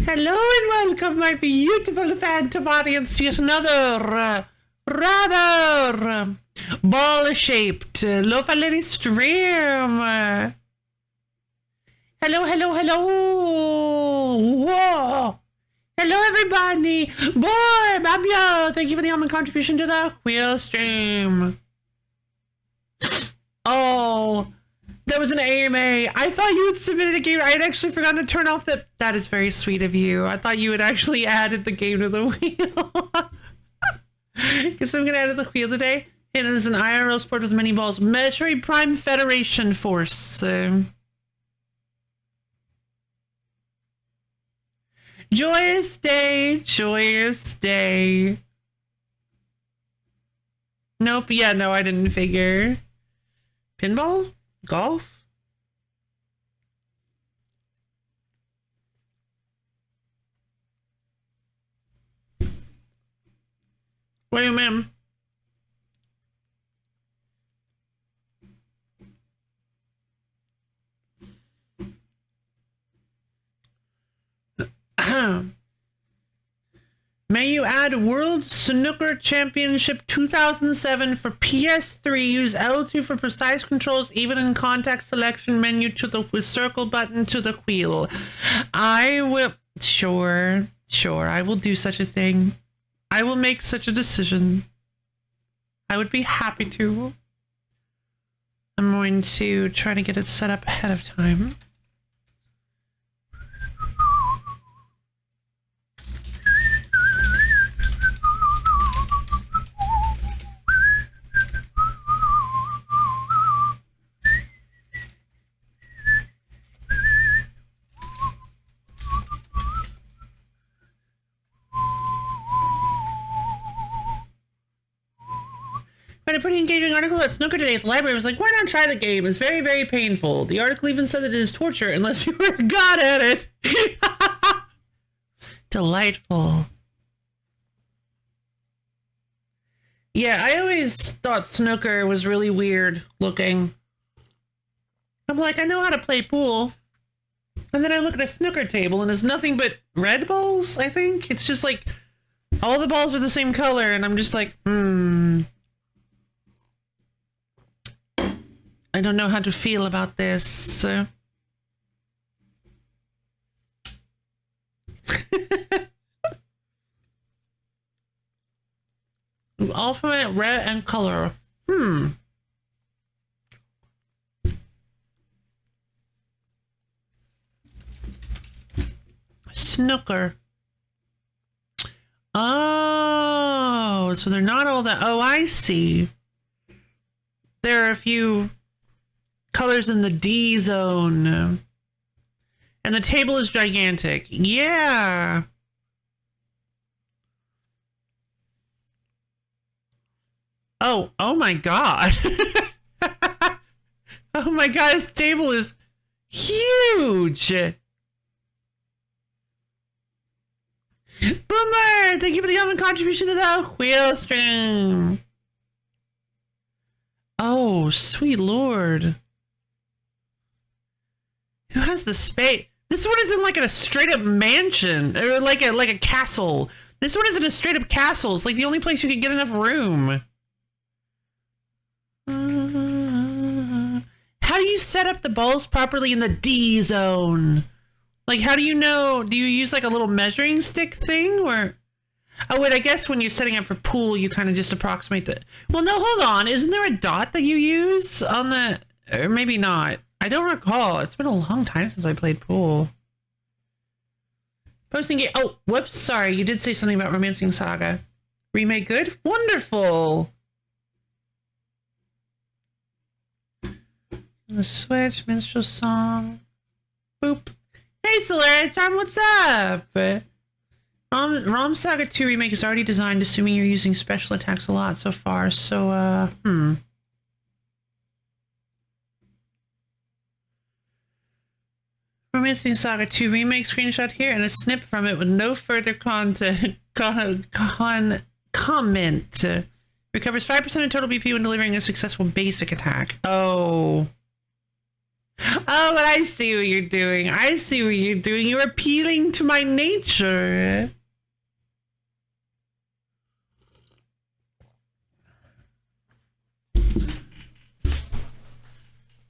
Hello and welcome, my beautiful phantom audience, to yet another rather ball-shaped LoFi Lady stream. Hello. Whoa. Hello, everybody. Boy, Babia, thank you for the almond contribution to the wheel stream. Oh, that was an AMA. I thought you had submitted a game. I had actually forgotten to turn off that. That is very sweet of you. I thought you had actually added the game to the wheel. Guess I'm going to add the wheel today. It is an IRL sport with many balls. Metroid Prime Federation Force. Joyous day. Joyous day. Nope. Yeah, no, I didn't figure. Pinball? Golf? What do you mean? May you add World Snooker Championship 2007 for PS3. Use L2 for precise controls, even in contact selection menu to the circle button to the wheel. I will... Sure. I will do such a thing. I will make such a decision. I would be happy to. I'm going to try to get it set up ahead of time. Read a pretty engaging article at Snooker today at the library. Was like, why not try the game? It's very, very painful. The article even said that it is torture unless you were god at it. Delightful. Yeah, I always thought snooker was really weird looking. I'm like, I know how to play pool. And then I look at a snooker table and it's nothing but red balls, I think. It's just like, all the balls are the same color and I'm just like, I don't know how to feel about this. Alphabet, red, and color. Snooker. Oh, so they're not all that. Oh, I see. There are a few colors in the D zone. And the table is gigantic. Yeah. Oh my god. Oh my god, this table is huge. Boomer, thank you for the common contribution to the wheel stream. Oh, sweet lord. Who has the space? This one isn't like a straight up mansion or like a castle. This one isn't a straight up castle. It's like the only place you can get enough room. How do you set up the balls properly in the D zone? Like, how do you know? Do you use like a little measuring stick thing or? Oh wait, I guess when you're setting up for pool, you kind of just approximate the. Well, no, hold on. Isn't there a dot that you use on the? Or maybe not. I don't recall. It's been a long time since I played pool. Posting game. Oh, whoops. Sorry. You did say something about Romancing Saga. Remake good? Wonderful. The Switch, Minstrel Song. Boop. Hey, Solaric Time, what's up? ROM Saga 2 Remake is already designed, assuming you're using special attacks a lot so far. So, Romancing Saga 2 Remake screenshot here and a snip from it with no further comment. Recovers 5% of total BP when delivering a successful basic attack. Oh. Oh, but I see what you're doing. I see what you're doing. You're appealing to my nature.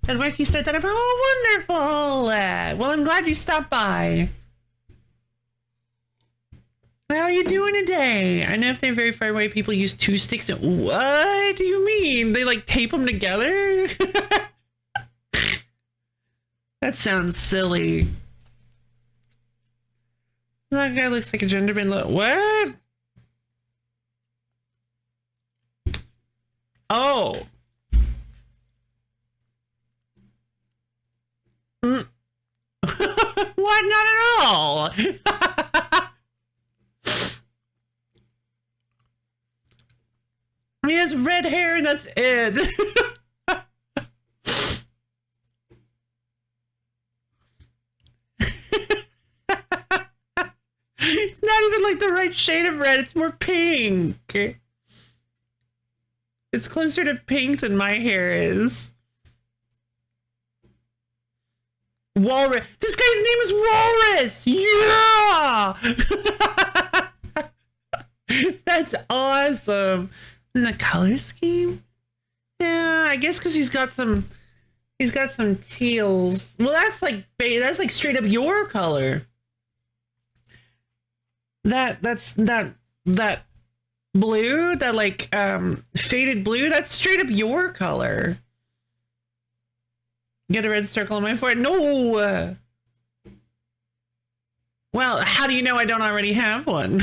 And where can you start that up? Oh, wonderful. Well, I'm glad you stopped by. How are you doing today? I know if they're very far away, people use two sticks. What do you mean? They like tape them together? That sounds silly. That guy looks like a gender bend. What? Oh. What? Not at all. He has red hair and that's it. It's not even like the right shade of red. It's more pink. It's closer to pink than my hair is. Walrus. This guy's name is Walrus. Yeah. That's awesome. And the color scheme? Yeah, I guess because he's got some teals. Well, that's like straight up your color. That's that blue, that like faded blue, that's straight up your color. Get a red circle on my forehead. No. Well, how do you know I don't already have one?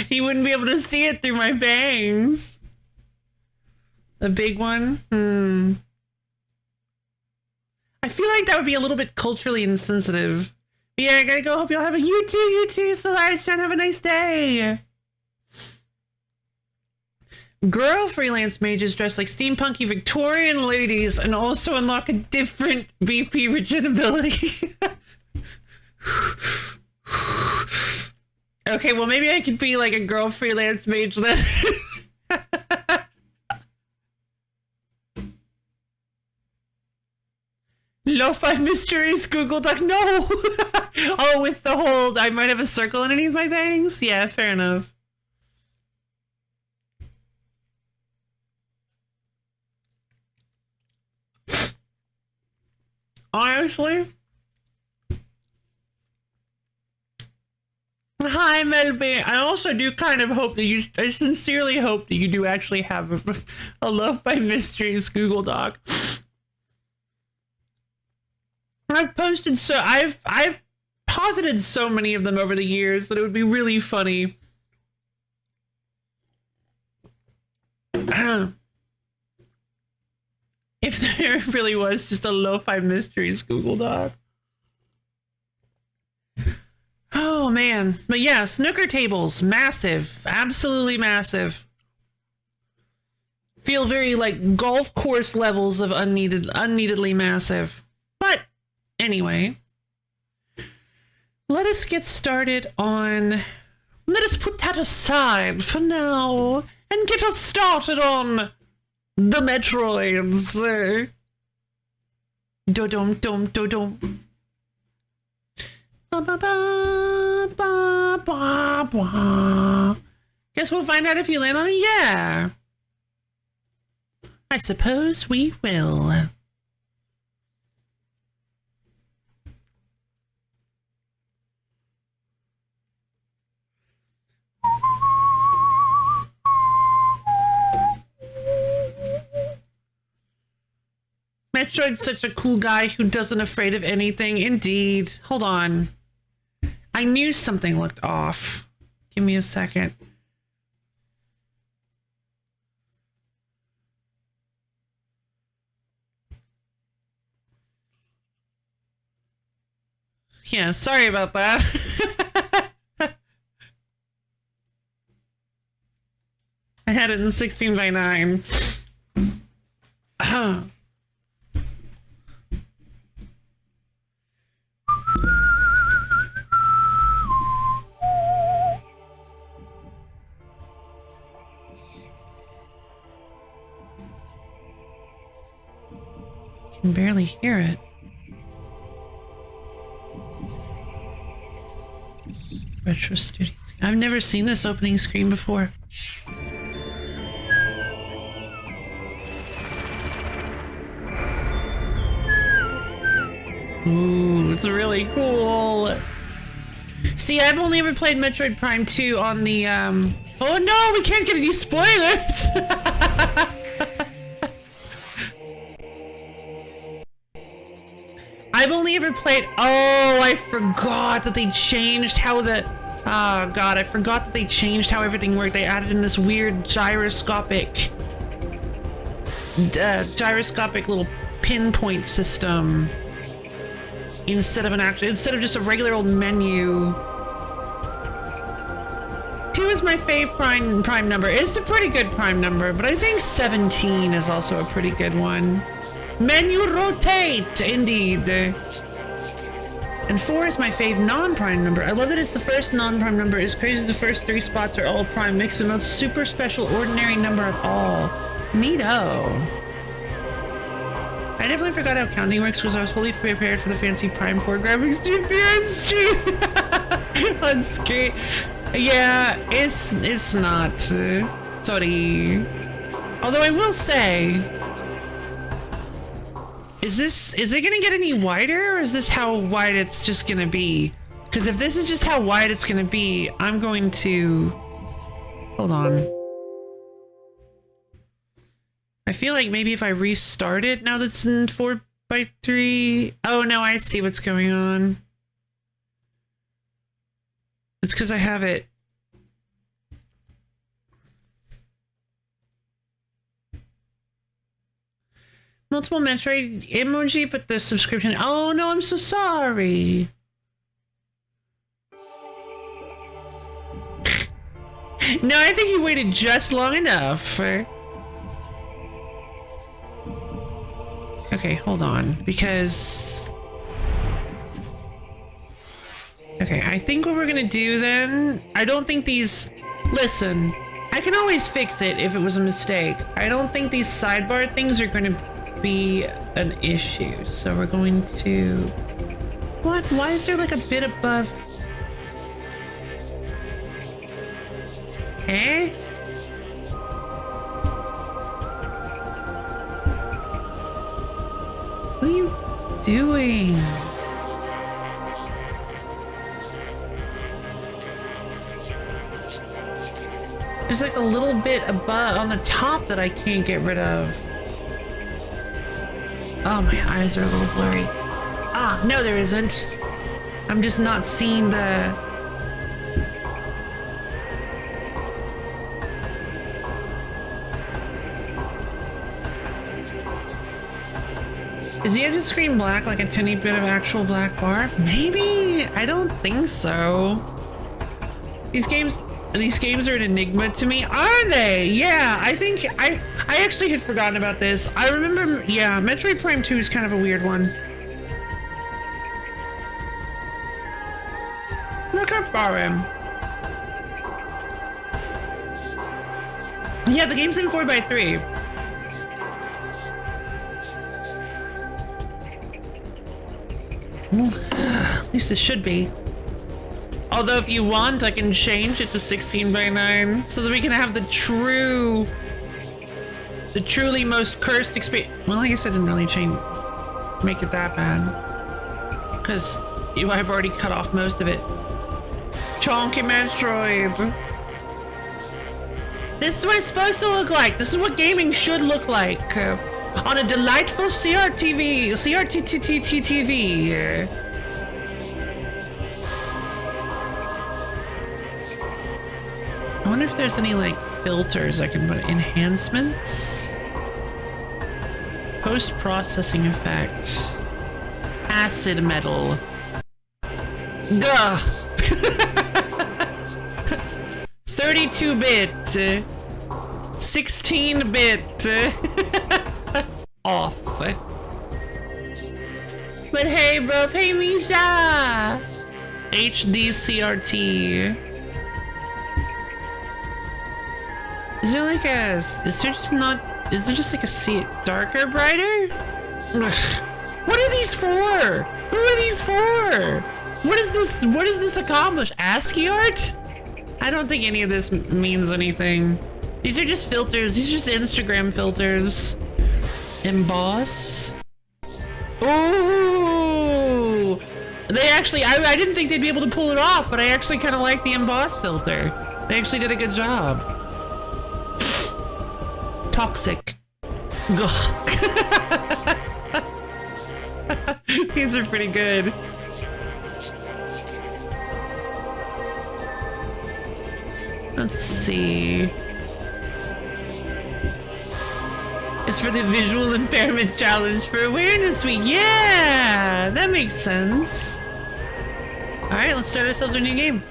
He wouldn't be able to see it through my bangs. The big one? I feel like that would be a little bit culturally insensitive. Yeah, I gotta go. Hope you'll have a you too, Solar Chan. Have a nice day. Girl freelance mages dress like steampunky Victorian ladies and also unlock a different BP regenerability. Okay, well maybe I could be like a girl freelance mage then. LoFi Mysteries Google Doc. No! Oh, with the whole, I might have a circle underneath my bangs? Yeah, fair enough. Honestly? Hi, Melby. I also do kind of hope that I sincerely hope that you do actually have a LoFi Mysteries Google Doc. I've posited so many of them over the years that it would be really funny. If there really was just a LoFi Mysteries Google Doc. Oh man. But yeah, snooker tables, massive, absolutely massive. Feel very like golf course levels of unneededly massive. But anyway, let us get started on, let us put that aside for now and get us started on the Metroids. Do-dum-dum-do-dum. Ba-ba-ba-ba-ba-ba. Guess we'll find out if you land on it. Yeah. I suppose we will. Metroid's such a cool guy who doesn't afraid of anything. Indeed. Hold on. I knew something looked off. Give me a second. Yeah, sorry about that. I had it in 16:9. can barely hear it. Retro Studios. I've never seen this opening screen before. Ooh, it's really cool. See, I've only ever played Metroid Prime 2 on the, Oh no, we can't get any spoilers! I've only ever played... Oh, I forgot that they changed how the... Oh god, I forgot that they changed how everything worked. They added in this weird gyroscopic little pinpoint system instead of just a regular old menu. 2 is my fave prime number. It's a pretty good prime number, but I think 17 is also a pretty good one. Menu rotate, indeed. And 4 is my fave non-prime number. I love that it's the first non-prime number. It's crazy the first 3 spots are all prime. Makes the most super special ordinary number of all. Neato. I definitely forgot how counting works because I was fully prepared for the fancy Prime 4 graphics to appear on stream. On screen. Yeah, it's not. Sorry. Although I will say, is it gonna get any wider, or is this how wide it's just gonna be? Because if this is just how wide it's gonna be, I'm going to... Hold on. I feel like maybe if I restart it now that's in 4:3... Oh no, I see what's going on. It's because I have it. Multiple Metroid emoji, but the subscription. Oh no, I'm so sorry. No, I think you waited just long enough. Okay, hold on, because... Okay, I think what we're gonna do then... I don't think these... Listen, I can always fix it if it was a mistake. I don't think these sidebar things are gonna be an issue, so we're going to... What? Why is there like a bit above... Eh? What are you doing? There's like a little bit above on the top that I can't get rid of. Oh, my eyes are a little blurry. Ah, no, there isn't. I'm just not seeing the... Is the edge of the screen black, like a tiny bit of actual black bar? Maybe? I don't think so. These games are an enigma to me. Are they? Yeah, I think I actually had forgotten about this. I remember, yeah, Metroid Prime 2 is kind of a weird one. Look up Barim. Yeah, the game's in 4:3. At least it should be. Although if you want, I can change it to 16:9 so that we can have the truly most cursed experience. Well, I guess I didn't really make it that bad. Because I've already cut off most of it. Chonky Metroid. This is what it's supposed to look like. This is what gaming should look like. On a delightful CRTV. I wonder if there's any, like, filters I can put. Enhancements? Post-processing effects. Acid metal. Duh! 32-bit. 16-bit. Off. But hey, bro. Hey, Misha! HD CRT. Is there just like a darker, brighter? Ugh. What are these for? Who are these for? What is this? What does this accomplish? ASCII art? I don't think any of this means anything. These are just filters. These are just Instagram filters. Emboss. Ooh! They actually, I didn't think they'd be able to pull it off, but I actually kind of like the emboss filter. They actually did a good job. Toxic. These are pretty good. Let's see. It's for the visual impairment challenge for awareness week. Yeah, that makes sense. All right, let's start ourselves a new game.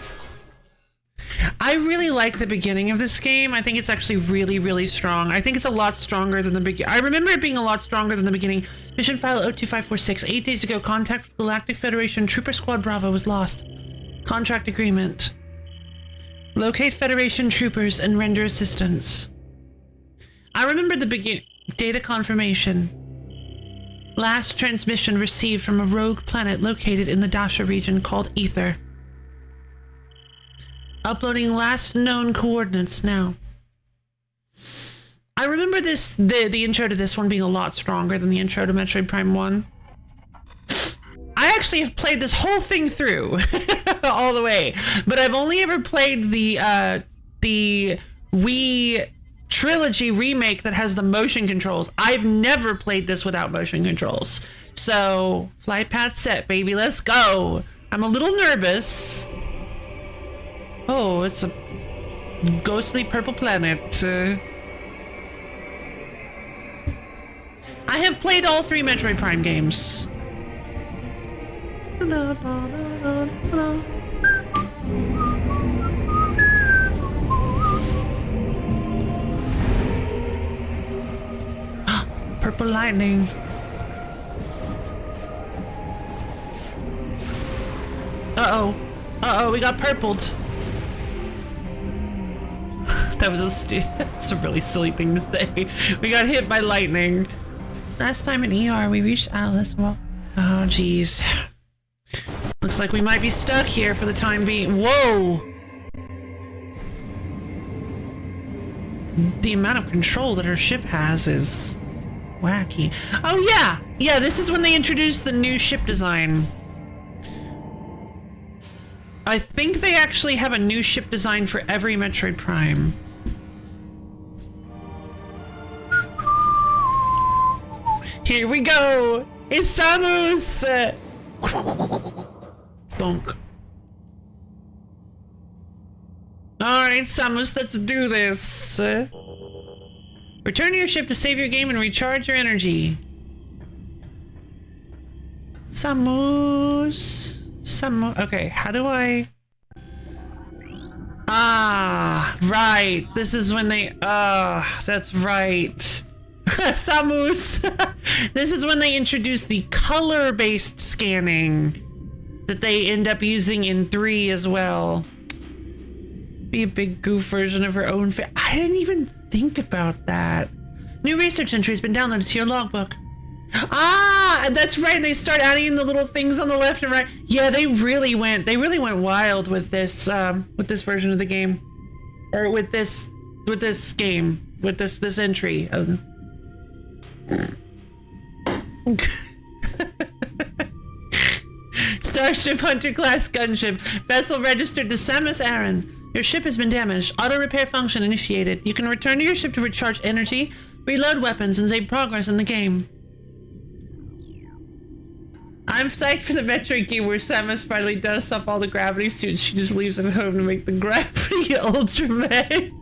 I really like the beginning of this game. I think it's actually really, really strong. I think it's a lot stronger than the beginning. I remember it being a lot stronger than the beginning. Mission file 02546. 8 days ago, contact with Galactic Federation Trooper Squad Bravo was lost. Contract agreement. Locate Federation troopers and render assistance. I remember the beginning. Data confirmation. Last transmission received from a rogue planet located in the Dasha region called Ether. Uploading last known coordinates now. I remember this, the intro to this one being a lot stronger than the intro to Metroid Prime 1. I actually have played this whole thing through all the way, but I've only ever played the Wii trilogy remake that has the motion controls. I've never played this without motion controls. So, flight path set, baby, let's go. I'm a little nervous. Oh, it's a ghostly purple planet. I have played all 3 Metroid Prime games. Purple lightning. Uh-oh. Uh-oh, we got purpled. That was that's a really silly thing to say. We got hit by lightning. Last time in ER, we reached Alice. Well, oh, jeez. Looks like we might be stuck here for the time being. Whoa! The amount of control that her ship has is wacky. Oh, yeah! Yeah, this is when they introduced the new ship design. I think they actually have a new ship design for every Metroid Prime. Here we go! It's Samus! Bonk. Alright, Samus, let's do this. Return to your ship to save your game and recharge your energy. Samus. Okay, how do I... Ah, right. This is when they... that's right. Samus! This is when they introduce the color-based scanning that they end up using in 3 as well. Be a big goof version of her own I didn't even think about that. New research entry has been downloaded to your logbook. Ah, that's right. They start adding in the little things on the left and right. Yeah, they really went wild with this version of the game, or with this game, with this entry. Starship Hunter class gunship. Vessel registered to Samus Aran. Your ship has been damaged. Auto repair function initiated. You can return to your ship to recharge energy, reload weapons, and save progress in the game. I'm psyched for the Metroid game where Samus finally dusts off all the gravity suits. She just leaves at home to make the gravity ultra mech.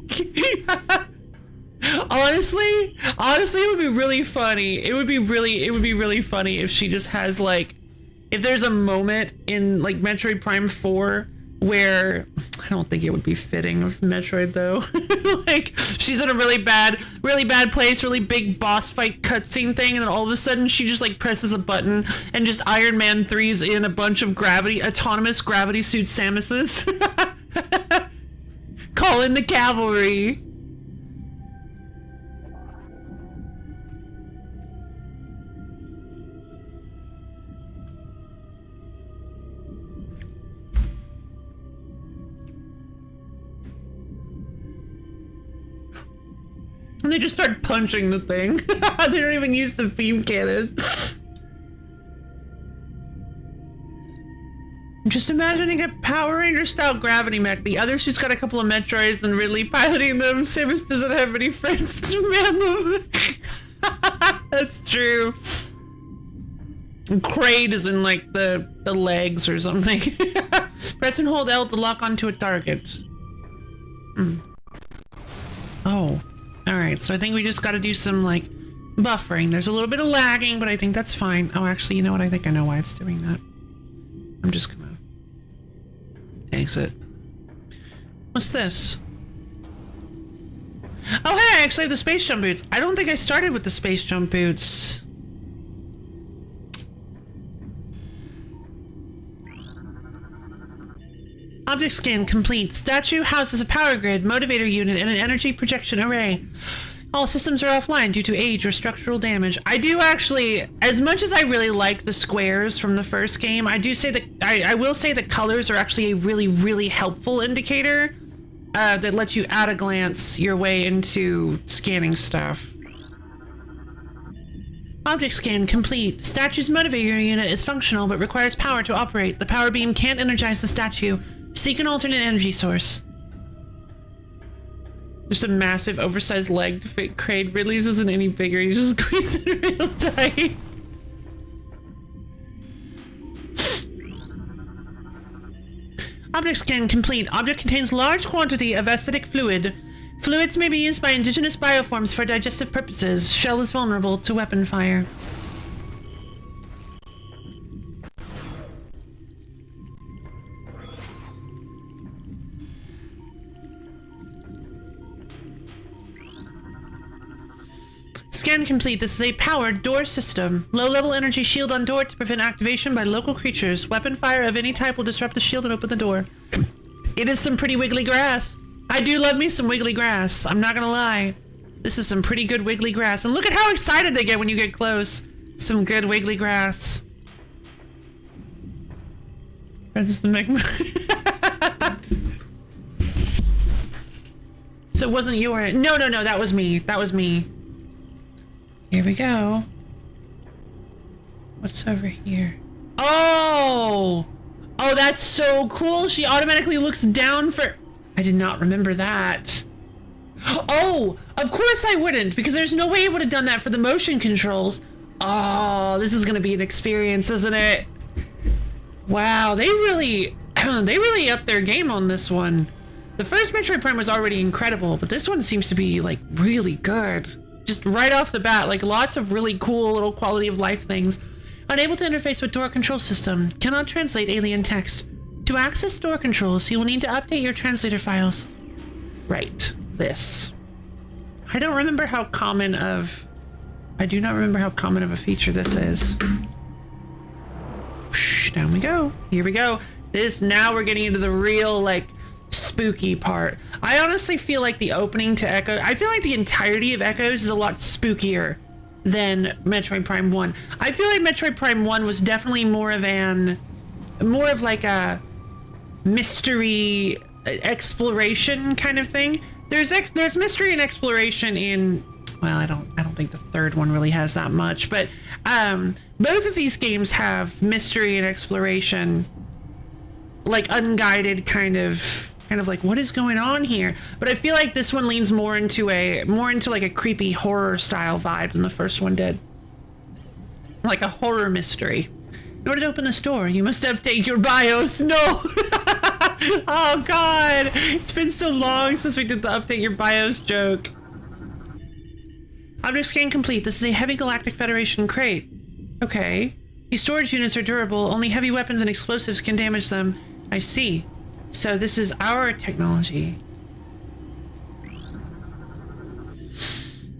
Honestly, it would be really funny. It would be really funny if she just has like, if there's a moment in like Metroid Prime 4 where, I don't think it would be fitting of Metroid though. Like she's in a really bad place, really big boss fight cutscene thing, and then all of a sudden she just like presses a button and just Iron Man 3's in a bunch of autonomous gravity suit Samuses. Call in the cavalry. And they just start punching the thing. They don't even use the beam cannon. I'm just imagining a Power Ranger style gravity mech. The other suit's got a couple of Metroids and Ridley piloting them. Samus doesn't have any friends to man them. That's true. And Kraid is in like the legs or something. Press and hold L to lock onto a target. Oh, all right. So I think we just got to do some like buffering. There's a little bit of lagging, but I think that's fine. Oh, actually, you know what? I think I know why it's doing that. I'm just gonna exit. What's this? Oh, hey, I actually have the space jump boots. I don't think I started with the space jump boots. Object scan complete. Statue houses a power grid, motivator unit, and an energy projection array. All systems are offline due to age or structural damage. I do actually, as much as I really like the squares from the first game, I do say that I will say that colors are actually a really, really helpful indicator that lets you at a glance your way into scanning stuff. Object scan complete. Statue's motivator unit is functional but requires power to operate. The power beam can't energize the statue. Seek an alternate energy source. Just a massive, oversized leg to fit Kraid. Ridley's isn't any bigger. He's just squeezing it real tight. Object scan complete. Object contains large quantity of acidic fluid. Fluids may be used by indigenous bioforms for digestive purposes. Shell is vulnerable to weapon fire. Scan complete. This is a powered door system. Low-level energy shield on door to prevent activation by local creatures. Weapon fire of any type will disrupt the shield and open the door. It is some pretty wiggly grass. I do love me some wiggly grass. I'm not gonna lie. This is some pretty good wiggly grass. And look at how excited they get when you get close. Some good wiggly grass. This is the magma. So it wasn't your... No, that was me. That was me. Here we go. What's over here? Oh! Oh, that's so cool. She automatically looks down for... I did not remember that. Oh, of course I wouldn't, because there's no way I would have done that for the motion controls. Oh, this is going to be an experience, isn't it? Wow, they really upped their game on this one. The first Metroid Prime was already incredible, but this one seems to be, like, really good. Just right off the bat, like lots of really cool little quality of life things. Unable to interface with door control system. Cannot translate alien text. To access door controls, you will need to update your translator files. Right, this. I do not remember how common of a feature this is. Whoosh, down we go. Here we go. Now we're getting into the real, like, spooky part. I honestly feel like the opening to Echo, I feel like the entirety of Echoes is a lot spookier than Metroid Prime 1. I feel like Metroid Prime 1 was definitely more of like a mystery exploration kind of thing. There's mystery and exploration in, well, I don't think the third one really has that much, but both of these games have mystery and exploration, like unguided kind of like, what is going on here? But I feel like this one leans more into like a creepy horror style vibe than the first one did. Like a horror mystery. In order to open this door, you must update your BIOS. No! Oh god! It's been so long since we did the update your BIOS joke. Object scan complete. This is a heavy Galactic Federation crate. Okay. These storage units are durable. Only heavy weapons and explosives can damage them. I see. So this is our technology.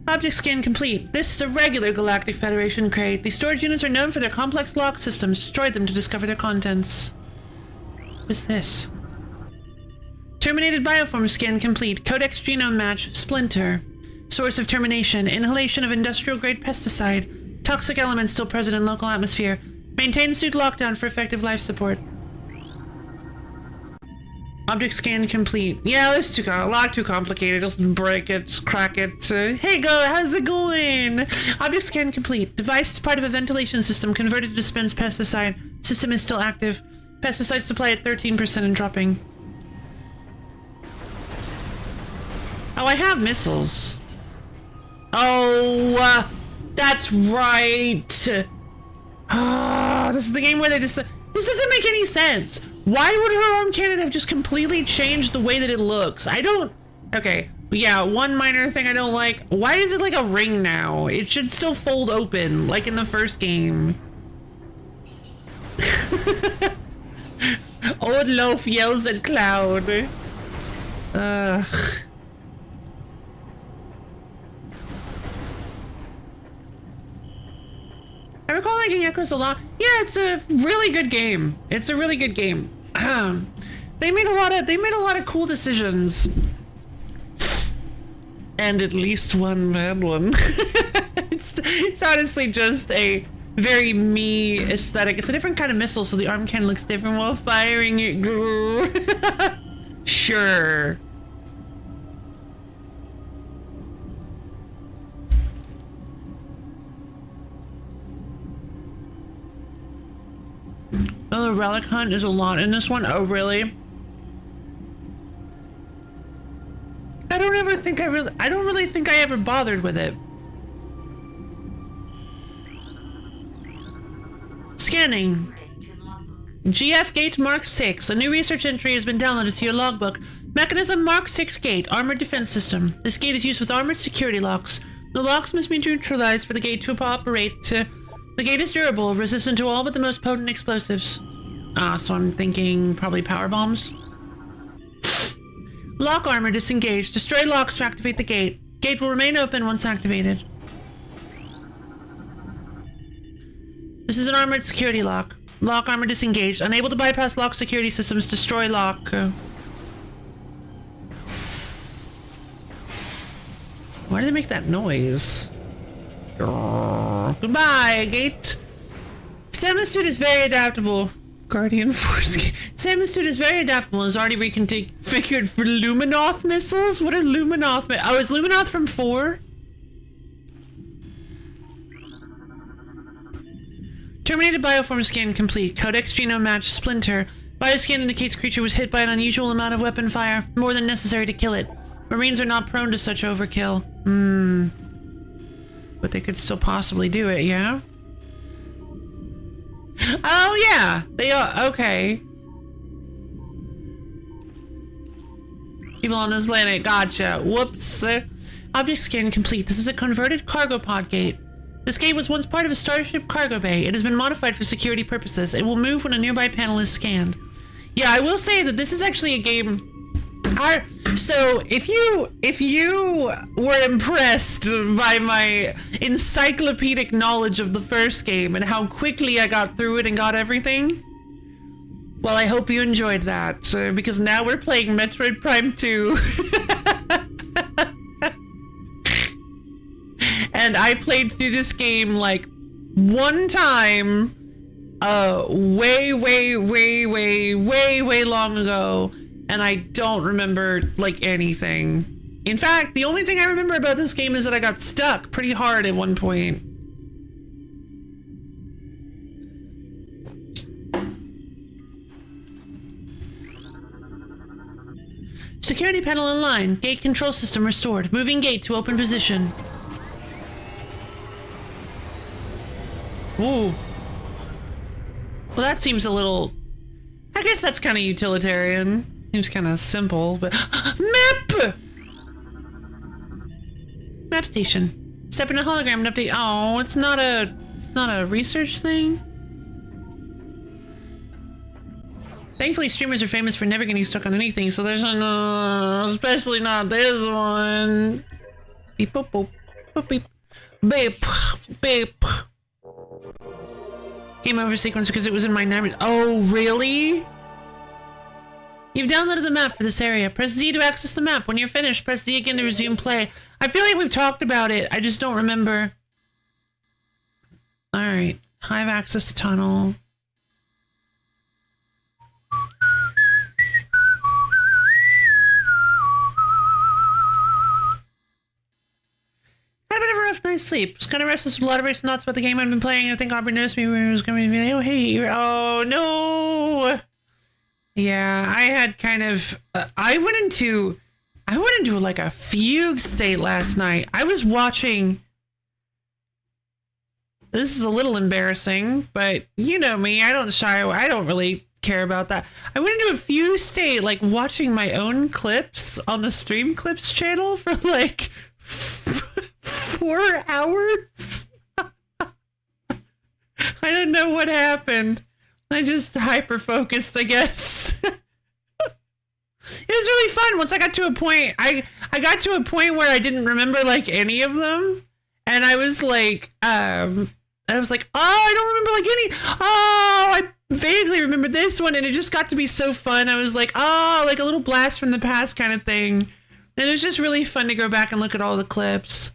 Object scan complete. This is a regular Galactic Federation crate. These storage units are known for their complex lock systems. Destroy them to discover their contents. What's this? Terminated bioform scan complete. Codex genome match. Splinter. Source of termination. Inhalation of industrial-grade pesticide. Toxic elements still present in local atmosphere. Maintain suit lockdown for effective life support. Object scan complete. Yeah, this too a lot too complicated. Just break it, just crack it. Hey, how's it going? Object scan complete. Device is part of a ventilation system converted to dispense pesticide. System is still active. Pesticide supply at 13% and dropping. Oh, I have missiles. Oh, that's right. Ah, this is the game where they just... This doesn't make any sense. Why would her arm cannon have just completely changed the way that it looks? I don't... Okay, yeah, one minor thing I don't like. Why is it like a ring now? It should still fold open, like in the first game. Old Loaf yells at Cloud. Ugh. I recall liking Echoes a lot. Yeah, it's a really good game. It's a really good game. They made a lot of cool decisions. And at least one bad one. it's honestly just a very me aesthetic. It's a different kind of missile, so the arm cannon looks different while firing it. Sure. Oh, the relic hunt is a lot in this one. Oh, really? I don't really think I ever bothered with it. Scanning. GF Gate Mark 6. A new research entry has been downloaded to your logbook. Mechanism Mark 6 Gate. Armored defense system. This gate is used with armored security locks. The locks must be neutralized for the gate to operate. The gate is durable, resistant to all but the most potent explosives. So I'm thinking probably power bombs. Lock armor disengaged. Destroy locks to activate the gate. Gate will remain open once activated. This is an armored security lock. Lock armor disengaged. Unable to bypass lock security systems. Destroy lock. Why do they make that noise? Goodbye, gate. Samus suit is very adaptable. Guardian Force. Samus suit is very adaptable and is already reconfigured for Luminoth missiles? What are Luminoth missiles? Oh, is Luminoth from 4? Terminated bioform scan complete. Codex genome match Splinter. Bioscan indicates creature was hit by an unusual amount of weapon fire, more than necessary to kill it. Marines are not prone to such overkill. But they could still possibly do it, yeah? Oh, yeah! They are, okay. People on this planet, gotcha. Whoops. Object scan complete. This is a converted cargo pod gate. This gate was once part of a starship cargo bay. It has been modified for security purposes. It will move when a nearby panel is scanned. Yeah, I will say that this is actually a game... So, if you were impressed by my encyclopedic knowledge of the first game and how quickly I got through it and got everything, well, I hope you enjoyed that, because now we're playing Metroid Prime 2. And I played through this game, like, one time, way long ago. And I don't remember, like, anything. In fact, the only thing I remember about this game is that I got stuck pretty hard at one point. Security panel online. Gate control system restored. Moving gate to open position. Ooh. Well, that seems a little... I guess that's kind of utilitarian. Seems kind of simple, but... Map! Map station. Step in a hologram and update. Oh, it's not a research thing? Thankfully, streamers are famous for never getting stuck on anything, so there's no... especially not this one. Beep, boop, boop. Boop, beep. Beep. Beep. Game over sequence because it was in my memory. Oh, really? You've downloaded the map for this area. Press Z to access the map. When you're finished, press Z again to resume play. I feel like we've talked about it. I just don't remember. Alright. Hive access tunnel. my sleep. Was kind of restless with a lot of racing thoughts about the game I'd been playing. I think Aubrey noticed me when it was going to be like, oh, hey, oh, no. Yeah, I had kind of, I went into like a fugue state last night. I was watching, this is a little embarrassing, but you know me, I don't really care about that. I went into a fugue state, like watching my own clips on the Stream Clips channel for like 4 hours. I don't know what happened. I just hyper-focused, I guess. It was really fun. Once I got to a point, I got to a point where I didn't remember like any of them. And I was like, oh, I don't remember like any. Oh, I vaguely remember this one. And it just got to be so fun. I was like, oh, like a little blast from the past kind of thing. And it was just really fun to go back and look at all the clips.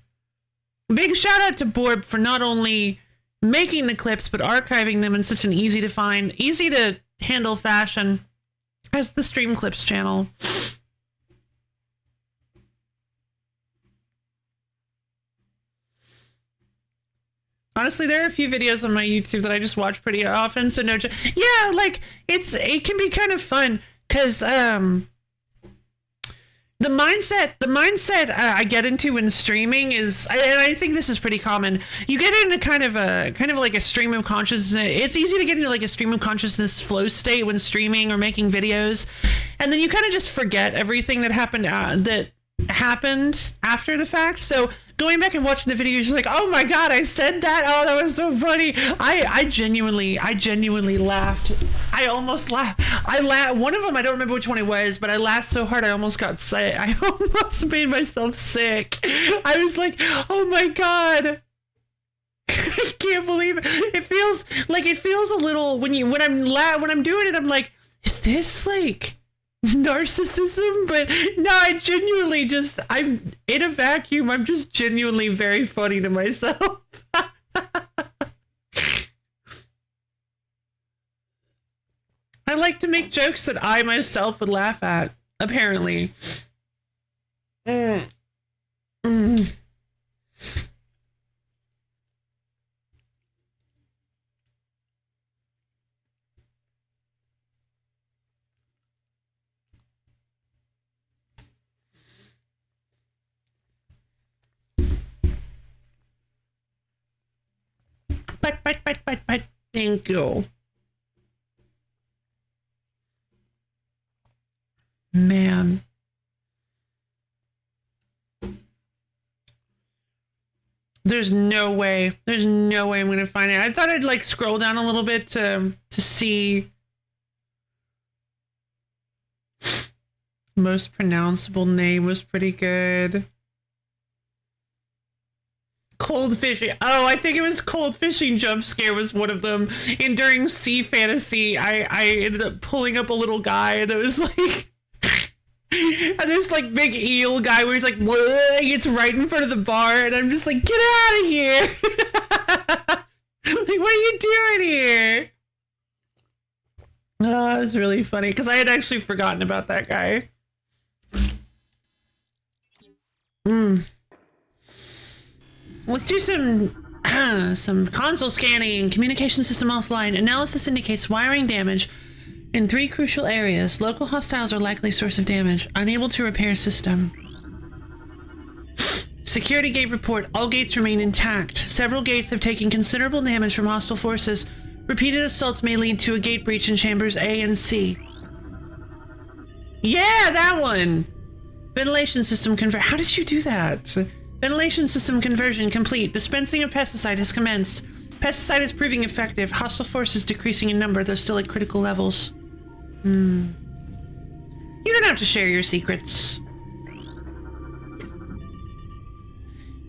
Big shout out to Borb for not only making the clips, but archiving them in such an easy to find, easy to handle fashion as the Stream Clips channel. Honestly, there are a few videos on my YouTube that I just watch pretty often, so no, yeah, like it can be kind of fun because the mindset I get into when streaming is, and I think this is pretty common. You get into kind of like a stream of consciousness. It's easy to get into like a stream of consciousness flow state when streaming or making videos, and then you kind of just forget everything that happened after the fact. So going back and watching the video, you're just like, oh my god, I said that. Oh, that was so funny. I genuinely laughed. I almost laughed. One of them, I don't remember which one it was, but I laughed so hard I almost got sick. I almost made myself sick. I was like, oh my god. I can't believe it. It feels a little when I'm doing it, I'm like, is this like narcissism? But no, I'm in a vacuum. I'm just genuinely very funny to myself. I like to make jokes that I myself would laugh at, apparently. Bite. Thank you. Man. There's no way I'm gonna find it. I thought I'd like scroll down a little bit to see most pronounceable name was pretty good. Cold fishing. Oh, I think it was cold fishing jump scare was one of them. And during Sea Fantasy, I ended up pulling up a little guy that was like and this like big eel guy where he's like, it's right in front of the bar, and I'm just like, get out of here. Like, what are you doing here? Oh, it was really funny because I had actually forgotten about that guy. Let's do some console scanning. Communication system offline. Analysis indicates wiring damage in 3 crucial areas. Local hostiles are likely source of damage. Unable to repair system. Security gate report. All gates remain intact. Several gates have taken considerable damage from hostile forces. Repeated assaults may lead to a gate breach in chambers A and C. Yeah, that one! Ventilation system convert. How did you do that? Ventilation system conversion complete. Dispensing of pesticide has commenced. Pesticide is proving effective. Hostile forces decreasing in number, though still at critical levels. You don't have to share your secrets.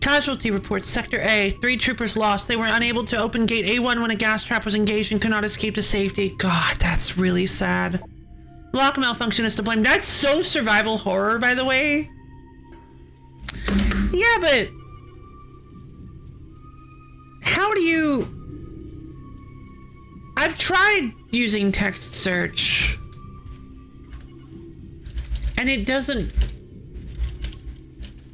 Casualty reports. Sector A. 3 troopers lost. They were unable to open gate A1 when a gas trap was engaged and could not escape to safety. God, that's really sad. Lock malfunction is to blame. That's so survival horror, by the way. Yeah, but how do you... I've tried using text search and it doesn't...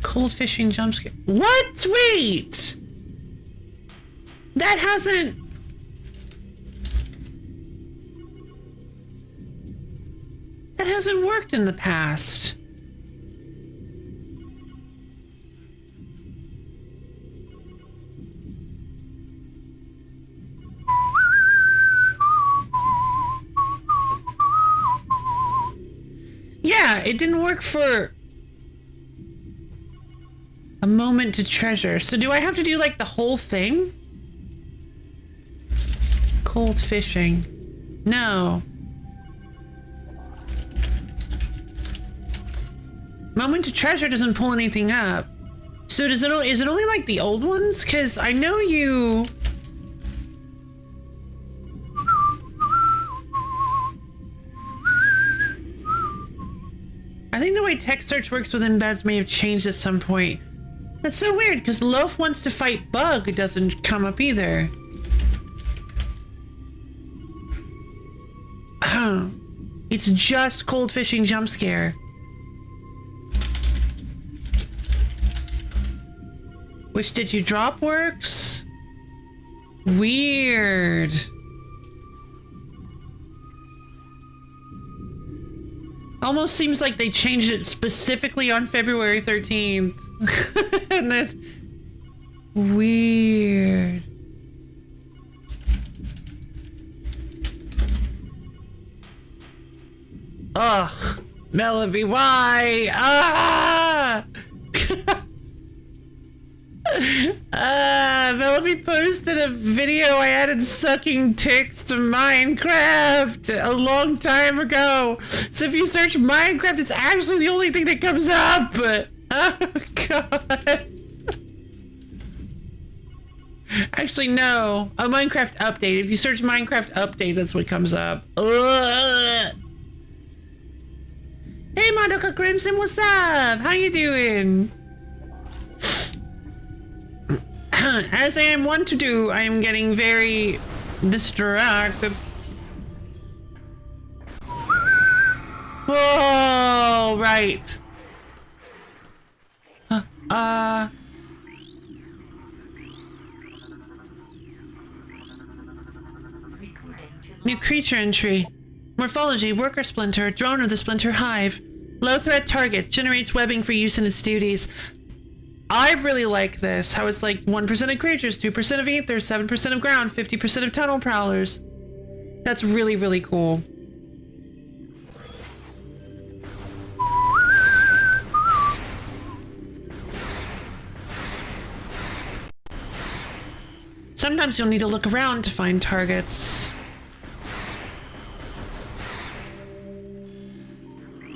Cold fishing jump scare. What? Wait! That hasn't... That hasn't worked in the past. Yeah, it didn't work for a moment to treasure. So do I have to do like the whole thing? Cold fishing. No. Moment to treasure doesn't pull anything up. So is it only like the old ones? Because I know you... I think the way text search works with embeds may have changed at some point. That's so weird, because Loaf wants to fight Bug doesn't come up either. It's just cold fishing jump scare. Which did you drop works? Weird. Almost seems like they changed it specifically on February 13th. And that's weird. Ugh. Melody, why? Ah! Melody posted a video I added sucking ticks to Minecraft a long time ago. So if you search Minecraft, it's actually the only thing that comes up. Oh god. Actually, no. A Minecraft update. If you search Minecraft update, that's what comes up. Ugh. Hey, Madoka Crimson, what's up? How you doing? As I am wont to do, I am getting very distracted. Whoa, right. New creature entry. Morphology, worker splinter, drone of the splinter hive. Low threat target, generates webbing for use in its duties. I really like this, how it's like 1% of creatures, 2% of ether, 7% of ground, 50% of tunnel prowlers. That's really, really cool. Sometimes you'll need to look around to find targets.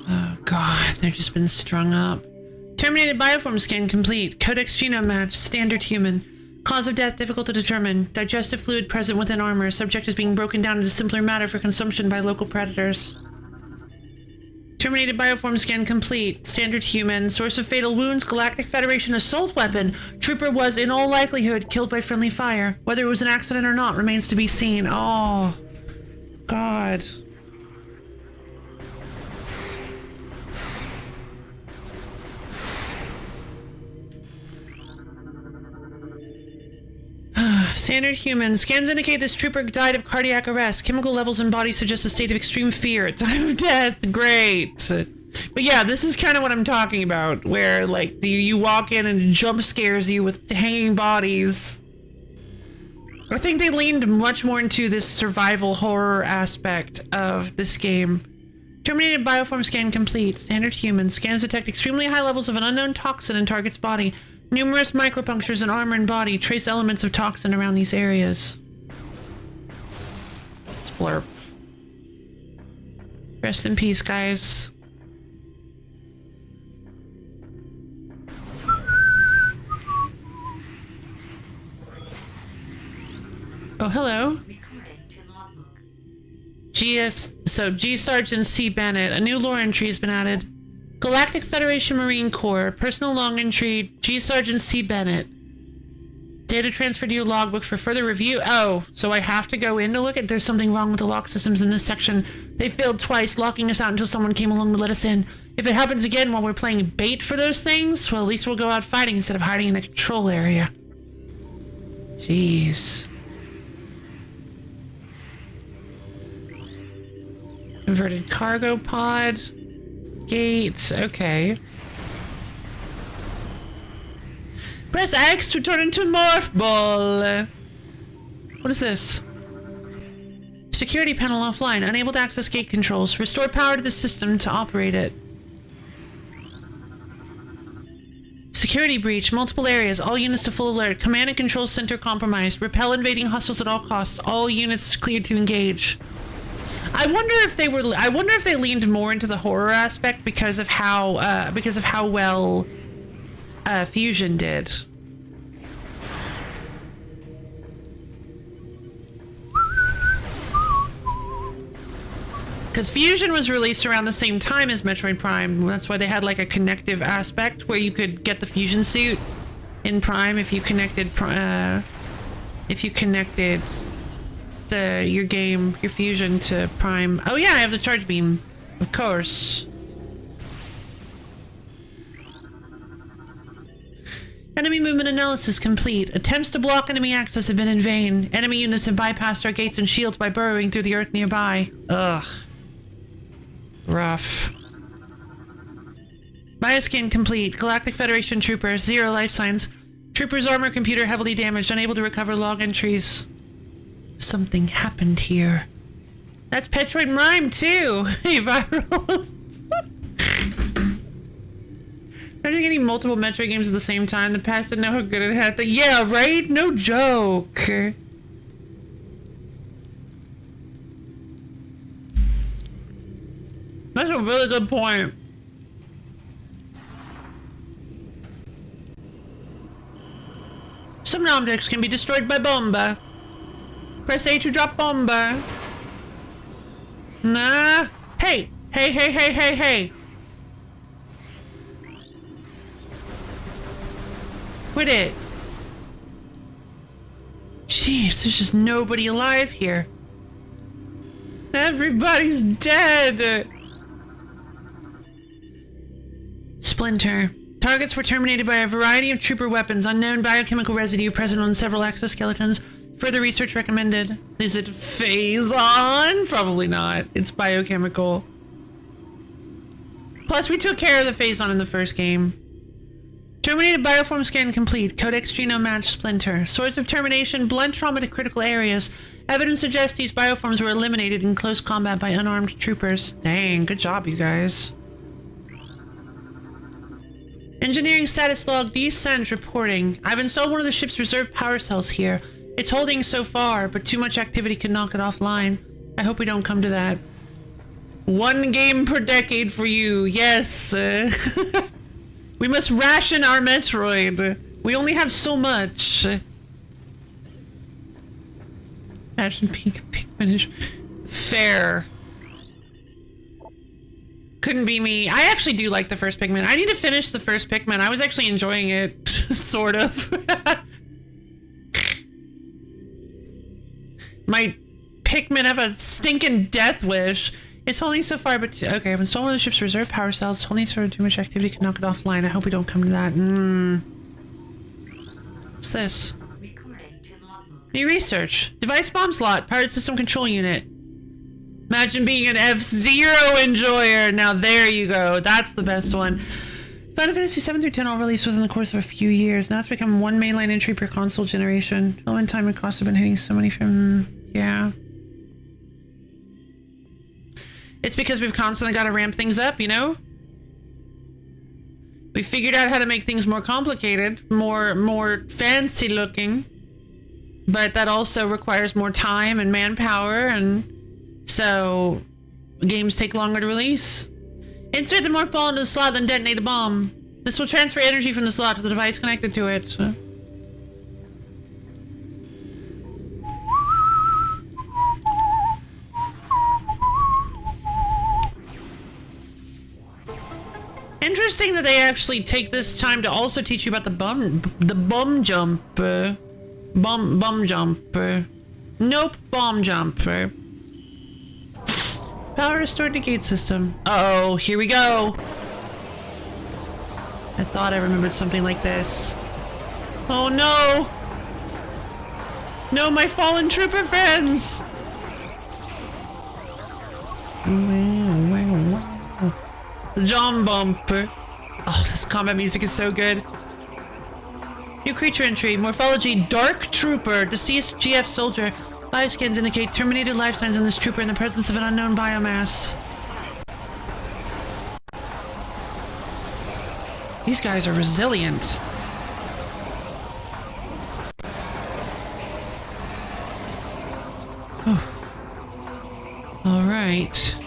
Oh god, they've just been strung up. Terminated bioform scan complete. Codex genome match. Standard human. Cause of death difficult to determine. Digestive fluid present within armor. Subject is being broken down into simpler matter for consumption by local predators. Terminated bioform scan complete. Standard human. Source of fatal wounds. Galactic Federation assault weapon. Trooper was in all likelihood killed by friendly fire. Whether it was an accident or not remains to be seen. Oh, God. Standard human. Scans indicate this trooper died of cardiac arrest. Chemical levels in body suggest a state of extreme fear at time of death. Great. But yeah, this is kind of what I'm talking about, where like you walk in and jump scares you with hanging bodies. I think they leaned much more into this survival horror aspect of this game. Terminated bioform scan complete. Standard human. Scans detect extremely high levels of an unknown toxin in target's body. Numerous micropunctures in armor and body trace elements of toxin around these areas. Splurp. Rest in peace, guys. Oh, hello. G Sergeant C. Bennett. A new lore entry has been added. Galactic Federation Marine Corps. Personal log entry. G Sergeant C. Bennett. Data transferred to your logbook for further review. Oh, so I have to go in to look at. There's something wrong with the lock systems in this section. They failed twice, locking us out until someone came along to let us in. If it happens again while we're playing bait for those things, well, at least we'll go out fighting instead of hiding in the control area. Jeez. Converted cargo pod. Gate. Okay. Press X to turn into morph ball. What is this? Security panel offline. Unable to access gate controls. Restore power to the system to operate it. Security breach. Multiple areas. All units to full alert. Command and control center compromised. Repel invading hostiles at all costs. All units cleared to engage. I wonder if they leaned more into the horror aspect because of how well Fusion did. Because Fusion was released around the same time as Metroid Prime. That's why they had like a connective aspect where you could get the Fusion suit in Prime if you connected your Fusion to Prime. Oh yeah, I have the charge beam, of course. Enemy movement analysis complete. Attempts to block enemy access have been in vain. Enemy units have bypassed our gates and shields by burrowing through the earth nearby. Ugh. Rough. Bioscan complete. Galactic Federation Trooper. 0 life signs. Trooper's armor computer heavily damaged. Unable to recover log entries. Something happened here. That's Metroid Prime too. Hey, virals. Imagine getting multiple Metroid games at the same time. The past didn't know how good it had. Yeah, right? No joke. That's a really good point. Some objects can be destroyed by bomba. Press A to drop bomba. Nah. Hey! Hey, hey, hey, hey, hey! Quit it. Jeez, there's just nobody alive here. Everybody's dead! Splinter. Targets were terminated by a variety of trooper weapons. Unknown biochemical residue present on several exoskeletons. Further research recommended. Is it phase-on? Probably not. It's biochemical. Plus, we took care of the phase-on in the first game. Terminated bioform scan complete. Codex genome match Splinter. Source of termination, blunt trauma to critical areas. Evidence suggests these bioforms were eliminated in close combat by unarmed troopers. Dang, good job, you guys. Engineering status log, descent reporting. I've installed one of the ship's reserve power cells here. It's holding so far, but too much activity could knock it offline. I hope we don't come to that. 1 game per decade for you, yes. We must ration our Metroid. We only have so much. Ration peak finish. Fair. Couldn't be me. I actually do like the first Pikmin. I need to finish the first Pikmin. I was actually enjoying it, sort of. My Pikmin have a stinking death wish. It's holding so far, but okay, I've installed one of the ship's reserve power cells. Holding so too much activity can knock it offline. I hope we don't come to that. What's this? New research. Device bomb slot. Pirate system control unit. Imagine being an F-Zero enjoyer. Now there you go. That's the best one. Final Fantasy 7 through 10 all released within the course of a few years. Now it's become one mainline entry per console generation. Development time and cost have been hitting so many from... yeah. It's because we've constantly got to ramp things up, you know? We figured out how to make things more complicated, more fancy looking. But that also requires more time and manpower, and so games take longer to release. Insert the morph ball into the slot, then detonate a bomb. This will transfer energy from the slot to the device connected to it. Interesting that they actually take this time to also teach you about the bomb jump. Bomb jump. Nope, bomb jump. Power restored to gate system. Uh-oh, here we go. I thought I remembered something like this. Oh no! No, my fallen trooper friends! The John Bumper. Oh, this combat music is so good. New creature entry. Morphology. Dark Trooper. Deceased GF soldier. Bioscans indicate terminated life signs in this trooper in the presence of an unknown biomass. These guys are resilient. Oh. All right.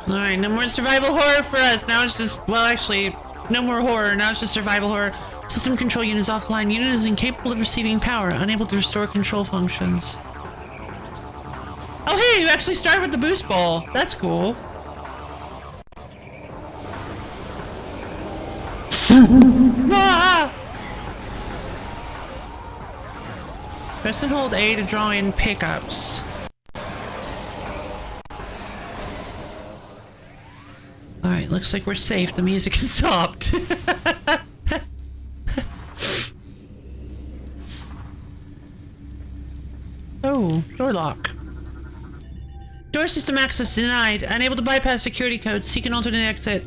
All right, no more survival horror for us. Now it's just, well, actually, no more horror. Now it's just survival horror. System control unit is offline. Unit is incapable of receiving power, unable to restore control functions. Oh, hey, you actually started with the boost ball. That's cool. Ah! Press and hold A to draw in pickups. Alright, looks like we're safe. The music has stopped. Oh, door lock. Door system access denied. Unable to bypass security codes. Seek an alternate exit.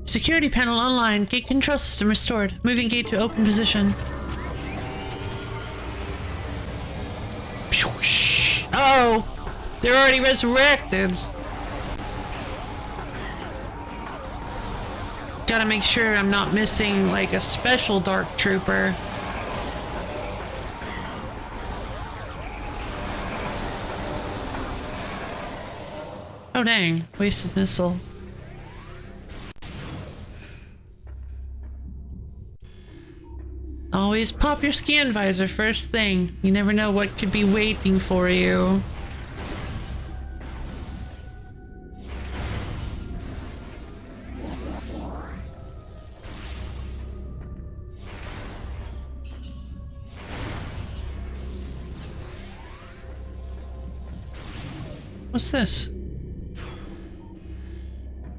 Security panel online. Gate control system restored. Moving gate to open position. Oh! They're already resurrected. Gotta make sure I'm not missing, like, a special Dark Trooper. Oh dang, wasted missile. Always pop your scan visor first thing. You never know what could be waiting for you. What's this?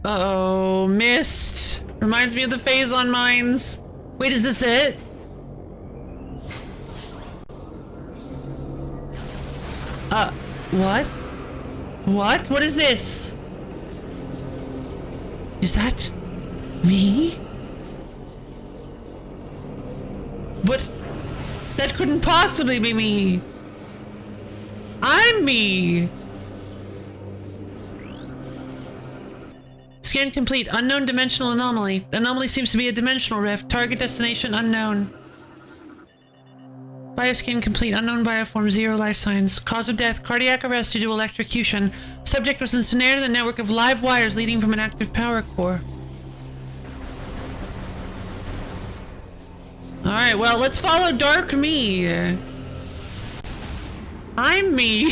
Uh-oh, missed. Reminds me of the Phazon mines. Wait, is this it? What? What? What is this? Is that me? But that couldn't possibly be me. I'm me. Scan complete. Unknown dimensional anomaly. The anomaly seems to be a dimensional rift. Target destination unknown. Bioscan complete. Unknown bioform. 0 life signs. Cause of death. Cardiac arrest due to electrocution. Subject was ensnared in a network of live wires leading from an active power core. Alright, well, let's follow Dark Me. I'm me.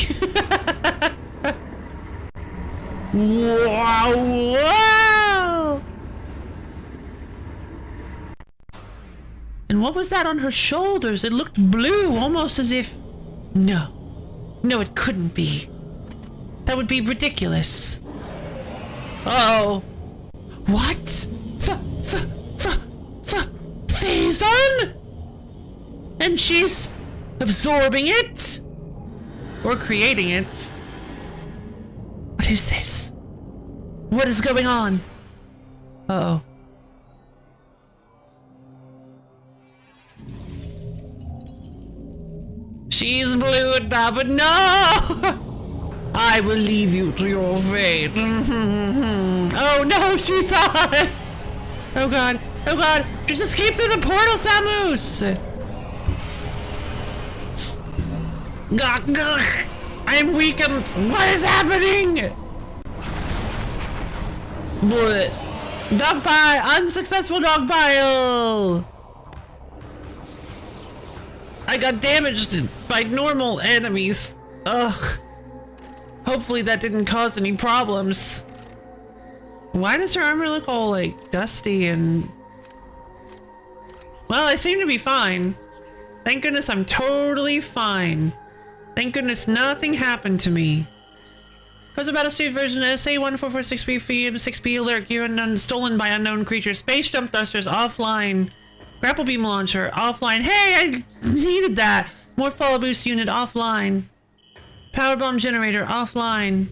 Wow, wow! And what was that on her shoulders? It looked blue, almost as if... No. No, it couldn't be. That would be ridiculous. Uh-oh. What? Phazon? And she's absorbing it? Or creating it? What is this? What is going on? Uh-oh. She's blue now, but no! I will leave you to your fate. Oh no, she's on! Oh god, oh god! Just escape through the portal, Samus! Gah, gah. I'm weakened! What is happening? What? Dog pile! Unsuccessful dog pile! I got damaged by normal enemies. Ugh. Hopefully that didn't cause any problems. Why does her armor look all, like, dusty and... Well, I seem to be fine. Thank goodness I'm totally fine. Thank goodness nothing happened to me. Cause a Battlesuit version SA-1446B and 6B alert. You're stolen by unknown creatures. Space jump thrusters offline. Grapple beam launcher offline. Hey, I needed that. Morph power boost unit offline. Power bomb generator offline.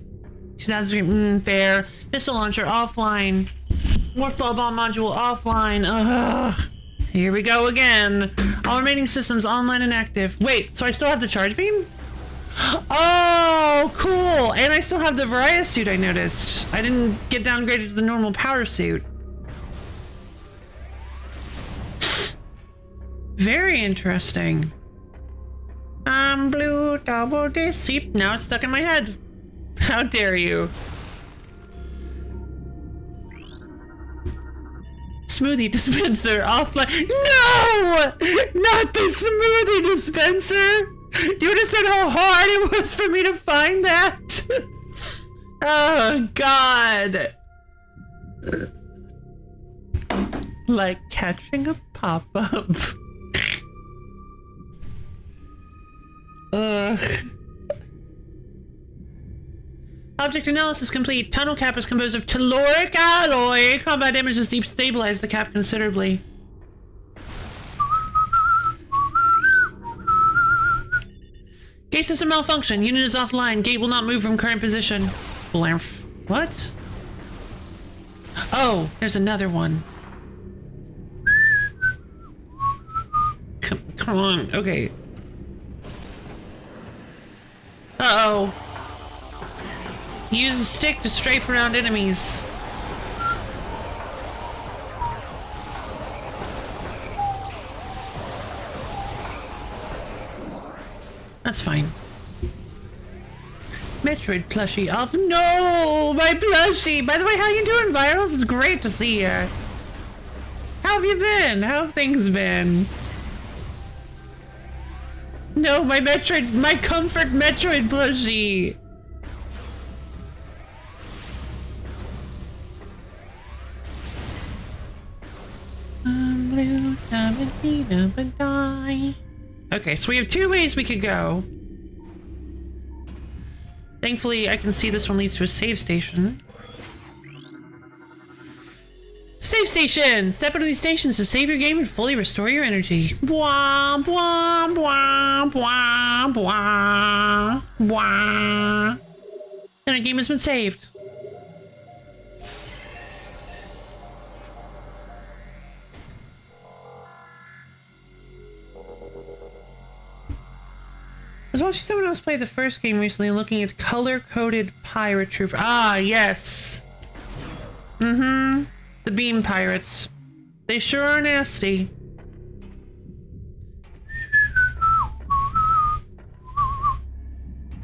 2003 fair. Missile launcher offline. Morph ball bomb module offline. Ugh. Here we go again. All remaining systems online and active. Wait, so I still have the charge beam? Oh, cool. And I still have the Variety suit, I noticed. I didn't get downgraded to the normal power suit. Very interesting. I'm blue, double deceit. Now it's stuck in my head. How dare you? Smoothie dispenser offline. No! Not the smoothie dispenser! Do you understand how hard it was for me to find that? Oh, God. Like catching a pop-up. Ugh. Object analysis complete. Tunnel cap is composed of telluric alloy. Combat damage is deep. Stabilize the cap considerably. Gate system malfunction. Unit is offline. Gate will not move from current position. Blamf. What? Oh, there's another one. Come on. Okay. Uh-oh. Use the stick to strafe around enemies. That's fine. Metroid plushie off. No! My plushie! By the way, how you doing, Virals? It's great to see you. How have you been? How have things been? No, my Metroid, my comfort Metroid plushie. Okay, so we have two ways we could go. Thankfully, I can see this one leads to a save station. Save station! Step into these stations to save your game and fully restore your energy. Bwah, bwah, bwah, bwah, bwah, bwah. And the game has been saved. I was watching someone else play the first game recently looking at color-coded pirate trooper. Ah, yes! Mm-hmm. The beam pirates. They sure are nasty.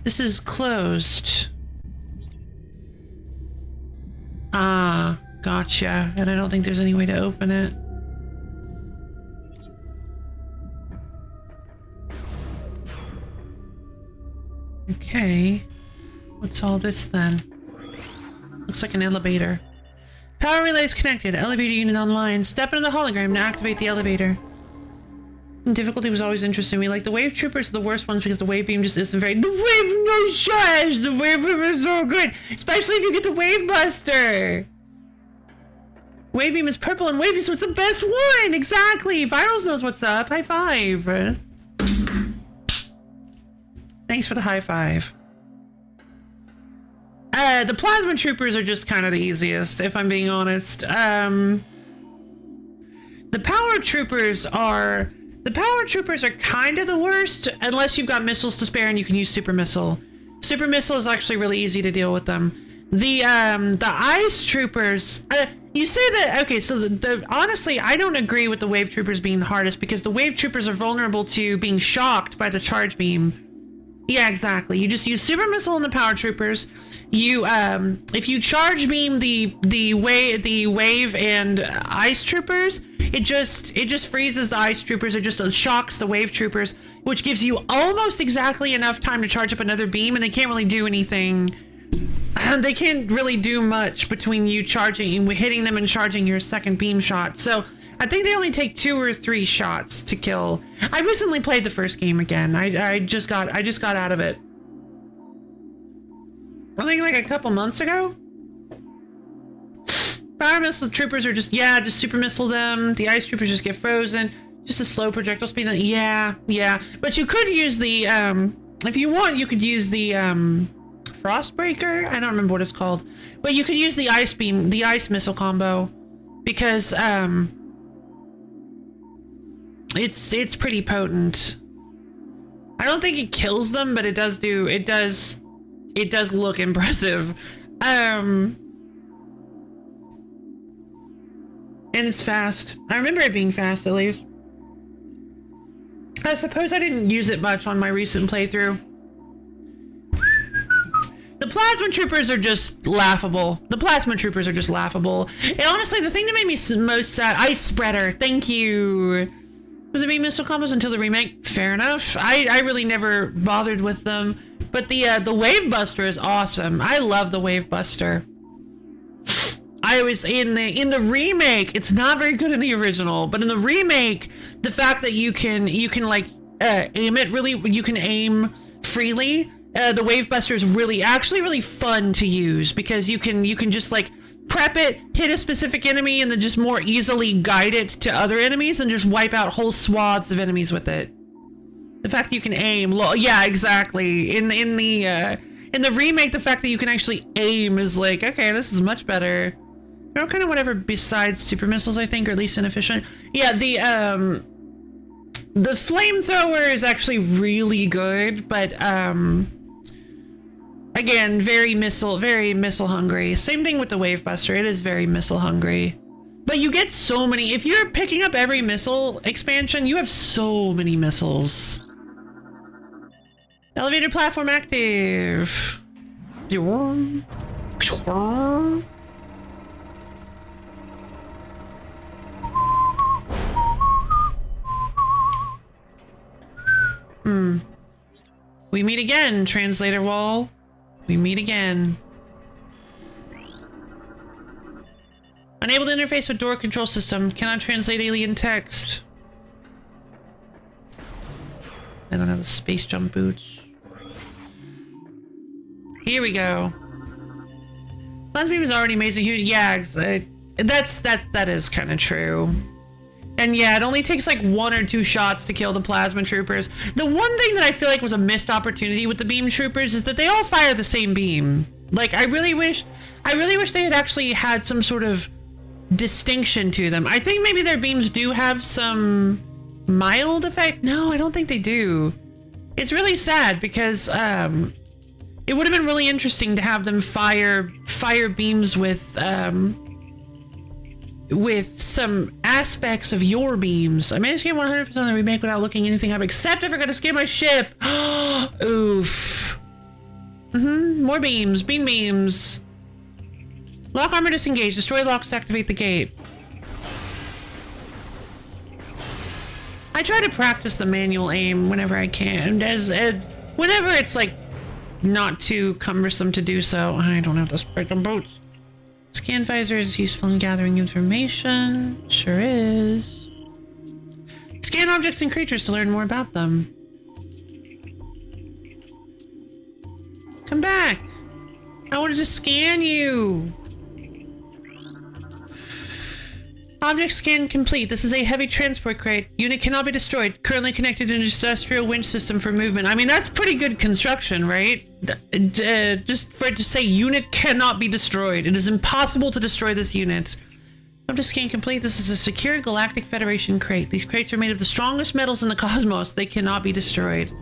This is closed. Ah, gotcha. And I don't think there's any way to open it. Okay. What's all this then? Looks like an elevator. Power relays connected. Elevator unit online. Step into the hologram to activate the elevator. Difficulty was always interesting me. Like, the wave troopers are the worst ones because the wave beam just isn't very— The wave— No shush! The wave beam is so good! Especially if you get the wave buster! Wave beam is purple and wavy, so it's the best one! Exactly! Virals knows what's up. High five! Thanks for the high five. The plasma troopers are just kind of the easiest, if I'm being honest. The power troopers are kind of the worst, unless you've got missiles to spare and you can use super missile. Super missile is actually really easy to deal with them. The ice troopers, you say that, okay, so honestly, I don't agree with the wave troopers being the hardest because the wave troopers are vulnerable to being shocked by the charge beam. Yeah, exactly. You just use super missile on the power troopers. You, if you charge beam the wave and ice troopers, it just freezes the ice troopers. It just shocks the wave troopers, which gives you almost exactly enough time to charge up another beam, and they can't really do anything. They can't really do much between you hitting them and charging your second beam shot. So I think they only take 2 or 3 shots to kill. I recently played the first game again. I just got out of it. think like a couple months ago. Fire missile troopers are just super missile them. The ice troopers just get frozen. Just a slow projectile speed. Yeah. But you could use the if you want, you could use the Frostbreaker. I don't remember what it's called, but you could use the ice beam, the ice missile combo, because it's pretty potent. I don't think it kills them, but it does look impressive. And it's fast. I remember it being fast, at least. I suppose I didn't use it much on my recent playthrough. The plasma troopers are just laughable. And honestly, the thing that made me most sad... Ice Spreader, thank you. Was it being missile combos until the remake? Fair enough. I really never bothered with them. But the Wave Buster is awesome. I love the Wave Buster. I was in the remake, it's not very good in the original, but in the remake, the fact that you can like aim it really, you can aim freely. The Wave Buster is actually really fun to use, because you can just like prep it, hit a specific enemy, and then just more easily guide it to other enemies and just wipe out whole swaths of enemies with it. The fact that you can aim, yeah, exactly. In the remake, the fact that you can actually aim is like, okay, this is much better. They're all kind of whatever besides super missiles, I think, or at least inefficient. Yeah, the flamethrower is actually really good, but again, very missile hungry. Same thing with the Wave Buster, it is very missile hungry. But you get so many, if you're picking up every missile expansion, you have so many missiles. Elevator platform active. We meet again, translator wall. We meet again. Unable to interface with door control system. Cannot translate alien text. I don't have the space jump boots. Here we go. Last beam is already amazing. Yeah, that is kind of true. And yeah, it only takes like 1 or 2 shots to kill the plasma troopers. The one thing that I feel like was a missed opportunity with the beam troopers is that they all fire the same beam. Like, I really wish they had actually had some sort of distinction to them. I think maybe their beams do have some mild effect. No, I don't think they do. It's really sad because it would have been really interesting to have them fire beams with some aspects of your beams. I managed to get 100% of the remake without looking anything up, except I forgot to skip my ship. Oof. More beams. Beams. Lock armor disengage. Destroy locks to activate the gate. I try to practice the manual aim whenever I can, whenever it's like not too cumbersome to do so. I don't have to spike them boots. Scan visor is useful in gathering information. Sure is. Scan objects and creatures to learn more about them. Come back. I wanted to scan you. Object scan complete. This is a heavy transport crate. Unit cannot be destroyed. Currently connected to an industrial winch system for movement. I mean, that's pretty good construction, right? Just for it to say unit cannot be destroyed. It is impossible to destroy this unit. Object scan complete. This is a secure Galactic Federation crate. These crates are made of the strongest metals in the cosmos. They cannot be destroyed.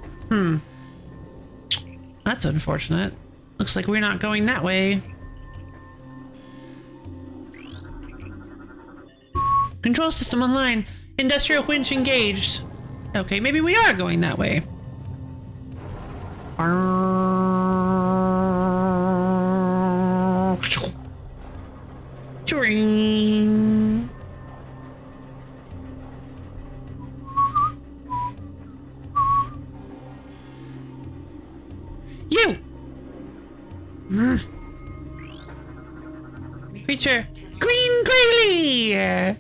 That's unfortunate. Looks like we're not going that way. Control system online. Industrial winch engaged. Okay, maybe we are going that way. Ching. You. Creature. Green Grayley.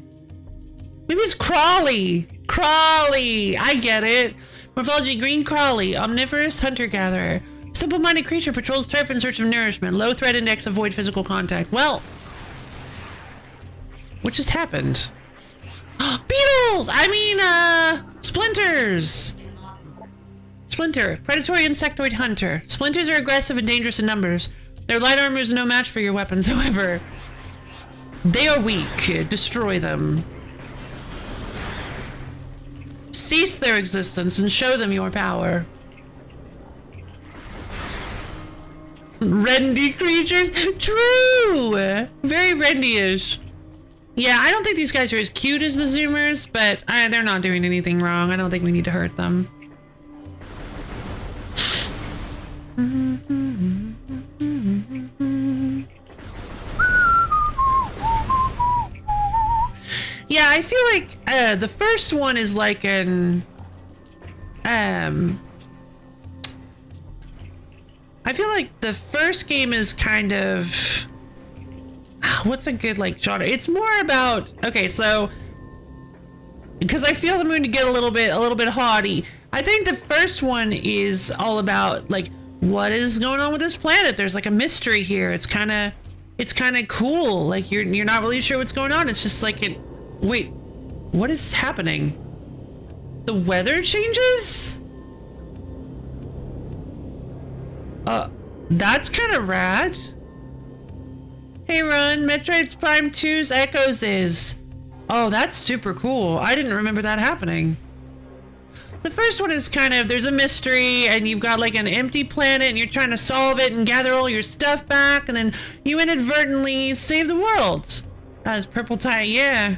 Maybe it's Crawley. Crawley! I get it. Morphology green Crawley. Omnivorous hunter-gatherer. Simple-minded creature patrols turf in search of nourishment. Low threat index, avoid physical contact. Well, what just happened? Beetles! I mean, splinters! Splinter, predatory insectoid hunter. Splinters are aggressive and dangerous in numbers. Their light armor is no match for your weapons, however. They are weak. Destroy them. Cease their existence and show them your power. Rendy creatures? True! Very Rendy-ish. Yeah, I don't think these guys are as cute as the Zoomers, but they're not doing anything wrong. I don't think we need to hurt them. Yeah, I feel like the first one is like an I feel like the first game is kind of what's a good like genre? It's more about okay, so because I feel I'm going to get a little bit haughty. I think the first one is all about like what is going on with this planet. There's like a mystery here. It's kind of cool. Like you're not really sure what's going on. It's just like wait, what is happening? The weather changes? That's kind of rad. Hey Ron, Metroid Prime 2's Echoes is. Oh, that's super cool. I didn't remember that happening. The first one is kind of, there's a mystery and you've got like an empty planet and you're trying to solve it and gather all your stuff back and then you inadvertently save the world. As purple tie, yeah.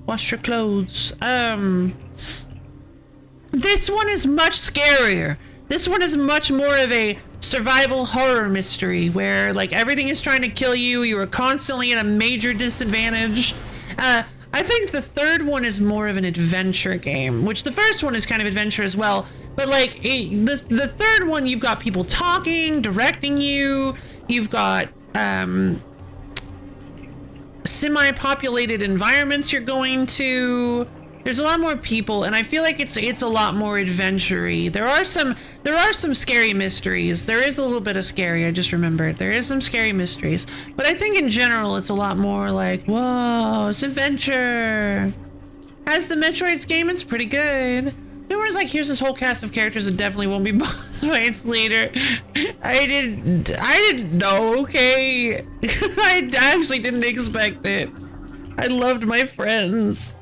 Wash your clothes. This one is much scarier. This one is much more of a survival horror mystery where like everything is trying to kill you. You are constantly at a major disadvantage. I think the third one is more of an adventure game, which the first one is kind of adventure as well. But like the third one, you've got people talking, directing you. You've got semi-populated environments you're going to. There's a lot more people, and I feel like it's a lot more adventure-y. There are some scary mysteries. There is a little bit of scary, I just remembered. There is some scary mysteries. But I think in general it's a lot more like, whoa, it's adventure. As the Metroid's game, it's pretty good. There was like, here's this whole cast of characters that definitely won't be boss fights later. I didn't know, okay? I actually didn't expect it. I loved my friends.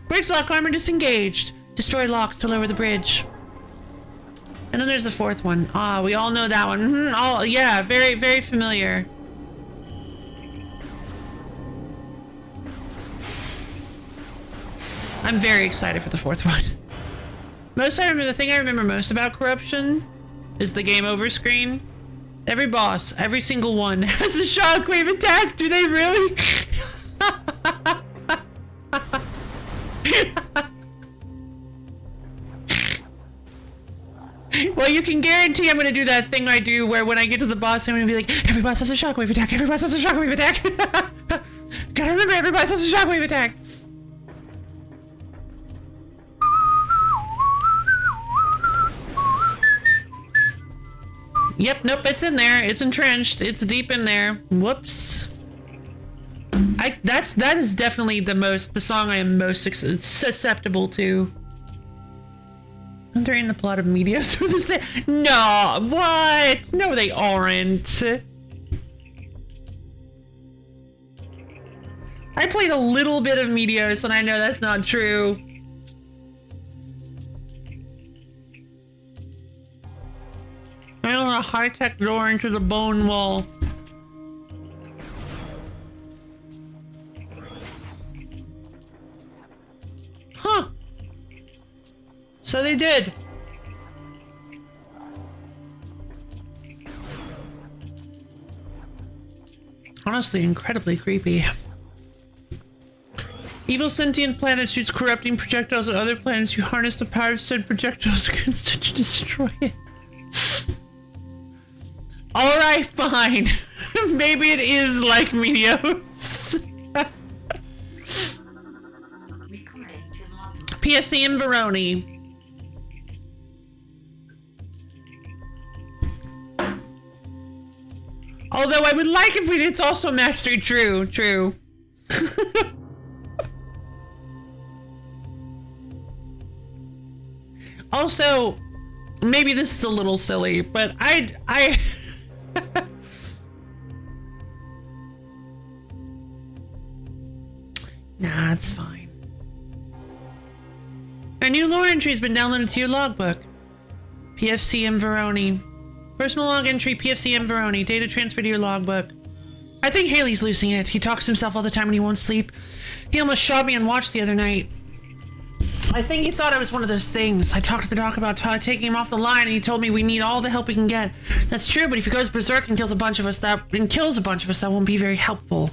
Bridge lock armor disengaged. Destroy locks to lower the bridge. And then there's the fourth one. Ah, we all know that one. Oh, yeah, very, very familiar. I'm very excited for the fourth one. The thing I remember most about Corruption is the game over screen. Every boss, every single one has a shockwave attack. Do they really? Well, you can guarantee I'm gonna do that thing I do where when I get to the boss, I'm gonna be like, every boss has a shockwave attack, every boss has a shockwave attack. Gotta remember, every boss has a shockwave attack. Yep, nope, it's in there. It's entrenched. It's deep in there. Whoops. That is definitely the song I am most susceptible to. They're in the plot of Meteos for the same. No, what? No, they aren't. I played a little bit of Meteos, and I know that's not true. I don't know, a high-tech door into the bone wall. Huh. So they did. Honestly, incredibly creepy. Evil sentient planet shoots corrupting projectiles at other planets. You harness the power of said projectiles to destroy it. Alright, fine. Maybe it is like Meteos. PSC in Veroni. Although I would like if it's also mastery. True. Also, maybe this is a little silly, but I nah, it's fine. A new lore entry has been downloaded to your logbook. PFCM Veroni. Personal log entry, PFCM Veroni. Data transfer to your logbook. I think Haley's losing it. He talks to himself all the time when he won't sleep. He almost shot me on watch the other night. I think he thought I was one of those things. I talked to the doc about taking him off the line, and he told me we need all the help we can get. That's true, but if he goes berserk and kills a bunch of us, that won't be very helpful.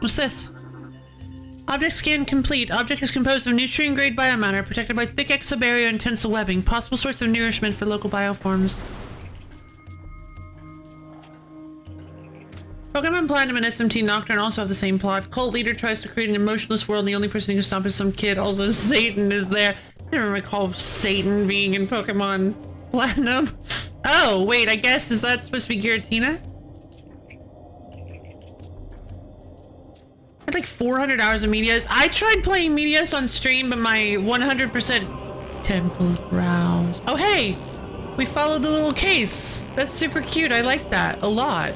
What's this? Object scan complete. Object is composed of nutrient-grade biomatter protected by thick exobarrier and tensile webbing. Possible source of nourishment for local bioforms. Pokemon Platinum and SMT Nocturne also have the same plot. Cult leader tries to create an emotionless world, and the only person who can stop is some kid. Also, Satan is there. I never recall Satan being in Pokemon Platinum. Oh, wait, I guess, is that supposed to be Giratina? I had like 400 hours of Medias. I tried playing Medias on stream, but my 100% Temple Browse. Oh, hey! We followed the little case. That's super cute. I like that a lot.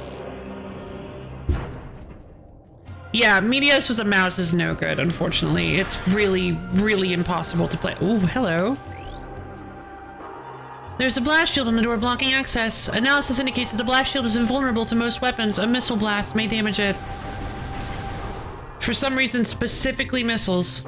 Yeah, Medias with a mouse is no good, unfortunately. It's really, really impossible to play. Ooh, hello. There's a blast shield on the door blocking access. Analysis indicates that the blast shield is invulnerable to most weapons. A missile blast may damage it. For some reason, specifically missiles.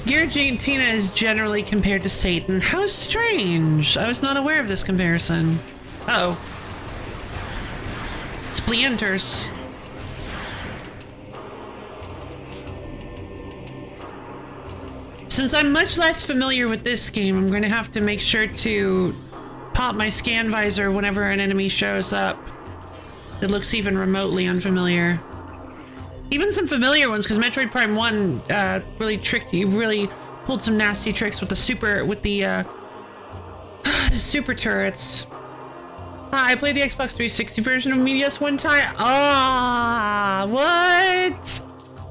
Giratina is generally compared to Satan. How strange! I was not aware of this comparison. Uh-oh. Splinters. Since I'm much less familiar with this game, I'm going to have to make sure to pop my scan visor whenever an enemy shows up. It looks even remotely unfamiliar. Even some familiar ones, because Metroid Prime 1 really tricky, really pulled some nasty tricks with the super turrets. I played the Xbox 360 version of Medias one time. Ah, what?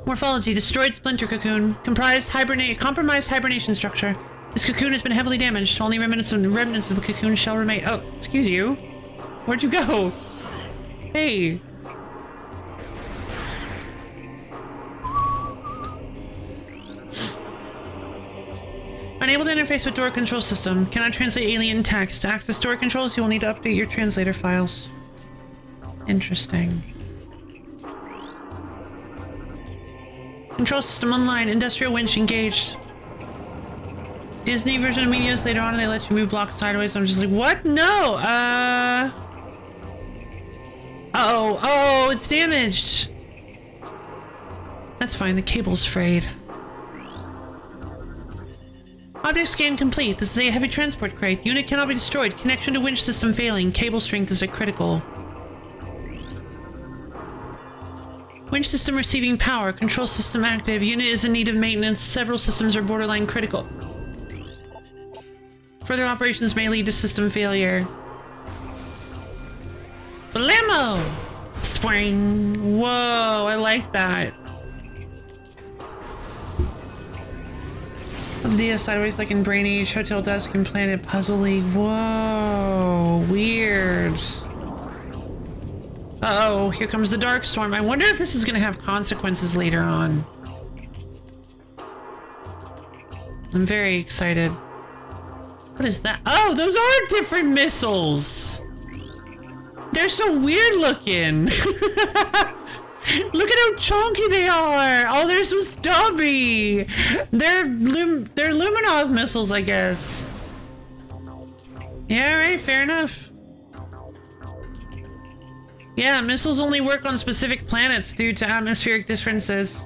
Morphology: destroyed splinter cocoon, compromised hibernation structure. This cocoon has been heavily damaged. Only remnants of the cocoon shall remain. Oh, excuse you. Where'd you go? Hey. Unable to interface with door control system. Cannot translate alien text. To access door controls, you will need to update your translator files. Interesting. Control system online. Industrial winch engaged. Disney version of Medias, later on they let you move blocks sideways. I'm just like, what? No! Oh, it's damaged! That's fine, the cable's frayed. Object scan complete. This is a heavy transport crate. Unit cannot be destroyed. Connection to winch system failing. Cable strength is a critical. Winch system receiving power. Control system active. Unit is in need of maintenance. Several systems are borderline critical. Further operations may lead to system failure. Blammo! Spring! Whoa, I like that. The sideways like in Brain Age, Hotel Dusk, and Planet Puzzle League. Whoa, weird. Uh-oh, here comes the Dark Storm. I wonder if this is gonna have consequences later on. I'm very excited. What is that? Oh, those are different missiles! They're so weird looking! Look at how chunky they are! Oh, they're so stubby! They're Luminoth missiles, I guess. Yeah, right, fair enough. Yeah, missiles only work on specific planets due to atmospheric differences.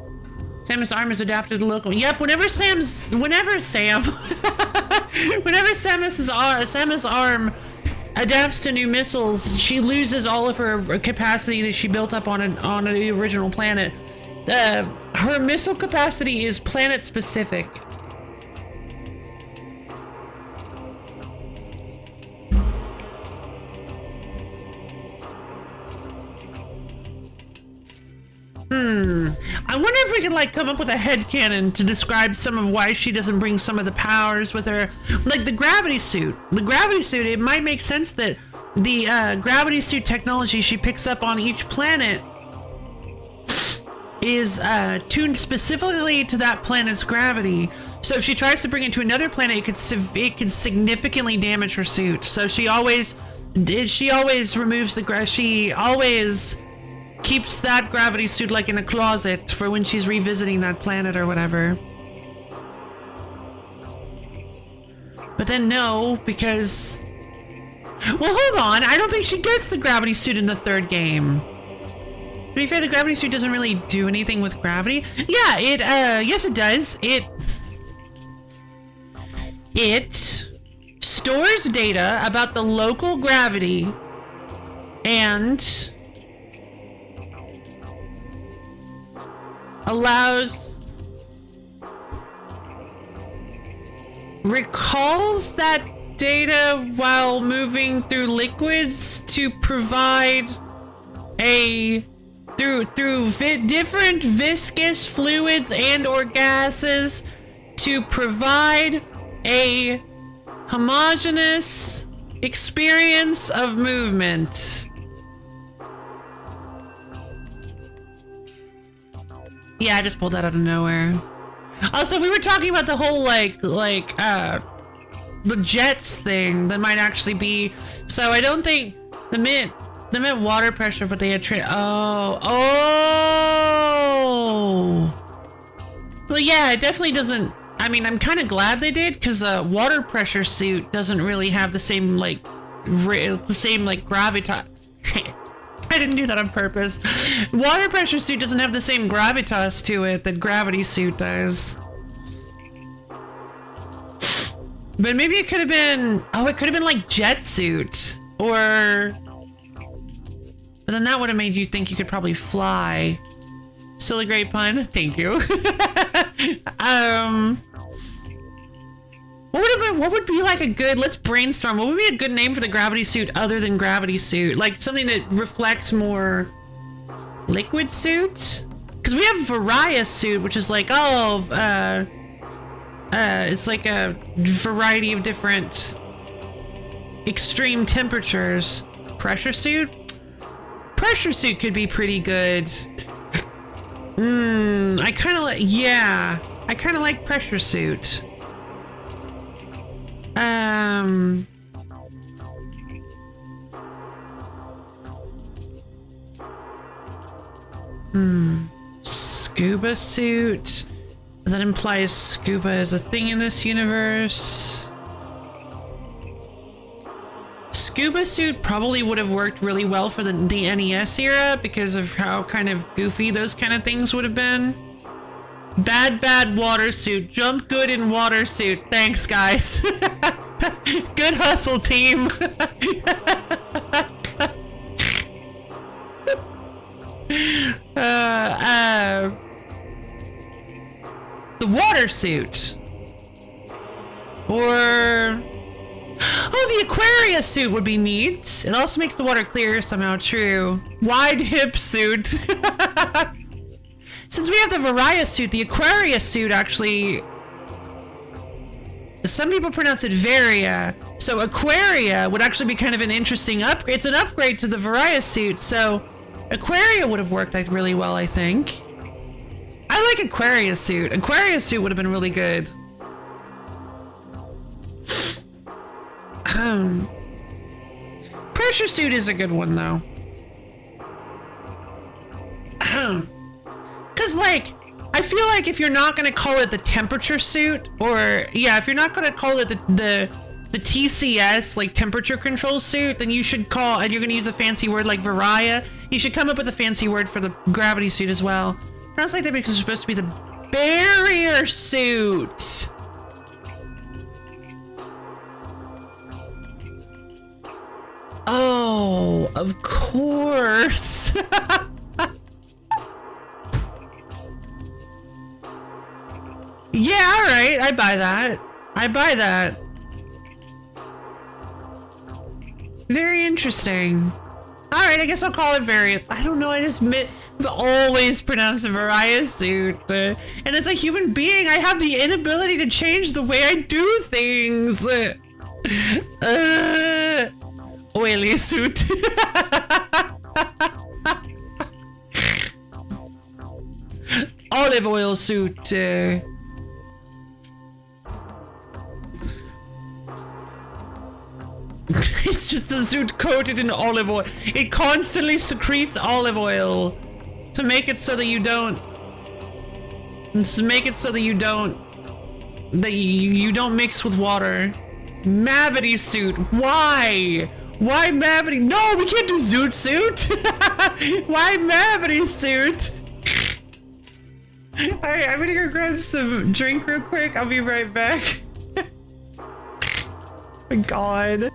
Samus' arm is adapted to local. Yep, whenever Samus' arm adapts to new missiles, she loses all of her capacity that she built up on the original planet. Her missile capacity is planet specific. I wonder if we could like come up with a headcanon to describe some of why she doesn't bring some of the powers with her. Like the gravity suit. The gravity suit, it might make sense that the gravity suit technology she picks up on each planet is tuned specifically to that planet's gravity. So if she tries to bring it to another planet, it could significantly damage her suit. So she always removes the she always keeps that gravity suit like in a closet for when she's revisiting that planet or whatever. But then no, because... Well, hold on. I don't think she gets the gravity suit in the third game. To be fair, the gravity suit doesn't really do anything with gravity. Yeah, yes it does. It stores data about the local gravity and recalls that data while moving through liquids to provide through different viscous fluids and or gases to provide a homogeneous experience of movement. Yeah, I just pulled that out of nowhere. Also, we were talking about the whole the jets thing that might actually be. So I don't think the meant water pressure, but they had Well, yeah, it definitely doesn't. I mean, I'm kind of glad they did because water pressure suit doesn't really have the same gravitas. I didn't do that on purpose. Water pressure suit doesn't have the same gravitas to it that gravity suit does. But maybe it could have been... Oh, it could have been like jet suit. Or... But then that would have made you think you could probably fly. Still a great pun. Thank you. What would be like a good... Let's brainstorm. What would be a good name for the gravity suit other than gravity suit? Like something that reflects more liquid suit? Because we have Varia suit, which is like, it's like a variety of different extreme temperatures. Pressure suit? Pressure suit could be pretty good. I kind of like, yeah. I kind of like pressure suit. Scuba suit. That implies scuba is a thing in this universe. Scuba suit probably would have worked really well for the NES era because of how kind of goofy those kind of things would have been. Bad water suit. Jump good in water suit. Thanks, guys. Good hustle, team. The water suit. Or... Oh, the Aquarius suit would be neat. It also makes the water clear somehow, true. Wide hip suit. Since we have the Varia suit, the Aquarius suit actually... Some people pronounce it Varia. So Aquaria would actually be kind of an interesting upgrade. It's an upgrade to the Varia suit, so Aquaria would have worked really well, I think. I like Aquarius suit. Aquarius suit would have been really good. Pressure suit is a good one, though. Because, like, I feel like if you're not going to call it the temperature suit, or, yeah, if you're not going to call it the TCS, like, temperature control suit, then you should call, and you're going to use a fancy word like Varia, you should come up with a fancy word for the gravity suit as well. Pronounced like that because it's supposed to be the barrier suit. Oh, of course. Yeah, alright, I buy that. I buy that. Very interesting. Alright, I guess I'll call it various. I don't know, I just always pronounce it various suit. And as a human being, I have the inability to change the way I do things. Oily suit. Olive oil suit. It's just a suit coated in olive oil. It constantly secretes olive oil to make it so that you don't. To make it so that you don't. That you don't mix with water. Mavity suit. Why? Why Mavity? No, we can't do Zoot suit. Why Mavity suit? Alright, I'm gonna go grab some drink real quick. I'll be right back. My God.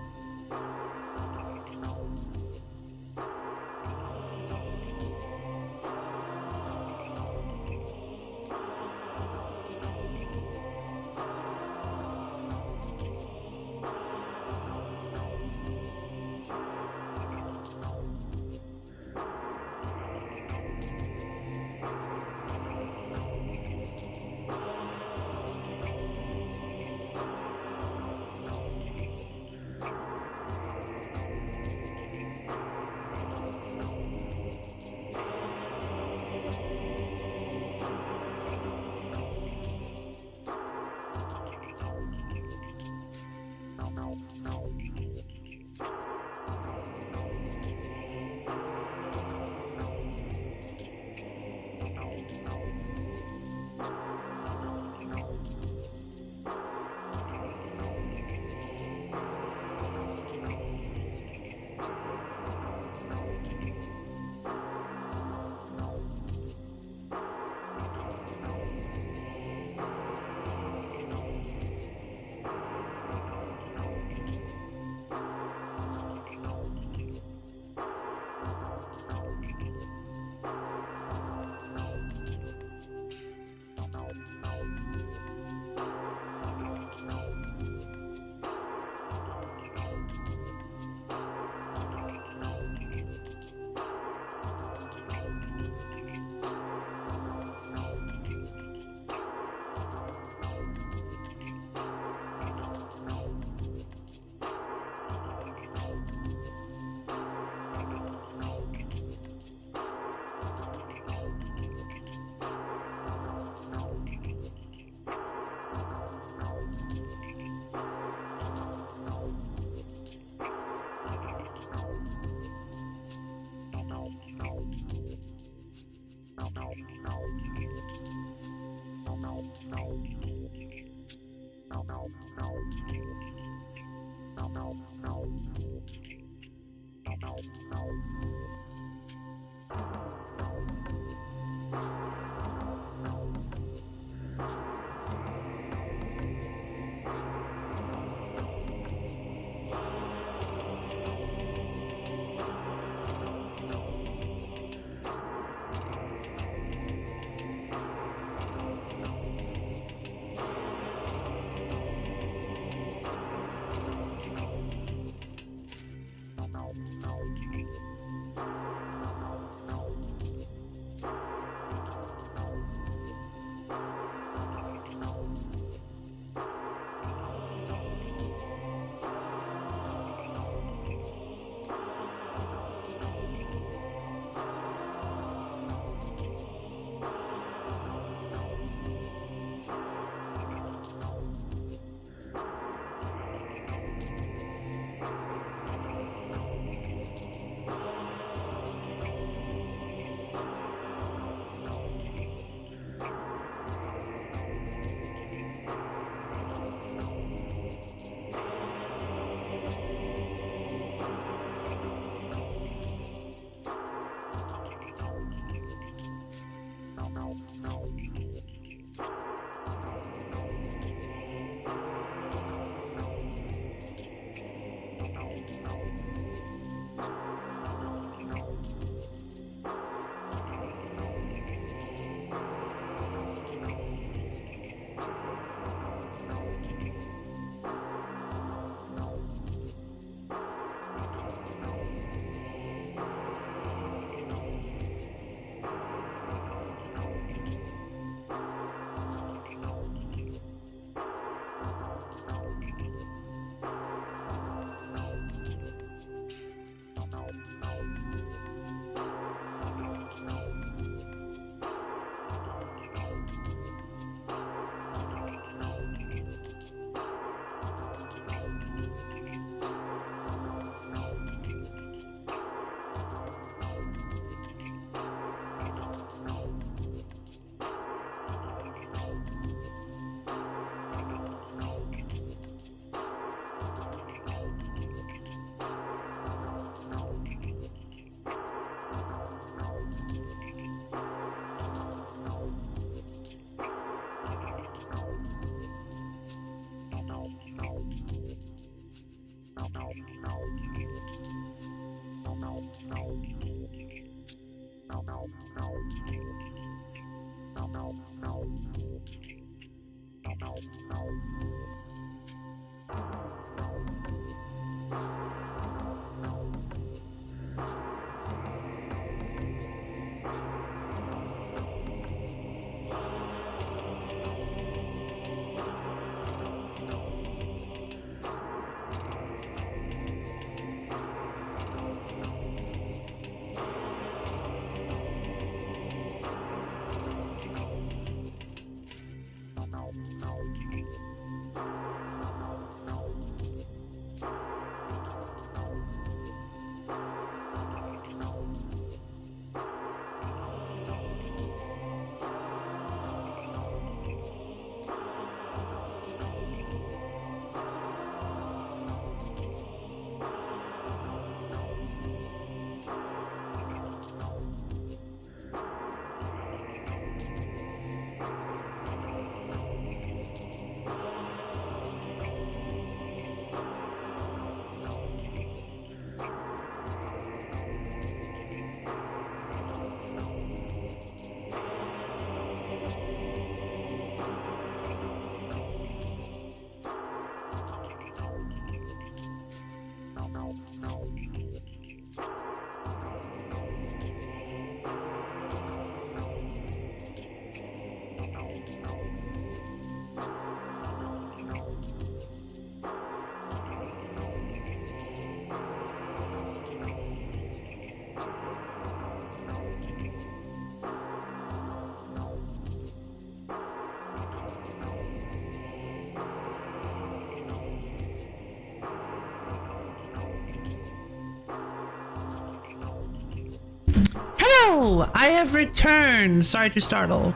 Hello! I have returned. Sorry to startle.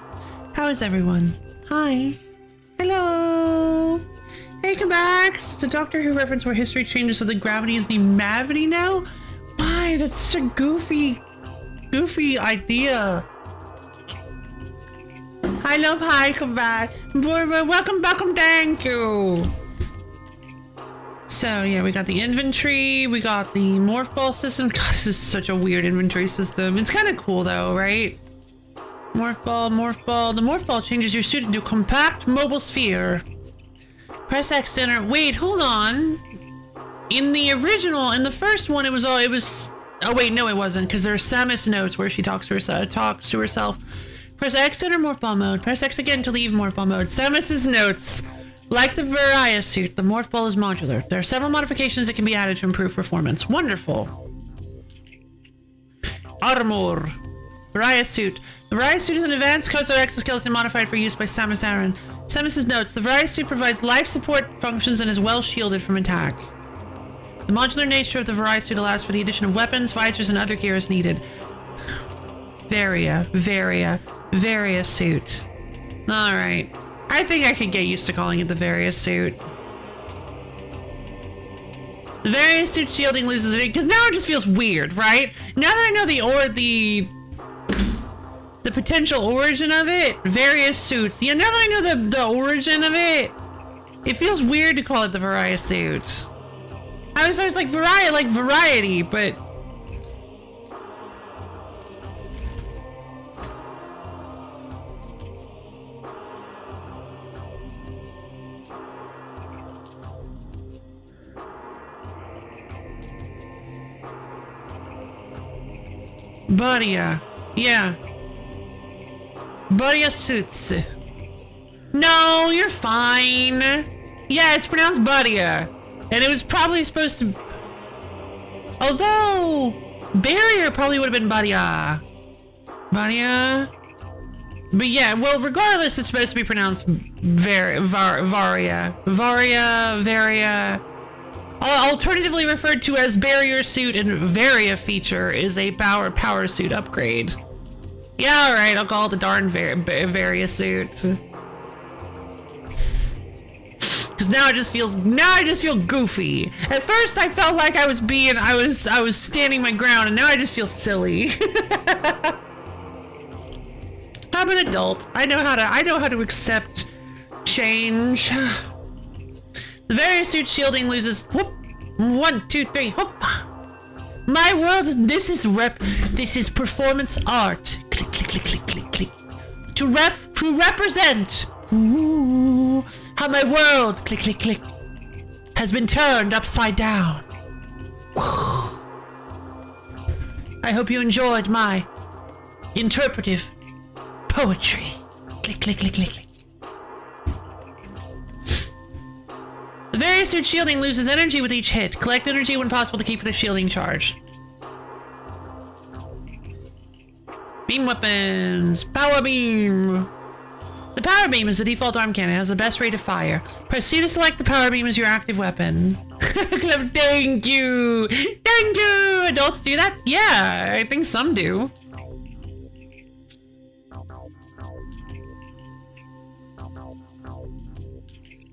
How is everyone? Hi. Hello. Hey, come back. It's a Doctor Who reference where history changes so the gravity is named Mavity now? Why? That's such a goofy idea. Hi, love. Hi, come back. Welcome, thank you. So yeah, we got the inventory, we got the morph ball system. God, this is such a weird inventory system. It's kind of cool though, right? Morph ball, morph ball. The morph ball changes your suit into a compact mobile sphere. Press X to enter. Wait, hold on. In the original, in the first one, oh wait, no it wasn't, because there's Samus notes where she talks to herself. Press X to enter morph ball mode. Press X again to leave morph ball mode. Samus's notes. Like the Varia suit, the morph ball is modular. There are several modifications that can be added to improve performance. Wonderful. Armor. Varia suit. The Varia suit is an advanced Kozo exoskeleton modified for use by Samus Aran. Samus's notes. The Varia suit provides life support functions and is well shielded from attack. The modular nature of the Varia suit allows for the addition of weapons, visors, and other gear as needed. Varia suit. Alright. I think I could get used to calling it the Varia suit. The Varia suit shielding loses it because now it just feels weird, right? Now that I know the potential origin of it, various suits. Yeah, now that I know the origin of it, it feels weird to call it the Varia suit. I was like Varia, like variety, but Badia. Yeah. Badia suits. No, you're fine. Yeah, it's pronounced Badia. And it was probably supposed to... Although... Barrier probably would have been Badia. Badia? But yeah, well, regardless, it's supposed to be pronounced Varia. Varia. Alternatively referred to as barrier suit and Varia feature is a power suit upgrade. Yeah, alright, I'll call it the darn Varia suit. Cause now I just feel goofy. At first I felt like I was standing my ground, and now I just feel silly. I'm an adult. I know how to accept change. The various suit shielding loses. Whoop. 1, 2, 3. Whoop. My world. This is performance art. Click, click, click, click, click, click. To represent. Ooh, how my world. Click, click, click. Has been turned upside down. I hope you enjoyed my interpretive poetry. Click, click, click, click, click. The various suit shielding loses energy with each hit. Collect energy when possible to keep the shielding charged. Beam weapons. Power beam. The power beam is the default arm cannon. It has the best rate of fire. Press C to select the power beam as your active weapon. Thank you. Thank you. Adults do that? Yeah, I think some do.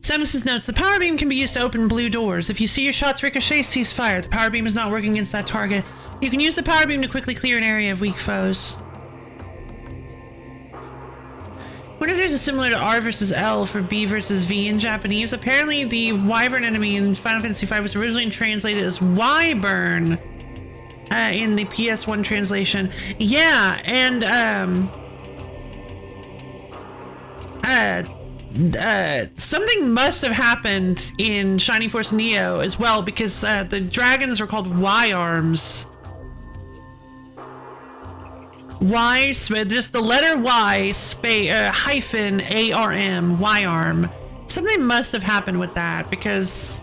Samus's notes, the power beam can be used to open blue doors. If you see your shots ricochet, cease fire. The power beam is not working against that target. You can use the power beam to quickly clear an area of weak foes. I wonder if there's a similar to R versus L for B versus V in Japanese. Apparently the wyvern enemy in Final Fantasy V was originally translated as wyvern in the PS1 translation. Yeah, and something must have happened in Shining Force Neo as well, because the dragons are called Y-arms. Just the letter Y hyphen ARM, Y-arm. Something must have happened with that, because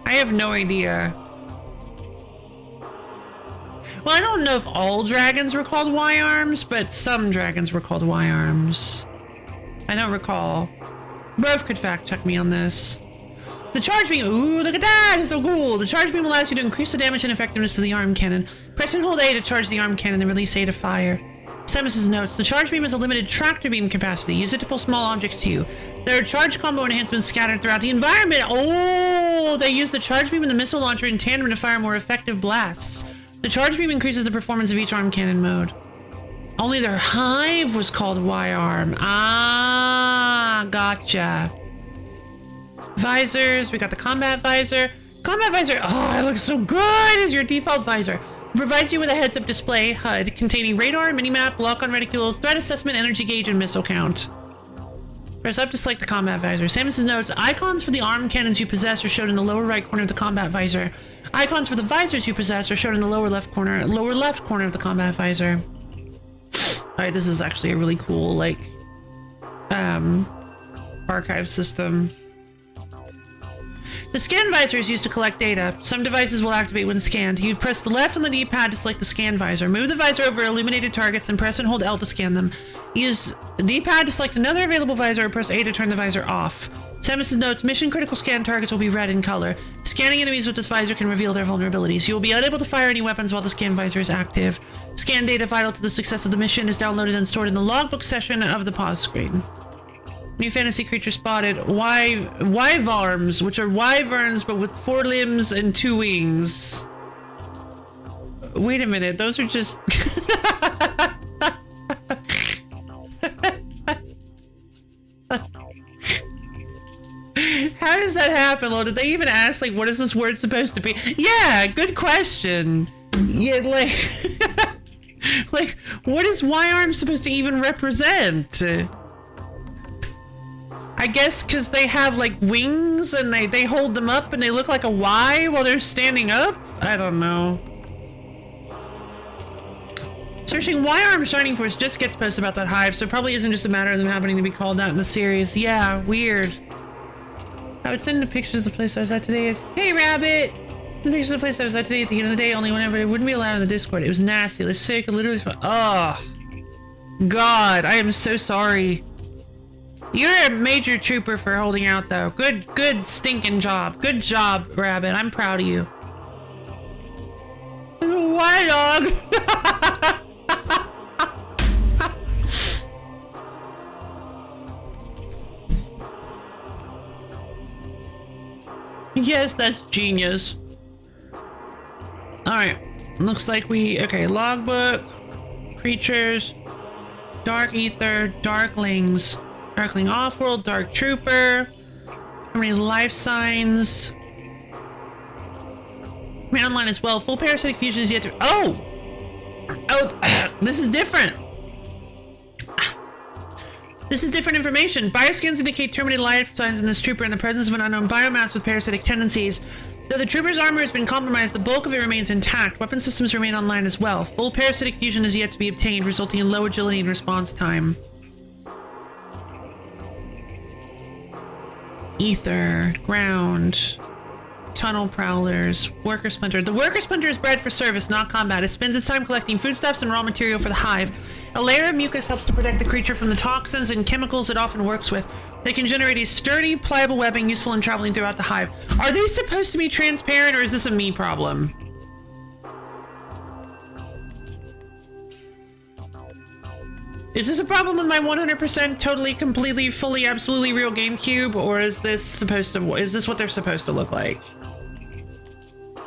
I have no idea. Well, I don't know if all dragons were called Y-arms, but some dragons were called Y-arms. I don't recall. Brev could fact check me on this. The charge beam, ooh, look at that, it's so cool. The charge beam allows you to increase the damage and effectiveness of the arm cannon. Press and hold A to charge the arm cannon, then release A to fire. Samus's notes, the charge beam has a limited tractor beam capacity. Use it to pull small objects to you. There are charge combo enhancements scattered throughout the environment. Oh, they use the charge beam and the missile launcher in tandem to fire more effective blasts. The charge beam increases the performance of each arm cannon mode. Only their hive was called Y-arm. Ah, gotcha. Visors, we got the combat visor. Combat visor, oh, it looks so good as your default visor. It provides you with a heads-up display HUD containing radar, minimap, lock-on reticules, threat assessment, energy gauge, and missile count. Press up to select the combat visor. Samus's notes, icons for the arm cannons you possess are shown in the lower right corner of the combat visor. Icons for the visors you possess are shown in the lower left corner of the combat visor. Alright, this is actually a really cool, like, archive system. The scan visor is used to collect data. Some devices will activate when scanned. You press the left on the D-pad to select the scan visor. Move the visor over illuminated targets, then press and hold L to scan them. Use the D-pad to select another available visor, or press A to turn the visor off. Samus's notes, mission critical scan targets will be red in color. Scanning enemies with this visor can reveal their vulnerabilities. You will be unable to fire any weapons while the scan visor is active. Scan data vital to the success of the mission is downloaded and stored in the logbook section of the pause screen. New fantasy creature spotted. Wyvarms, which are wyverns but with 4 limbs and 2 wings. Wait a minute, those are just... How does that happen, Lord? Did they even ask, like, what is this word supposed to be? Yeah, good question. Yeah, like... like, what is Y-arm supposed to even represent? I guess because they have, like, wings and they hold them up and they look like a Y while they're standing up? I don't know. Searching why Armed Shining Force just gets posted about that hive, so it probably isn't just a matter of them happening to be called out in the series. Yeah, weird. I would send the pictures of the place I was at today. Hey, Rabbit! The pictures of the place I was at today at the end of the day, only whenever it wouldn't be allowed in the Discord. It was nasty. Let's say I could literally... Oh. God, I am so sorry. You're a major trooper for holding out, though. Good stinking job. Good job, Rabbit. I'm proud of you. Why, dog? Yes, that's genius. Alright. Looks like we... Okay, logbook. Creatures. Dark Ether. Darklings. Darkling Offworld. Dark Trooper. How many life signs? Man online as well. Full parasitic fusion is yet to... Oh! Oh, this is different. This is different information. Bioscans indicate terminated life signs in this trooper in the presence of an unknown biomass with parasitic tendencies. Though the trooper's armor has been compromised, the bulk of it remains intact. Weapon systems remain online as well. Full parasitic fusion is yet to be obtained, resulting in low agility and response time. Ether, ground, tunnel prowlers, worker splinter. The worker splinter is bred for service, not combat. It spends its time collecting foodstuffs and raw material for the hive. A layer of mucus helps to protect the creature from the toxins and chemicals it often works with. They can generate a sturdy, pliable webbing useful in traveling throughout the hive. Are they supposed to be transparent, or is this a me problem? Is this a problem with my 100% totally, completely, fully, absolutely real GameCube, or is this supposed to? Is this what they're supposed to look like?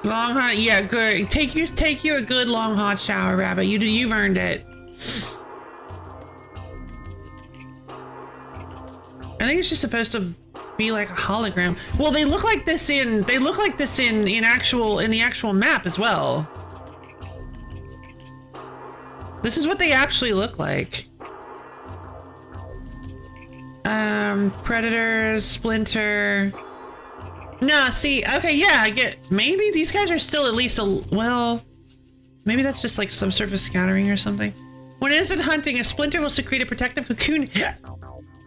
Long hot, yeah, good. Take you a good long hot shower, Rabbit. You've earned it. I think it's just supposed to be like a hologram. Well, they look like this in the actual map as well. This is what they actually look like. Predators, Splinter. Nah, see, okay, yeah, I get, maybe these guys are still at least well, maybe that's just like subsurface scattering or something. When it isn't hunting, a Splinter will secrete a protective cocoon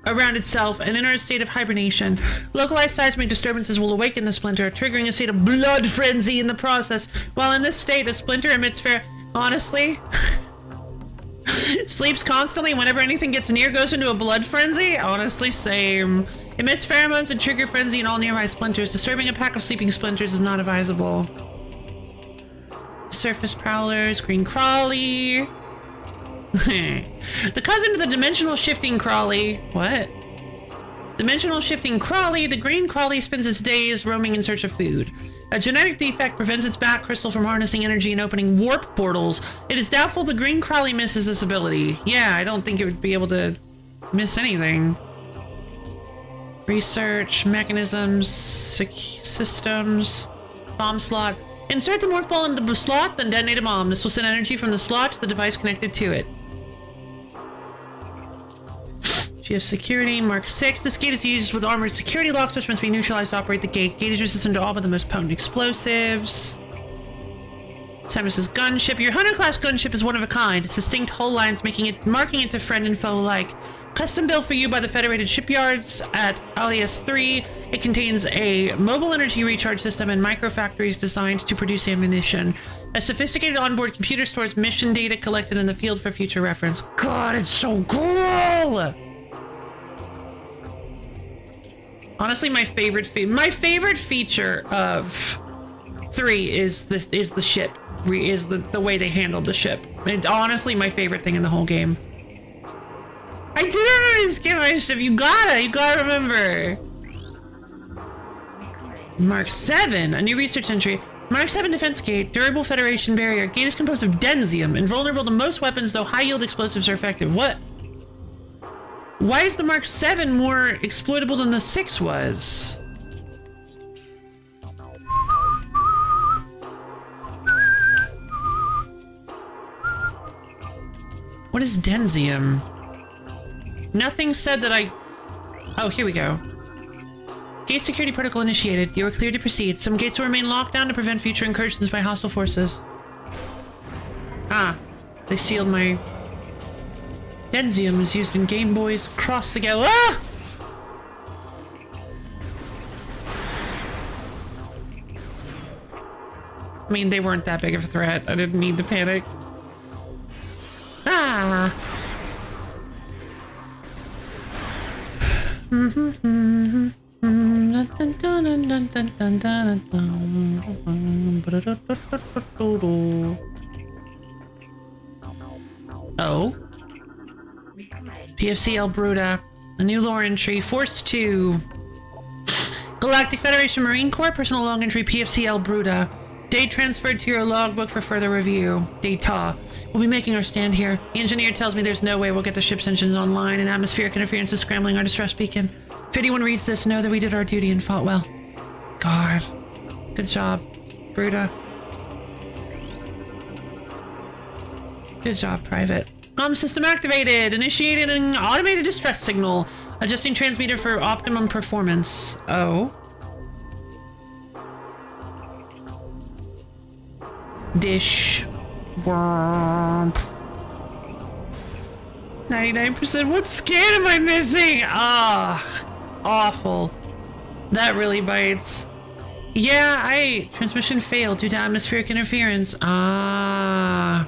around itself and enter a state of hibernation. Localized seismic disturbances will awaken the Splinter, triggering a state of blood frenzy in the process. While in this state, a Splinter emits honestly, sleeps constantly. Whenever anything gets near, goes into a blood frenzy. Honestly, same. Emits pheromones and trigger frenzy in all nearby Splinters. Disturbing a pack of sleeping Splinters is not advisable. Surface prowlers, green crawly. The cousin of the dimensional shifting crawly. What? Dimensional shifting crawly. The green crawly spends its days roaming in search of food. A genetic defect prevents its back crystal from harnessing energy and opening warp portals. It is doubtful the green crawly misses this ability. Yeah, I don't think it would be able to miss anything. Research, mechanisms, systems, bomb slot. Insert the morph ball into the slot, then detonate a bomb. This will send energy from the slot to the device connected to it. GF security, Mark 6. This gate is used with armored security locks, which must be neutralized to operate the gate. Gate is resistant to all but the most potent explosives. Samus's gunship. Your Hunter class gunship is one of a kind. Its distinct hull lines marking it to friend and foe alike. Custom built for you by the Federated Shipyards at Alias 3. It contains a mobile energy recharge system and microfactories designed to produce ammunition. A sophisticated onboard computer stores mission data collected in the field for future reference. God, it's so cool! Honestly, my favorite feature of 3 is the ship. Is the way they handled the ship. And honestly, my favorite thing in the whole game. I didn't remember to skip my ship. You gotta remember. Mark 7, a new research entry. Mark 7 defense gate, durable Federation barrier. Gate is composed of densium, invulnerable to most weapons, though high yield explosives are effective. What? Why is the Mark 7 more exploitable than the 6 was? What is densium? Nothing said that I... Oh, here we go. Gate security protocol initiated. You are cleared to proceed. Some gates will remain locked down to prevent future incursions by hostile forces. Ah. They sealed my... Denzium is used in Game Boys across the galaxy. Ah! I mean, they weren't that big of a threat. I didn't need to panic. Ah! Oh. PFCL Bruta. A new lore entry. Force 2. Galactic Federation Marine Corps. Personal log entry. PFCL Bruta. Date transferred to your logbook for further review. Data. We'll be making our stand here. The engineer tells me there's no way we'll get the ship's engines online, and atmospheric interference is scrambling our distress beacon. If anyone reads this, know that we did our duty and fought well. God. Good job, Bruta. Good job, Private. System activated. Initiated an automated distress signal. Adjusting transmitter for optimum performance. Oh. Dish. Worm. 99%. What scan am I missing? Ah. Awful. That really bites. Yeah, transmission failed due to atmospheric interference. Ah.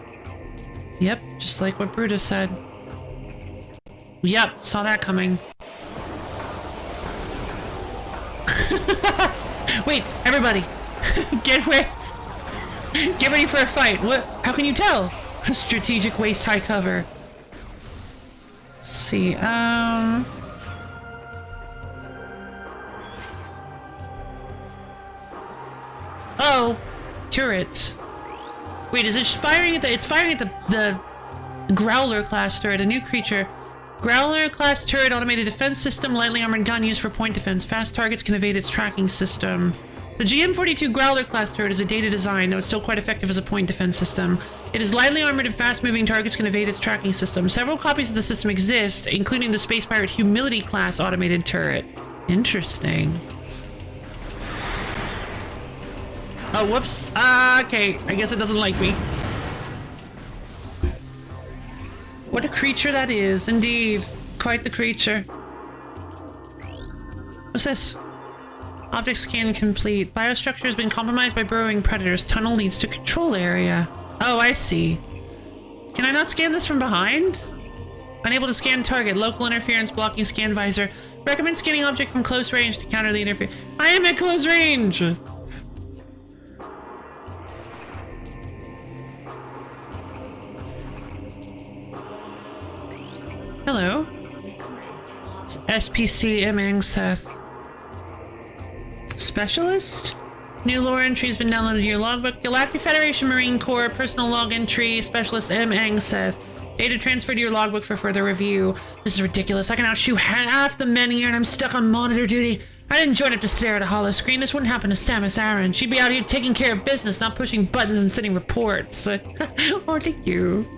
Yep, just like what Brutus said. Yep, saw that coming. Wait, everybody. Get ready for a fight. What? How can you tell? Strategic waist high cover. Let's see, Oh, turret. Wait, is it firing at the... It's firing at the Growler class turret, a new creature. Growler class turret, automated defense system, lightly armored gun used for point defense. Fast targets can evade its tracking system. The GM42 Growler class turret is a dated design, though it's still quite effective as a point defense system. It is lightly armored and fast-moving targets can evade its tracking system. Several copies of the system exist, including the Space Pirate Humility class automated turret. Interesting. Oh, whoops. Okay. I guess it doesn't like me. What a creature that is, indeed. Quite the creature. What's this? Object scan complete. Biostructure has been compromised by burrowing predators. Tunnel leads to control area. Oh, I see. Can I not scan this from behind? Unable to scan target. Local interference blocking scan visor. Recommend scanning object from close range to counter the interference. I am at close range! Hello. SPC Emang Seth. Specialist? New lore entry has been downloaded to your logbook. Galactic Federation Marine Corps personal log entry. Specialist Emang Seth. Data transferred to your logbook for further review. This is ridiculous. I can outshoot half the men here and I'm stuck on monitor duty. I didn't join up to stare at a hollow screen. This wouldn't happen to Samus Aran. She'd be out here taking care of business, not pushing buttons and sending reports. Oh, thank you.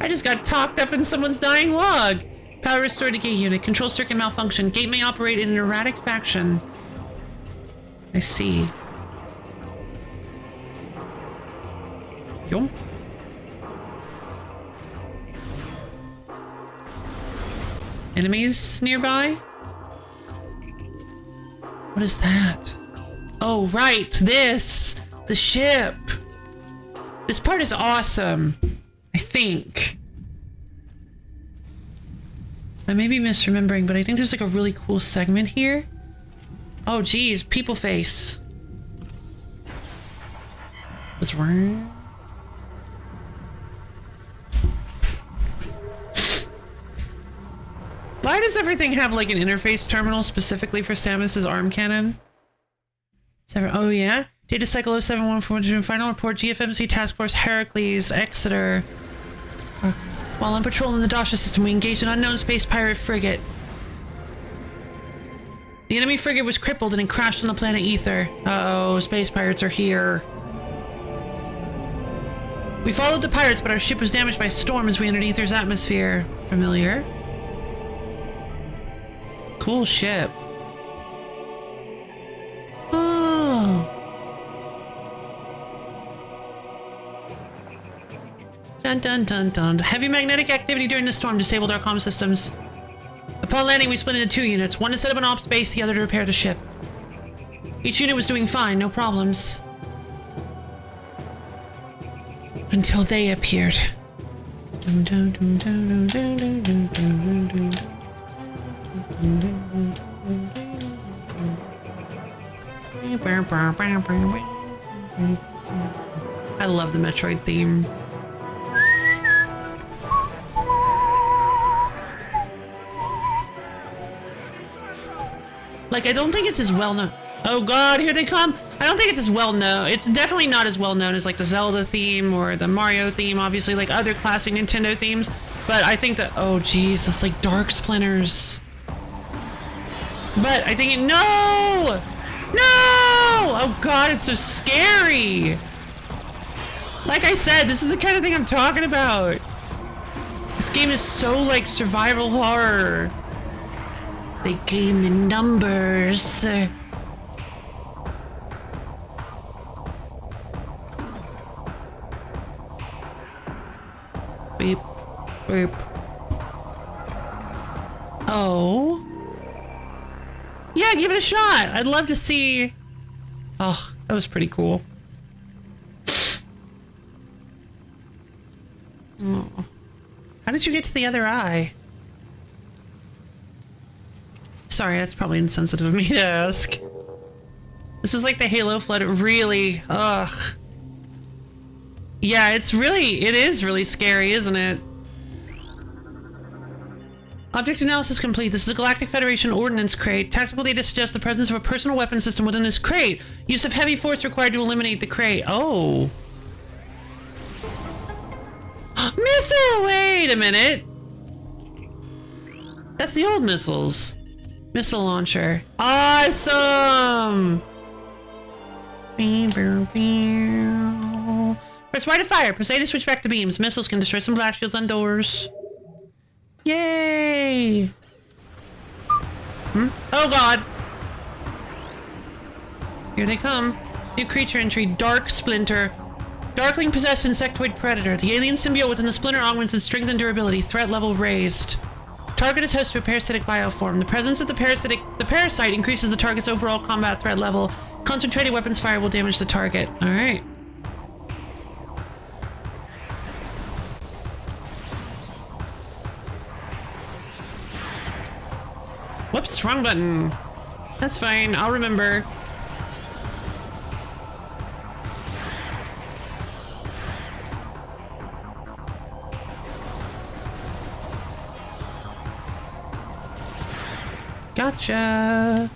I just got talked up in someone's dying log. Power restored to gate unit. Control circuit malfunction. Gate may operate in an erratic fashion. I see. Yo. Enemies nearby? What is that? Oh, right. This. The ship. This part is awesome. I think. I may be misremembering, but I think there's like a really cool segment here. Oh, geez. People face. What's wrong? Why does everything have like an interface terminal specifically for Samus's arm cannon? Oh, yeah? Data cycle 0714 final report GFMC Task Force Heracles Exeter. While on patrol in the Dasha system, we engaged an unknown space pirate frigate. The enemy frigate was crippled and it crashed on the planet Ether. Uh-oh, space pirates are here. We followed the pirates, but our ship was damaged by a storm as we entered Ether's atmosphere. Familiar? Cool ship. Oh. Dun dun dun dun. Heavy magnetic activity during the storm disabled our comm systems. Upon landing, we split into 2 units. One to set up an ops base, the other to repair the ship. Each unit was doing fine, no problems. Until they appeared. I love the Metroid theme. Like, I don't think it's as well known. Oh god, here they come! I don't think it's as well known. It's definitely not as well known as like the Zelda theme or the Mario theme, obviously, like other classic Nintendo themes. But I think that, oh geez, it's like Dark Splinters. But I think no! No! Oh god, it's so scary! Like I said, this is the kind of thing I'm talking about. This game is so like survival horror. They came in numbers. Beep, beep. Oh. Yeah, give it a shot. I'd love to see. Oh, that was pretty cool. Oh. How did you get to the other eye? Sorry, that's probably insensitive of me to ask. This was like the Halo flood. It really, ugh. Yeah, it is really scary, isn't it? Object analysis complete. This is a Galactic Federation ordnance crate. Tactical data suggests the presence of a personal weapon system within this crate. Use of heavy force required to eliminate the crate. Oh. Missile! Wait a minute. That's the old missiles. Missile launcher. Awesome! Press Y to fire. Press A to switch back to beams. Missiles can destroy some blast shields on doors. Yay! Oh god! Here they come. New creature entry. Dark Splinter. Darkling possessed insectoid predator. The alien symbiote within the splinter augments its strength and durability. Threat level raised. Target is host to a parasitic bioform. The presence of the parasite increases the target's overall combat threat level. Concentrated weapons fire will damage the target. Alright. Whoops, wrong button. That's fine, I'll remember. Gotcha.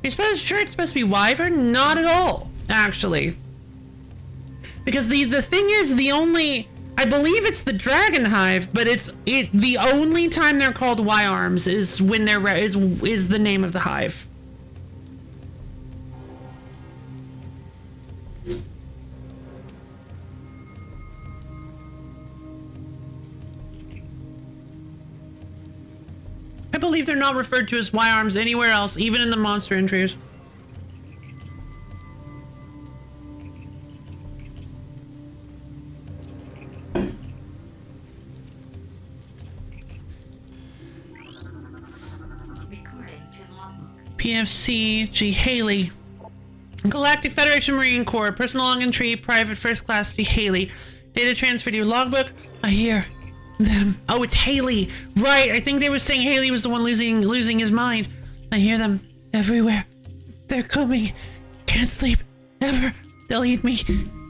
You're sure it's supposed to be wyvern? Not at all, actually. Because the thing is, I believe it's the Dragon Hive, but the only time they're called Y-arms is when is the name of the hive. I believe they're not referred to as Y-arms anywhere else, even in the monster entries. PFC G. Haley. Galactic Federation Marine Corps. Personal long entry. Private First Class G. Haley. Data transfer to your logbook. I hear them. Oh, it's Haley. Right. I think they were saying Haley was the one losing his mind. I hear them everywhere. They're coming. Can't sleep. Ever. They'll eat me.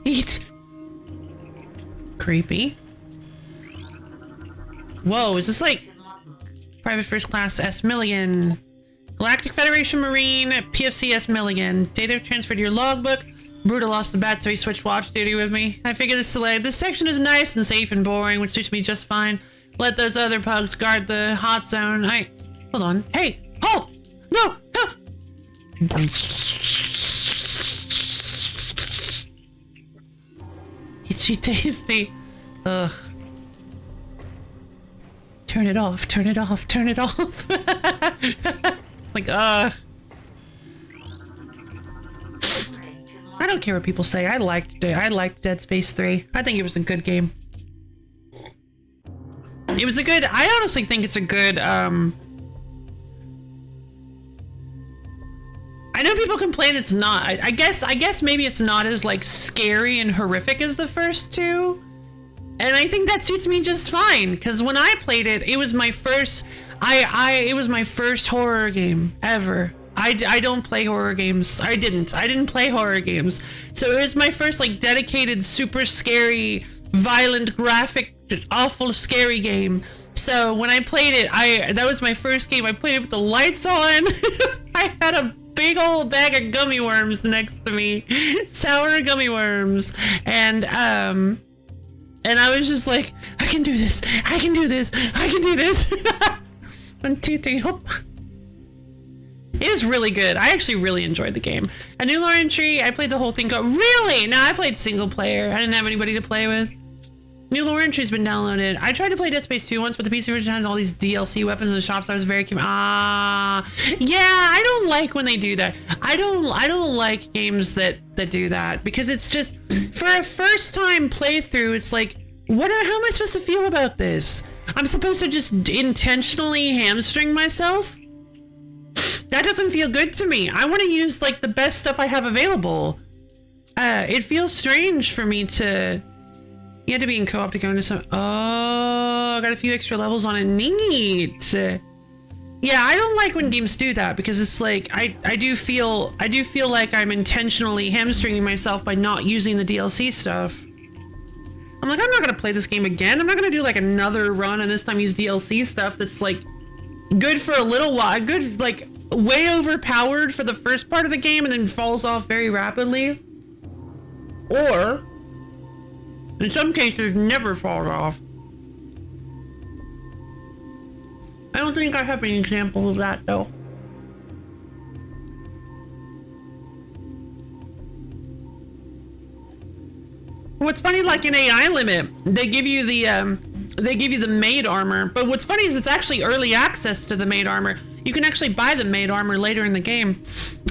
Eat. Creepy. Whoa, is this like Private First Class S. Milligan? Galactic Federation Marine, PFCS Milligan. Data transferred to your logbook. Bruta lost the bat, so he switched watch duty with me. I figured this delay. This section is nice and safe and boring, which suits me just fine. Let those other pugs guard the hot zone. Hold on. Hey! Halt! No! No! Itchy tasty. Ugh. Turn it off, turn it off, turn it off. Like, I don't care what people say. I liked it. I liked Dead Space 3. I think it was a good game. It was a good, I honestly think it's a good, I know people complain it's not. I guess maybe it's not as like scary and horrific as the first two. And I think that suits me just fine, because when I played it, it was my first, it was my first horror game ever. I don't play horror games. I didn't play horror games. So it was my first like dedicated, super scary, violent, graphic, awful, scary game. So when I played it, that was my first game. I played it with the lights on. I had a big old bag of gummy worms next to me, sour gummy worms, and I was just like, I can do this. I can do this. I can do this. 1, 2, 3, hop. It is really good. I actually really enjoyed the game. A new lore entry. I played the whole thing. Really? No, I played single player. I didn't have anybody to play with. New lore entry's been downloaded. I tried to play Dead Space 2 once, but the PC version has all these DLC weapons in the shops. I was very yeah, I don't like when they do that. I don't like games that do that, because it's just, for a first time playthrough, it's like, how am I supposed to feel about this? I'm supposed to just intentionally hamstring myself? That doesn't feel good to me. I want to use like the best stuff I have available. It feels strange for me to. You had to be in co-op to go into some. Oh, I got a few extra levels on it. Neat. Yeah, I don't like when games do that, because it's like I do feel like I'm intentionally hamstringing myself by not using the DLC stuff. I'm like, I'm not gonna play this game again. I'm not gonna do like another run and this time use DLC stuff that's like good for a little while, good, like way overpowered for the first part of the game and then falls off very rapidly. Or, in some cases, never falls off. I don't think I have any examples of that though. What's funny, like in AI Limit, they give you the maid armor, but what's funny is it's actually early access to the maid armor. You can actually buy the maid armor later in the game.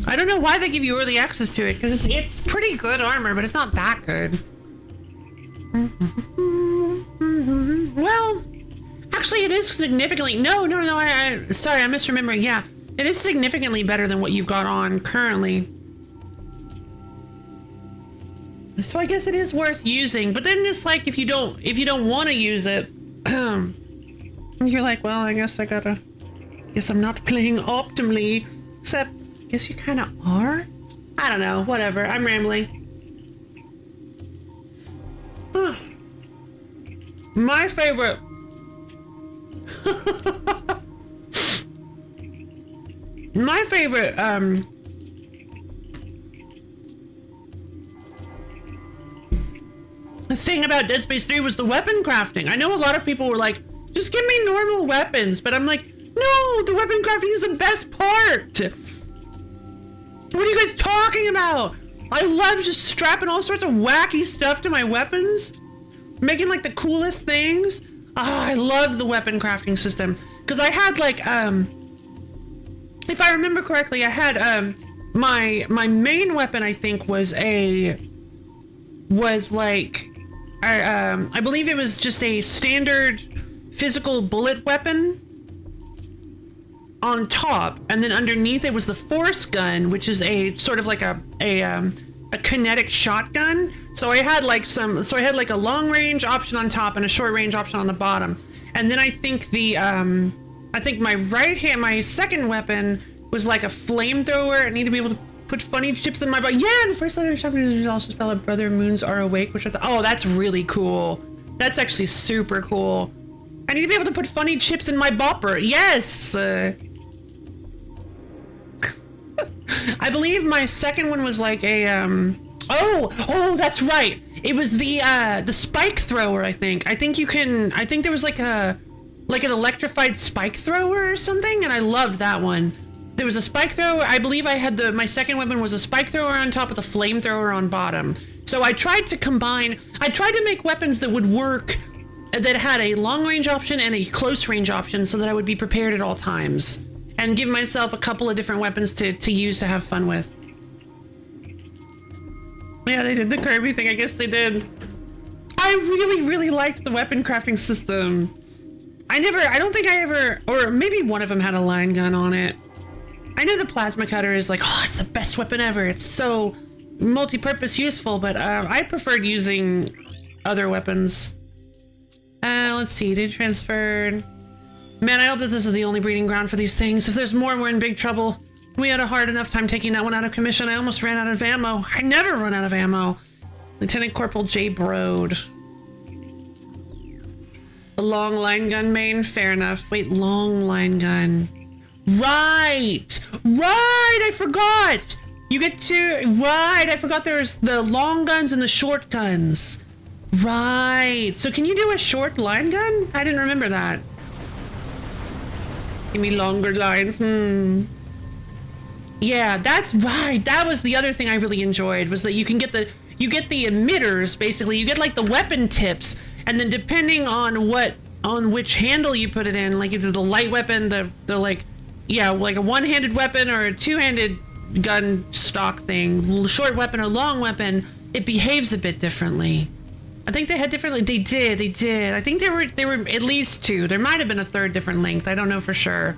I don't know why they give you early access to it, because it's pretty good armor, but it's not that good. Well, actually it is significantly, no, sorry, I'm misremembering. Yeah, it is significantly better than what you've got on currently. So I guess it is worth using, but then it's like if you don't want to use it, you're like, well, I guess I'm not playing optimally. Except, I guess you kind of are. I don't know. Whatever. I'm rambling. My favorite. My favorite. The thing about Dead Space 3 was the weapon crafting. I know a lot of people were like, just give me normal weapons, but I'm like, no, the weapon crafting is the best part. What are you guys talking about? I love just strapping all sorts of wacky stuff to my weapons, making like the coolest things. I love the weapon crafting system, because I had like, if I remember correctly, I had my main weapon, I think, was like, I believe it was just a standard physical bullet weapon on top, and then underneath it was the force gun, which is a sort of like a kinetic shotgun. So I had like a long range option on top and a short range option on the bottom. And then I think my second weapon was like a flamethrower. I need to be able to put funny chips in my butt. Yeah, the first letter of chapter is also spell out brother moons are awake, which oh, that's really cool. That's actually super cool. I need to be able to put funny chips in my bopper. Yes. I believe my second one was like a oh, that's right. It was the spike thrower, I think. I think there was like an electrified spike thrower or something, and I loved that one. There was a spike thrower. I believe I had my second weapon was a spike thrower on top with a flamethrower on bottom. So I tried to make weapons that would work, that had a long range option and a close range option, so that I would be prepared at all times, and give myself a couple of different weapons to use to have fun with. Yeah, they did the Kirby thing. I guess they did. I really, really liked the weapon crafting system. I don't think I ever, or maybe one of them had a line gun on it. I know the plasma cutter is like, oh, it's the best weapon ever. It's so multi-purpose useful, but I preferred using other weapons. Let's see, data transferred. Man, I hope that this is the only breeding ground for these things. If there's more, we're in big trouble. We had a hard enough time taking that one out of commission. I almost ran out of ammo. I never run out of ammo. Lieutenant Corporal J. Brode. A long line gun main? Fair enough. Wait, long line gun. Right! Right! I forgot! You get to... Right! I forgot there's the long guns and the short guns. Right! So can you do a short line gun? I didn't remember that. Give me longer lines. Yeah, that's right. That was the other thing I really enjoyed, was that you can get the emitters, basically. You get like the weapon tips, and then depending on which handle you put it in, like either the light weapon, the like, yeah, like a one-handed weapon or a two-handed gun stock thing, short weapon or long weapon, it behaves a bit differently. I think they had differently. They did. I think there were at least two. There might have been a third different length. I don't know for sure,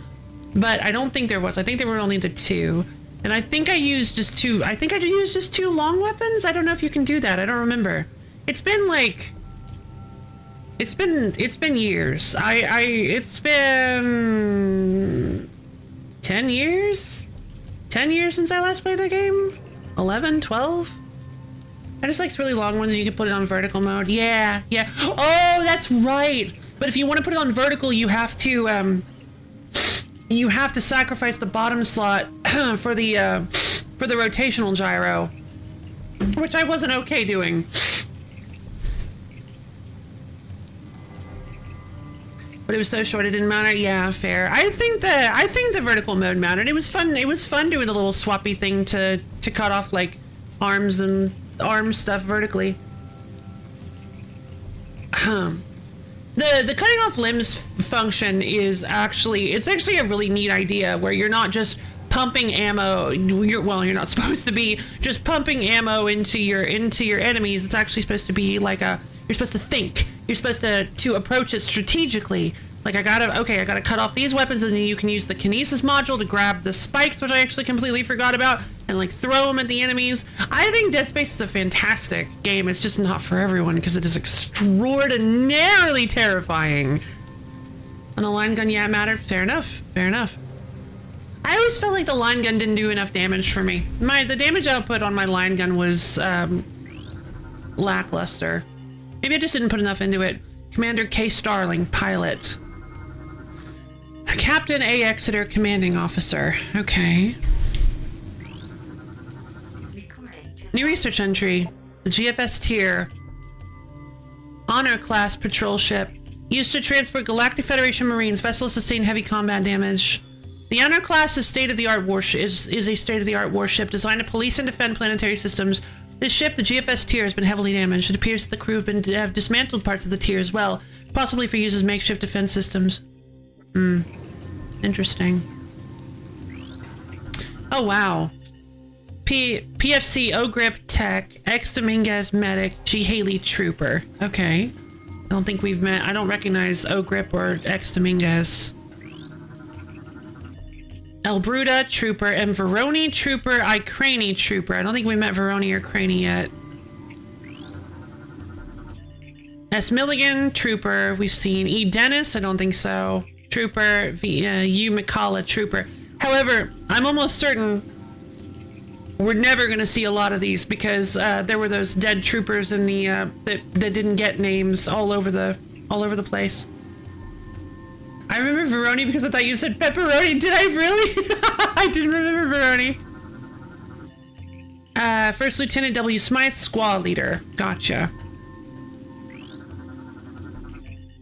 but I don't think there was. I think there were only the two, and I think I used just two. I think I used just two long weapons. I don't know if you can do that. I don't remember. It's been like. It's been years. It's been 10 years? 10 years since I last played that game? 11, 12? I just like really long ones and you can put it on vertical mode. Yeah. Oh, that's right. But if you want to put it on vertical, you have to sacrifice the bottom slot for the rotational gyro, which I wasn't okay doing. But it was so short it didn't matter. Yeah, fair. I think the vertical mode mattered. It was fun. It was fun doing the little swappy thing to cut off like arms and arm stuff vertically. The cutting off limbs function is actually a really neat idea where you're not just pumping ammo. You're not supposed to be just pumping ammo into your enemies. It's actually supposed to be like you're supposed to think. You're supposed to approach it strategically. Like I gotta cut off these weapons, and then you can use the kinesis module to grab the spikes, which I actually completely forgot about, and like throw them at the enemies. I think Dead Space is a fantastic game. It's just not for everyone because it is extraordinarily terrifying. And the line gun, yeah, it mattered. Fair enough. I always felt like the line gun didn't do enough damage for me. The damage output on my line gun was lackluster. Maybe I just didn't put enough into it. Commander K. Starling, pilot. Captain A. Exeter, commanding officer. Okay. New research entry. The GFS tier. Honor class patrol ship. Used to transport Galactic Federation Marines. Vessels sustain heavy combat damage. The Honor class is state-of-the-art warship. Is a state-of-the-art warship designed to police and defend planetary systems. This ship, the GFS tier, has been heavily damaged. It appears that the crew have dismantled parts of the tier as well, possibly for use as makeshift defense systems. Interesting. Oh, wow. PFC OGRIP Tech, X Dominguez Medic, G Haley Trooper. Okay. I don't think we've met. I don't recognize OGRIP or X Dominguez. El Bruda Trooper, and Veroni Trooper, Icrani Trooper. I don't think we met Veroni or Craney yet. S. Milligan Trooper, we've seen. E. Dennis, I don't think so. Trooper, U. McCullough Trooper. However, I'm almost certain we're never going to see a lot of these because there were those dead troopers in the that didn't get names all over the place. I remember Veroni because I thought you said pepperoni. Did I really? I didn't remember Veroni. First Lieutenant W. Smythe, squad leader. Gotcha.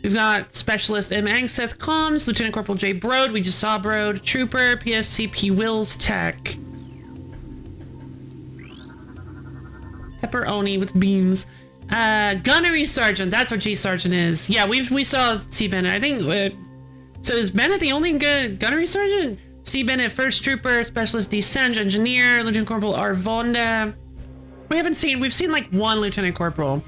We've got Specialist M. Angseth, comms. Lieutenant Corporal J. Brode. We just saw Brode. Trooper, PFC P. Wills, tech. Pepperoni with beans. Gunnery Sergeant. That's what G Sergeant is. Yeah, we saw C. Bennett. I think... So is Bennett the only good gunnery sergeant? C. Bennett, first trooper, specialist descent engineer, Lieutenant Corporal Arvonda. we've seen like one Lieutenant Corporal.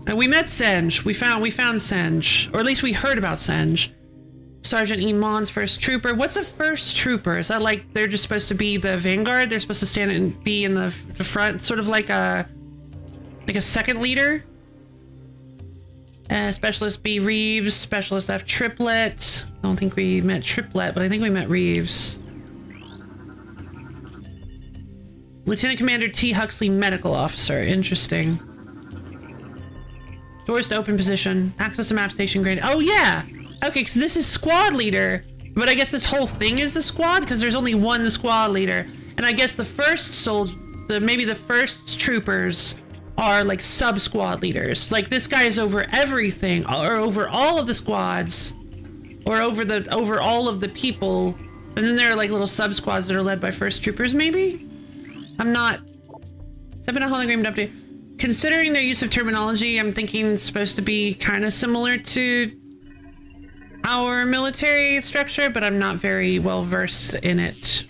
And we met Senj. We found Senj. Or at least we heard about Senj. Sergeant Iman's first trooper. What's a first trooper? Is that like they're just supposed to be the vanguard? They're supposed to stand and be in the front, sort of like a second leader? Specialist B Reeves, Specialist F Triplet. I don't think we met Triplet, but I think we met Reeves. Lieutenant Commander T. Huxley, Medical Officer. Interesting. Doors to open position. Access to map station grade. Oh yeah! Okay, because this is squad leader. But I guess this whole thing is the squad, because there's only one squad leader. And I guess the first maybe the first troopers are like sub-squad leaders. Like this guy is over everything, or over all of the squads, or over all of the people. And then there are like little sub-squads that are led by first troopers, maybe? I'm not... Has that been a hologram update? Considering their use of terminology, I'm thinking it's supposed to be kind of similar to our military structure, but I'm not very well versed in it.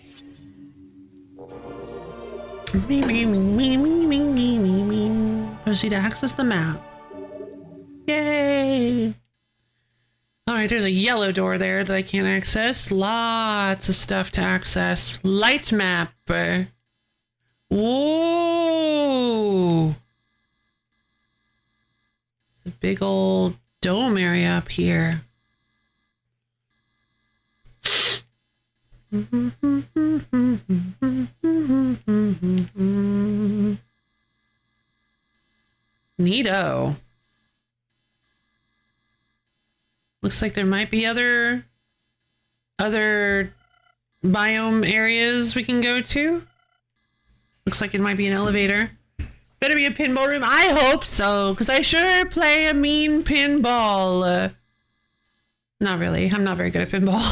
Proceed to access the map. Yay! Alright, there's a yellow door there that I can't access. Lots of stuff to access. Light map. Whoa! It's a big old dome area up here. Neato. Looks like there might be other biome areas we can go to. Looks like it might be an elevator. Better be a pinball room. I hope so, because I sure play a mean pinball. Not really. I'm not very good at pinball.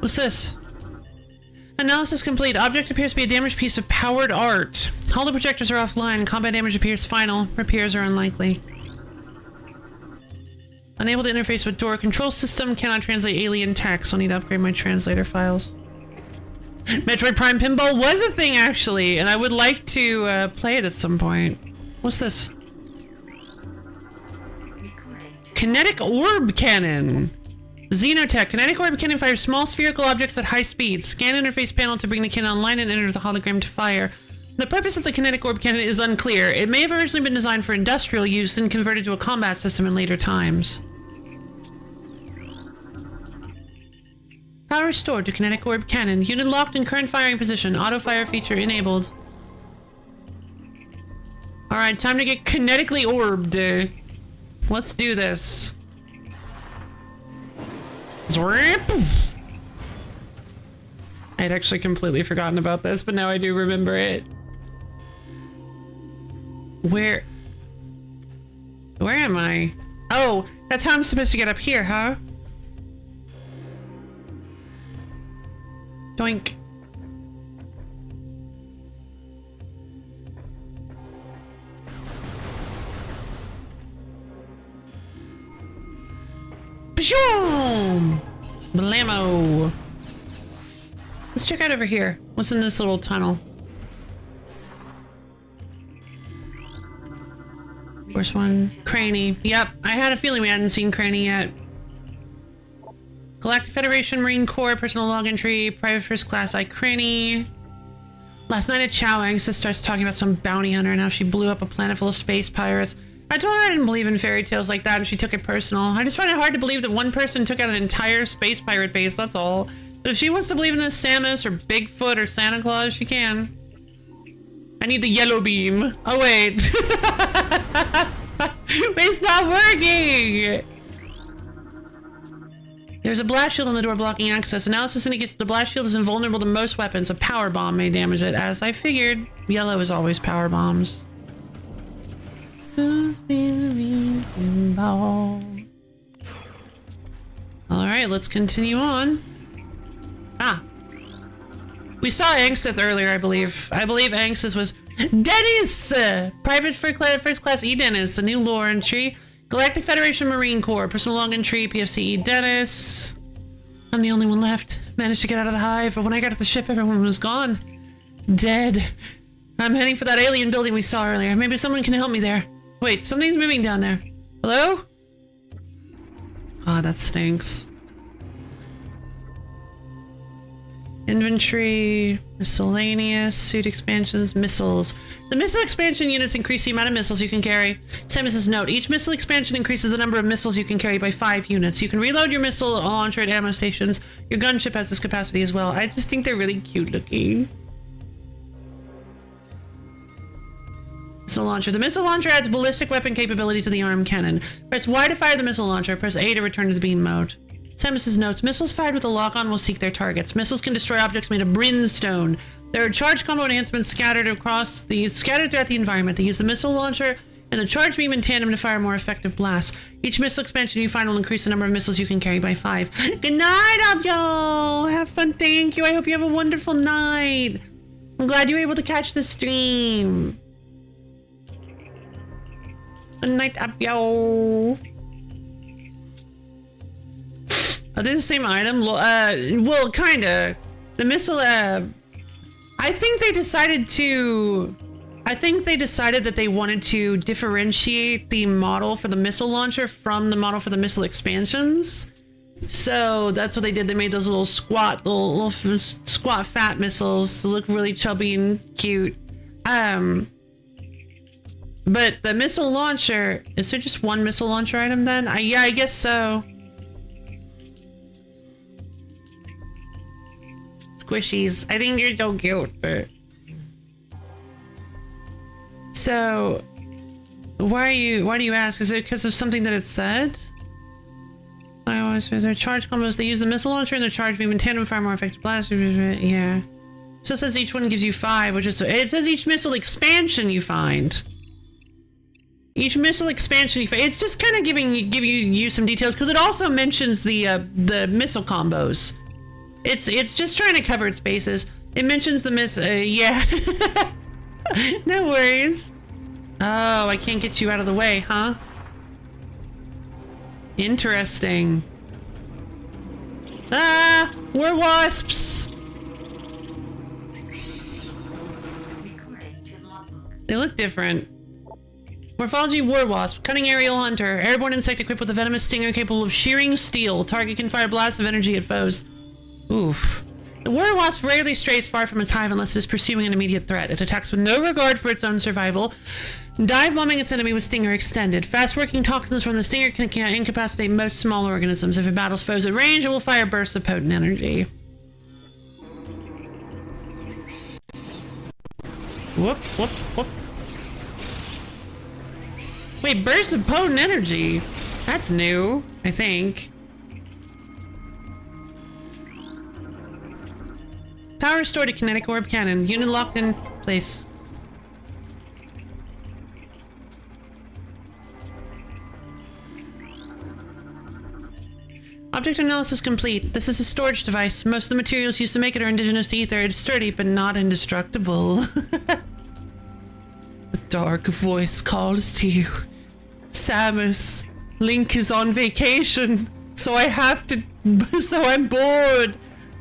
What's this? Analysis complete. Object appears to be a damaged piece of powered art. All the projectors are offline. Combat damage appears final. Repairs are unlikely. Unable to interface with door control system. Cannot translate alien text. I'll need to upgrade my translator files. Metroid Prime Pinball was a thing, actually, and I would like to play it at some point. What's this? Kinetic orb cannon. Xenotech. Kinetic orb cannon fires small spherical objects at high speed. Scan interface panel to bring the cannon online and enter the hologram to fire. The purpose of the kinetic orb cannon is unclear. It may have originally been designed for industrial use and converted to a combat system in later times. Power restored to kinetic orb cannon. Unit locked in current firing position. Auto fire feature enabled. Alright, time to get kinetically orbed. Let's do this. Zrip! I'd actually completely forgotten about this, but now I do remember it. Where am I? Oh, that's how I'm supposed to get up here, huh? Doink. Pshoom! Blammo! Let's check out over here. What's in this little tunnel? First one. Cranny. Yep, I had a feeling we hadn't seen Cranny yet. Galactic Federation, Marine Corps, personal log entry, private first class I Cranny. Last night at Chow, Angst starts talking about some bounty hunter and how she blew up a planet full of space pirates. I told her I didn't believe in fairy tales like that and she took it personal. I just find it hard to believe that one person took out an entire space pirate base, that's all. But if she wants to believe in this Samus or Bigfoot or Santa Claus, she can. I need the yellow beam. Oh wait. It's not working! There's a blast shield on the door blocking access. Analysis indicates that the blast shield is invulnerable to most weapons. A power bomb may damage it. As I figured, yellow is always power bombs. Alright, let's continue on. Ah. We saw Angsith earlier, I believe. I believe Angsith was... Dennis! Private First Class E. Dennis, a new lore entry. Galactic Federation Marine Corps, personal login tree, PFCE Dennis. I'm the only one left. Managed to get out of the hive, but when I got to the ship, everyone was gone. Dead. I'm heading for that alien building we saw earlier. Maybe someone can help me there. Wait, something's moving down there. Hello? Oh, that stinks. Inventory, miscellaneous, suit expansions, missiles. The missile expansion units increase the amount of missiles you can carry. Samus's note, each missile expansion increases the number of missiles you can carry by 5 units. You can reload your missile launcher at ammo stations. Your gunship has this capacity as well. I just think they're really cute looking. Missile launcher. The missile launcher adds ballistic weapon capability to the arm cannon. Press Y to fire the missile launcher. Press A to return to the beam mode. Samus's notes. Missiles fired with a lock-on will seek their targets. Missiles can destroy objects made of brimstone. There are charge combo enhancements scattered throughout the environment. They use the missile launcher and the charge beam in tandem to fire more effective blasts. Each missile expansion you find will increase the number of missiles you can carry by 5. Good night, Abyo! Have fun, thank you. I hope you have a wonderful night. I'm glad you were able to catch the stream. Good night, Abyo. Are they the same item? Well, kinda. The missile, I think they decided that they wanted to differentiate the model for the missile launcher from the model for the missile expansions. So that's what they did. They made those little squat fat missiles to look really chubby and cute. But the missile launcher, is there just one missile launcher item then? Yeah, I guess so. Squishies. I think you're so cute. So, why do you ask? Is it because of something that it said? I always say their charge combos. They use the missile launcher and the charge beam in tandem fire more effective blast. Yeah. So it says each one gives you 5, which is it says each missile expansion you find. Each missile expansion you find. It's just kind of giving you some details because it also mentions the missile combos. It's just trying to cover its bases. It mentions the yeah. No worries. Oh, I can't get you out of the way, huh? Interesting. Ah, we're wasps. They look different. Morphology war wasp, cunning aerial hunter, airborne insect equipped with a venomous stinger capable of shearing steel. Target can fire blasts of energy at foes. Oof. The war wasp rarely strays far from its hive unless it is pursuing an immediate threat. It attacks with no regard for its own survival, dive bombing its enemy with stinger extended. Fast-working toxins from the stinger can incapacitate most small organisms. If it battles foes at range, it will fire bursts of potent energy. Whoop, whoop, whoop. Wait, bursts of potent energy? That's new, I think. Power restored to kinetic orb cannon. Unit locked in place. Object analysis complete. This is a storage device. Most of the materials used to make it are indigenous to ether. It's sturdy, but not indestructible. The dark voice calls to you. Samus, Link is on vacation, so I'm bored.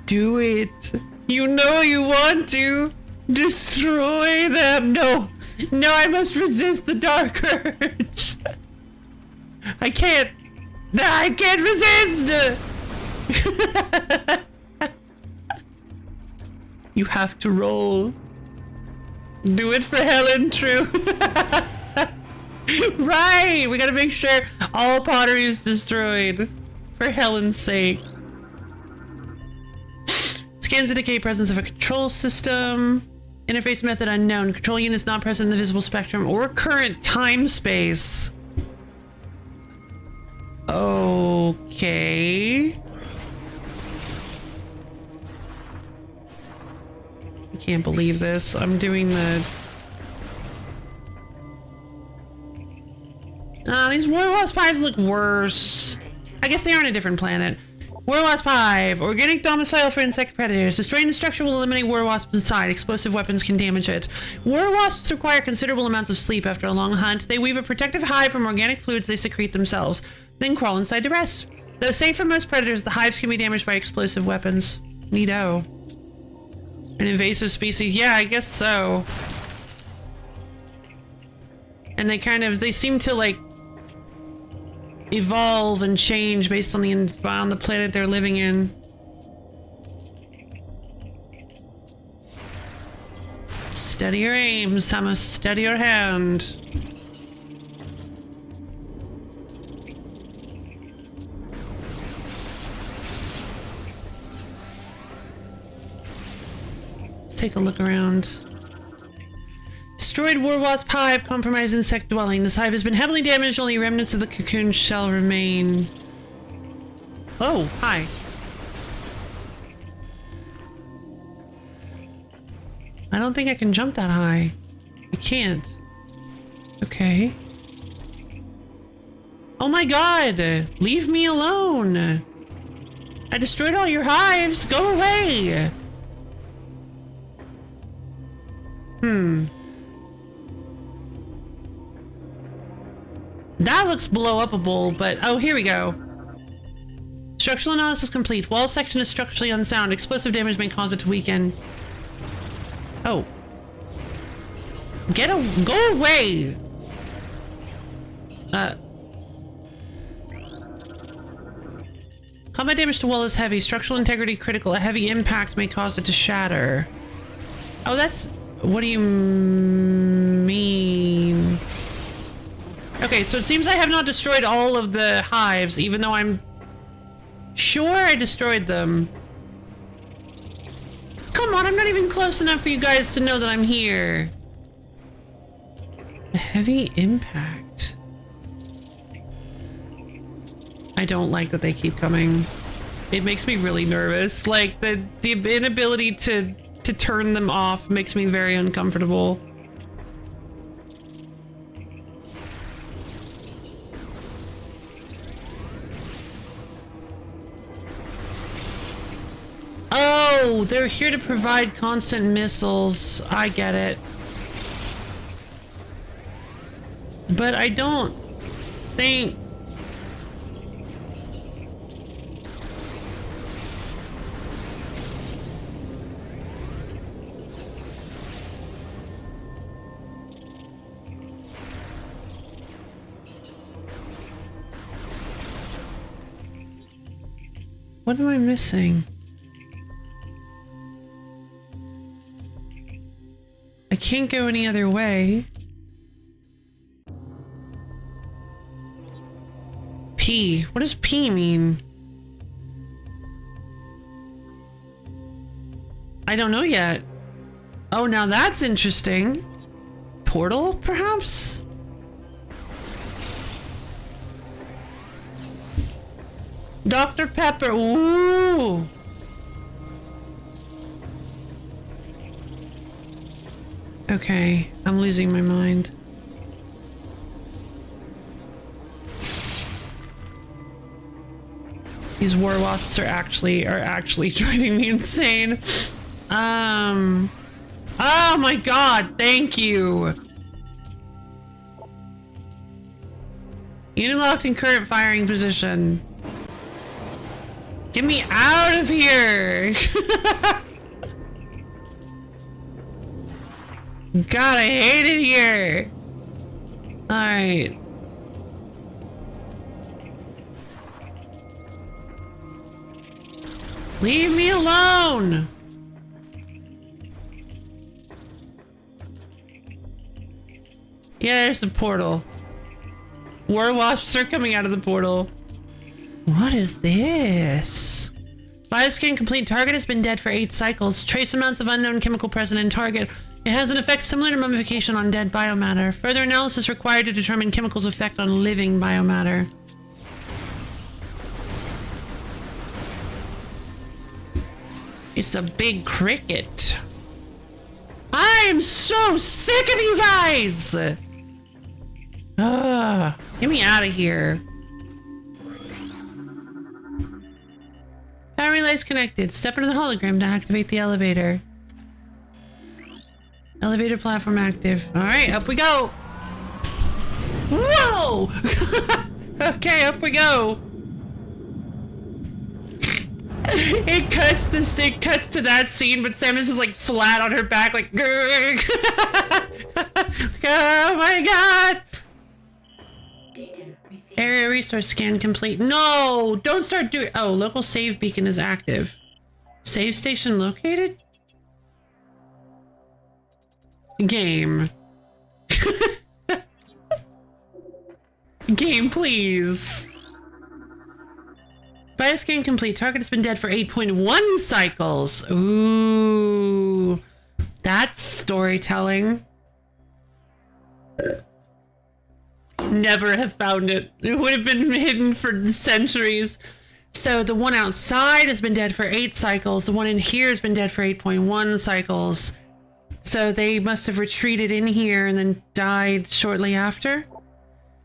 Do it. You know you want to. Destroy them. No, I must resist the dark urge. I can't resist. You have to roll. Do it for Helen, true. Right, we gotta make sure all pottery is destroyed. For Helen's sake. Scans indicate presence of a control system. Interface method unknown. Control units not present in the visible spectrum or current time space. Okay. I can't believe this. I'm doing the... these war wasp hives look worse. I guess they are on a different planet. Warwasp Hive. Organic domicile for insect predators. Destroying the structure will eliminate warwasps inside. Explosive weapons can damage it. Warwasps require considerable amounts of sleep after a long hunt. They weave a protective hive from organic fluids they secrete themselves, then crawl inside to rest. Though safe from most predators, the hives can be damaged by explosive weapons. Neato. An invasive species. Yeah, I guess so. And they seem to like evolve and change based on the planet they're living in. Steady your aim, Samus. Steady your hand. Let's take a look around. Destroyed Warwasp Hive, compromised insect dwelling. This hive has been heavily damaged, only remnants of the cocoon shell remain. Oh, hi. I don't think I can jump that high. I can't. Okay. Oh my god! Leave me alone! I destroyed all your hives! Go away! That looks blow-upable, but... Oh, here we go. Structural analysis complete. Wall section is structurally unsound. Explosive damage may cause it to weaken. Oh. Go away! Combat damage to wall is heavy. Structural integrity critical. A heavy impact may cause it to shatter. Oh, that's... What do you mean? Okay, so it seems I have not destroyed all of the hives, even though I'm sure I destroyed them. Come on, I'm not even close enough for you guys to know that I'm here. A heavy impact. I don't like that they keep coming. It makes me really nervous. Like, the inability to turn them off makes me very uncomfortable. Oh, they're here to provide constant missiles. I get it. But I don't think... What am I missing? I can't go any other way. P. What does P mean? I don't know yet. Oh, now that's interesting. Portal, perhaps? Dr. Pepper. Ooh. Okay, I'm losing my mind. These war wasps are actually driving me insane. Oh my god, thank you. Unit locked in current firing position. Get me out of here! God, I hate it here! Alright. Leave me alone! Yeah, there's the portal. War wasps are coming out of the portal. What is this? Bioscan complete. Target has been dead for 8 cycles. Trace amounts of unknown chemical present in target. It has an effect similar to mummification on dead biomatter. Further analysis required to determine chemicals' effect on living biomatter. It's a big cricket. I am so sick of you guys! Get me out of here. Power relays connected. Step into the hologram to activate the elevator. Elevator platform active. Alright, up we go! Whoa! Okay, up we go! It cuts to that scene, but Samus is like flat on her back, like oh my god! Area resource scan complete. No! Don't start doing— oh, local save beacon is active. Save station located? Game. Game, please. Bioscan complete. Target has been dead for 8.1 cycles. Ooh. That's storytelling. Never have found it. It would have been hidden for centuries. So the one outside has been dead for 8 cycles. The one in here has been dead for 8.1 cycles. So they must have retreated in here and then died shortly after.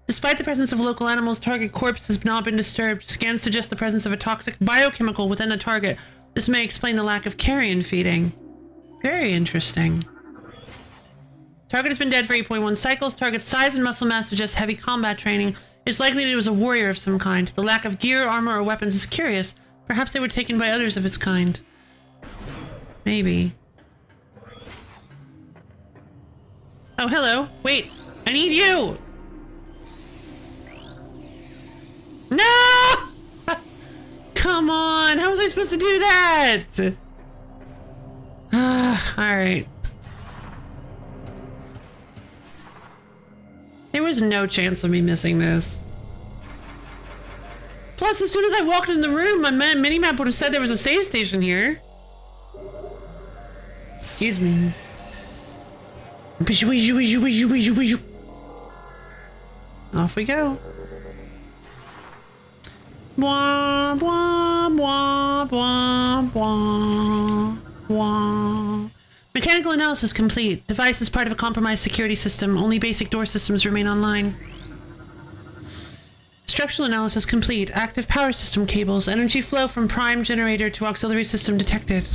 Despite the presence of local animals, target corpse has not been disturbed. Scans suggest the presence of a toxic biochemical within the target. This may explain the lack of carrion feeding. Very interesting. Target has been dead for 8.1 cycles. Target's size and muscle mass suggests heavy combat training. It's likely that it was a warrior of some kind. The lack of gear, armor, or weapons is curious. Perhaps they were taken by others of its kind. Maybe. Oh, hello. Wait. I need you! No! Come on! How was I supposed to do that? Alright. There was no chance of me missing this. Plus, as soon as I walked in the room, my minimap would have said there was a save station here. Excuse me. Off we go. Blah, blah, blah, blah, blah, blah. Mechanical analysis complete. Device is part of a compromised security system. Only basic door systems remain online. Structural analysis complete. Active power system cables. Energy flow from prime generator to auxiliary system detected.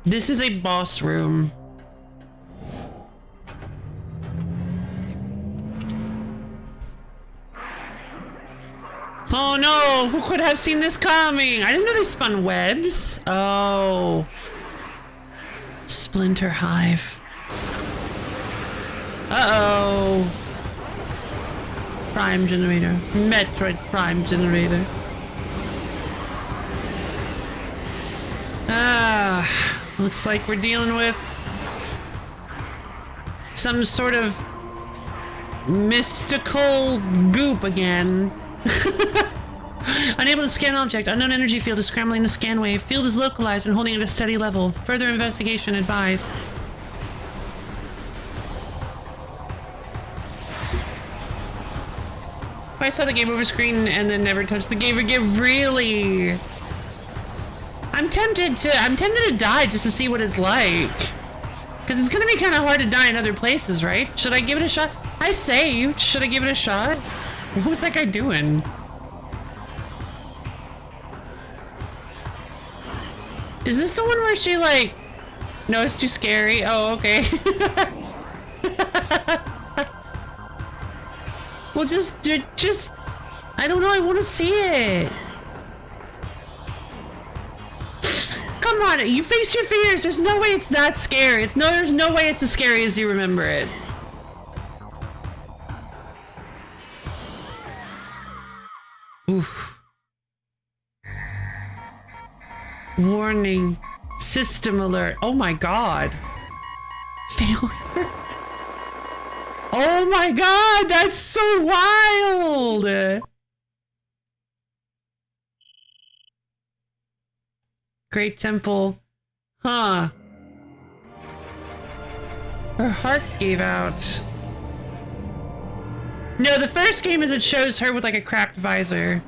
This is a boss room. Oh no! Who could have seen this coming? I didn't know they spun webs. Oh. Splinter Hive. Uh-oh. Prime generator. Metroid Prime generator. Looks like we're dealing with some sort of mystical goop again. Unable to scan object. Unknown energy field is scrambling the scan wave. Field is localized and holding at a steady level. Further investigation advised. I saw the game over screen and then never touched the game again. Really? I'm tempted to die just to see what it's like. Because it's gonna be kind of hard to die in other places, right? Should I give it a shot? I saved. Should I give it a shot? What was that guy doing? Is this the one where she like... No, it's too scary. Oh, okay. Well, just... I don't know, I want to see it. Come on, you face your fears. There's no way it's that scary. There's no way it's as scary as you remember it. Oof. Warning. System alert. Oh my god. Failure. Oh my god, that's so wild. Great Temple. Huh. Her heart gave out. No, the first game is it shows her with like a cracked visor.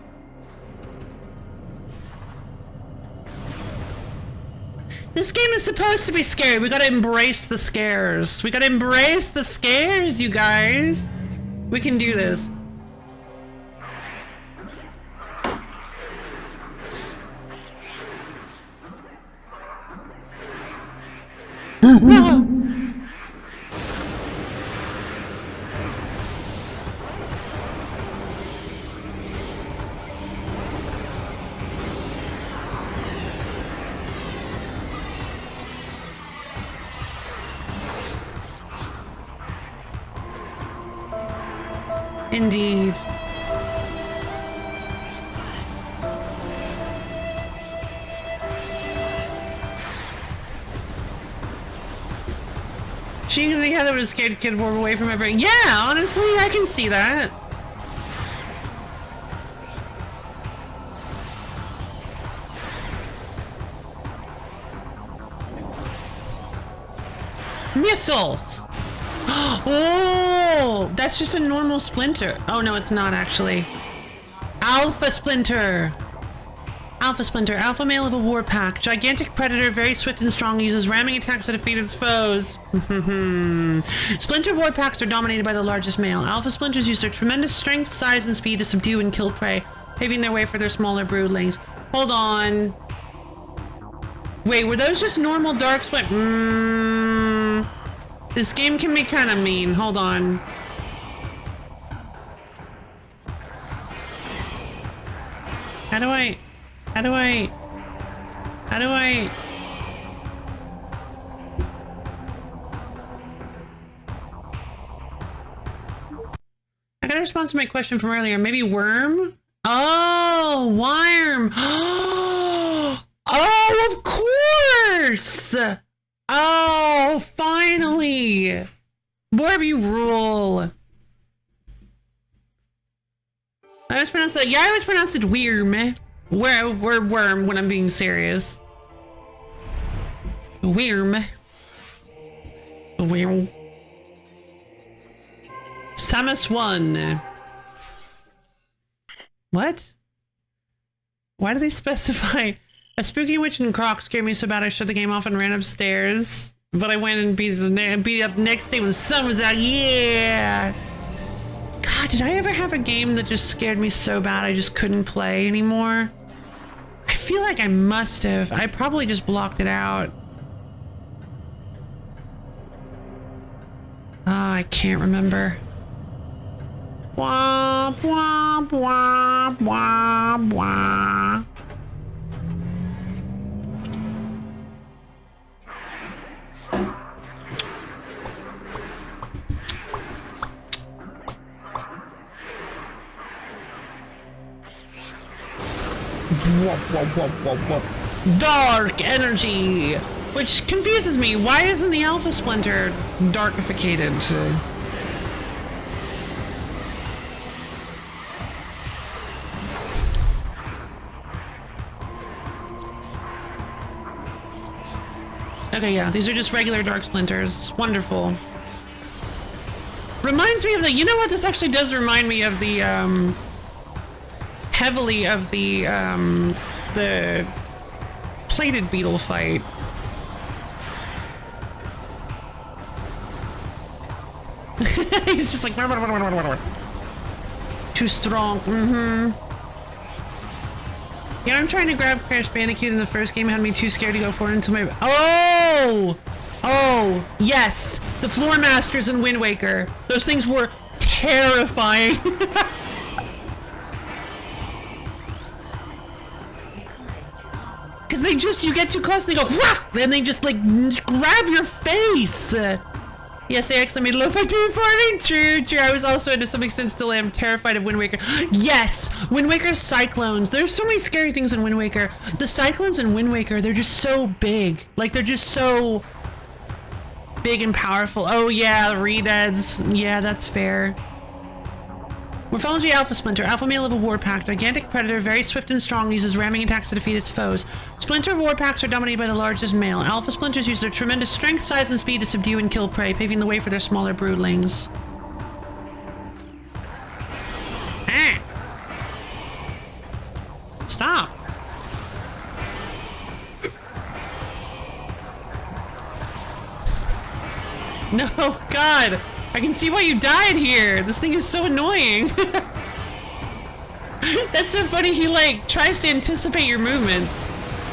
This game is supposed to be scary. We gotta embrace the scares. We gotta embrace the scares, you guys. We can do this. No. Indeed. She can see how there was a scared kid warm away from everything. Yeah, honestly, I can see that. Missiles! Oh, that's just a normal splinter. Oh no, it's not actually. Alpha Splinter. Alpha Splinter, alpha male of a war pack. Gigantic predator, very swift and strong, uses ramming attacks to defeat its foes. Splinter war packs are dominated by the largest male. Alpha Splinters use their tremendous strength, size, and speed to subdue and kill prey, paving their way for their smaller broodlings. Hold on. Wait, were those just normal dark splint? This game can be kind of mean. Hold on. How do I... I got a response to my question from earlier. Maybe worm? Oh, worm. Oh, of course. Oh, finally. Worm, you rule. I always pronounce that. Yeah, I always pronounce it worm. We're worm when I'm being serious. Worm. Worm. Samus 1. What? Why do they specify? A spooky witch and croc scared me so bad I shut the game off and ran upstairs. But I went and beat up next day when the sun was out. Yeah! God, did I ever have a game that just scared me so bad I just couldn't play anymore? I feel like I must have. I probably just blocked it out. Ah, I can't remember. Wah, wah, wah, wah, wah. Dark energy, which confuses me. Why isn't the Alpha Splinter darkificated? Okay, yeah, these are just regular dark splinters. Wonderful. Reminds me of the, you know what, this actually does remind me of the heavily of the plated beetle fight. He's just like too strong. Yeah, I'm trying to grab Crash Bandicoot in the first game. Had me too scared to go forward until my... Oh, yes, the Floor Masters in Wind Waker. Those things were terrifying. Because they just, you get too close, they go, whoosh, and they just, like, grab your face. Yes, I actually made LoFi 240. True. I was also, to some extent, still am terrified of Wind Waker. Yes, Wind Waker's cyclones. There's so many scary things in Wind Waker. The cyclones in Wind Waker, they're just so big. Like, they're just so big and powerful. Oh, yeah, Redeads. Yeah, that's fair. Morphology Alpha Splinter, alpha male of a war pack, gigantic predator, very swift and strong, uses ramming attacks to defeat its foes. Splinter war packs are dominated by the largest male. Alpha Splinters use their tremendous strength, size, and speed to subdue and kill prey, paving the way for their smaller broodlings. Ah! Stop! No, God! I can see why you died here! This thing is so annoying! That's so funny, he like tries to anticipate your movements.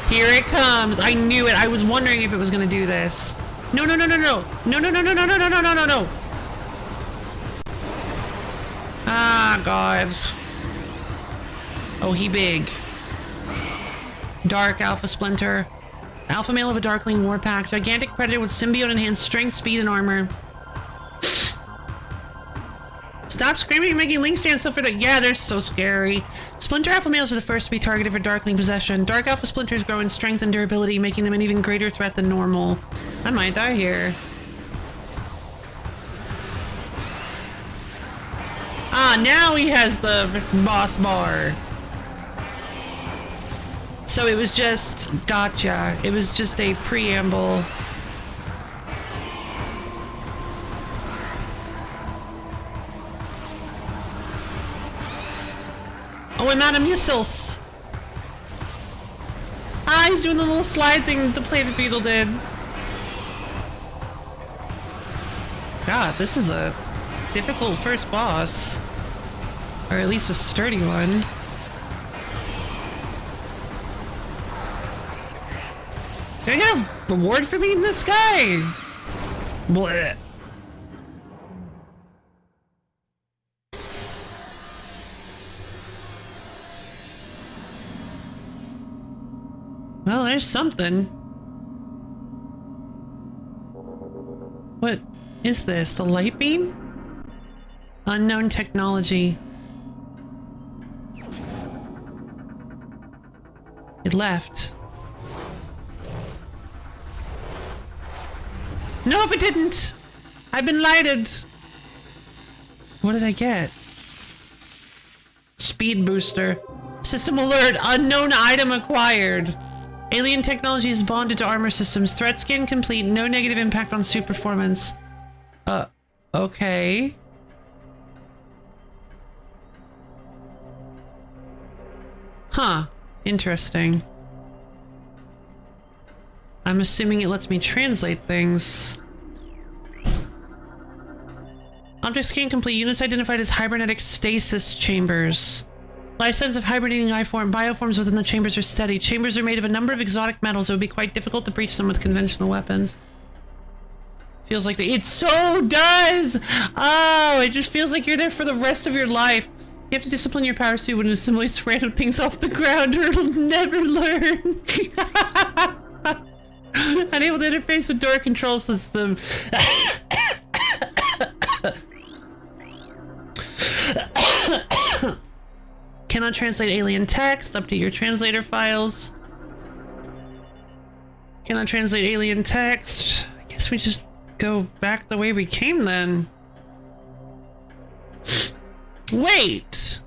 Here it comes! I knew it! I was wondering if it was gonna do this. No, no, no, no, no! No, no, no, no, no, no, no, no, no, no, no! Ah, God. Oh, he big. Dark Alpha Splinter. Alpha male of a Darkling Warpack. Gigantic predator with symbiote enhanced strength, speed, and armor. Stop screaming and making Link stand still for the— yeah, they're so scary. Splinter Alpha males are the first to be targeted for Darkling possession. Dark Alpha Splinters grow in strength and durability, making them an even greater threat than normal. I might die here. Ah, now he has the boss bar. So it was just— gotcha. It was just a preamble. Oh, I'm out of missiles. Ah, he's doing the little slide thing the plated beetle did. God, this is a difficult first boss. Or at least a sturdy one. Can I get a reward for beating this guy? Blech. Well, there's something. What is this? The light beam? Unknown technology. It left. Nope, it didn't! I've been lighted! What did I get? Speed booster. System alert! Unknown item acquired! Alien technology is bonded to armor systems. Threat scan complete. No negative impact on suit performance. Okay. Huh. Interesting. I'm assuming it lets me translate things. Object scan complete. Units identified as hybernetic stasis chambers. Life signs of hibernating bioforms within the chambers are steady. Chambers are made of a number of exotic metals. It would be quite difficult to breach them with conventional weapons. Feels like it so does! Oh, it just feels like you're there for the rest of your life. You have to discipline your power suit when it assimilates random things off the ground or it'll never learn. Unable to interface with door control system. Cannot translate alien text. Update your translator files. Cannot translate alien text. I guess we just go back the way we came then. Wait!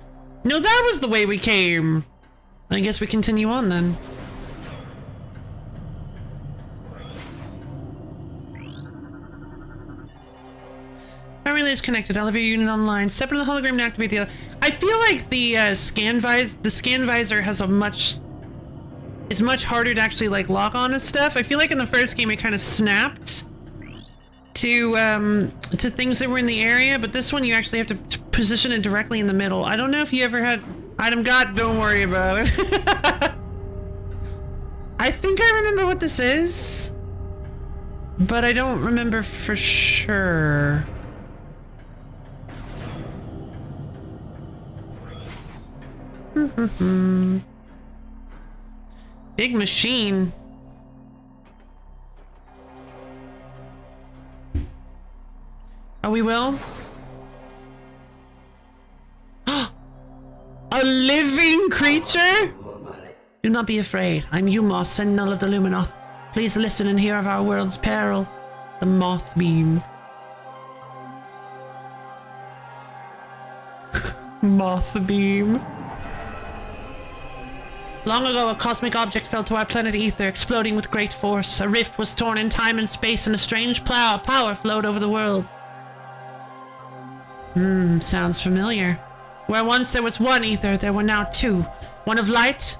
No, that was the way we came! I guess we continue on then. Power relay is connected. Elevator unit online. Step into the hologram to activate the other. I feel like the scan visor has a much... It's much harder to actually like lock on and stuff. I feel like in the first game it kind of snapped to things that were in the area, but this one you actually have to position it directly in the middle. I don't know if you ever had item got, don't worry about it. I think I remember what this is, but I don't remember for sure. Big machine. Oh, we will? A living creature? Do not be afraid. I'm Umos, Sentinel of the Luminoth. Please listen and hear of our world's peril. The Moth Beam. Moth Beam. Long ago, a cosmic object fell to our planet Ether, exploding with great force. A rift was torn in time and space, and a strange power flowed over the world. Sounds familiar. Where once there was one Ether, there were now two. One of light,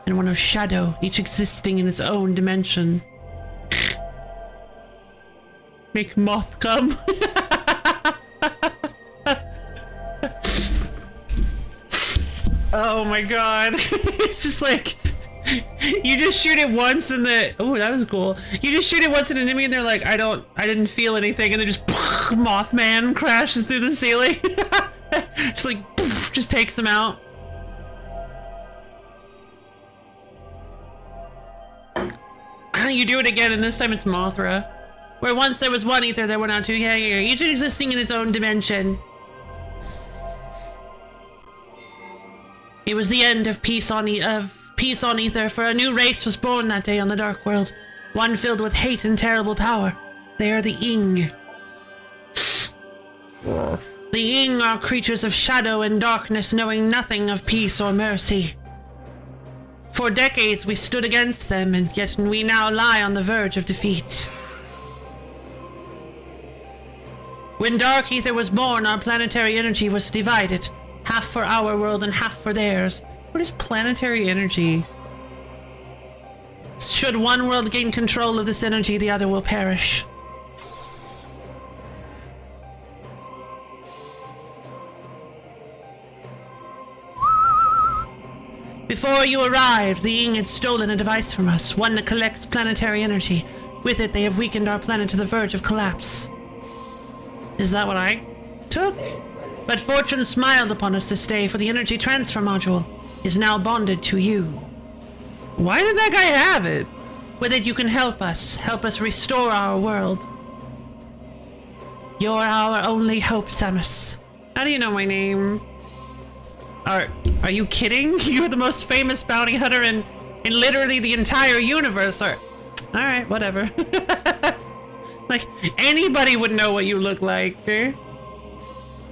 and one of shadow, each existing in its own dimension. Make moth come. Oh my god. It's just like, you just shoot it once and oh, that was cool. You just shoot it once in an enemy and they're like, I didn't feel anything, and then just Mothman crashes through the ceiling. It's like, poof, just takes them out. You do it again, and this time it's Mothra. Where once there was one ether, there were now two. Yeah, each existing in its own dimension. It was the end of peace on ether, for a new race was born that day on the Dark World. One filled with hate and terrible power. They are the Ing. The Ing are creatures of shadow and darkness, knowing nothing of peace or mercy. For decades we stood against them, and yet we now lie on the verge of defeat. When Dark Ether was born, our planetary energy was divided. Half for our world and half for theirs. What is planetary energy? Should one world gain control of this energy, the other will perish. Before you arrived, the Ing had stolen a device from us, one that collects planetary energy. With it, they have weakened our planet to the verge of collapse. Is that what I took? But fortune smiled upon us this day, for the energy transfer module is now bonded to you. Why did that guy have it? With it, you can help us restore our world. You're our only hope, Samus. How do you know my name? Are you kidding? You're the most famous bounty hunter in literally the entire universe. Alright, whatever. Like, anybody would know what you look like. Eh?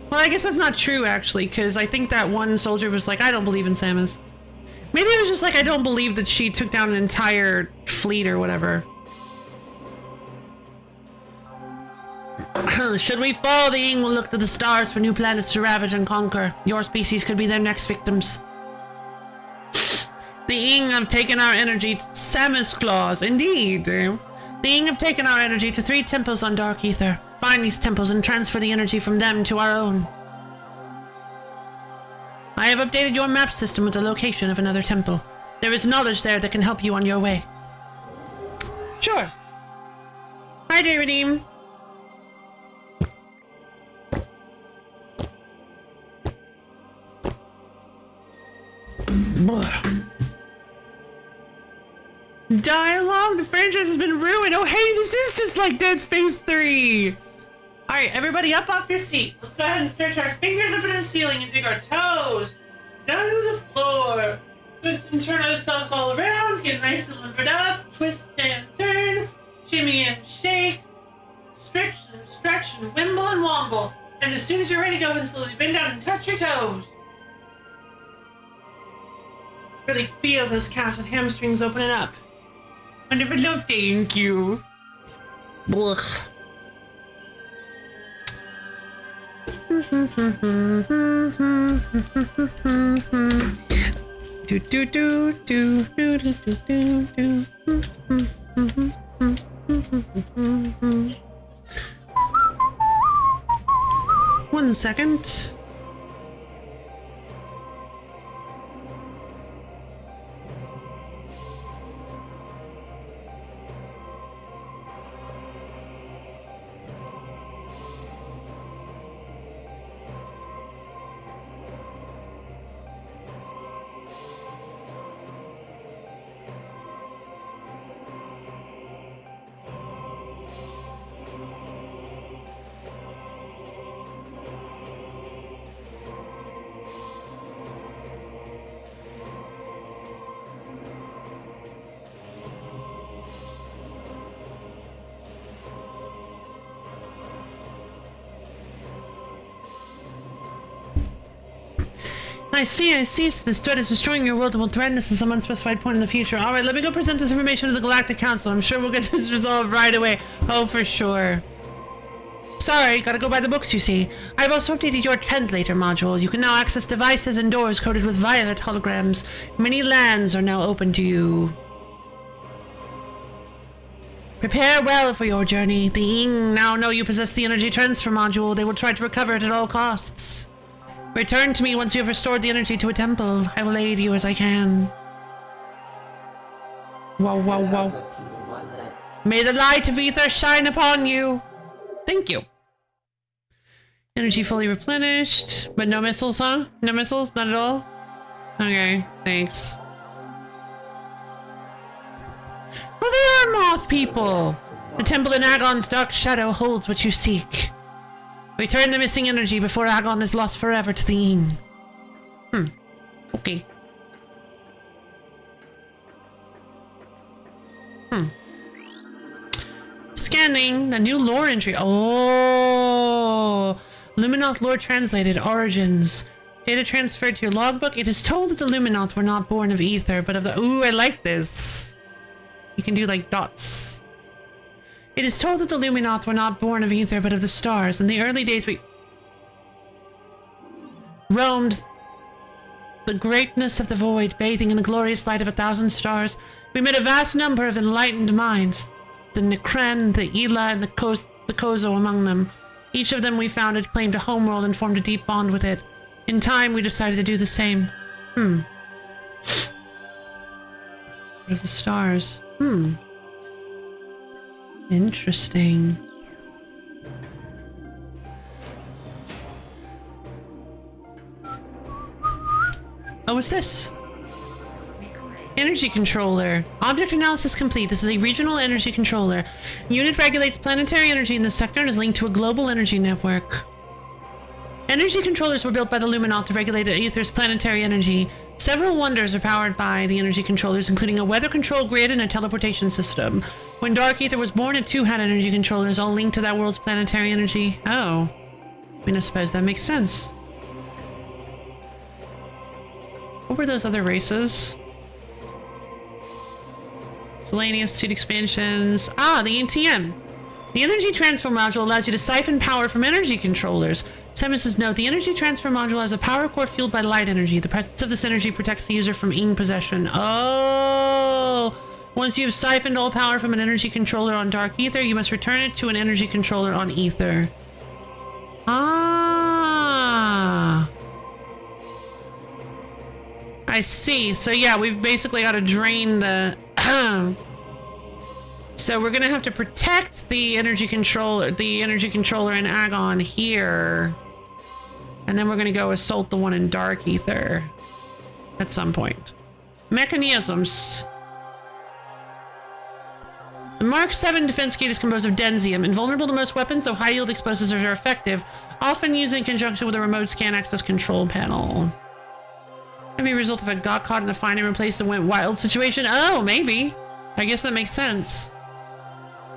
Well, I guess that's not true, actually, because I think that one soldier was like, I don't believe in Samus. Maybe it was just like, I don't believe that she took down an entire fleet or whatever. Should we fall, the Ing will look to the stars for new planets to ravage and conquer. Your species could be their next victims. The Ing have taken our energy to Samus Claws, indeed. The Ing have taken our energy to 3 temples on Dark Ether. Find these temples and transfer the energy from them to our own. I have updated your map system with the location of another temple. There is knowledge there that can help you on your way. Sure. Hi, Redeem. Dialogue? The franchise has been ruined. Oh, hey, this is just like Dead Space 3. Alright, everybody up off your seat. Let's go ahead and stretch our fingers up into the ceiling and dig our toes down to the floor. Twist and turn ourselves all around. Get nice and limbered up. Twist and turn. Shimmy and shake. Stretch and wimble and womble. And as soon as you're ready, go ahead and slowly bend down and touch your toes. Really feel those calves and hamstrings opening up. Wonderful, no thank you. Blech. Do do do do do do do do. 1 second. I see. So this threat is destroying your world and will threaten us at some unspecified point in the future. Alright, let me go present this information to the Galactic Council. I'm sure we'll get this resolved right away. Oh, for sure. Sorry, gotta go by the books, you see. I've also updated your translator module. You can now access devices and doors coded with violet holograms. Many lands are now open to you. Prepare well for your journey. The Ing now know you possess the energy transfer module. They will try to recover it at all costs. Return to me once you have restored the energy to a temple. I will aid you as I can. Whoa, whoa, whoa. May the light of ether shine upon you. Thank you. Energy fully replenished. But no missiles, huh? No missiles? Not at all? Okay, thanks. Oh, they are moth people! The temple in Agon's dark shadow holds what you seek. Return the missing energy before Agon is lost forever to the Ing. Okay. Scanning the new lore entry. Oh! Luminoth lore translated. Origins. Data transferred to your logbook. It is told that the Luminoth were not born of ether, but of the... Ooh, I like this. You can do like dots. It is told that the Luminoth were not born of ether, but of the stars. In the early days, we roamed the greatness of the void, bathing in the glorious light of 1,000 stars. We met a vast number of enlightened minds. The Nekren, the Ela, and the Kozo among them. Each of them we found had claimed a homeworld and formed a deep bond with it. In time, we decided to do the same. There's the stars. Interesting. Oh, what's this? Energy controller. Object analysis complete. This is a regional energy controller. Unit regulates planetary energy in the sector and is linked to a global energy network. Energy controllers were built by the Luminoth to regulate the Aether's planetary energy. Several wonders are powered by the energy controllers, including a weather control grid and a teleportation system. When Dark Aether was born, it too had energy controllers, all linked to that world's planetary energy. Oh. I mean, I suppose that makes sense. What were those other races? Miscellaneous suit expansions. Ah, the ATM. The energy transfer module allows you to siphon power from energy controllers. Semus's note, the energy transfer module has a power core fueled by light energy. The presence of this energy protects the user from Ing possession. Oh! Once you've siphoned all power from an energy controller on Dark Aether, you must return it to an energy controller on Aether. Ah! I see. So yeah, we've basically got to drain the... So we're gonna have to protect the energy controller in Agon here. And then we're gonna go assault the one in Dark Aether at some point. Mechanisms. The Mark 7 defense gate is composed of densium, invulnerable to most weapons, though high yield explosives are effective, often used in conjunction with a remote scan access control panel. Maybe a result of a got caught in a find and replaced and went wild situation. Oh, maybe. I guess that makes sense.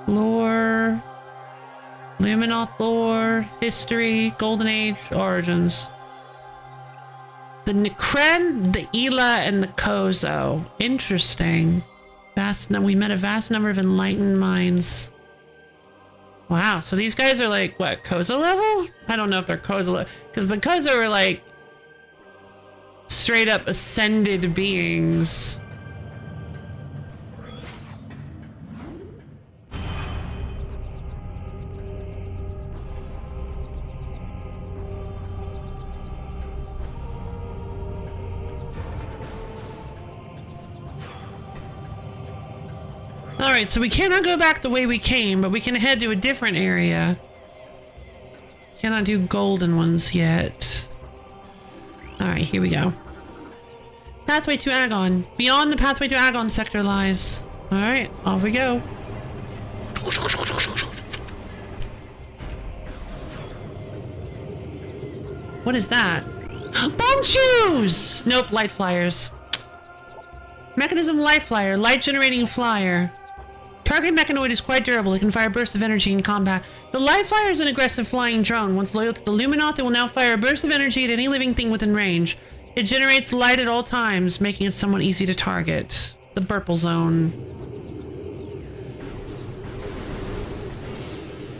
Lore, Luminoth lore, history, Golden Age, origins. The Nekren, the Ela, and the Kozo. Interesting. We met a vast number of enlightened minds. Wow, so these guys are like, what, Kozo level? I don't know if they're Kozo level, because the Kozo are like straight up ascended beings. Alright, so we cannot go back the way we came, but we can head to a different area. Cannot do golden ones yet. Alright, here we go. Pathway to Agon. Beyond the pathway to Agon sector lies. Alright, off we go. What is that? Bomb shoes! Nope, light flyers. Mechanism light flyer, light generating flyer. Target mechanoid is quite durable. It can fire bursts of energy in combat. The light flyer is an aggressive flying drone. Once loyal to the Luminoth, it will now fire a burst of energy at any living thing within range. It generates light at all times, making it somewhat easy to target. The Burple Zone.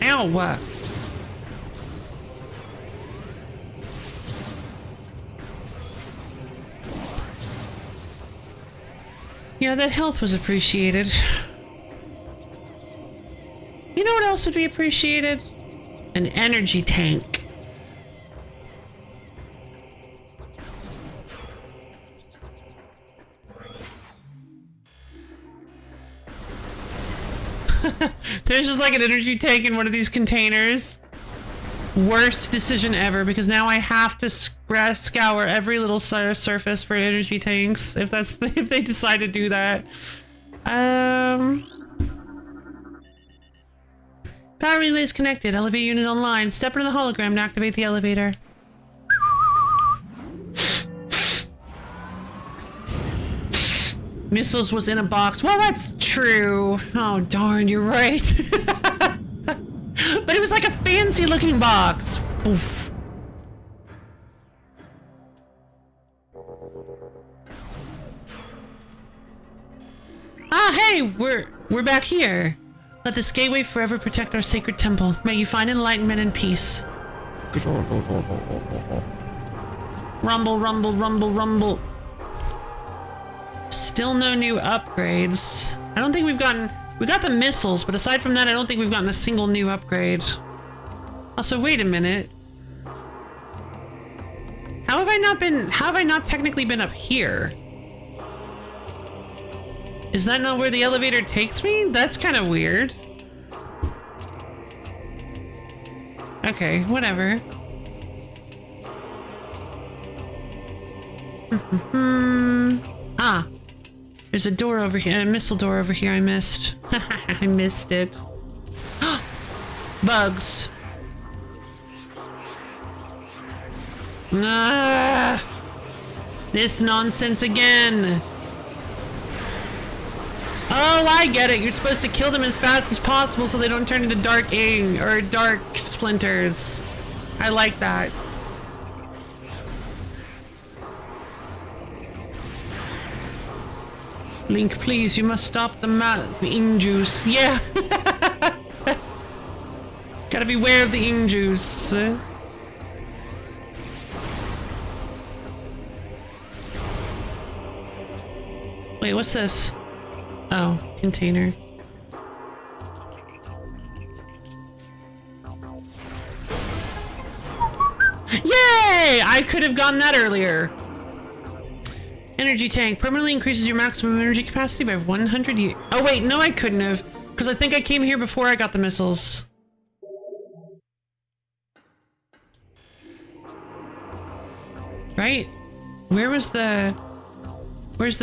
Ow, what? Yeah, that health was appreciated. know what else would be appreciated? An energy tank. There's just like an energy tank in one of these containers. Worst decision ever, because now I have to scour every little surface for energy tanks if they decide to do that. Power relay is connected. Elevator unit online. Step into the hologram to activate the elevator. Missiles was in a box. Well, that's true. Oh, darn, you're right. But it was like a fancy looking box. Oof. Ah, hey, we're back here. Let this gateway forever protect our sacred temple. May you find enlightenment and peace. Rumble, rumble, rumble, rumble. Still no new upgrades. I don't think we've gotten... We got the missiles, but aside from that, I don't think we've gotten a single new upgrade. Also, wait a minute. How have I not technically been up here? Is that not where the elevator takes me? That's kind of weird. Okay, whatever. Ah. There's a door over here, a missile door over here I missed. I missed it. Bugs. Ah, this nonsense again. Oh, I get it. You're supposed to kill them as fast as possible so they don't turn into dark ink or dark splinters. I like that. Link, please, you must stop the ing juice. Yeah. Gotta beware of the ing juice. Wait, what's this? Oh, container. Yay! I could have gotten that earlier. Energy tank permanently increases your maximum energy capacity by 100 years. Oh wait, no I couldn't have, because I think I came here before I got the missiles. Right? Where's the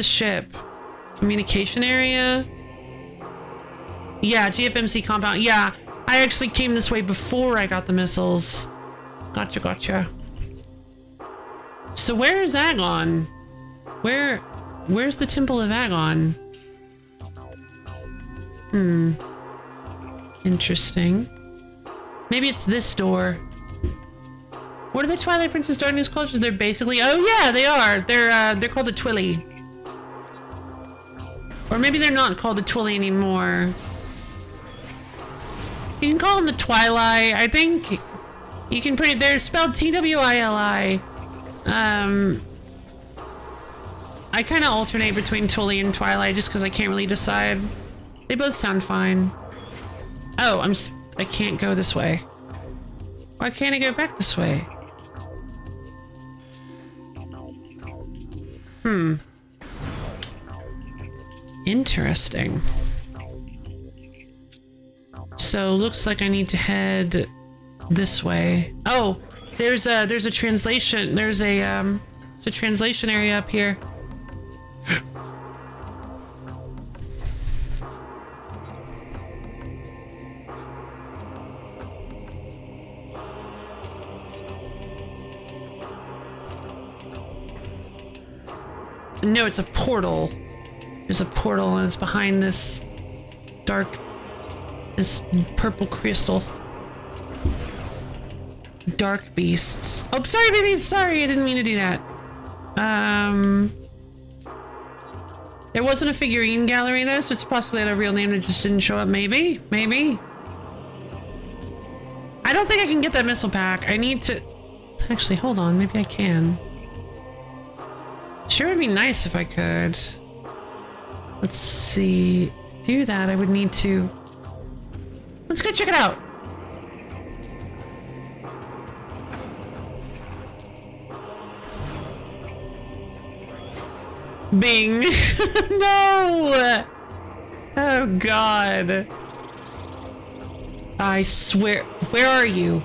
ship? Communication area? Yeah, GFMC compound. Yeah, I actually came this way before I got the missiles. Gotcha, gotcha. So where is Agon? Where's the Temple of Agon? Interesting. Maybe it's this door. What are the Twilight Princess Darkness cultures? They're basically... Oh yeah, they are. They're called the Twilly. Or maybe they're not called the Twilly anymore. You can call them the Twilight. I think you can put it... They're spelled T-W-I-L-I. I kind of alternate between Twilly and Twilight just because I can't really decide. They both sound fine. Oh, I can't go this way. Why can't I go back this way? Interesting. So looks like I need to head this way. Oh, there's a translation. There's a translation area up here. No, it's a portal. There's a portal and it's behind this purple crystal. Dark beasts. Oh, sorry, baby. Sorry, I didn't mean to do that. There wasn't a figurine gallery though, so it's possibly a real name that just didn't show up. Maybe. I don't think I can get that missile pack. I need to... Actually, hold on. Maybe I can. Sure would be nice if I could. Let's see. To do that, I would need to... Let's go check it out. Bing. No! Oh, God. I swear. Where are you?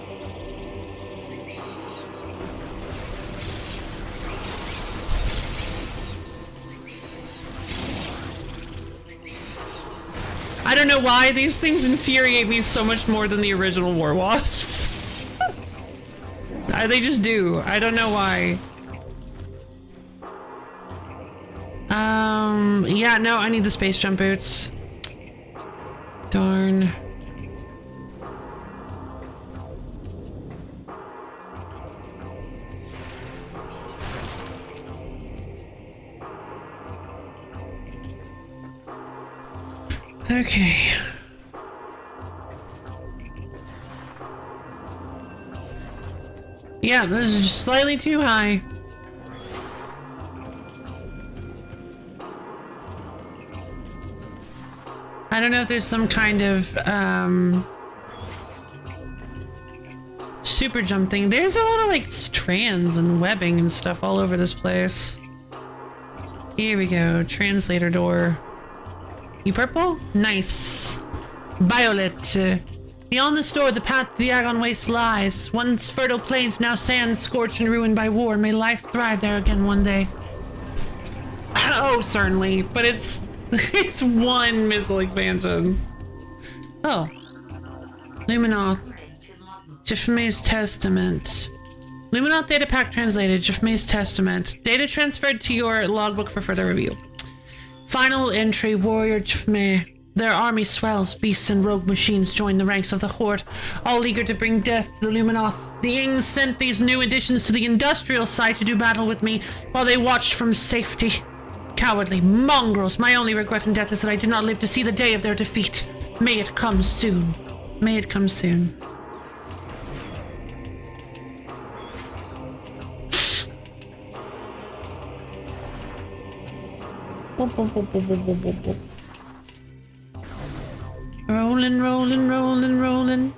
I don't know why these things infuriate me so much more than the original War Wasps. They just do. I don't know why. Yeah, no, I need the space jump boots. Darn. Okay. Yeah, those are just slightly too high. I don't know if there's some kind of super jump thing. There's a lot of like strands and webbing and stuff all over this place. Here we go. Translator door. You purple? Nice. Violet. Beyond this door, the path to the Agon Waste lies. Once fertile plains, now sands scorched and ruined by war. May life thrive there again one day. Oh, certainly. But it's one missile expansion. Oh. Luminoth. Jifme's Testament. Luminoth data pack translated. Jifme's Testament. Data transferred to your logbook for further review. Final entry, Warrior Jifme. Their army swells, beasts and rogue machines join the ranks of the Horde, all eager to bring death to the Luminoth. The Ing sent these new additions to the industrial site to do battle with me, while they watched from safety. Cowardly mongrels, my only regret in death is that I did not live to see the day of their defeat. May it come soon. May it come soon. Rolling, rolling, rolling, rolling.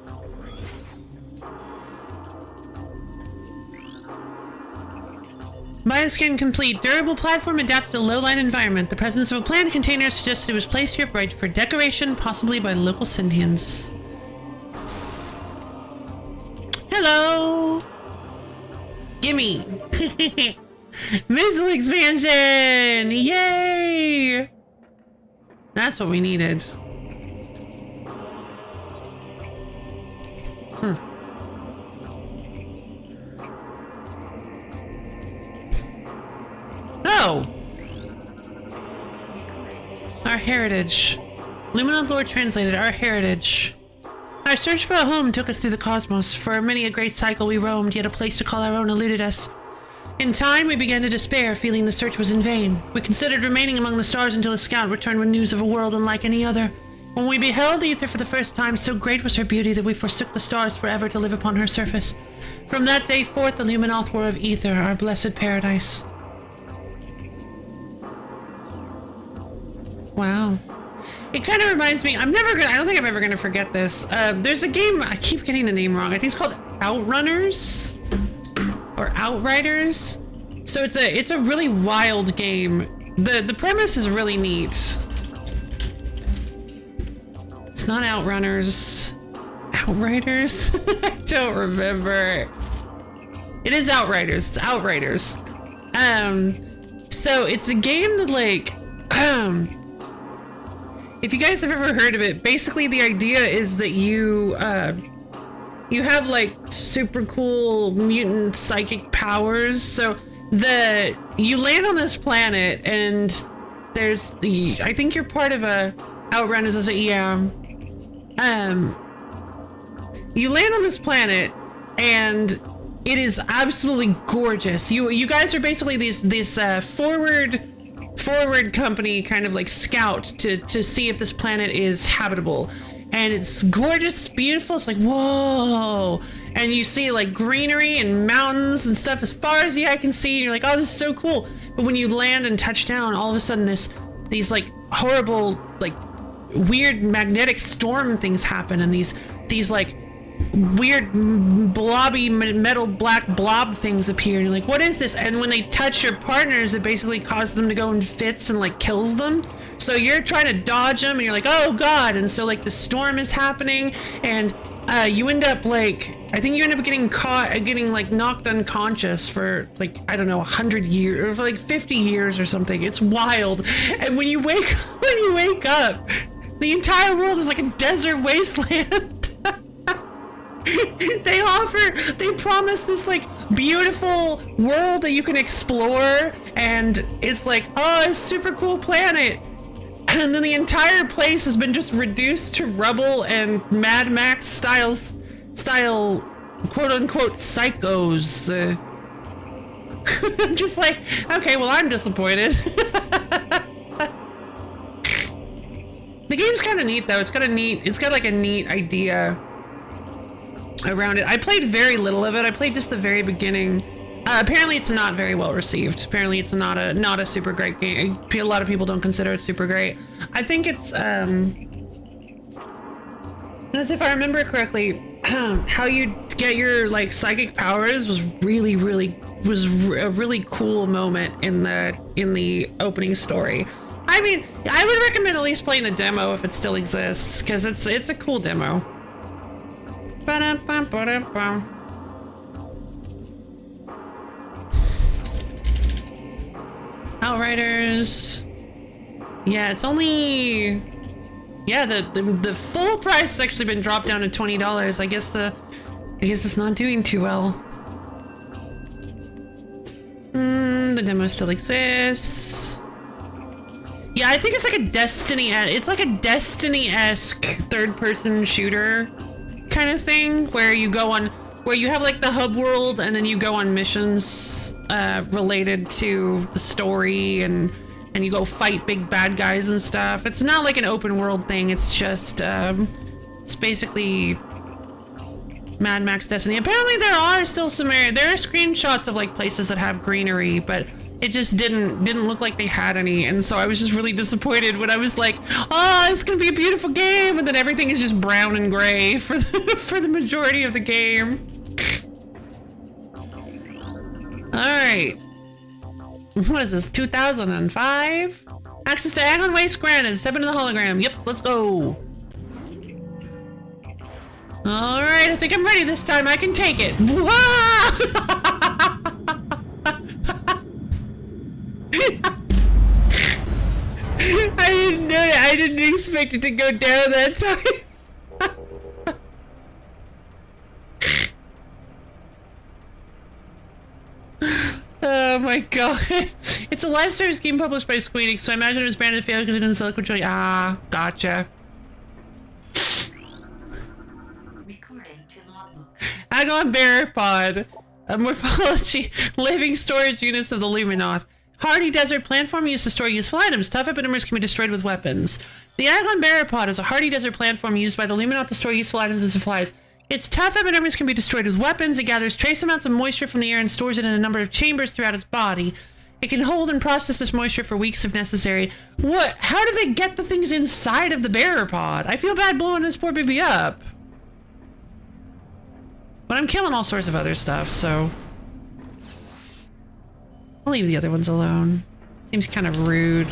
Bioscan complete. Durable platform adapted to low-lying environment. The presence of a planned container suggested it was placed here for decoration, possibly by local sentients. Hello! Gimme! Missile expansion! Yay! That's what we needed. Oh! Our heritage. Luminoth lore translated, our heritage. Our search for a home took us through the cosmos. For many a great cycle we roamed, yet a place to call our own eluded us. In time, we began to despair, feeling the search was in vain. We considered remaining among the stars until a scout returned with news of a world unlike any other. When we beheld Aether for the first time, so great was her beauty that we forsook the stars forever to live upon her surface. From that day forth, the Luminoth were of Aether, our blessed paradise. Wow. It kind of reminds me, I don't think I'm ever gonna forget this. There's a game, I keep getting the name wrong, I think it's called Outrunners? Or Outriders? So it's a really wild game. The premise is really neat. It's not Outrunners. Outriders? I don't remember. It is Outriders. It's Outriders. So it's a game that like, if you guys have ever heard of it, basically the idea is that you have like super cool mutant psychic powers. So you land on this planet and there's I think you're part of a Outrunners as a you land on this planet and it is absolutely gorgeous. You guys are basically this forward company kind of like scout to see if this planet is habitable. And it's gorgeous, beautiful. It's like, whoa. And you see like greenery and mountains and stuff as far as the eye can see. And you're like, oh, this is so cool. But when you land and touch down, all of a sudden these like horrible, like weird magnetic storm things happen, and these like weird blobby metal black blob things appear, and you're like, what is this? And when they touch your partners, it basically causes them to go in fits and like kills them. So you're trying to dodge them and you're like, oh god. And so like the storm is happening, and you end up like, I think you end up getting like knocked unconscious for like, I don't know, 100 years or for like 50 years or something. It's wild. And when you wake up, the entire world is like a desert wasteland. They promise this like beautiful world that you can explore, and it's like, oh, it's a super cool planet. And then the entire place has been just reduced to rubble and Mad Max style quote unquote psychos. I'm just like, okay, well, I'm disappointed. The game's kind of neat though. It's kind of neat. It's got like a neat idea around it. I played very little of it. I played just the very beginning. Apparently it's not very well received. Apparently it's not a super great game. A lot of people don't consider it super great. I think it's as if I remember correctly, how you get your like psychic powers was a really cool moment in the opening story. I mean, I would recommend at least playing the demo if it still exists, because it's a cool demo. Outriders. Yeah, it's only, yeah, the full price has actually been dropped down to $20. I guess it's not doing too well. The demo still exists. Yeah, I think it's like a Destiny-esque third-person shooter kind of thing, where you have like the hub world, and then you go on missions related to the story, and you go fight big bad guys and stuff. It's not like an open world thing. It's just it's basically Mad Max Destiny. Apparently there are still there are screenshots of like places that have greenery, but it just didn't look like they had any, and so I was just really disappointed when I was like, oh, it's gonna be a beautiful game, and then everything is just brown and gray for the majority of the game. Alright. What is this, 2005? Access to Agon Waste granted. Step into the hologram. Yep, let's go. Alright, I think I'm ready this time. I can take it. I didn't expect it to go down that time. Oh my god. It's a live service game published by Square Enix, so I imagine it was branded failure because it didn't sell a controller. Ah, gotcha. Agon Bearer Pod. A morphology, living storage units of the Luminoth. Hardy desert platform used to store useful items. Tough epidemics can be destroyed with weapons. The Agon Bearer Pod is a hardy desert platform used by the Luminoth to store useful items and supplies. Its tough epidemics can be destroyed with weapons. It gathers trace amounts of moisture from the air and stores it in a number of chambers throughout its body. It can hold and process this moisture for weeks if necessary. What? How do they get the things inside of the Bearer Pod? I feel bad blowing this poor baby up. But I'm killing all sorts of other stuff, so I'll leave the other ones alone. Seems kind of rude.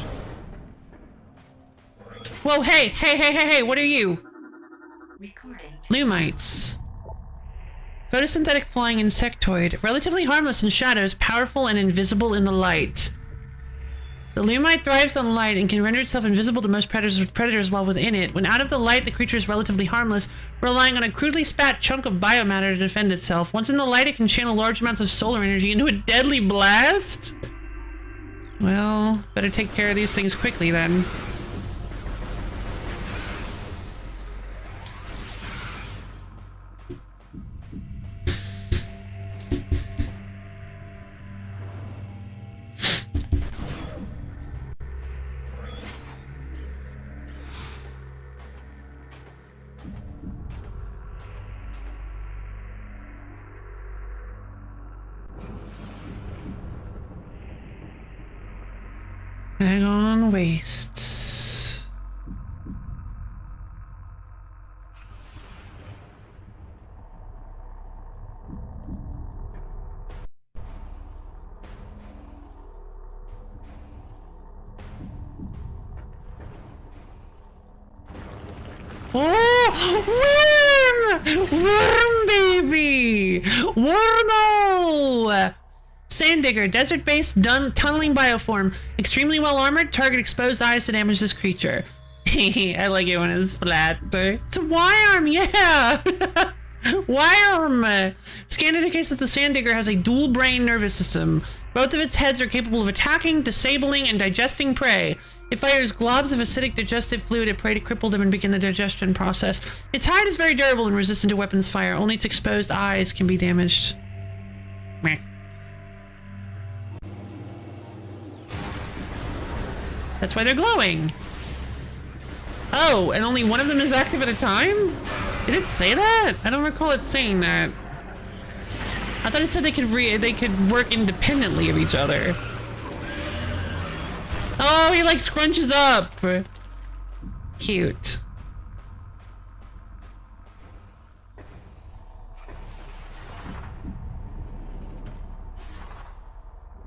Whoa, hey, what are you? Lumites. Photosynthetic flying insectoid. Relatively harmless in shadows, powerful and invisible in the light. The Lumite thrives on light and can render itself invisible to most predators while within it. When out of the light, the creature is relatively harmless, relying on a crudely spat chunk of biomatter to defend itself. Once in the light, it can channel large amounts of solar energy into a deadly blast? Well, better take care of these things quickly then. Agon Wastes. Oh, worm! Worm, baby! Wormo! Sand digger, desert-based tunneling bioform. Extremely well-armored, target exposed eyes to damage this creature. I like it when it's flat. It's a Y-arm, yeah! Y-arm! Scan indicates that the sand digger has a dual brain nervous system. Both of its heads are capable of attacking, disabling, and digesting prey. It fires globs of acidic digestive fluid at prey to cripple them and begin the digestion process. Its hide is very durable and resistant to weapons fire. Only its exposed eyes can be damaged. Meh. That's why they're glowing. Oh, and only one of them is active at a time? Did it say that? I don't recall it saying that. I thought it said they could work independently of each other. Oh, he like scrunches up. Cute.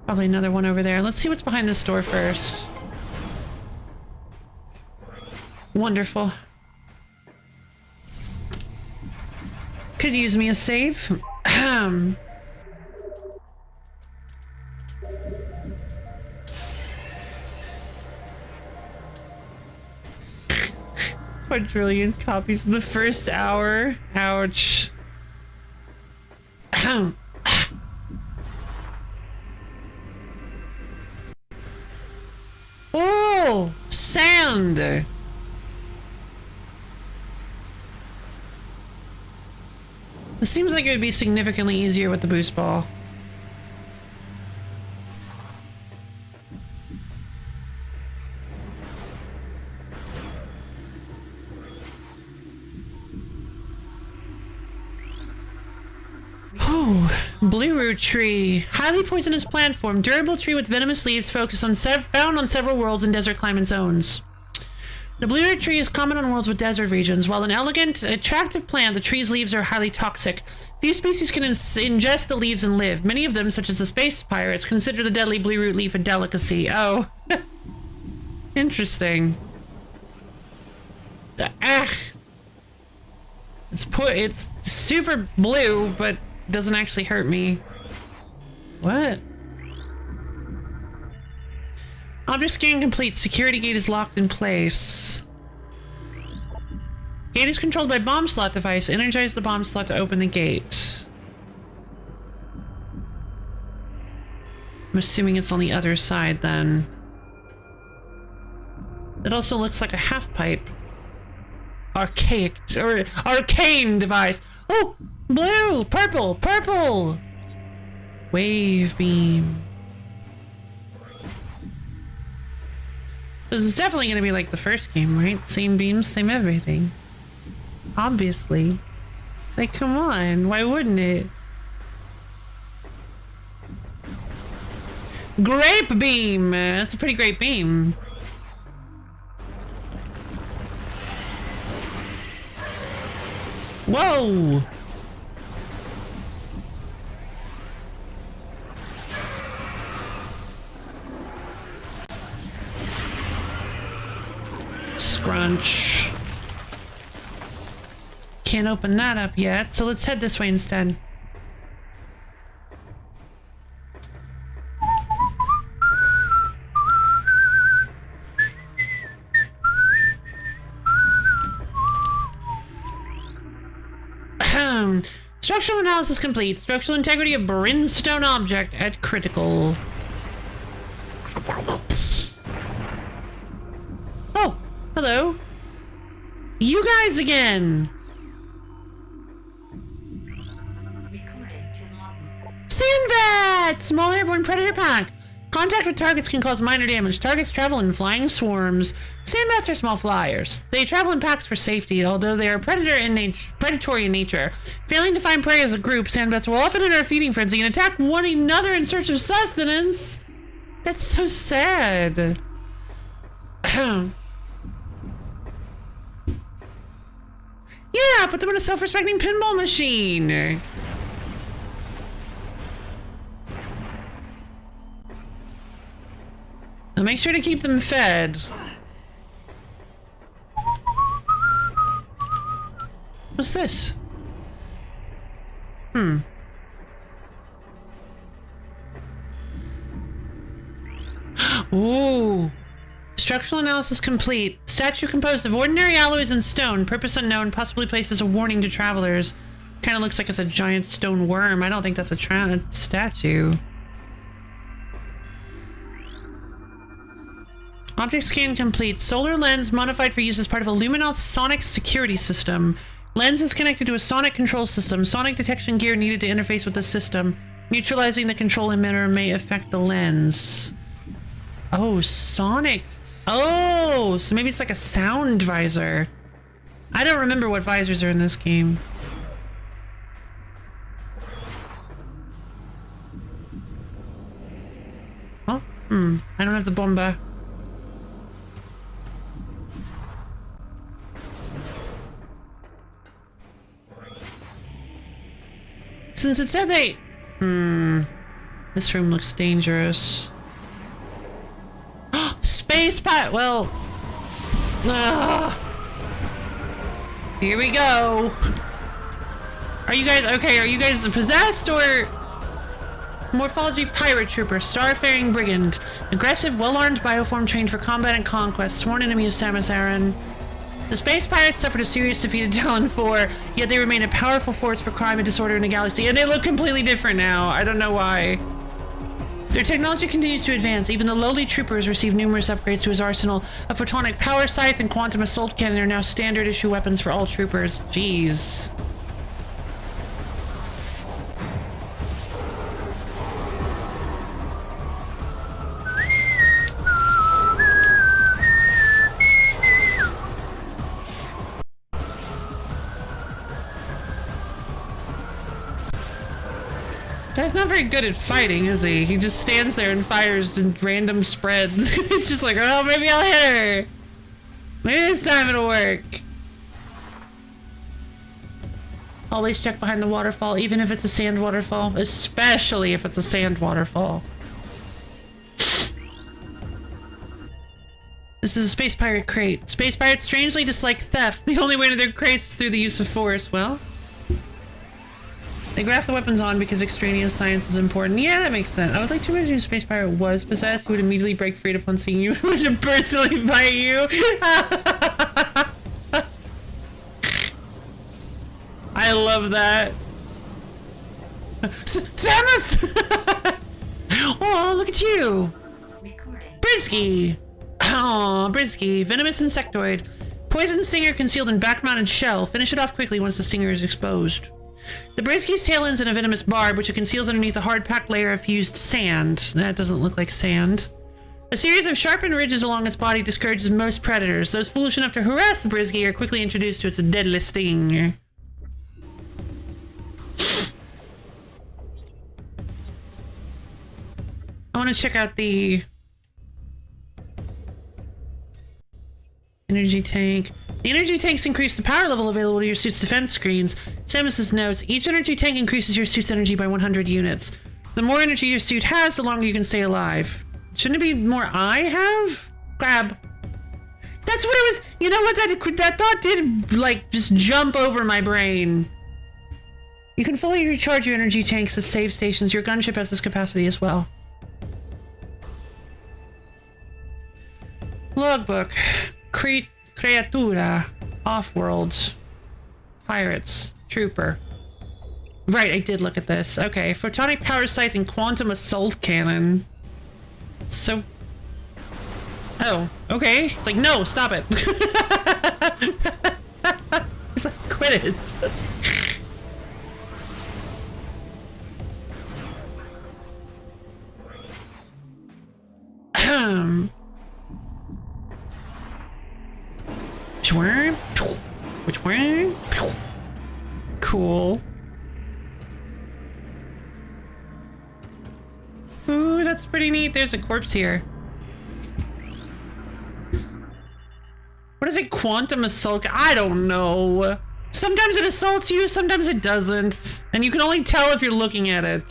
Probably another one over there. Let's see what's behind this door first. Wonderful. Could use me a save. Quadrillion copies in the first hour. Ouch. Oh, sand. This seems like it would be significantly easier with the boost ball. Blue root tree. Highly poisonous plant form. Durable tree with venomous leaves focused on found on several worlds and desert climate zones. The blue root tree is common on worlds with desert regions. While an elegant, attractive plant, the tree's leaves are highly toxic. Few species can ingest the leaves and live. Many of them, such as the space pirates, consider the deadly blue root leaf a delicacy. Oh. Interesting. It's super blue, but doesn't actually hurt me. What? Object scan complete. Security gate is locked in place. Gate is controlled by bomb slot device. Energize the bomb slot to open the gate. I'm assuming it's on the other side then. It also looks like a half pipe. Archaic or arcane device. Oh, blue, purple, purple. Wave beam. This is definitely going to be like the first game, right? Same beams, same everything. Obviously. Like, come on, why wouldn't it? Grape beam! That's a pretty great beam. Whoa! Scrunch. Can't open that up yet, so let's head this way instead. Structural analysis complete. Structural integrity of brimstone object at critical. Oh, hello. You guys again. Sandbat! Small airborne predator pack. Contact with targets can cause minor damage. Targets travel in flying swarms. Sandbats are small flyers. They travel in packs for safety, although they are predatory in nature. Failing to find prey as a group, sandbats will often enter a feeding frenzy and attack one another in search of sustenance. That's so sad. Yeah, put them in a self-respecting pinball machine. Now make sure to keep them fed. What's this? Ooh. Structural analysis complete. Statue composed of ordinary alloys and stone. Purpose unknown. Possibly places a warning to travelers. Kind of looks like it's a giant stone worm. I don't think that's a statue. Object scan complete. Solar lens modified for use as part of a Luminal sonic security system. Lens is connected to a sonic control system. Sonic detection gear needed to interface with the system. Neutralizing the control emitter may affect the lens. Oh, sonic. Oh, so maybe it's like a sound visor. I don't remember what visors are in this game. Oh, I don't have the bomba. Since it said they... This room looks dangerous. Space pilot! Well... Here we go. Are you guys okay? Are you guys possessed or... Morphology pirate trooper, starfaring brigand. Aggressive, well-armed bioform trained for combat and conquest. Sworn enemy of Samus Aran. The space pirates suffered a serious defeat at Talon 4, yet they remain a powerful force for crime and disorder in the galaxy, and they look completely different now. I don't know why. Their technology continues to advance. Even the lowly troopers receive numerous upgrades to his arsenal. A photonic power scythe and quantum assault cannon are now standard issue weapons for all troopers. Jeez. Guy's not very good at fighting, is he? He just stands there and fires in random spreads. It's just like, oh, maybe I'll hit her. Maybe this time it'll work. Always check behind the waterfall, even if it's a sand waterfall. Especially if it's a sand waterfall. This is a space pirate crate. Space pirates strangely dislike theft. The only way to their crates is through the use of force. Well... They graft the weapons on because extraneous science is important. Yeah, that makes sense. I would like to imagine a space pirate was possessed, who would immediately break free upon seeing you and personally fight you. I love that. Samus! Oh, look at you. Brisky. Oh, Brisky. Venomous insectoid. Poison stinger concealed in back-mounted shell. Finish it off quickly once the stinger is exposed. The Brisky's tail ends in a venomous barb, which it conceals underneath a hard-packed layer of fused sand. That doesn't look like sand. A series of sharpened ridges along its body discourages most predators. Those foolish enough to harass the Brisky are quickly introduced to its deadly sting. I want to check out the... energy tank. The energy tanks increase the power level available to your suit's defense screens. Samus's notes, each energy tank increases your suit's energy by 100 units. The more energy your suit has, the longer you can stay alive. Shouldn't it be more I have? Grab. That's what it was. You know what? That thought did, like, just jump over my brain. You can fully recharge your energy tanks at save stations. Your gunship has this capacity as well. Logbook. Creatura. Off-world. Pirates. Trooper. Right, I did look at this. Okay, photonic power scythe and quantum assault cannon. So... oh, okay. It's like, no, stop it. It's like, quit it. Which one? Cool. Ooh, that's pretty neat. There's a corpse here. What is it? Quantum assault? I don't know. Sometimes it assaults you, sometimes it doesn't. And you can only tell if you're looking at it.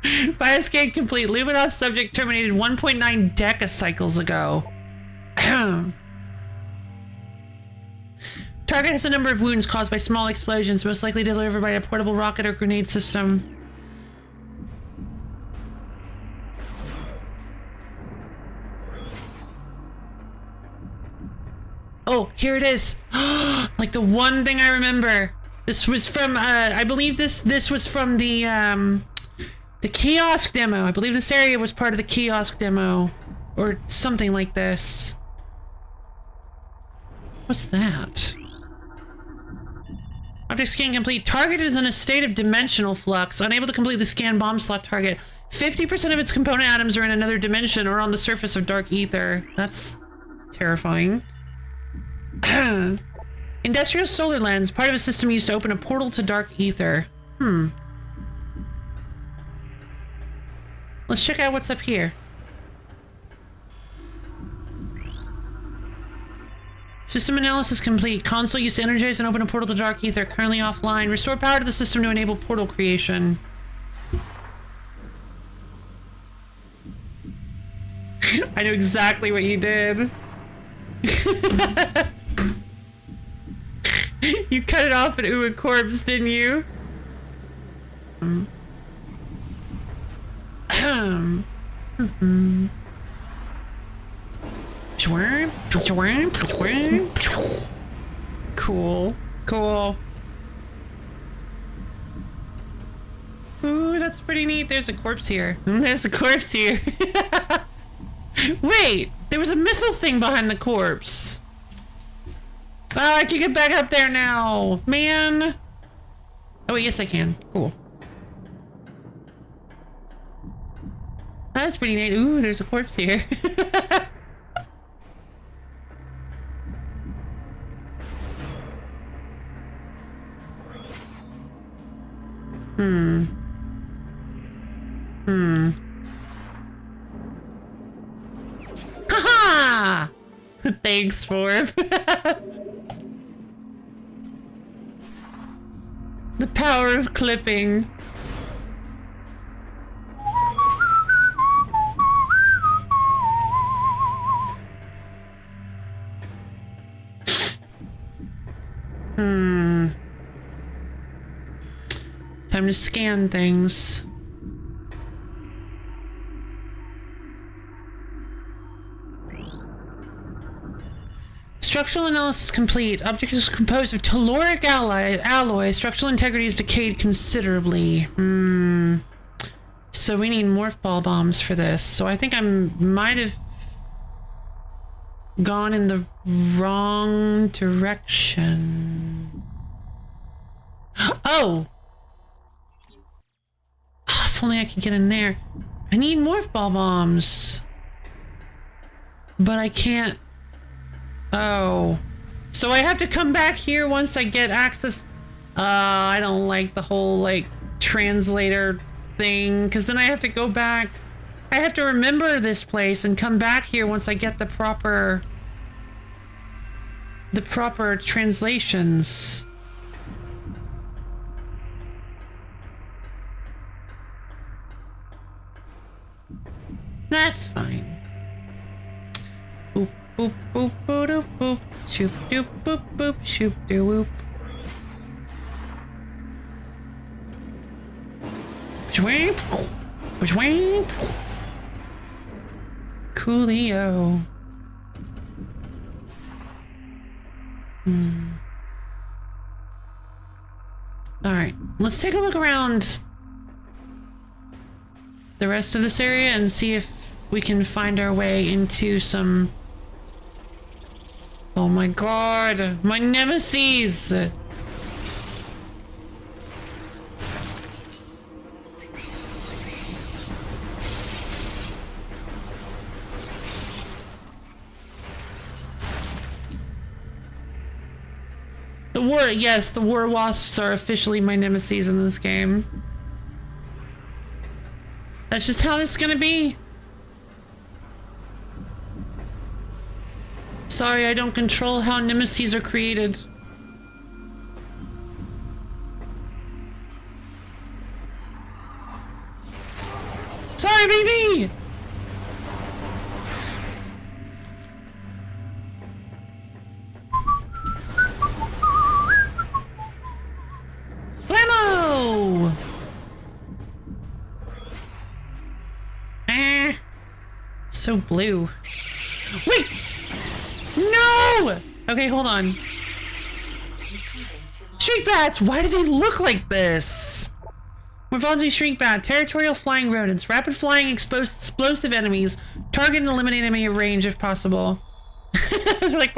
Bioscan complete. Luminos subject terminated 1.9 decacycles ago. Target has a number of wounds caused by small explosions, most likely delivered by a portable rocket or grenade system. Oh, here it is. Like the one thing I remember. This was from, I believe this was from the kiosk demo. I believe this area was part of the kiosk demo. Or something like this. What's that? Object scan complete. Target is in a state of dimensional flux. Unable to complete the scan bomb slot target. 50% of its component atoms are in another dimension or on the surface of dark ether. That's terrifying. Industrial solar lens. Part of a system used to open a portal to dark ether. Let's check out what's up here. System analysis complete. Console used to energize and open a portal to dark ether. Currently offline. Restore power to the system to enable portal creation. I know exactly what you did. You cut it off at a corpse, didn't you? Cool. Cool. Ooh, that's pretty neat. There's a corpse here. There's a corpse here. Wait, there was a missile thing behind the corpse. Oh, I can get back up there now. Man. Oh, yes, I can. Cool. That's pretty neat. Ooh, there's a corpse here. Haha! Thanks, Forb. The power of clipping. Time to scan things. Structural analysis complete. Object is composed of telluric alloy. Structural integrity is decayed considerably. So we need morph ball bombs for this. So I think I might have gone in the wrong direction. Oh! If only I could get in there. I need morph ball bombs. But I can't. Oh. So I have to come back here once I get access. I don't like the whole, like, translator thing. Because then I have to go back. I have to remember this place and come back here once I get the proper translations. That's fine. Boop, boop, boop, boop, boop, boop. Shoop, doop, boop, boop, shoop, doo, whoop. Which way? Coolio. Alright, let's take a look around the rest of this area and see if we can find our way into some... Oh my god, my nemesis! Yes, the war wasps are officially my nemesis in this game. That's just how this is gonna be. Sorry, I don't control how nemesis are created. Sorry, baby! so blue. Wait! No! Okay, hold on. Shrink bats! Why do they look like this? Morphology shrink bat. Territorial flying rodents. Rapid flying explosive enemies. Target and eliminate enemy at range if possible. They're like...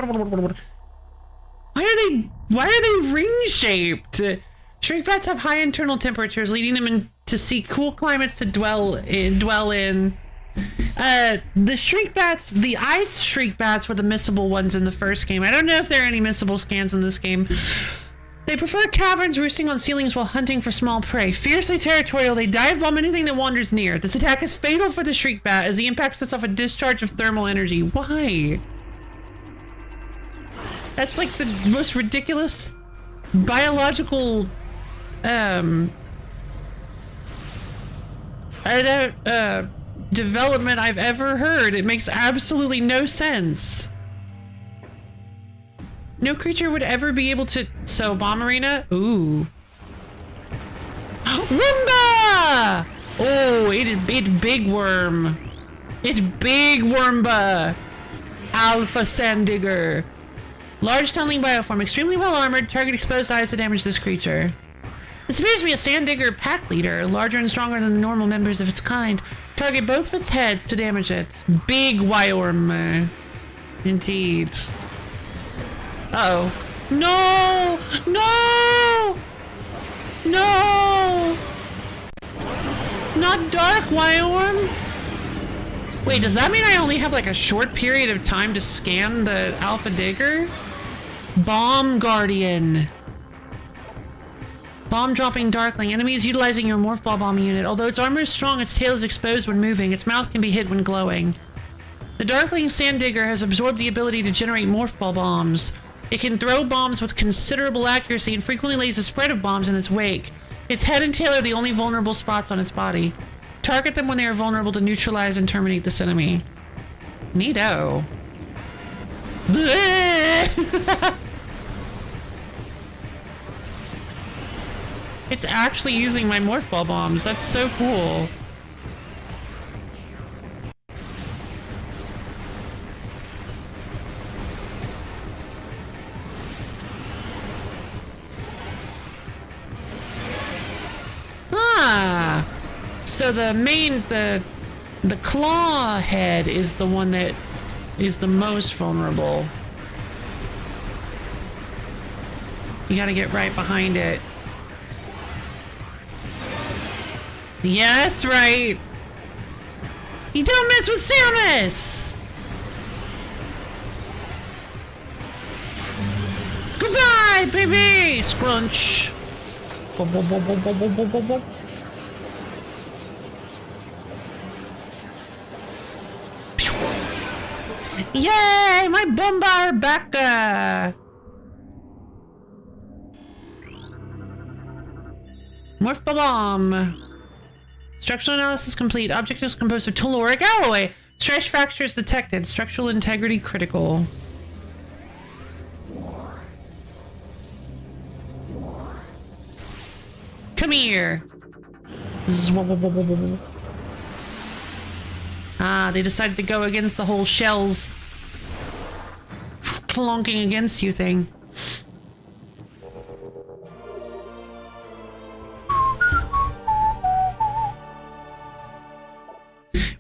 Why are they ring-shaped? Shrink bats have high internal temperatures, leading them to seek cool climates to dwell in. The shrink bats, the ice shrink bats were the missable ones in the first game. I don't know if there are any missable scans in this game. They prefer caverns, roosting on ceilings while hunting for small prey. Fiercely territorial, they dive bomb anything that wanders near. This attack is fatal for the shrink bat as the impact sets off a discharge of thermal energy. Why? That's like the most ridiculous biological development I've ever heard. It makes absolutely no sense. No creature would ever be able to... So, bomb arena? Ooh. Wumba! Oh, it's big worm. It's big wormba. Alpha sand digger. Large tunneling bioform, extremely well armored, target exposed eyes to damage this creature. This appears to be a sand digger pack leader, larger and stronger than the normal members of its kind. Target both of its heads to damage it. Big worm. Indeed. Uh-oh. No! No! No! Not dark worm? Wait, does that mean I only have like a short period of time to scan the Alpha Digger? Bomb Guardian. Bomb dropping Darkling. Enemies utilizing your Morph Ball Bomb unit. Although its armor is strong, its tail is exposed when moving. Its mouth can be hit when glowing. The Darkling Sand Digger has absorbed the ability to generate Morph Ball Bombs. It can throw bombs with considerable accuracy and frequently lays a spread of bombs in its wake. Its head and tail are the only vulnerable spots on its body. Target them when they are vulnerable to neutralize and terminate this enemy. Neato. It's actually using my Morph Ball Bombs. That's so cool. Ah! So the claw head is the one that is the most vulnerable. You gotta get right behind it. Yes, right. You don't mess with Samus! Goodbye, baby! Scrunch. Yay! My Bombar back! Morph Bomb. Structural analysis complete. Object is composed of telluric alloy. Stress fractures detected. Structural integrity critical. Come here. Ah, they decided to go against the whole shells clonking against you thing.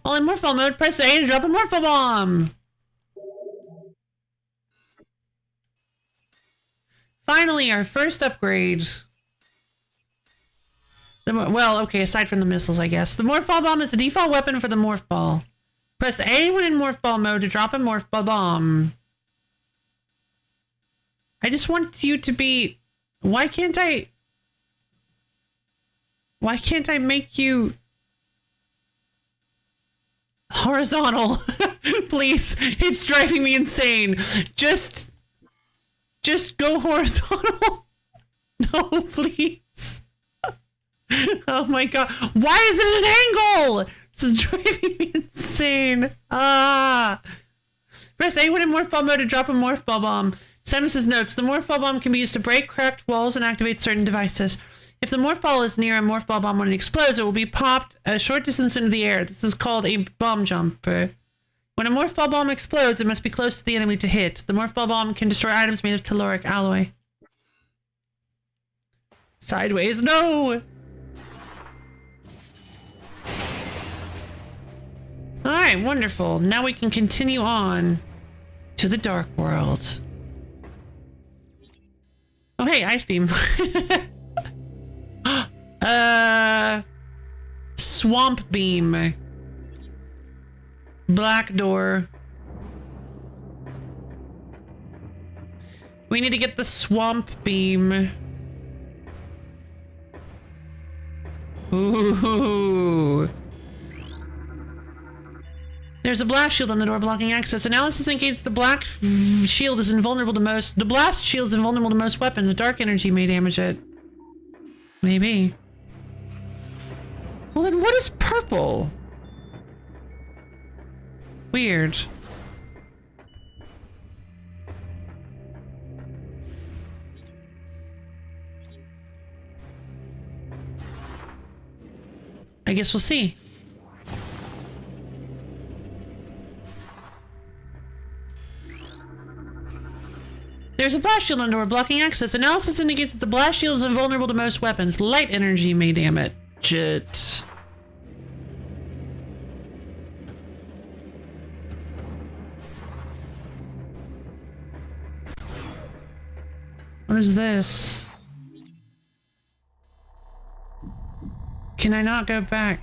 While in Morph Ball mode, press A to drop a Morph Ball Bomb! Finally, our first upgrade. Well, okay, aside from the missiles, I guess. The Morph Ball Bomb is the default weapon for the Morph Ball. Press A when in Morph Ball mode to drop a Morph Ball Bomb. I just want you to be... Why can't I make you... horizontal? Please, it's driving me insane. Just go horizontal. No, please. Oh my god, why is it an angle? This is driving me insane. Press A when in Morph Ball mode to drop a Morph Ball Bomb. Samus's notes: the Morph Ball Bomb can be used to break cracked walls and activate certain devices. If the Morph Ball is near a Morph Ball Bomb when it explodes, it will be popped a short distance into the air. This is called a bomb jump. When a morph ball bomb explodes, it must be close to the enemy to hit. The morph ball bomb can destroy items made of telluric alloy. Sideways, no! Alright, wonderful. Now we can continue on to the Dark World. Oh, hey, Ice Beam. Swamp Beam. Black Door. We need to get the Swamp Beam. Ooh. There's a blast shield on the door blocking access. Analysis indicates the black shield is invulnerable to most... The blast shield is invulnerable to most weapons. A dark energy may damage it. Maybe. Well, then what is purple? Weird. I guess we'll see. There's a blast shield on the door blocking access. Analysis indicates that the blast shield is invulnerable to most weapons. Light energy may damage it. What is this? Can I not go back?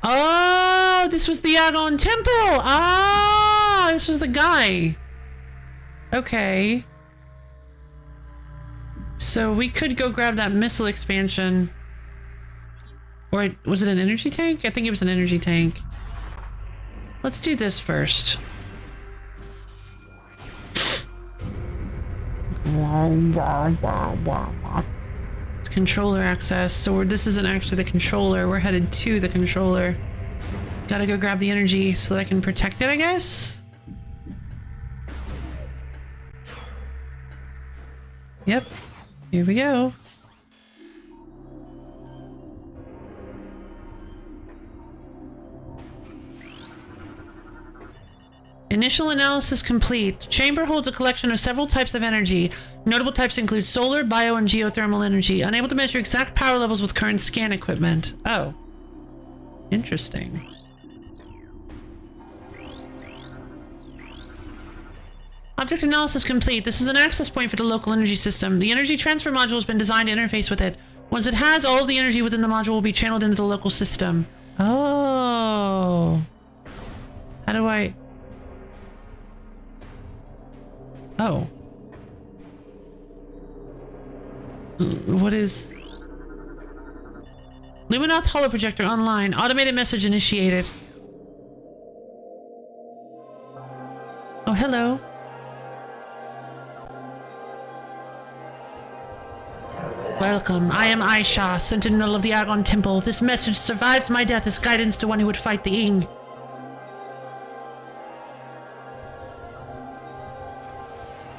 Oh, this was the Agon Temple! Ah, this was the guy. Okay. So we could go grab that missile expansion. Or was it an energy tank? I think it was an energy tank. Let's do this first. It's controller access. So this isn't actually the controller. We're headed to the controller. Gotta go grab the energy so that I can protect it, I guess? Yep. Here we go. Initial analysis complete. The chamber holds a collection of several types of energy. Notable types include solar, bio, and geothermal energy. Unable to measure exact power levels with current scan equipment. Oh. Interesting. Object analysis complete. This is an access point for the local energy system. The energy transfer module has been designed to interface with it. Once it has, all of the energy within the module will be channeled into the local system. Oh. How do I... Oh. What is... Luminoth holoprojector online. Automated message initiated. Oh, hello. Welcome. I am Aisha, sentinel of the Agon Temple. This message survives my death as guidance to one who would fight the Ing.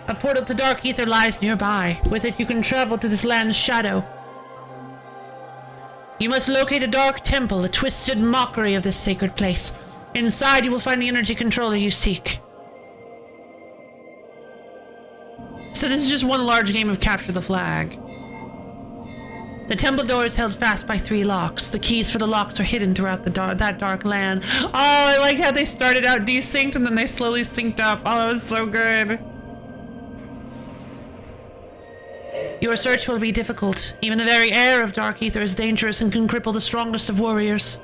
A portal to dark ether lies nearby. With it you can travel to this land's shadow. You must locate a dark temple, a twisted mockery of this sacred place. Inside you will find the energy controller you seek. So this is just one large game of capture the flag. The temple door is held fast by 3 locks. The keys for the locks are hidden throughout that dark land. Oh, I like how they started out desynced and then they slowly synced up. Oh, that was so good. Your search will be difficult. Even the very air of dark ether is dangerous and can cripple the strongest of warriors.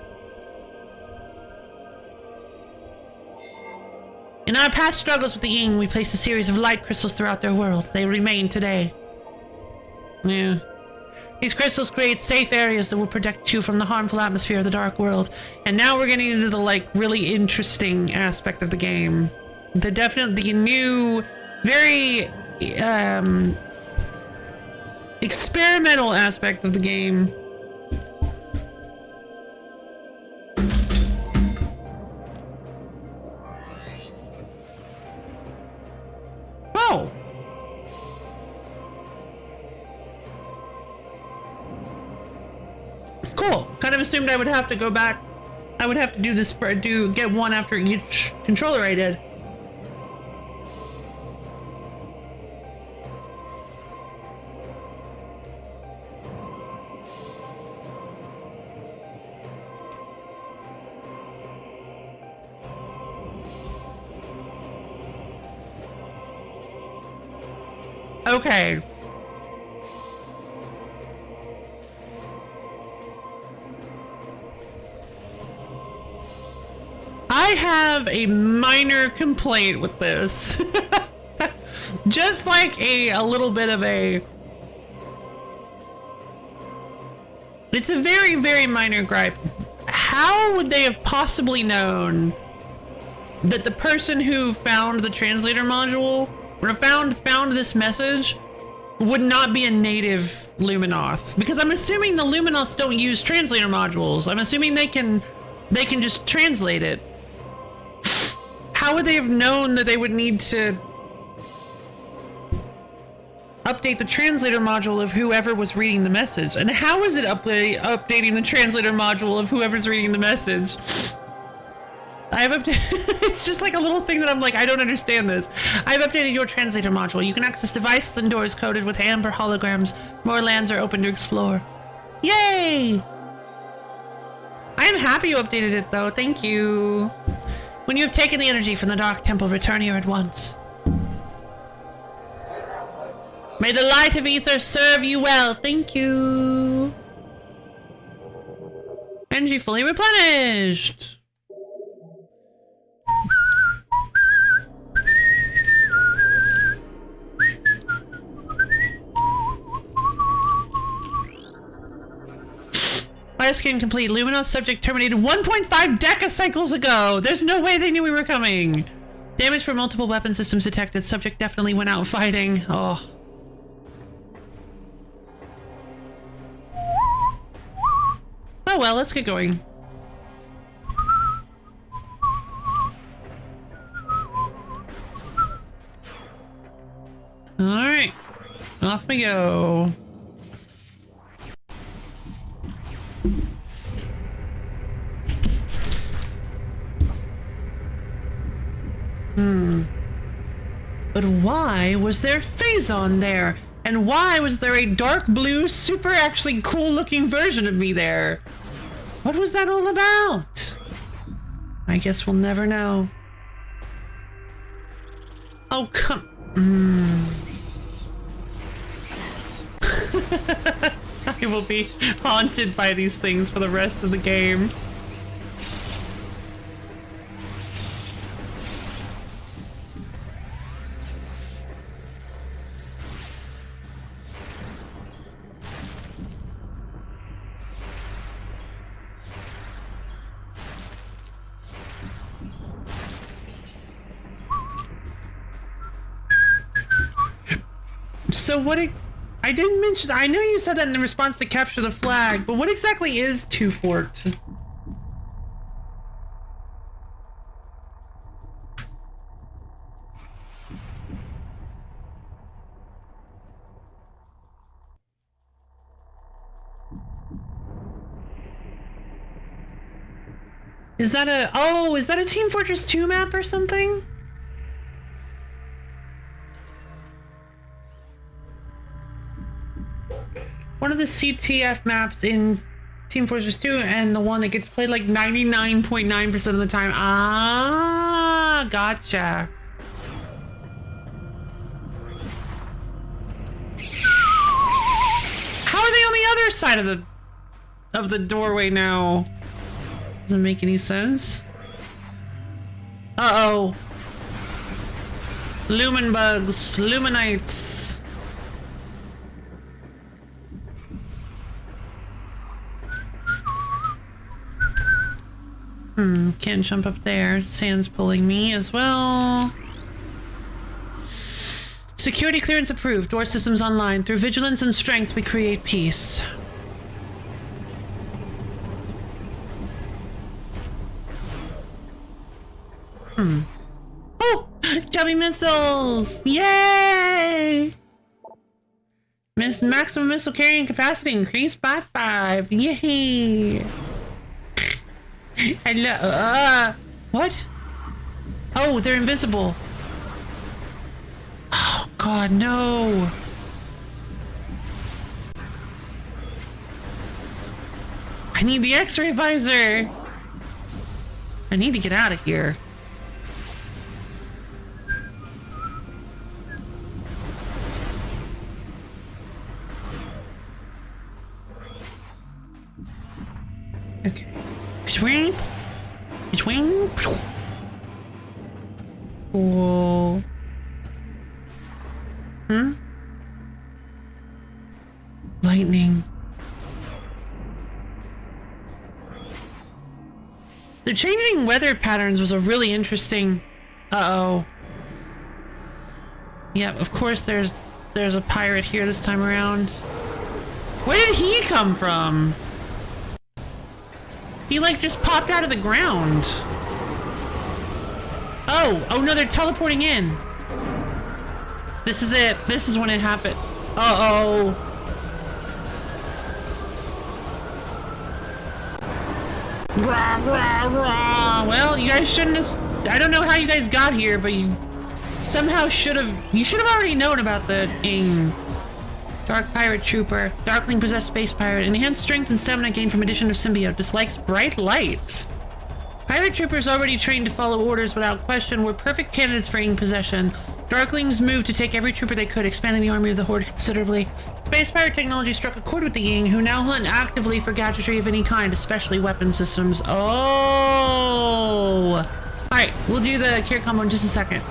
In our past struggles with the Ing, we placed a series of light crystals throughout their world. They remain today. Yeah. These crystals create safe areas that will protect you from the harmful atmosphere of the dark world. And now we're getting into the, like, really interesting aspect of the game. The new, very, experimental aspect of the game. Oh! Cool. Kind of assumed I would have to go back I would have to do this get one after each controller I did. Okay. I have a minor complaint with this. Just like a little bit of a... It's a very, very minor gripe. How would they have possibly known that the person who found the translator module, or found this message, would not be a native Luminoth? Because I'm assuming the Luminoths don't use translator modules. I'm assuming they can just translate it. How would they have known that they would need to update the translator module of whoever was reading the message? And how is it updating the translator module of whoever's reading the message? It's just like a little thing that I'm like, I don't understand this. I've updated your translator module. You can access devices and doors coded with amber holograms. More lands are open to explore. Yay! I am happy you updated it though, thank you. When you have taken the energy from the Dark Temple, return here at once. May the light of ether serve you well, thank you. Energy fully replenished. Bioscan complete. Luminoth subject terminated 1.5 decacycles ago. There's no way they knew we were coming. Damage from multiple weapon systems detected. Subject definitely went out fighting. Oh. Oh well, let's get going. Alright. Off we go. But why was there Phazon there? And why was there a dark blue, super actually cool looking version of me there? What was that all about? I guess we'll never know. Oh, come... I will be haunted by these things for the rest of the game. So what I didn't mention, I know you said that in response to capture the flag, but what exactly is Two Fort? Is that a Team Fortress 2 map or something? One of the CTF maps in Team Fortress 2 and the one that gets played like 99.9% of the time. Ah, gotcha. How are they on the other side of the doorway now? Doesn't make any sense. Uh-oh. Lumen bugs, Luminites. Can't jump up there. Sand's pulling me as well. Security clearance approved. Door systems online. Through vigilance and strength, we create peace. Oh! Chubby missiles! Yay! Maximum missile carrying capacity increased by 5. Yay! Hello. What? Oh, they're invisible. Oh, God, no. I need the X-ray visor. I need to get out of here. Okay. Between. Cool. Lightning. The changing weather patterns was a really interesting... Uh-oh. Yeah, of course there's a pirate here this time around. Where did he come from? He like just popped out of the ground. Oh no, they're teleporting in. This is it. This is when it happened. Uh-oh. Well, you guys shouldn't have... I don't know how you guys got here, but you somehow should have... You should have already known about the Dark Pirate Trooper. Darkling possessed space pirate. Enhanced strength and stamina gained from addition of symbiote. Dislikes bright light. Pirate troopers already trained to follow orders without question were perfect candidates for Ing possession. Darklings moved to take every trooper they could, expanding the army of the Horde considerably. Space pirate technology struck a chord with the Ying, who now hunt actively for gadgetry of any kind, especially weapon systems. Oh! Alright, we'll do the cure combo in just a second.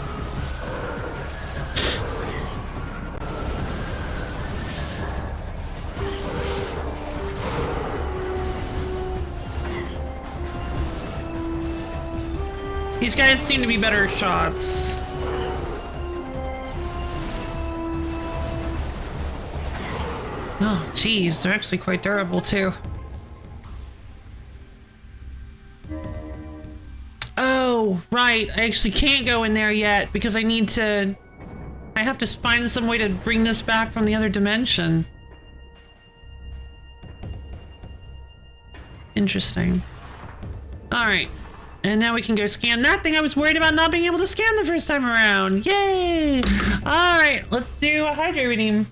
These guys seem to be better shots. Oh, geez, they're actually quite durable, too. Oh, right. I actually can't go in there yet because I need to... I have to find some way to bring this back from the other dimension. Interesting. Alright. And now we can go scan that thing I was worried about not being able to scan the first time around. Yay! Alright, let's do a hydrate redeem.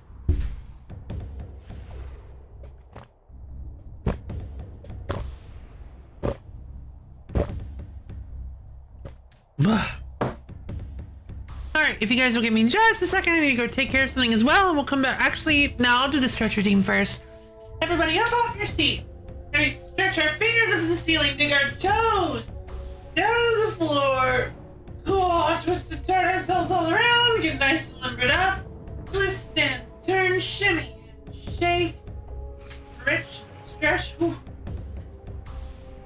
Alright, if you guys will give me just a second, I need to go take care of something as well, and we'll come back. Actually, no, I'll do the stretch redeem first. Everybody up off your seat. And we stretch our fingers up to the ceiling, dig our toes down to the floor. Oh, twist and turn ourselves all around, get nice and limbered up. Twist and turn, shimmy and shake. Stretch. Whew.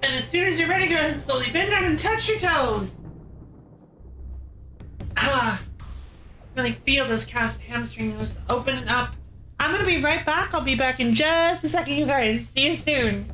And as soon as you're ready, go ahead and slowly bend down and touch your toes. Really feel those calves and hamstrings opening up. I'm gonna be right back. I'll be back in just a second, you guys. See you soon.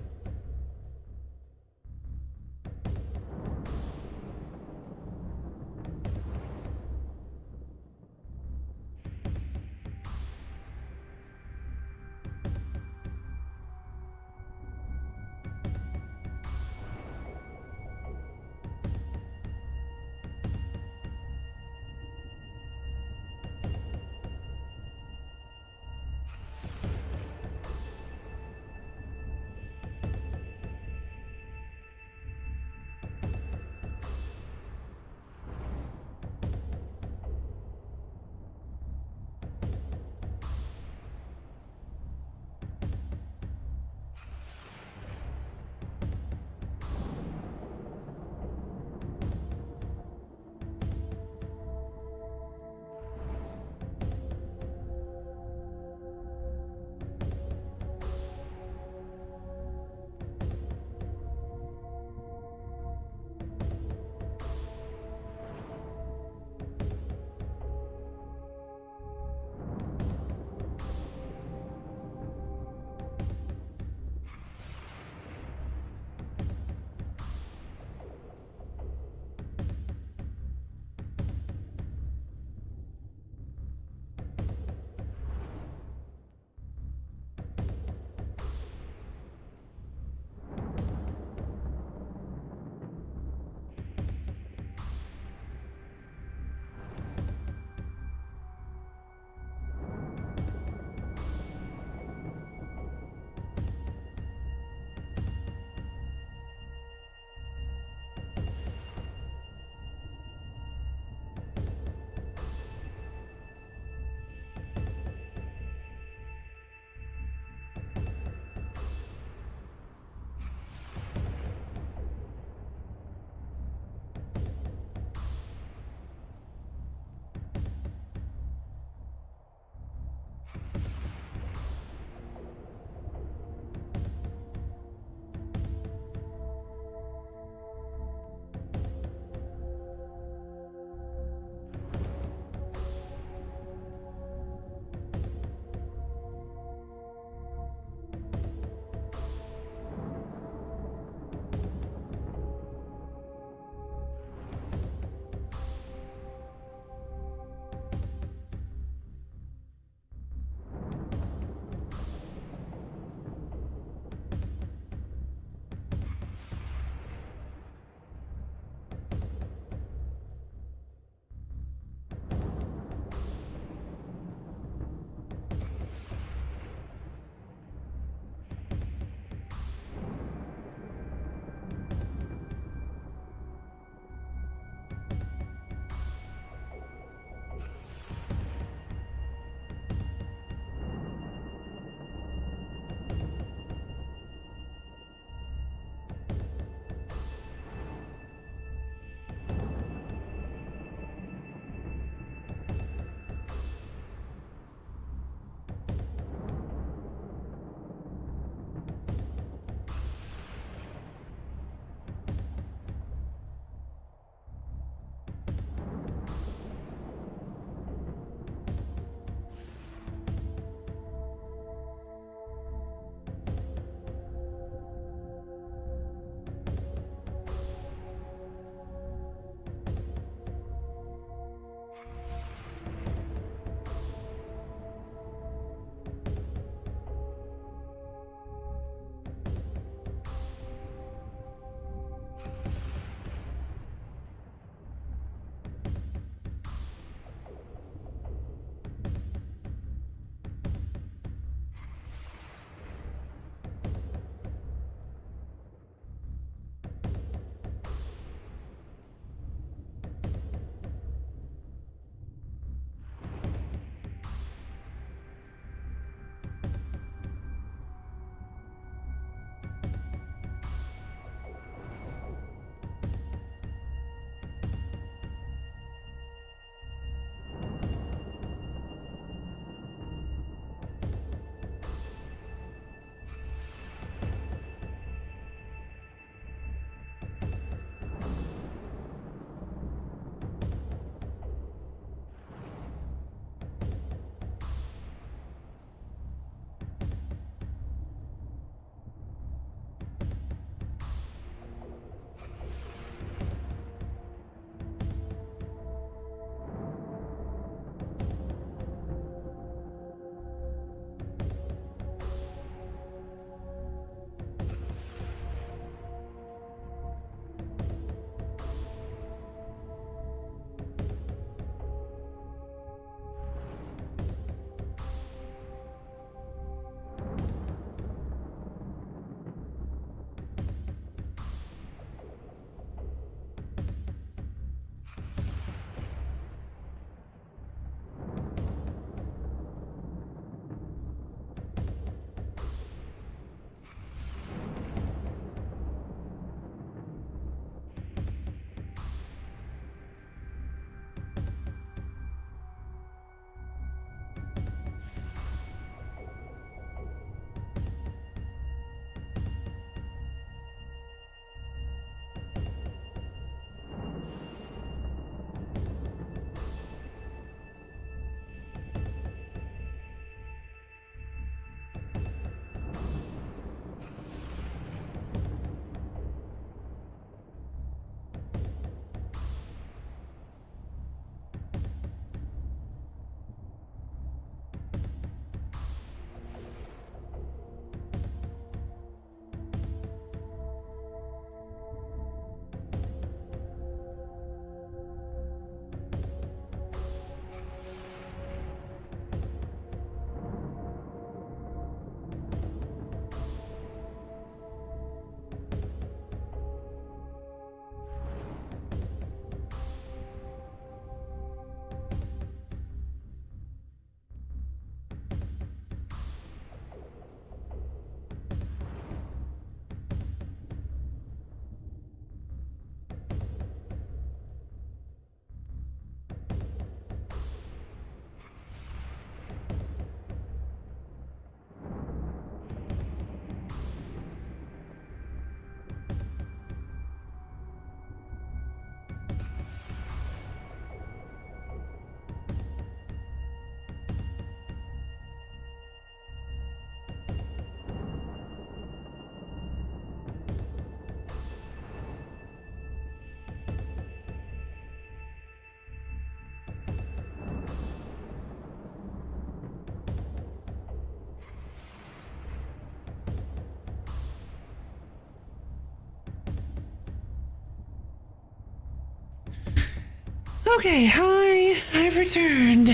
Okay, hi, I've returned.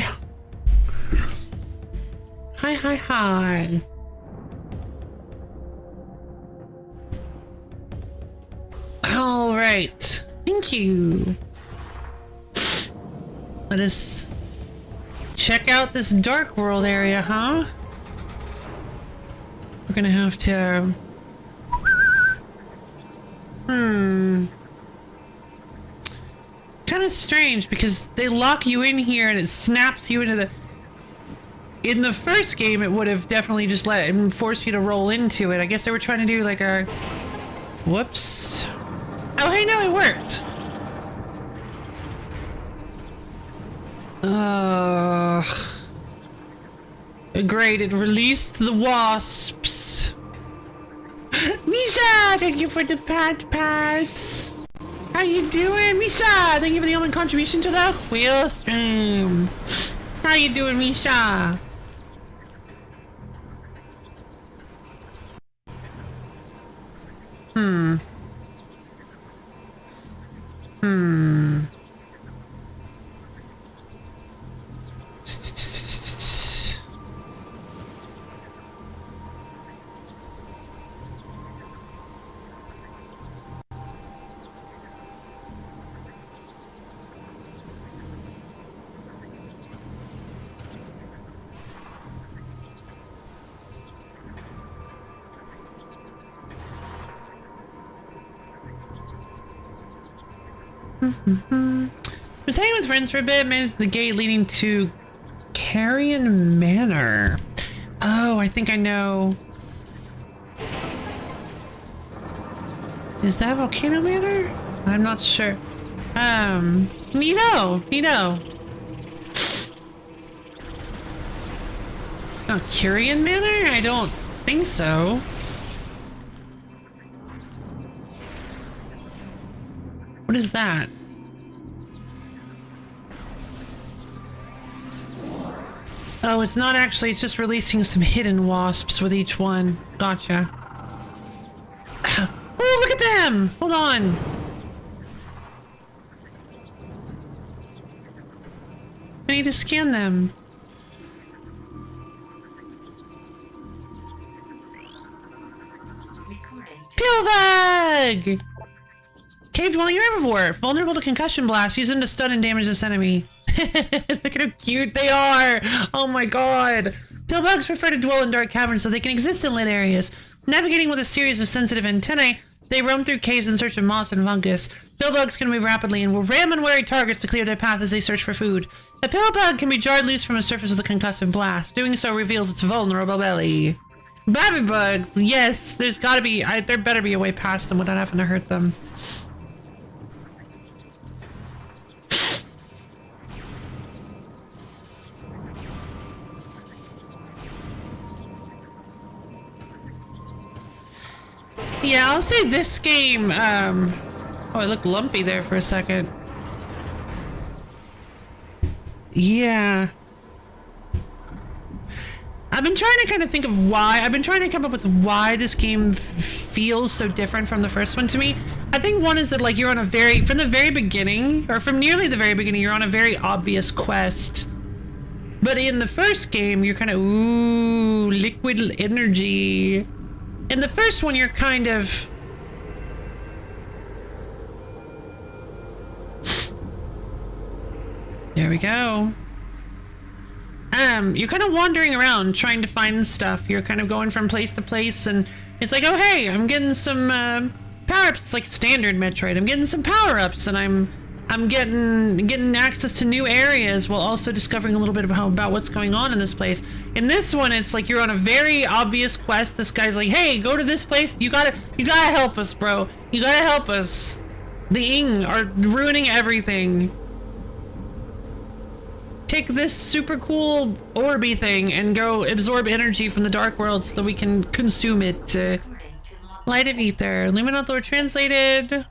Hi. All right, thank you. Let us check out this dark world area, huh? We're gonna have to... Kind of strange because they lock you in here and it snaps you into the... In the first game, it would have definitely just let him force you to roll into it. I guess they were trying to do like a... Whoops. Oh, hey, no, it worked. Great, it released the wasps. Misha, thank you for the pats. How you doing, Misha? Thank you for the only contribution to the wheel stream. How you doing, Misha? Was hanging with friends for a bit, made it to the gate leading to Carrion Manor. Oh, I think I know. Is that Volcano Manor? I'm not sure. Neato. Oh, Carrion Manor? I don't think so. What is that? Oh, it's not actually, it's just releasing some hidden wasps with each one. Gotcha. Oh, look at them! Hold on. I need to scan them. Pillbug! Cave dwelling herbivore, vulnerable to concussion blast. Use them to stun and damage this enemy. Look at how cute they are. Oh my god. Pillbugs prefer to dwell in dark caverns so they can exist in lit areas. Navigating with a series of sensitive antennae, they roam through caves in search of moss and fungus. Pillbugs can move rapidly and will ram unwary targets to clear their path as they search for food. A pillbug can be jarred loose from a surface with a concussive blast. Doing so reveals its vulnerable belly. Baby bugs, yes, there's gotta be, there better be a way past them without having to hurt them. Yeah, I'll say this game, oh, it looked lumpy there for a second. Yeah. I've been trying to kind of think of why, I've been trying to come up with why this game feels so different from the first one to me. I think one is that, like, you're on a very, from the very beginning, or from nearly the very beginning, you're on a very obvious quest. But in the first game, you're kind of, ooh, liquid energy. In the first one, you're kind of... There we go. You're kind of wandering around trying to find stuff. You're kind of going from place to place, and it's like, oh hey, I'm getting some power-ups. It's like standard Metroid. I'm getting some power-ups, and I'm getting access to new areas while also discovering a little bit about what's going on in this place. In this one, it's like you're on a very obvious quest. This guy's like, hey, go to this place. You gotta help us, bro. You gotta help us. The Ing are ruining everything. Take this super cool orby thing and go absorb energy from the dark world so that we can consume it. Light of Ether. Luminant Lord translated.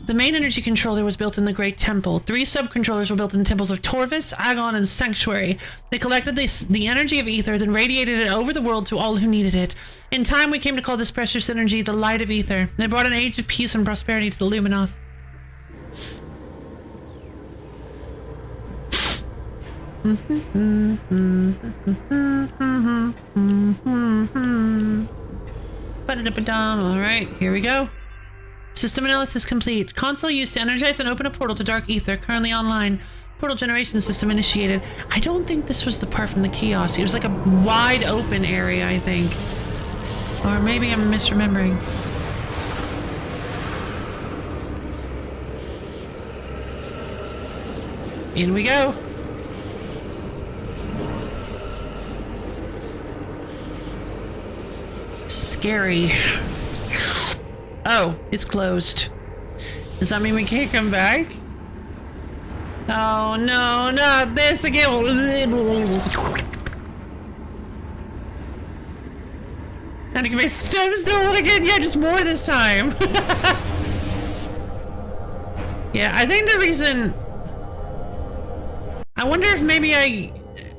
The main energy controller was built in the Great Temple. 3 sub-controllers were built in the temples of Torvis, Agon, and Sanctuary. They collected the energy of Ether, then radiated it over the world to all who needed it. In time, we came to call this precious energy the Light of Ether. They brought an age of peace and prosperity to the Luminoth. Alright, here we go. System analysis complete. Console used to energize and open a portal to Dark Ether, currently online. Portal generation system initiated. I don't think this was the part from the kiosk. It was like a wide open area, I think. Or maybe I'm misremembering. In we go. Scary. Oh, it's closed. Does that mean we can't come back? Oh no, not this again. Now to get my stuff stolen again? Yeah, just more this time. Yeah, I think the reason... I wonder if maybe I...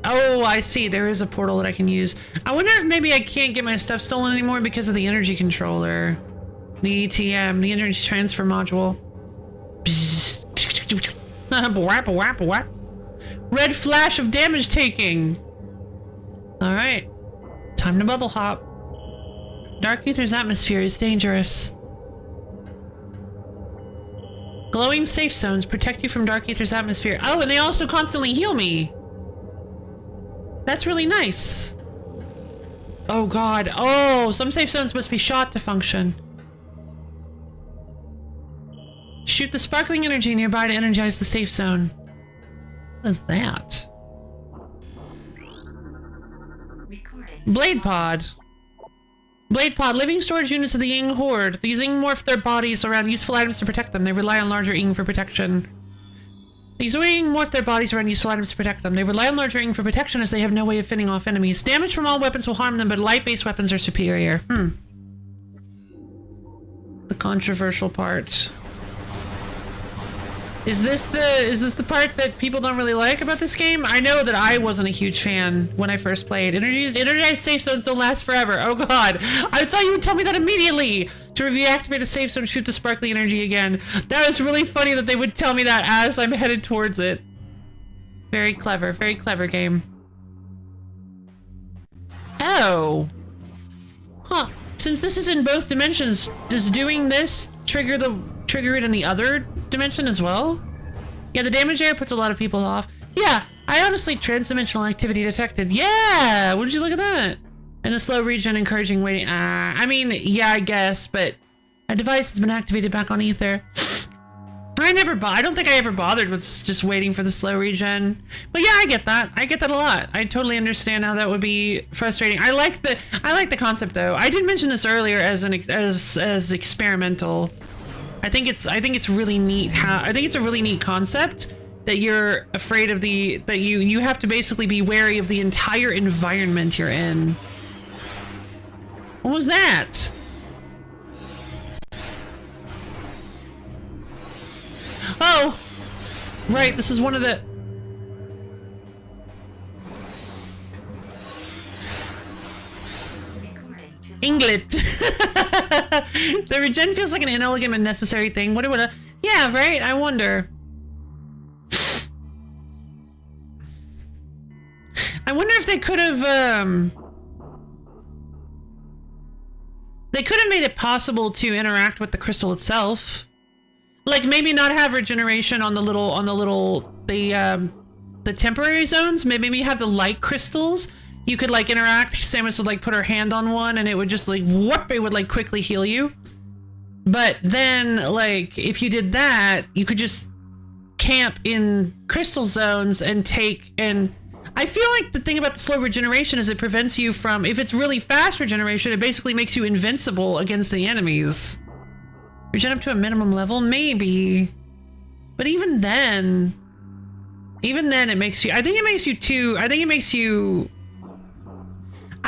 Oh, I see. There is a portal that I can use. I wonder if maybe I can't get my stuff stolen anymore because of the energy controller. The ETM, the energy transfer module. Red flash of damage taking. Alright. Time to bubble hop. Dark Ether's atmosphere is dangerous. Glowing safe zones protect you from Dark Ether's atmosphere. Oh, and they also constantly heal me. That's really nice. Oh god. Oh, some safe zones must be shot to function. Shoot the sparkling energy nearby to energize the safe zone. What is that? Blade pod. Blade pod, living storage units of the Ying Horde. These Ying morph their bodies around useful items to protect them. They rely on larger Ying for protection. These Ying morph their bodies around useful items to protect them. They rely on larger Ying for protection as they have no way of fending off enemies. Damage from all weapons will harm them, but light-based weapons are superior. The controversial part. Is this the part that people don't really like about this game? I know that I wasn't a huge fan when I first played. Energized safe zones don't last forever. Oh god. I thought you would tell me that immediately. To reactivate a safe zone, shoot the sparkly energy again. That was really funny that they would tell me that as I'm headed towards it. Very clever game. Oh. Huh. Since this is in both dimensions, does doing this trigger it in the other dimension as well? Yeah, the damage area puts a lot of people off. Yeah, I honestly transdimensional activity detected. Yeah, would you look at that? And the slow regen encouraging waiting. I mean, yeah, I guess, but a device has been activated back on Ether. I don't think I ever bothered with just waiting for the slow regen. But yeah, I get that. I get that a lot. I totally understand how that would be frustrating. I like the concept though. I did mention this earlier as experimental. I think it's really neat I think it's a really neat concept that you're afraid of that you have to basically be wary of the entire environment you're in. What was that? Oh! Right, this is one of the... Inglet! The regen feels like an inelegant and necessary thing. What would yeah, right? I wonder. I wonder if they could have, they could have made it possible to interact with the crystal itself. Like maybe not have regeneration on the temporary zones. Maybe have the light crystals. You could like interact. Samus would like put her hand on one and it would just like whoop, it would like quickly heal you. But then like if you did that, you could just camp in crystal zones and I feel like the thing about the slow regeneration is it prevents you from, if it's really fast regeneration, it basically makes you invincible against the enemies. Regen up to a minimum level? Maybe. But even then it makes you, I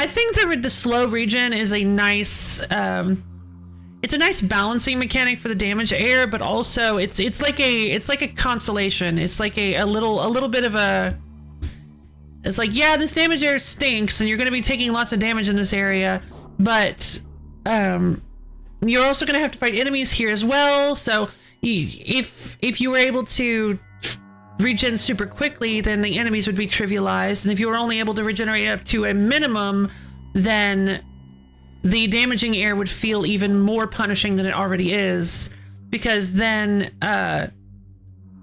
think the slow regen is a nice, it's a nice balancing mechanic for the damage air, but also it's like a consolation. It's like a little bit of a, it's like, yeah, this damage air stinks and you're going to be taking lots of damage in this area, but, you're also going to have to fight enemies here as well. So if you were able to regen super quickly, then the enemies would be trivialized. And if you were only able to regenerate up to a minimum, then the damaging air would feel even more punishing than it already is, because then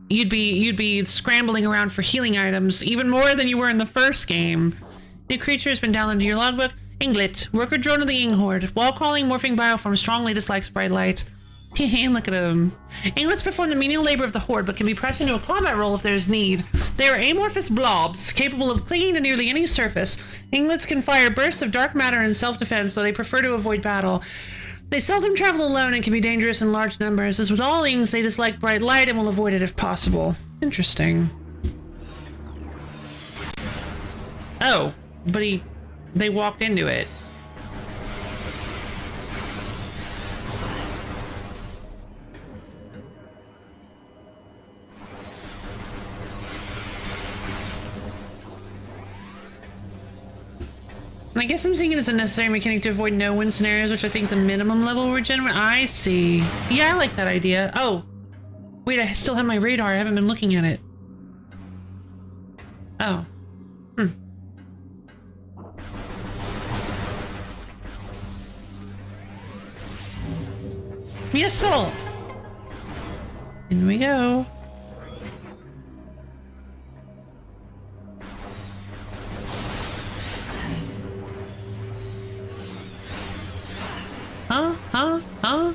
you'd be scrambling around for healing items even more than you were in the first game. New creature has been downloaded to your logbook. Inglet, worker drone of the Ing Horde. While crawling, morphing bioform strongly dislikes bright light. Look at him. Inglets perform the menial labor of the Horde, but can be pressed into a combat role if there is need. They are amorphous blobs, capable of clinging to nearly any surface. Inglets can fire bursts of dark matter in self-defense, though they prefer to avoid battle. They seldom travel alone and can be dangerous in large numbers. As with all Ings, they dislike bright light and will avoid it if possible. Interesting. Oh, but they walked into it. I guess I'm seeing it as a necessary mechanic to avoid no-win scenarios, which I think the minimum level regenerate. I see. Yeah, I like that idea. Oh. Wait, I still have my radar. I haven't been looking at it. Oh. Yes, soul. In we go. Huh?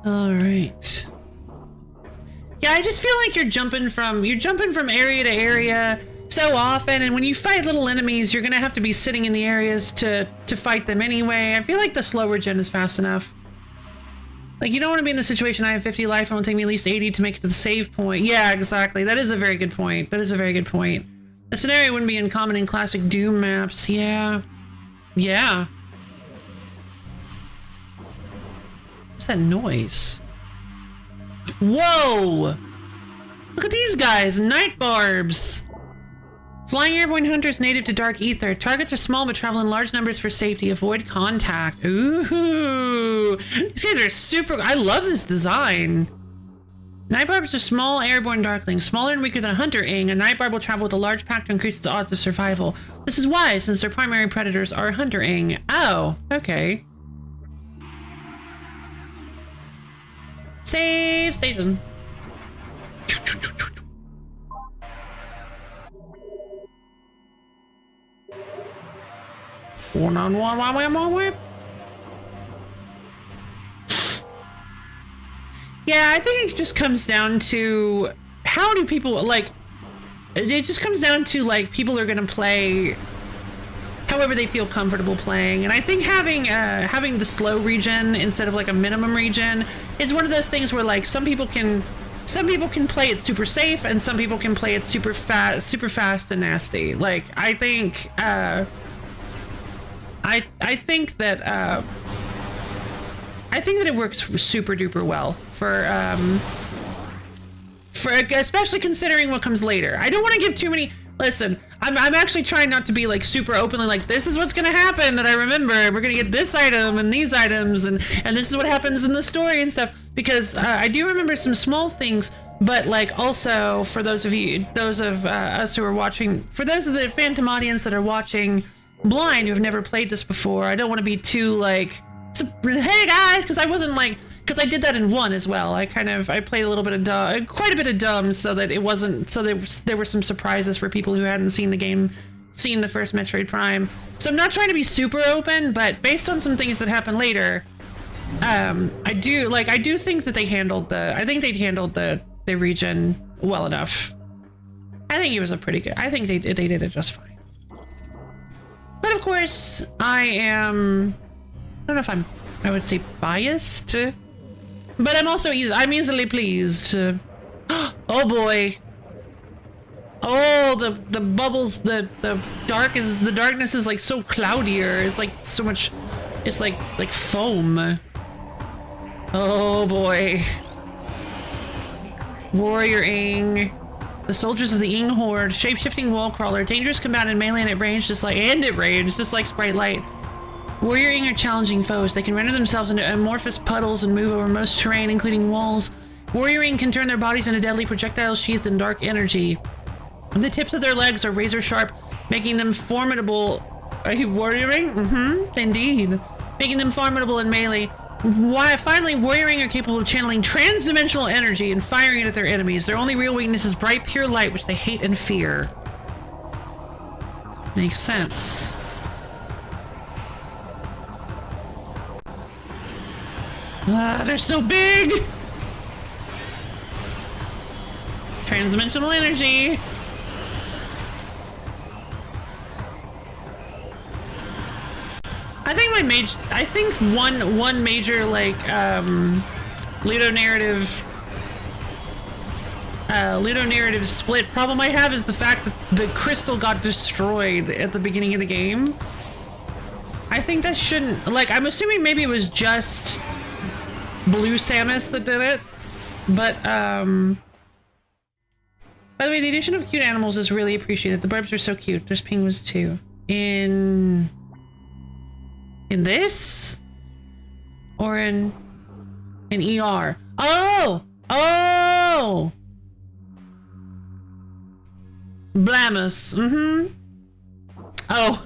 All right. Yeah, I just feel like you're jumping from area to area so often, and when you fight little enemies, you're gonna have to be sitting in the areas to fight them anyway. I feel like the slow regen is fast enough. Like, you don't want to be in the situation, I have 50 life, and it'll take me at least 80 to make it to the save point. Yeah, exactly. That is a very good point. The scenario wouldn't be uncommon in classic Doom maps. Yeah. What's that noise? Whoa! Look at these guys! Night barbs! Flying airborne hunters native to dark ether. Targets are small but travel in large numbers for safety. Avoid contact. Ooh! These guys are super... I love this design. Night barbs are small airborne darklings. Smaller and weaker than a hunter Ing, a night barb will travel with a large pack to increase its odds of survival. This is wise, since their primary predators are hunter Ing. Oh, okay. Save station. Yeah, I think it just comes down to how do people like. It just comes down to like people are gonna play however they feel comfortable playing, and I think having the slow regen instead of like a minimum regen is one of those things where like some people can play it super safe and some people can play it super fast and nasty. Like I think I think that it works super duper well for especially considering what comes later. I don't want to give too many. Listen, I'm actually trying not to be like super openly like this is what's gonna happen that I remember. We're gonna get this item and these items and this is what happens in the story and stuff, because I do remember some small things. But like also for those of us who are watching, for those of the Phantom audience that are watching blind who have never played this before, I don't want to be too like, hey guys, because I did that in 1 as well. I played a little bit of quite a bit of dumb, so that it wasn't, so there were some surprises for people who hadn't seen the first Metroid Prime. So I'm not trying to be super open, but based on some things that happen later, I do think that they handled the regen well enough. I think it was I think they did it just fine. But of course, I don't know if I would say biased, but I'm easily pleased. Oh boy. Oh, the bubbles, the darkness is like so cloudier. It's like so much, it's like foam. Oh boy. Warrior Ing. the soldiers of the Ying Horde, shape-shifting wall crawler, dangerous combatant melee and at range, just like Sprite Light. Warrior Ying are challenging foes. They can render themselves into amorphous puddles and move over most terrain, including walls. Warrior Ying can turn their bodies into deadly projectiles sheathed in dark energy. The tips of their legs are razor sharp, making them formidable. Are you Warrior Ying? Indeed. Making them formidable in melee. Finally, Warrior Ying are capable of channeling trans-dimensional energy and firing it at their enemies. Their only real weakness is bright, pure light, which they hate and fear. Makes sense. They're so big! Trans-dimensional energy! I think one major like ludonarrative split problem I have is the fact that the crystal got destroyed at the beginning of the game. I think that shouldn't, like, I'm assuming maybe it was just Blue Samus that did it, but by the way, the addition of cute animals is really appreciated. The barbs are so cute. There's penguins too. In this? Or in ER? Oh! Oh! Blamus. Oh.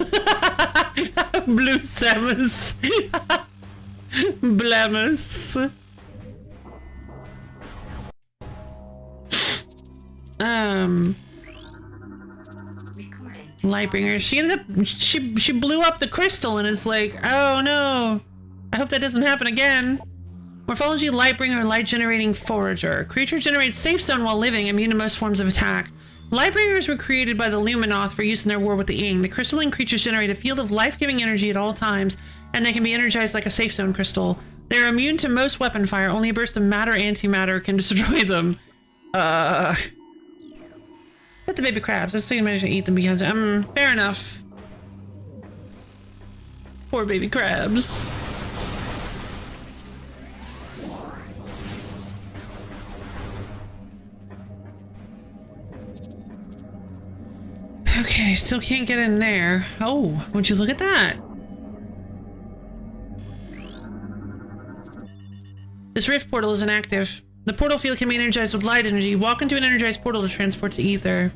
Blue Samus. Blamus. Lightbringer. She ended up, she blew up the crystal and it's like, oh no. I hope that doesn't happen again. Morphology Lightbringer, light generating forager. Creature generates safe zone while living, immune to most forms of attack. Lightbringers were created by the Luminoth for use in their war with the Ying. The crystalline creatures generate a field of life-giving energy at all times, and they can be energized like a safe zone crystal. They are immune to most weapon fire. Only a burst of matter antimatter can destroy them. Let the baby crabs. Let's see if I manage to eat them because fair enough. Poor baby crabs. Okay, still can't get in there. Oh, would you look at that? This rift portal is inactive. The portal field can be energized with light energy. Walk into an energized portal to transport to ether.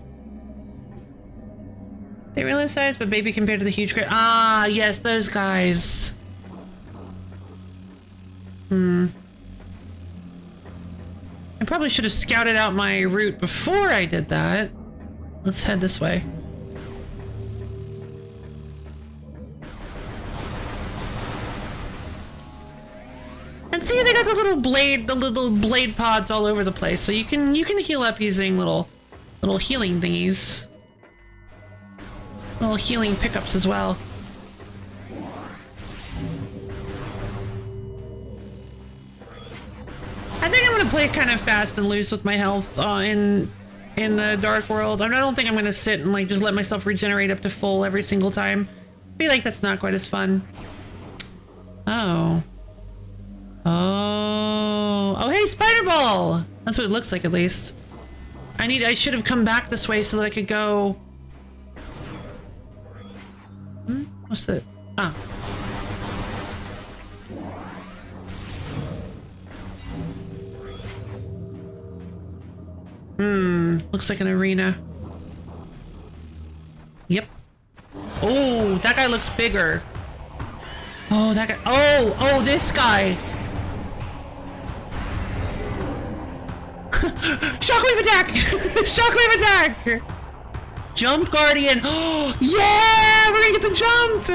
They real life size, but baby compared to the huge crab. Ah, yes, those guys. I probably should have scouted out my route before I did that. Let's head this way. And see, they got the little blade pods all over the place, so you can heal up using little healing thingies, little healing pickups as well. I think I'm gonna play kind of fast and loose with my health in the Dark World. I don't think I'm gonna sit and like just let myself regenerate up to full every single time. I feel like that's not quite as fun. Oh. Oh, hey, Spider Ball! That's what it looks like, at least. I should have come back this way so that I could go... What's that? Ah. Looks like an arena. Yep. Oh, that guy looks bigger. Oh, that guy. Oh, this guy. Shockwave attack! Shockwave attack! Jump Guardian! Oh, yeah! We're gonna get the jump!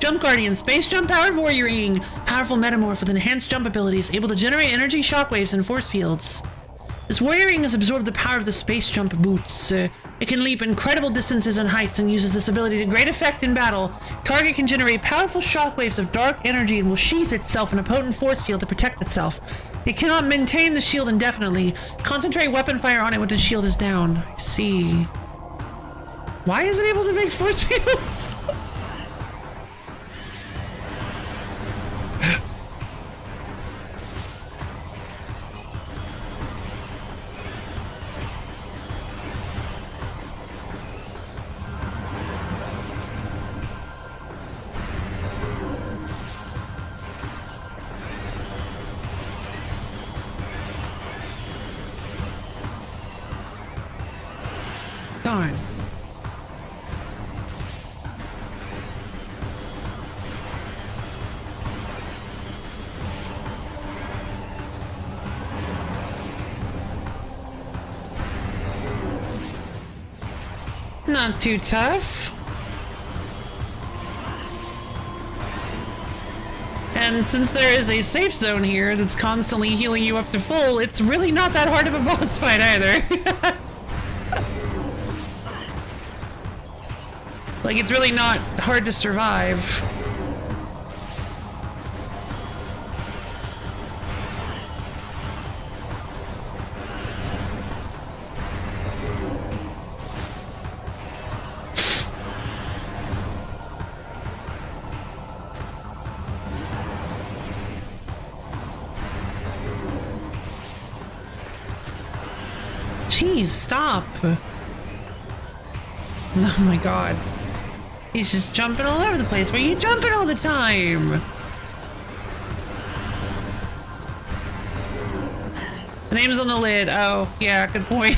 Jump Guardian, space jump powered warrior Ying. Powerful metamorph with enhanced jump abilities, able to generate energy shockwaves and force fields. This warrior Ying has absorbed the power of the space jump boots. It can leap incredible distances and heights and uses this ability to great effect in battle. Target can generate powerful shockwaves of dark energy and will sheath itself in a potent force field to protect itself. It cannot maintain the shield indefinitely. Concentrate weapon fire on it when the shield is down. I see. Why is it able to make force fields? Not too tough. And since there is a safe zone here that's constantly healing you up to full, it's really not that hard of a boss fight either. Like, it's really not hard to survive. Jeez, stop. Oh my god. He's just jumping all over the place. Why are you jumping all the time? The name's on the lid. Oh, yeah, good point.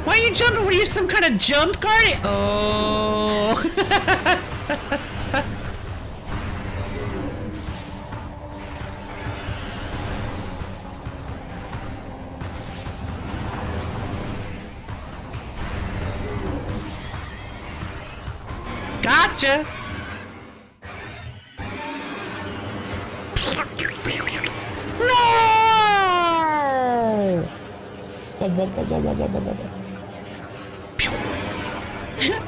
Why are you jumping? What are you, some kind of jump guard? Oh. Gotcha! No!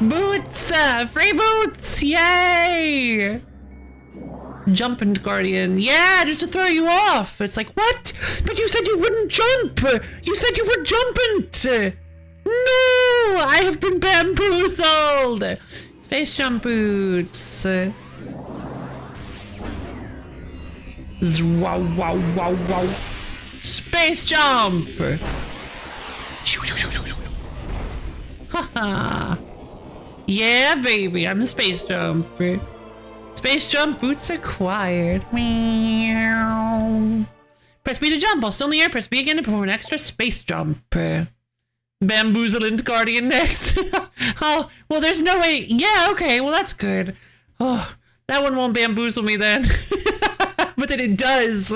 Boots! Free boots! Yay! Jumping Guardian. Yeah, just to throw you off. It's like, what? But you said you wouldn't jump! You said you were jumping! No! I have been bamboozled! Space jump boots. Wow, wow, wow, wow. Space jump! Haha. Yeah, baby, I'm a space jump. Space jump boots acquired. Meow. Press B to jump. While still in the air, press B again to perform an extra space jump. Bamboozled Guardian next. Oh, well, there's no way. Yeah, okay, well, that's good. Oh, that one won't bamboozle me then. But then it does.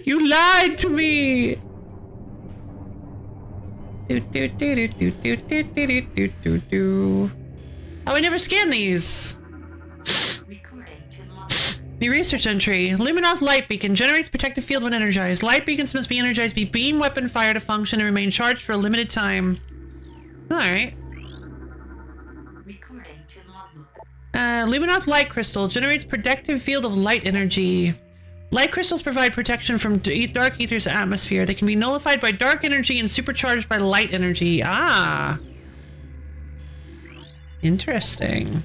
You lied to me. Oh, I never scanned these. New research entry. Luminoth light beacon generates protective field when energized. Light beacons must be energized by beam weapon fire to function and remain charged for a limited time. Alright. Luminoth light crystal generates protective field of light energy. Light crystals provide protection from dark ether's atmosphere. They can be nullified by dark energy and supercharged by light energy. Ah. Interesting.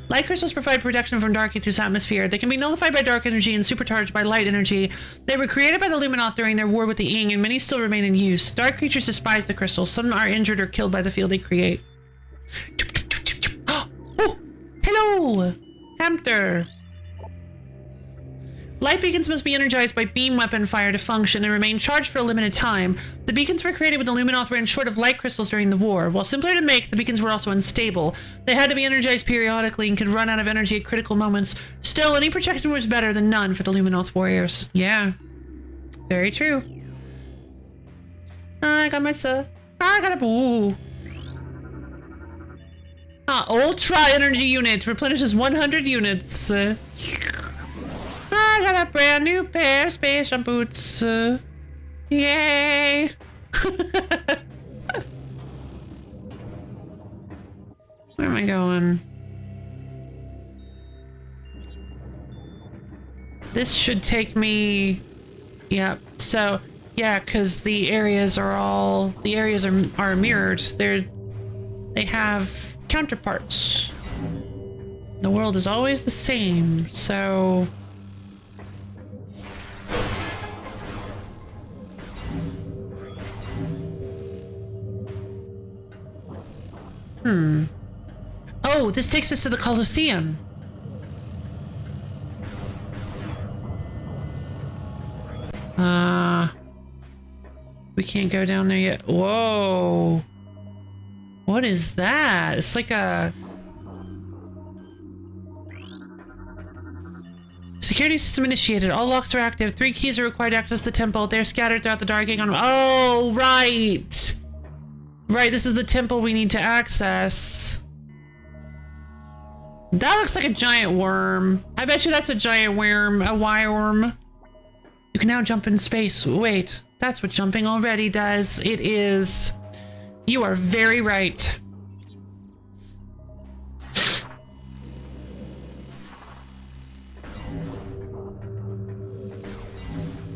Light crystals provide protection from dark ether's atmosphere. They can be nullified by dark energy and supercharged by light energy. They were created by the Luminoth during their war with the Ing, and many still remain in use. Dark creatures despise the crystals. Some are injured or killed by the field they create. Oh! Hello! Hamster! Light beacons must be energized by beam weapon fire to function and remain charged for a limited time. The beacons were created when the Luminoth ran short of light crystals during the war. While simpler to make, the beacons were also unstable. They had to be energized periodically and could run out of energy at critical moments. Still, any protection was better than none for the Luminoth warriors. Yeah. Very true. I got my stuff. I got a boo. Ultra energy unit replenishes 100 units. I got a brand new pair of space jump boots. Yay! Where am I going? This should take me... Yeah, so... Yeah, because the areas are mirrored. They have counterparts. The world is always the same, so... Oh, this takes us to the Colosseum. We can't go down there yet. Whoa. What is that? It's like a Security system initiated. All locks are active. 3 keys are required to access the temple. They're scattered throughout the dark Agon. Oh, right. Right, this is the temple we need to access. That looks like a giant worm. I bet you that's a giant worm, a wire worm. You can now jump in space. Wait, that's what jumping already does. It is. You are very right.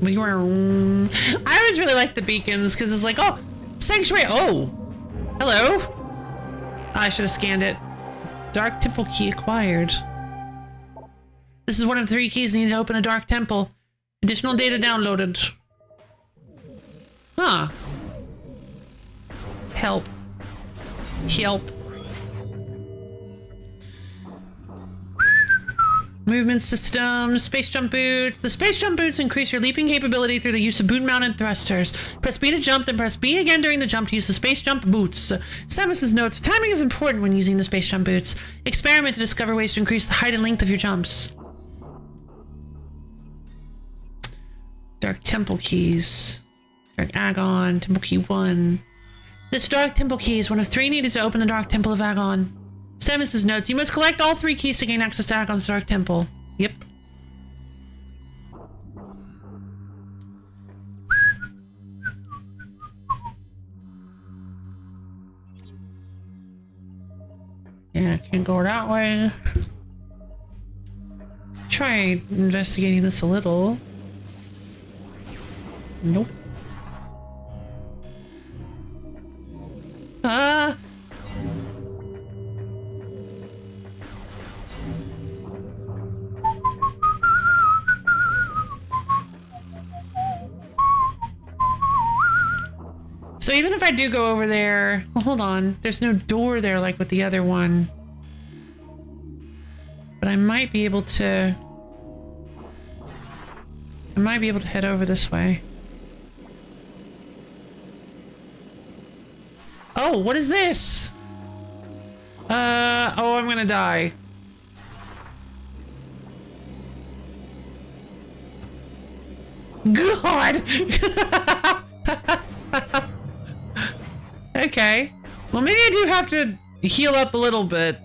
I always really like the beacons because it's like, oh, sanctuary. Oh, hello. I should have scanned it. Dark temple key acquired. This is one of the 3 keys needed to open a dark temple. Additional data downloaded. Huh. Help. Help. Movement system, space jump boots. The space jump boots increase your leaping capability through the use of boot-mounted thrusters. Press B to jump, then press B again during the jump to use the space jump boots. Samus's notes, timing is important when using the space jump boots. Experiment to discover ways to increase the height and length of your jumps. Dark temple keys. Dark Agon, temple key 1. This dark temple key is one of 3 needed to open the dark temple of Agon. Samus's notes, you must collect all 3 keys to gain access to Agon's dark temple. Yep. Yeah, I can't go that way. Try investigating this a little. Nope. So even if I do go over there, well, hold on, there's no door there like with the other one. But I might be able to head over this way. Oh, what is this? Oh, I'm gonna die. God! Okay. Well, maybe I do have to heal up a little bit.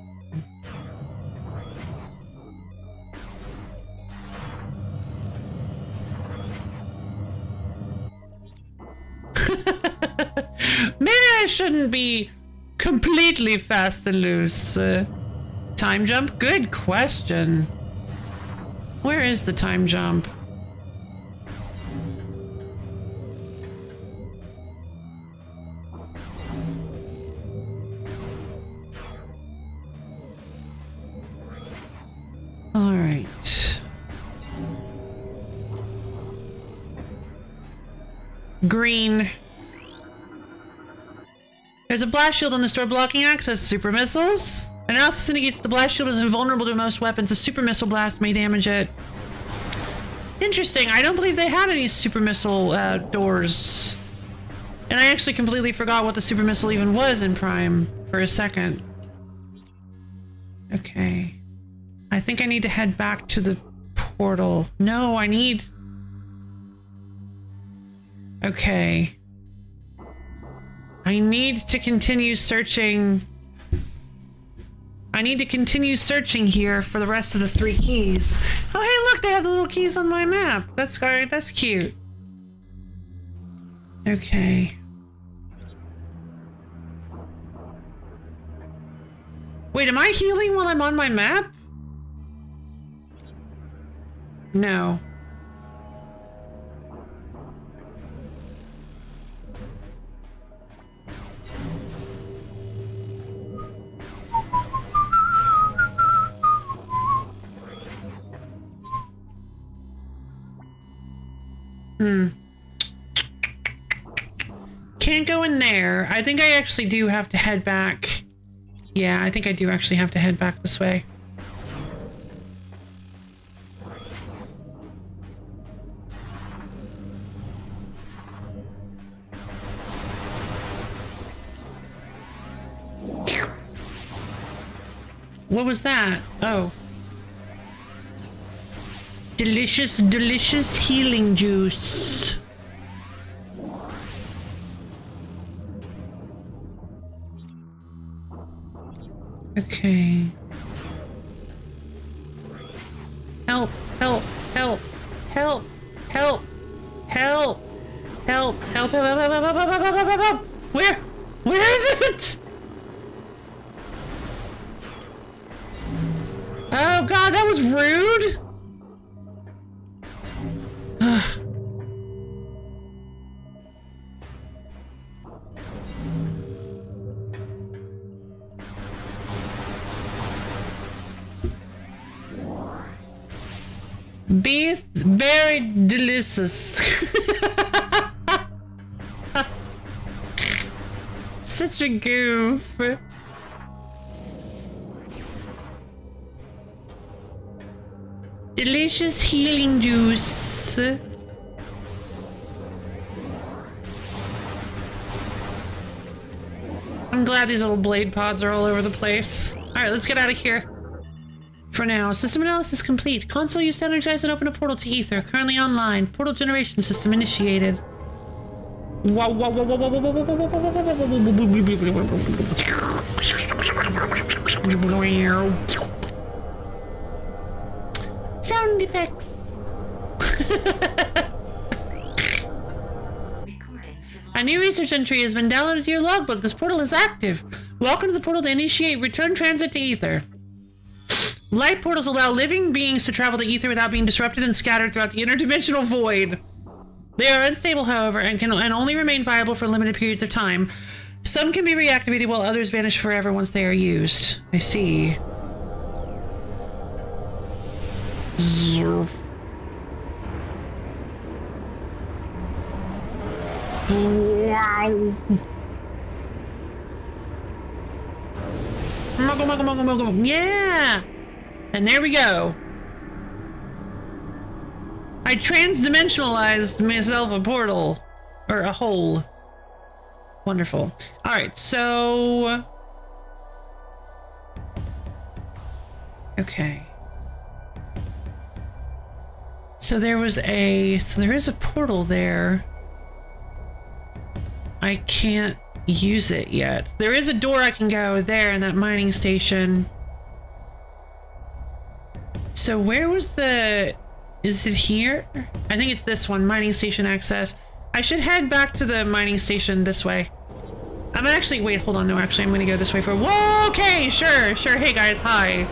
Maybe I shouldn't be completely fast and loose. Time jump? Good question. Where is the time jump? All right. Green. There's a blast shield on the store blocking access to super missiles. Analysis indicates the blast shield is invulnerable to most weapons. A super missile blast may damage it. Interesting. I don't believe they had any super missile doors. And I actually completely forgot what the super missile even was in Prime for a second. Okay. I think I need to head back to the portal. No, I need... Okay. I need to continue searching. I need to continue searching here for the rest of the 3 keys. Oh, hey, look, they have the little keys on my map. That's great. That's cute. Okay. Wait, am I healing while I'm on my map? No. Can't go in there. I think I actually do have to head back. Yeah, I think I do actually have to head back this way. What was that? Oh. Delicious, delicious healing juice. Okay. Help, help, help, help, help, help, help, help, help, help, help, help, help, help, help, help, help. Where is it? Oh god, that was rude. Beef, very delicious. Such a goof. Delicious healing juice. I'm glad these little blade pods are all over the place. Alright, let's get out of here. For now, system analysis complete. Console used to energize and open a portal to Ether. Currently online. Portal generation system initiated. Sound effects. A new research entry has been downloaded to your logbook. This portal is active. Welcome to the portal to initiate return transit to Ether. Light portals allow living beings to travel to Ether without being disrupted and scattered throughout the interdimensional void. They are unstable, however, and can only remain viable for limited periods of time. Some can be reactivated while others vanish forever once they are used. I see. Zerf. Wow. Yeah! And there we go. I transdimensionalized myself a portal. Or a hole. Wonderful. Alright, so... Okay. So there is a portal there. I can't use it yet. There is a door I can go there in that mining station. So where was the... Is it here? I think it's this one, mining station access. I should head back to the mining station this way. I'm actually... Wait, hold on. No, actually, I'm gonna go this way for... Whoa, okay, sure. Hey, guys, hi.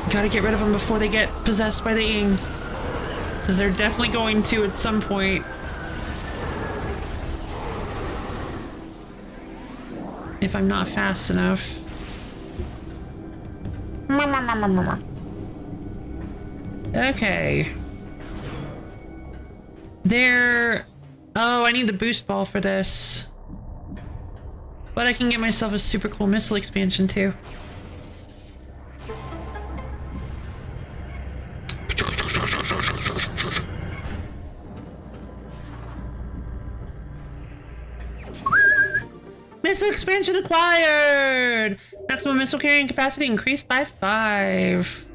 Gotta get rid of them before they get possessed by the Ing. Because they're definitely going to at some point. If I'm not fast enough. Okay. There... Oh, I need the boost ball for this. But I can get myself a super cool missile expansion too. Missile expansion acquired! Maximum missile carrying capacity increased by 5.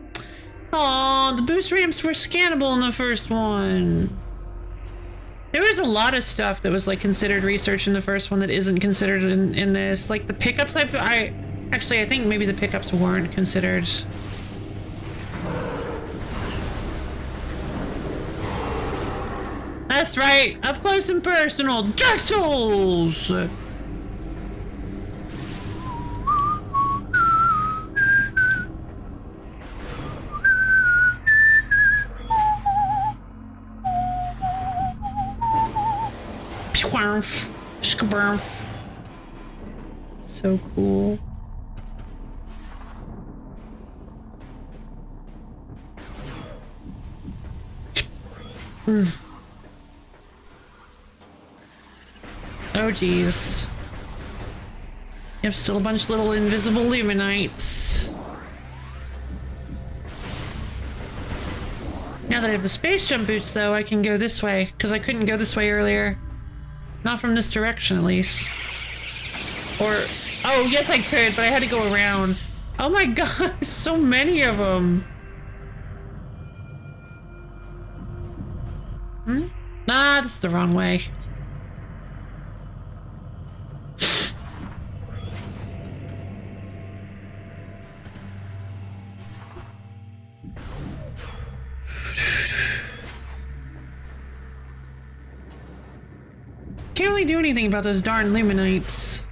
Aw, the boost ramps were scannable in the first one. There was a lot of stuff that was like considered research in the first one that isn't considered in this. Like the pickup type, I think maybe the pickups weren't considered. That's right, up close and personal, Dark Souls! So cool. Oh geez. Yep, still a bunch of little invisible Luminites. Now that I have the space jump boots though, I can go this way, because I couldn't go this way earlier. Not from this direction, at least. Or... Oh, yes I could, but I had to go around. Oh my god, so many of them. Ah, this is the wrong way. Can't really do anything about those darn Luminites.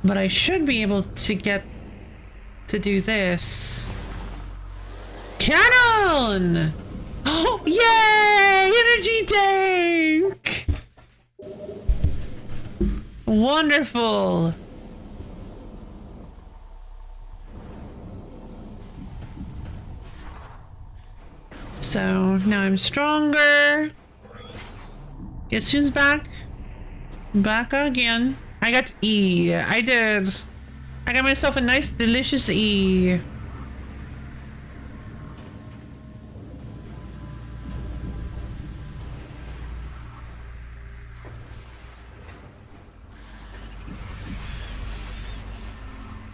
But I should be able to get to do this. Cannon! Oh, yay! Energy tank! Wonderful! So now I'm stronger. Guess who's back? Back again. I got E. I did. I got myself a nice, delicious E.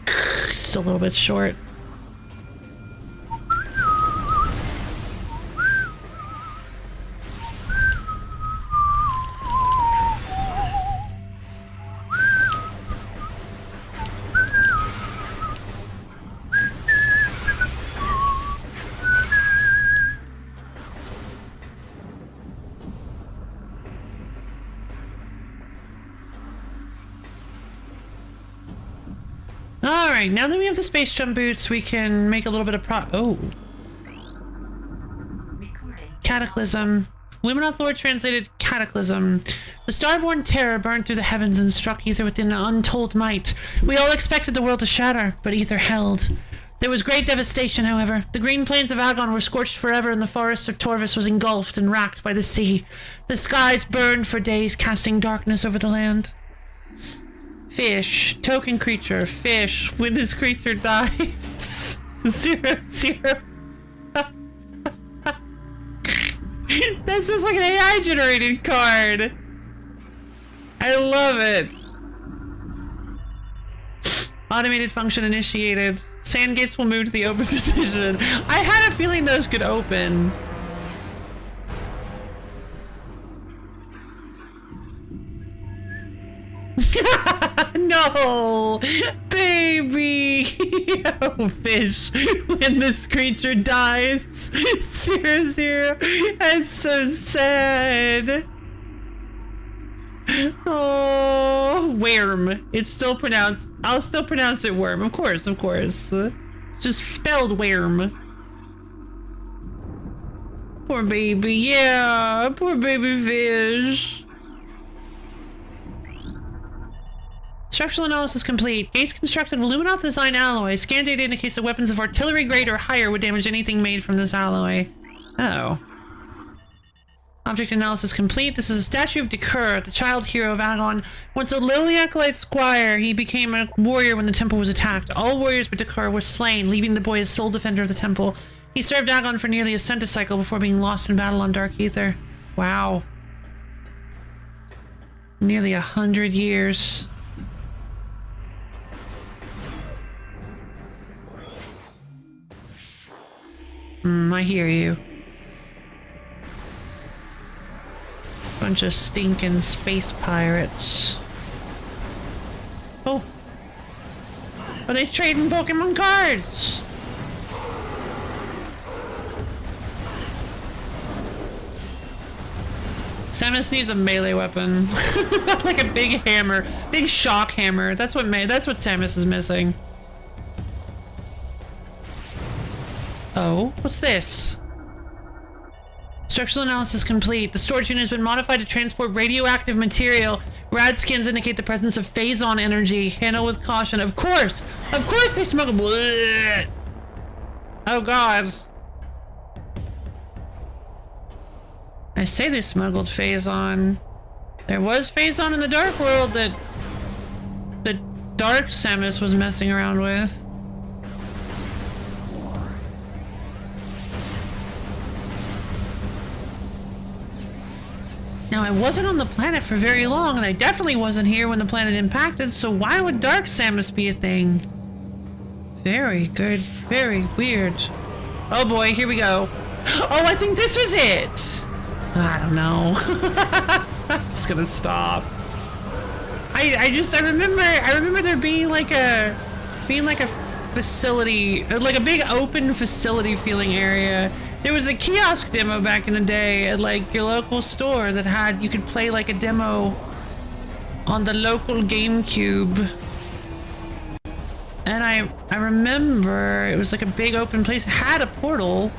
It's a little bit short. Alright, now that we have the space jump boots, we can make a little bit of oh. Cataclysm. Luminoth Lord translated Cataclysm. The starborn terror burned through the heavens and struck Ether with an untold might. We all expected the world to shatter, but Ether held. There was great devastation, however. The green plains of Agon were scorched forever, and the forest of Torvis was engulfed and racked by the sea. The skies burned for days, casting darkness over the land. Fish. Token creature. Fish. When this creature dies. 0/0. That's just like an AI generated card. I love it. Automated function initiated. Sand gates will move to the open position. I had a feeling those could open. No, baby. Oh, fish. When this creature dies. 0/0. That's so sad. Oh, worm. It's still pronounced. I'll still pronounce it worm. Of course, of course. Just spelled worm. Poor baby. Yeah, poor baby fish. Structural analysis complete. Gates constructed of Luminoth design alloy. Scan data indicates that weapons of artillery grade or higher would damage anything made from this alloy. Oh. Object analysis complete. This is a statue of Dekur, the child hero of Agon. Once a lowly acolyte squire, he became a warrior when the temple was attacked. All warriors but Dekur were slain, leaving the boy as sole defender of the temple. He served Agon for nearly a centicycle before being lost in battle on Dark Ether. Wow. Nearly 100 years. I hear you. Bunch of stinking space pirates. Oh. Are they trading Pokemon cards? Samus needs a melee weapon. Like a big hammer. Big shock hammer. That's what Samus is missing. Oh, what's this? Structural analysis complete. The storage unit has been modified to transport radioactive material. Rad scans indicate the presence of phazon energy. Handle with caution. Of course they smuggle. Blech. Oh god. I say they smuggled phazon. There was phazon in the Dark World that the Dark Samus was messing around with. Now, I wasn't on the planet for very long, and I definitely wasn't here when the planet impacted, so why would Dark Samus be a thing? Very good. Very weird. Oh boy, here we go. Oh, I think this was it! I don't know. I'm just gonna stop. I remember there being like a facility, like a big open facility feeling area. There was a kiosk demo back in the day at like your local store that had, you could play like a demo on the local GameCube. And I remember it was like a big open place. It had a portal.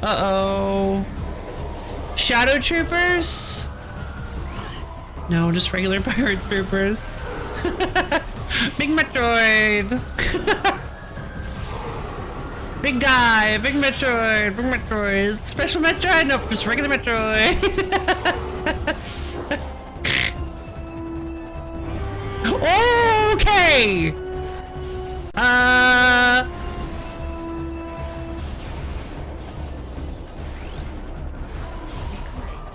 Uh-oh. Shadow Troopers? No, just regular pirate troopers. Big Metroid! Big guy, big Metroid, big Metroid. Special Metroid? Nope, just regular Metroid. Okay!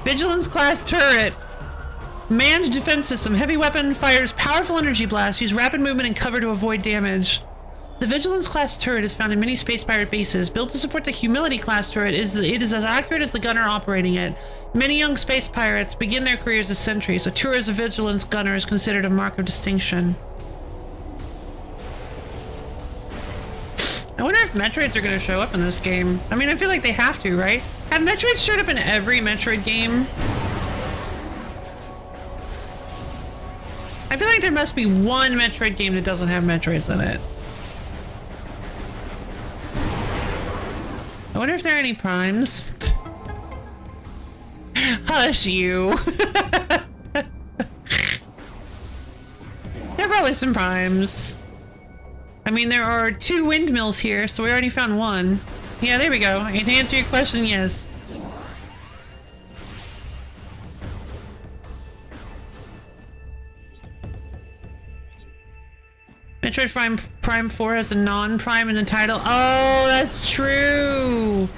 Vigilance class turret. Manned defense system. Heavy weapon fires powerful energy blasts. Use rapid movement and cover to avoid damage. The Vigilance class turret is found in many space pirate bases. Built to support the Humility class turret, it is as accurate as the gunner operating it. Many young space pirates begin their careers as sentries. A tour as a Vigilance gunner is considered a mark of distinction. I wonder if Metroids are going to show up in this game. I mean, I feel like they have to, right? Have Metroids showed up in every Metroid game? I feel like there must be one Metroid game that doesn't have Metroids in it. I wonder if there are any primes. Hush you. There are probably some primes. I mean, there are 2 windmills here, so we already found one. Yeah, there we go. To answer your question, yes. Metroid Prime 4 has a non-prime in the title. Oh, that's true.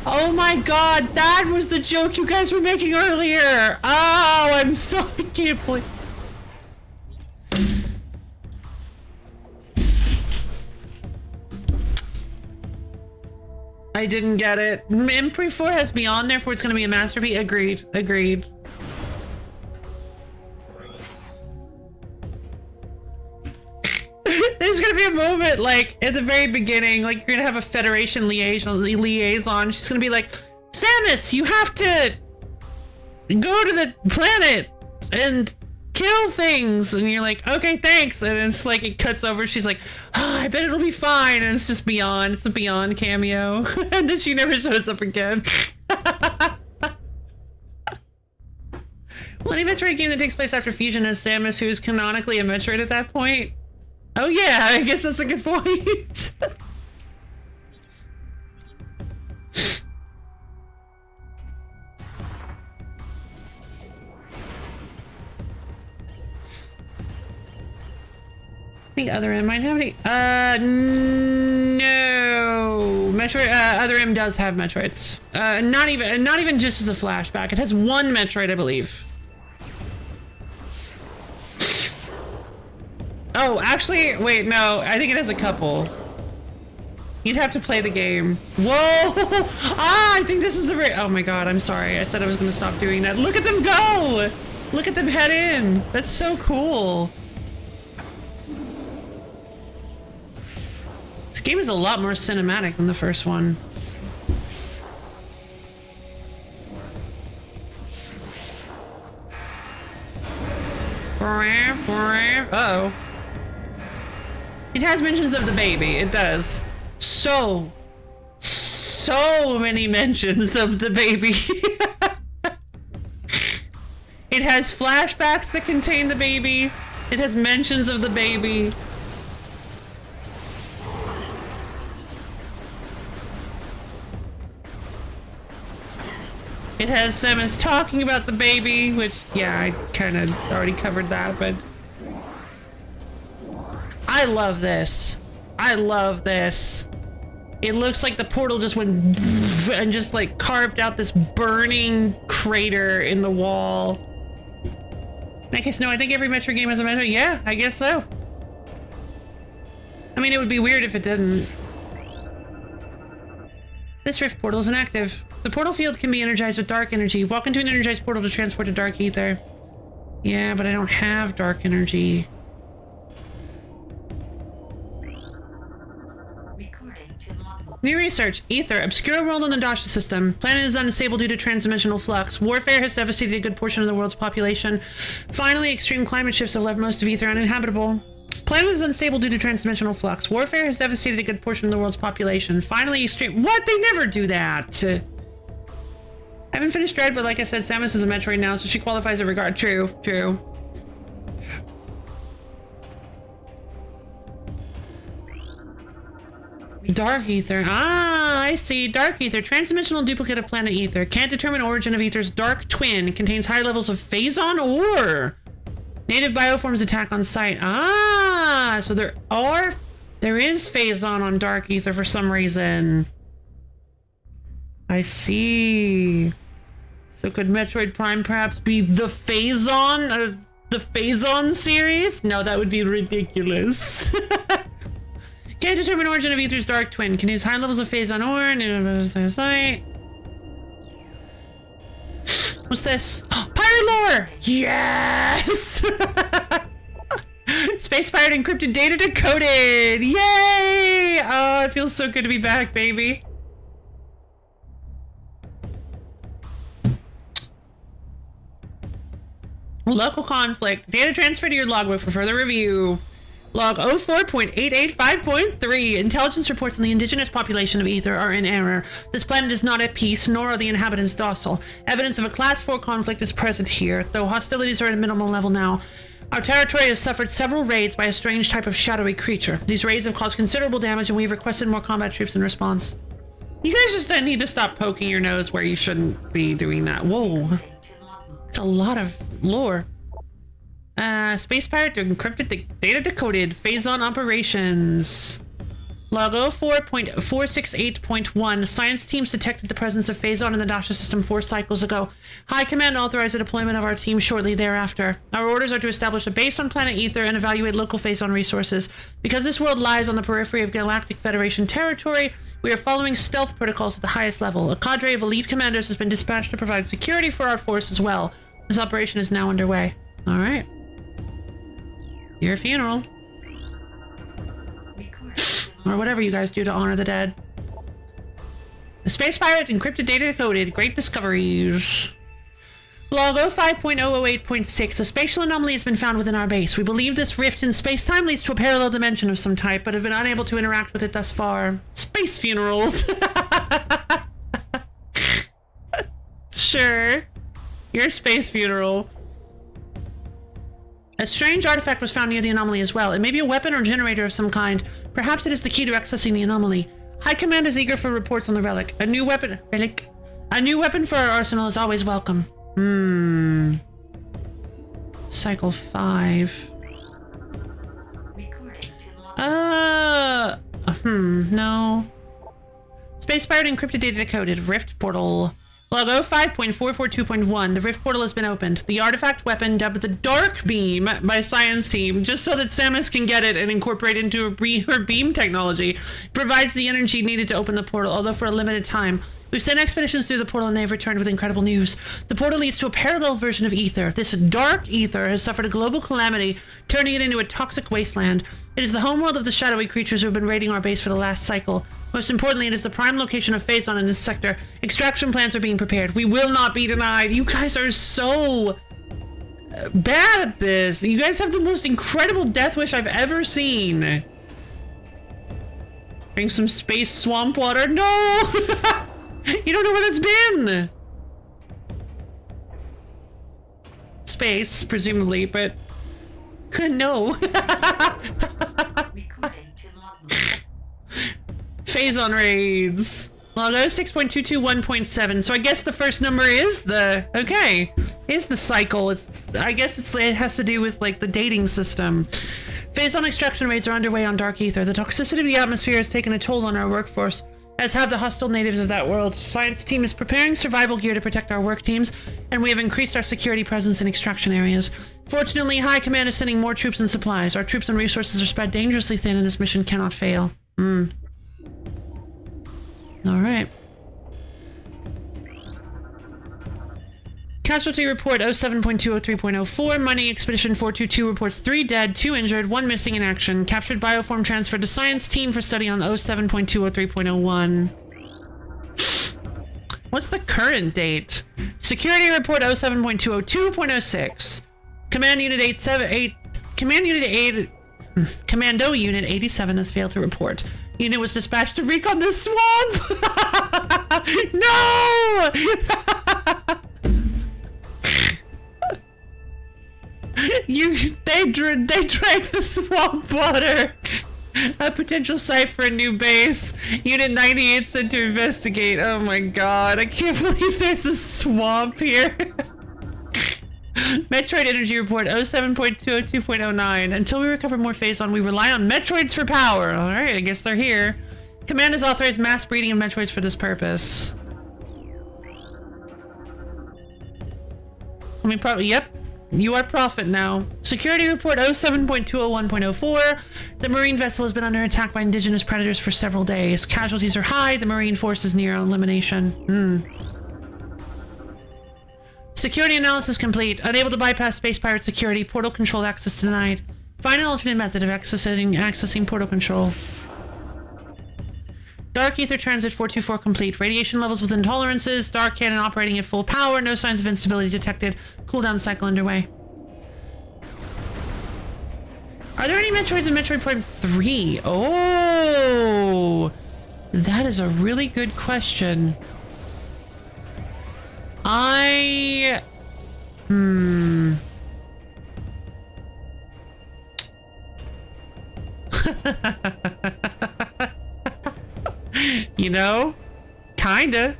Oh my god, that was the joke you guys were making earlier. Oh, I'm so... I can't believe... I didn't get it. MP 4 has Beyond, therefore it's going to be a masterpiece. Agreed. Agreed. There's going to be a moment, like, at the very beginning, like, you're going to have a Federation liaison. She's going to be like, Samus, you have to go to the planet and kill things. And you're like, okay, thanks. And it's like, it cuts over. She's like, oh, I bet it'll be fine. And it's just Beyond. It's a Beyond cameo. And then she never shows up again. Well, any Metroid game that takes place after Fusion has Samus, who is canonically a Metroid at that point. Oh yeah, I guess that's a good point. I think Other M might have any. No. Metroid. Other M does have Metroids. Not even just as a flashback. It has one Metroid, I believe. Oh, actually, wait, no. I think it has a couple. You'd have to play the game. Whoa! Ah, I think this is the oh my god, I'm sorry. I said I was gonna stop doing that. Look at them go! Look at them head in. That's so cool. This game is a lot more cinematic than the first one. Uh-oh. It has mentions of the baby. It does. So many mentions of the baby. It has flashbacks that contain the baby. It has mentions of the baby. It has Samus talking about the baby, which, yeah, I kind of already covered that, but... I love this. I love this. It looks like the portal just went and just like carved out this burning crater in the wall. I guess no, I think every Metroid game has a Metroid. Yeah, I guess so. I mean, it would be weird if it didn't. This rift portal is inactive. The portal field can be energized with dark energy. Walk into an energized portal to transport to dark ether. Yeah, but I don't have dark energy. New research. Ether. Obscure world on the Dasha system. Planet is unstable due to transdimensional flux. Warfare has devastated a good portion of the world's population. Finally, extreme climate shifts have left most of Ether uninhabitable. Planet is unstable due to transdimensional flux. Warfare has devastated a good portion of the world's population. Finally, extreme... What? They never do that! I haven't finished Dread, but like I said, Samus is a Metroid now, so she qualifies in regard. True, true. Dark Ether. Ah, I see. Dark Ether. Transdimensional duplicate of planet Ether. Can't determine origin of Ether's dark twin. Contains high levels of phazon ore. Native bioforms attack on sight. Ah, so there is phazon on Dark Ether for some reason. I see. So could Metroid Prime perhaps be the phazon of the phazon series? No, that would be ridiculous. Can't determine origin of Ether's dark twin. Contains high levels of phazon ore. Sight. What's this? Oh, pirate lore! Yes! Space pirate encrypted data decoded! Yay! Oh, it feels so good to be back, baby. Local conflict. Data transfer to your logbook for further review. Log 04.885.3. Intelligence reports on the indigenous population of Ether are in error. This planet is not at peace, nor are the inhabitants docile. Evidence of a Class 4 conflict is present here, though hostilities are at a minimal level now. Our territory has suffered several raids by a strange type of shadowy creature. These raids have caused considerable damage, and we've requested more combat troops in response. You guys just need to stop poking your nose where you shouldn't be doing that. Whoa. It's a lot of lore. Space pirate encrypted data decoded. Phazon operations. Log 04.468.1. Science teams detected the presence of phazon in the Dasha system 4 cycles ago. High Command authorized the deployment of our team shortly thereafter. Our orders are to establish a base on planet Ether and evaluate local phazon resources. Because this world lies on the periphery of Galactic Federation territory, we are following stealth protocols at the highest level. A cadre of elite commanders has been dispatched to provide security for our force as well. This operation is now underway. All right. Your funeral. Or whatever you guys do to honor the dead. The space pirate encrypted data decoded. Great discoveries. Log 05.008.6. A spatial anomaly has been found within our base. We believe this rift in space-time leads to a parallel dimension of some type, but have been unable to interact with it thus far. Space funerals. Sure. Your space funeral. A strange artifact was found near the anomaly as well. It may be a weapon or generator of some kind. Perhaps it is the key to accessing the anomaly. High Command is eager for reports on the relic. A new weapon for our arsenal is always welcome. Cycle 5. No. Space pirate encrypted data decoded. Rift portal. Log 05.442.1. The rift portal has been opened. The artifact weapon, dubbed the Dark Beam by Science Team, just so that Samus can get it and incorporate into her beam technology, provides the energy needed to open the portal, although for a limited time. We've sent expeditions through the portal and they've returned with incredible news. The portal leads to a parallel version of Ether. This dark Ether has suffered a global calamity, turning it into a toxic wasteland. It is the homeworld of the shadowy creatures who have been raiding our base for the last cycle. Most importantly, it is the prime location of phazon in this sector. Extraction plans are being prepared. We will not be denied. You guys are so bad at this. You guys have the most incredible death wish I've ever seen. Drink some space swamp water. No! You don't know where that's been. Space, presumably, but no. Phazon raids. Log 06.221.7. So I guess the first number is the is the cycle. I guess it has to do with like the dating system. Phase-on extraction raids are underway on Dark Ether. The toxicity of the atmosphere has taken a toll on our workforce, as have the hostile natives of that world. Science team is preparing survival gear to protect our work teams, and we have increased our security presence in extraction areas. Fortunately, High Command is sending more troops and supplies. Our troops and resources are spread dangerously thin, and this mission cannot fail. Alright. Casualty report 07.203.04. Mining Expedition 422 reports 3 dead, 2 injured, 1 missing in action. Captured bioform transferred to science team for study on 07.203.01. What's the current date? Security report 07.202.06. Command Unit 878. Command Unit 8. Commando Unit 87 has failed to report. Unit was dispatched to recon the swamp. No! They drank the swamp water. A potential site for a new base. Unit 98 sent to investigate. Oh my god, I can't believe there's a swamp here. Metroid Energy Report 07.202.09. Until we recover more phase-on, we rely on Metroids for power. Alright, I guess they're here. Command has authorized mass breeding of Metroids for this purpose. I mean, probably, yep. You are Prophet now. Security report 07.201.04. The Marine vessel has been under attack by indigenous predators for several days. Casualties are high. The Marine force is near elimination. Security analysis complete. Unable to bypass space pirate security. Portal control access denied. Find an alternate method of accessing portal control. Dark Ether Transit 424 complete. Radiation levels within tolerances. Dark cannon operating at full power. No signs of instability detected. Cooldown cycle underway. Are there any Metroids in Metroid Prime 3? Oh! That is a really good question. You know? Kinda.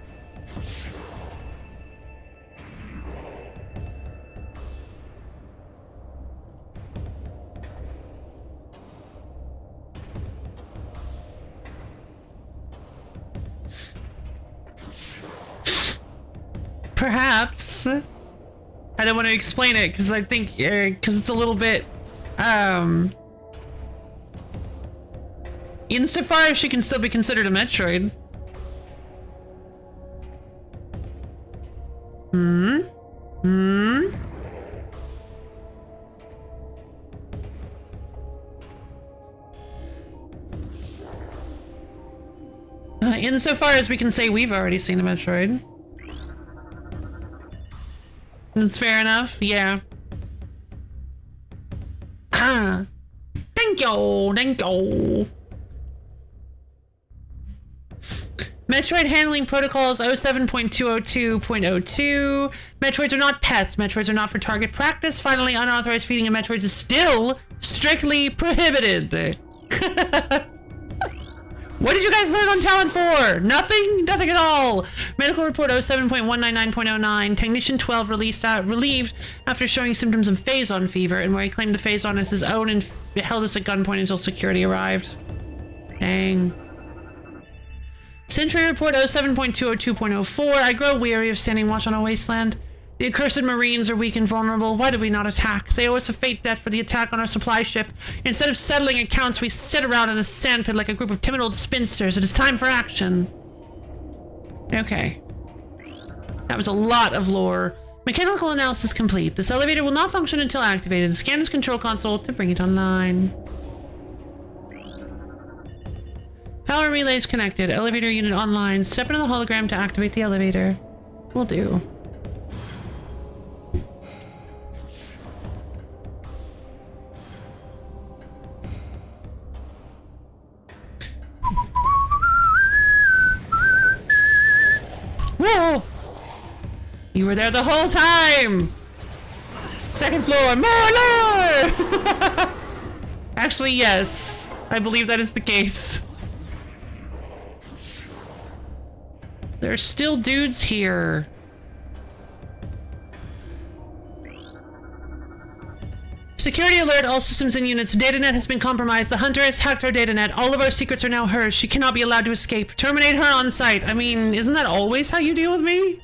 Perhaps. I don't want to explain it because I think because it's a little bit insofar as she can still be considered a Metroid. Insofar as we can say we've already seen a Metroid. That's fair enough, yeah. Thank you. Metroid handling protocols 07.202.02. Metroids are not pets. Metroids are not for target practice. Finally, unauthorized feeding of Metroids is still strictly prohibited. What did you guys learn on Talon 4? Nothing? Nothing at all. Medical report 07.199.09. Technician 12 relieved after showing symptoms of phase-on fever, and where he claimed the phase-on as his own and held us at gunpoint until security arrived. Dang. Sentry report 07.202.04. I grow weary of standing watch on a wasteland. The accursed Marines are weak and vulnerable. Why did we not attack? They owe us a fate debt for the attack on our supply ship. Instead of settling accounts, we sit around in a sandpit like a group of timid old spinsters. It is time for action. Okay. That was a lot of lore. Mechanical analysis complete. This elevator will not function until activated. Scan this control console to bring it online. Power relays connected. Elevator unit online. Step into the hologram to activate the elevator. Will do. Whoa! You were there the whole time! Second floor, more lore! Actually, yes. I believe that is the case. There's still dudes here. Security alert, all systems and units. Datanet has been compromised. The hunter has hacked our datanet. All of our secrets are now hers. She cannot be allowed to escape. Terminate her on sight. I mean, isn't that always how you deal with me?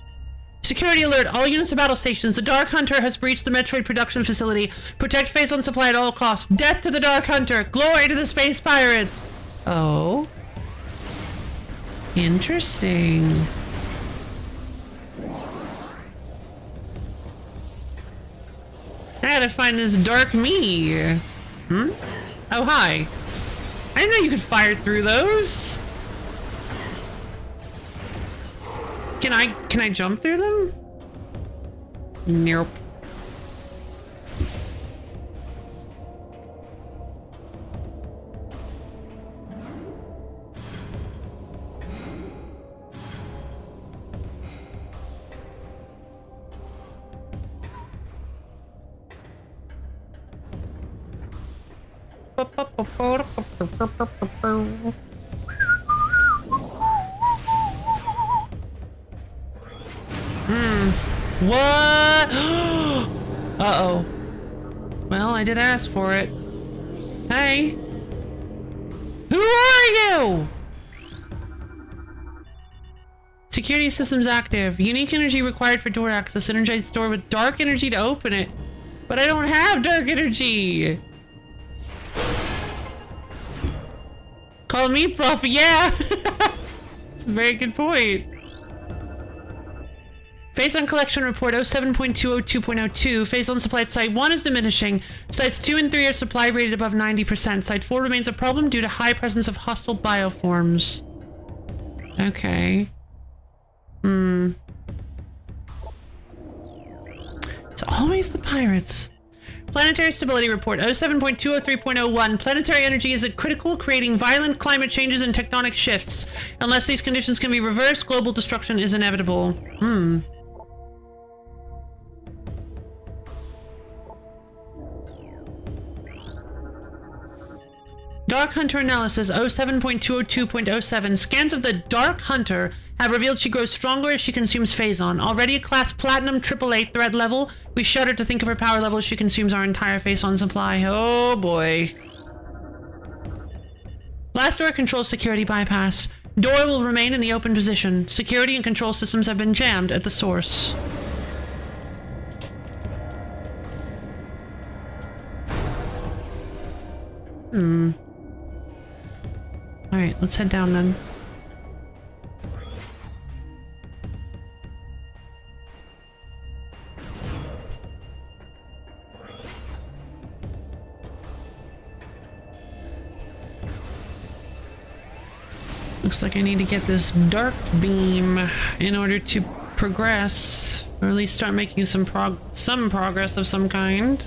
Security alert, all units to battle stations. The Dark Hunter has breached the Metroid production facility. Protect Phazon supply at all costs. Death to the Dark Hunter. Glory to the space pirates. Oh. Interesting. I gotta find this dark me. Oh, hi. I didn't know you could fire through those. Can I jump through them? Nope. What? Uh-oh. Well, I did ask for it. Hey. Who are you? Security systems active. Unique energy required for door access. Energize door with dark energy to open it. But I don't have dark energy. Call me prof. Yeah. That's a very good point. Phazon collection report 07.202.02. Phazon supply at Site 1 is diminishing. Sites 2 and 3 are supply rated above 90%. Site 4 remains a problem due to high presence of hostile bioforms. Okay. It's always the pirates. Planetary stability report 07.203.01. Planetary energy is critical, creating violent climate changes and tectonic shifts. Unless these conditions can be reversed, global destruction is inevitable. Dark Hunter analysis 07.202.07. Scans of the Dark Hunter have revealed she grows stronger as she consumes Phazon. Already a class platinum AAA threat level, we shudder to think of her power level as she consumes our entire Phazon supply. Oh boy. Last door control security bypass. Door will remain in the open position. Security and control systems have been jammed at the source. Alright, let's head down then. Looks like I need to get this dark beam in order to progress, or at least start making some progress of some kind.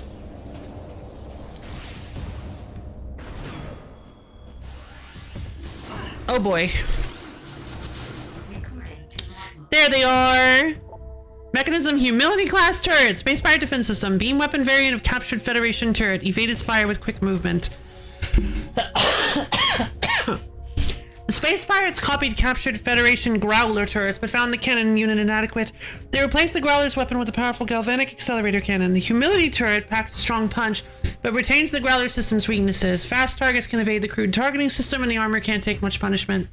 Oh boy. There they are! Mechanism Humility Class Turret. Space Pirate Defense System. Beam weapon variant of captured Federation turret. Evade its fire with quick movement. The Space Pirates copied captured Federation Growler turrets, but found the cannon unit inadequate. They replaced the Growler's weapon with a powerful galvanic accelerator cannon. The Humility turret packs a strong punch, but retains the Growler system's weaknesses. Fast targets can evade the crude targeting system, and the armor can't take much punishment.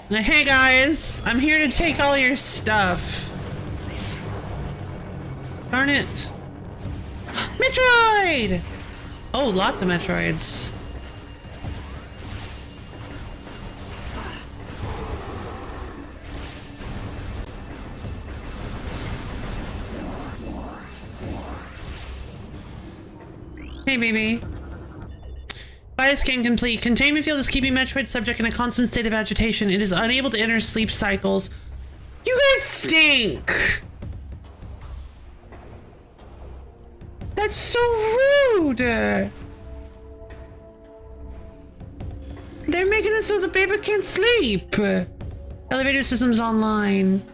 Hey guys, I'm here to take all your stuff. Darn it. Metroid! Oh, lots of Metroids. Hey baby. Bioscan complete. Containment field is keeping Metroid subject in a constant state of agitation. It is unable to enter sleep cycles. You guys stink! That's so rude! They're making it so the baby can't sleep. Elevator systems online.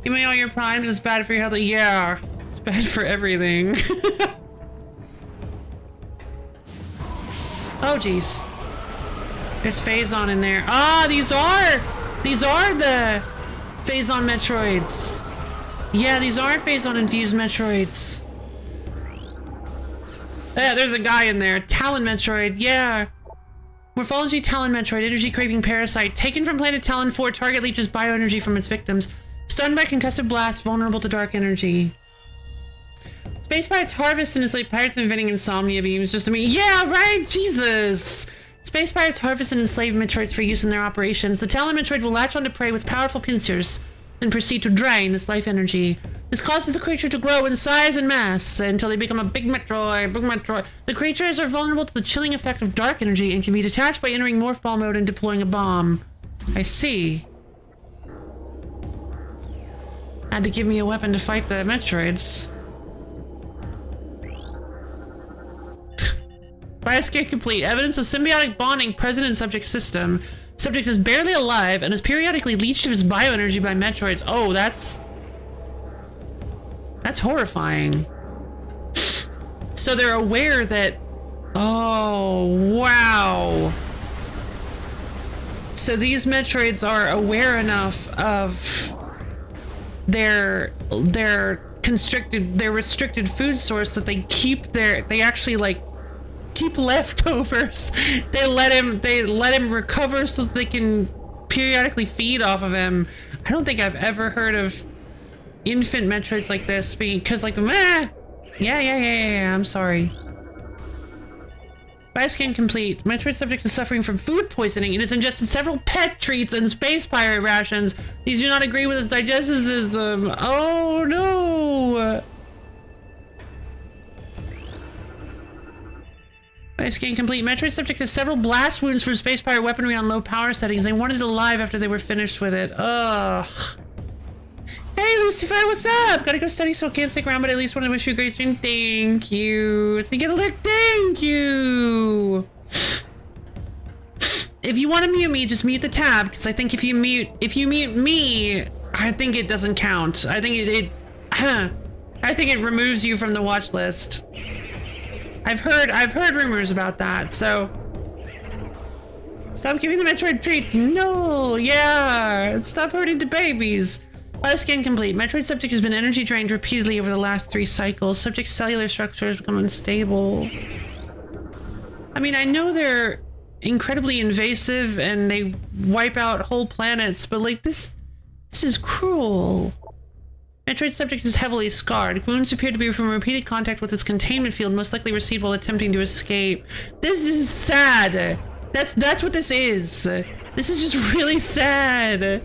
Give me all your primes, it's bad for your health. Yeah, it's bad for everything. Oh, jeez. There's Phazon in there. Ah, these are the Phazon Metroids. Yeah, these are Phazon-infused Metroids. Yeah, there's a guy in there. Talon Metroid, yeah. Morphology Talon Metroid, energy craving parasite. Taken from planet Talon 4, target leeches bioenergy from its victims. Stunned by concussive blast, vulnerable to dark energy. Space pirates harvest and enslave pirates inventing insomnia beams just to me. Yeah, right? Jesus! Space pirates harvest and enslave Metroids for use in their operations. The Talon Metroid will latch onto prey with powerful pincers and proceed to drain its life energy. This causes the creature to grow in size and mass until they become a big Metroid. The creatures are vulnerable to the chilling effect of dark energy and can be detached by entering morph ball mode and deploying a bomb. I see. Had to give me a weapon to fight the Metroids. Bioscan complete. Evidence of symbiotic bonding present in subject system. Subject is barely alive and is periodically leached of his bioenergy by Metroids. Oh, that's horrifying. So they're aware that... Oh, wow. So these Metroids are aware enough of their restricted food source that they actually like keep leftovers. They let him recover so that they can periodically feed off of him. I don't think I've ever heard of infant Metroids like this because like yeah, I'm sorry. Bioscan complete. Metroid subject is suffering from food poisoning. It has ingested several pet treats and space pirate rations. These do not agree with its digestive system. Oh no! Bioscan complete. Metroid subject has several blast wounds from space pirate weaponry on low power settings. They wanted it alive after they were finished with it. Ugh. Hey Lucifer, what's up? Gotta go study, so can't stick around, but at least want to wish you a great stream. Thank you. So you get a look. Thank you. If you want to mute me, just mute the tab, because I think if you mute me, I think it doesn't count. I think it removes you from the watch list. I've heard rumors about that, so stop giving the Metroid treats. No, yeah, stop hurting the babies. Bioscan complete. Metroid subject has been energy drained repeatedly over the last 3 cycles. Subject's cellular structure has become unstable. I mean, I know they're incredibly invasive and they wipe out whole planets, but like this is cruel. Metroid subject is heavily scarred. Wounds appear to be from repeated contact with its containment field, most likely received while attempting to escape. This is sad. That's what this is. This is just really sad.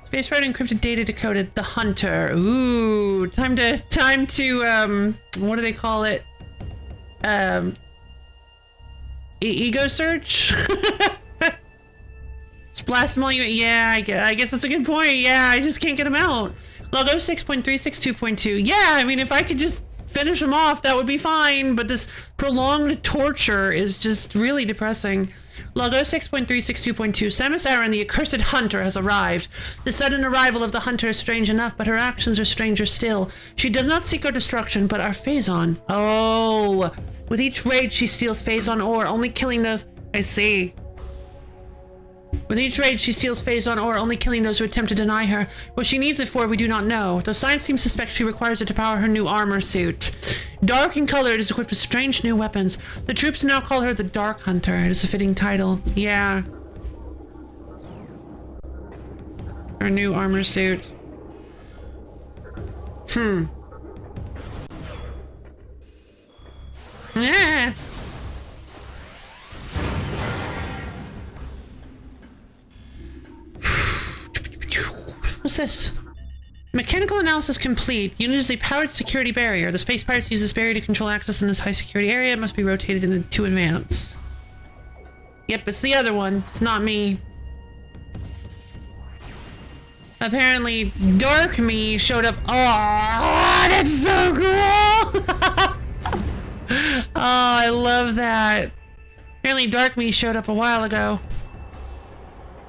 Space pirate encrypted data decoded. The Hunter. Ooh, time to what do they call it? Ego search. Just blast them all you. Yeah, I guess that's a good point. Yeah, I just can't get them out. Logo 6.362.2. Yeah, I mean, if I could just finish them off, that would be fine. But this prolonged torture is just really depressing. Logo 6.362.2. Samus Aran, the accursed hunter, has arrived. The sudden arrival of the hunter is strange enough, but her actions are stranger still. She does not seek our destruction, but our Phazon. Oh, with each raid she steals Phazon ore, only killing those... I see. With each raid, she steals Phazon ore, only killing those who attempt to deny her. What she needs it for, we do not know. Though science team suspects she requires it to power her new armor suit. Dark in color, it is equipped with strange new weapons. The troops now call her the Dark Hunter. It is a fitting title. Yeah. Her new armor suit. Yeah. What's this? Mechanical analysis complete. Unit is a powered security barrier. The space pirates use this barrier to control access in this high security area. It must be rotated to advance. Yep, it's the other one. It's not me. Apparently, Dark Me showed up. Oh, that's so cool! Oh, I love that. Apparently, Dark Me showed up a while ago.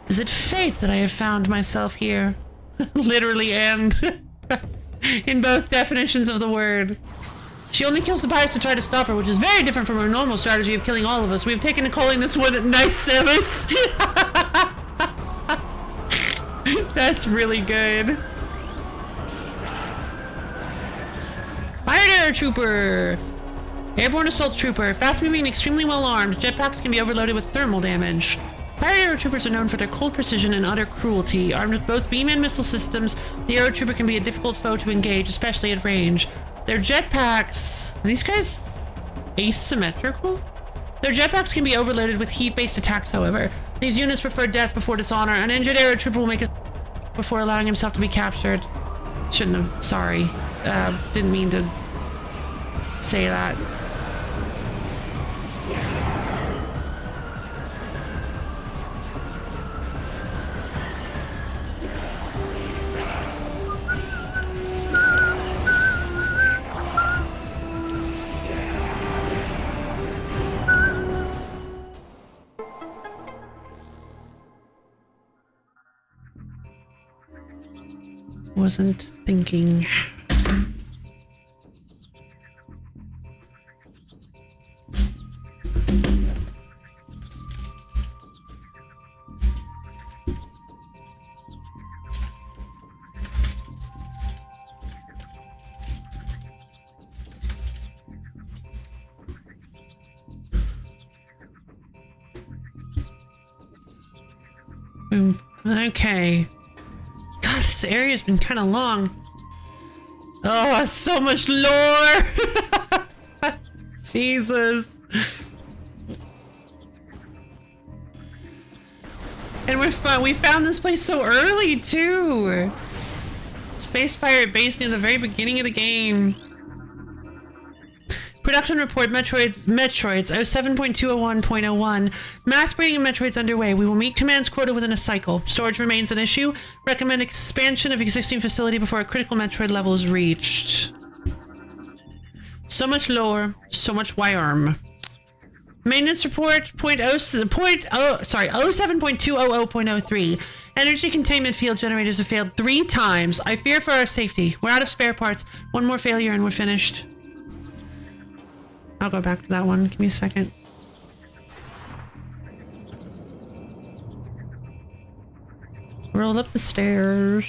Is it fate that I have found myself here? Literally and in both definitions of the word. She only kills the pirates to try to stop her, which is very different from her normal strategy of killing all of us. We have taken to calling this one nice service. That's really good. Pirate Air Trooper! Airborne Assault Trooper. Fast-moving and extremely well-armed. Jetpacks can be overloaded with thermal damage. Pirate Air Troopers are known for their cold precision and utter cruelty. Armed with both beam and missile systems, the Air Trooper can be a difficult foe to engage, especially at range. Their jetpacks... Are these guys asymmetrical? Their jetpacks can be overloaded with heat-based attacks, however. These units prefer death before dishonor. An injured Air Trooper will make a before allowing himself to be captured. Shouldn't have. Sorry. Didn't mean to say that. Wasn't thinking. Okay. God, this area's been kind of long. Oh, so much lore! Jesus. And we found this place so early, too! Space Pirate Base near the very beginning of the game. Production report, Metroids 07.201.01. Mass breeding of Metroids underway. We will meet command's quota within a cycle. Storage remains an issue. Recommend expansion of existing facility before a critical Metroid level is reached. So much lore, so much YRM. Maintenance report, 07.200.03. Energy containment field generators have failed 3 times. I fear for our safety. We're out of spare parts. One more failure and we're finished. I'll go back to that one. Give me a second. Roll up the stairs.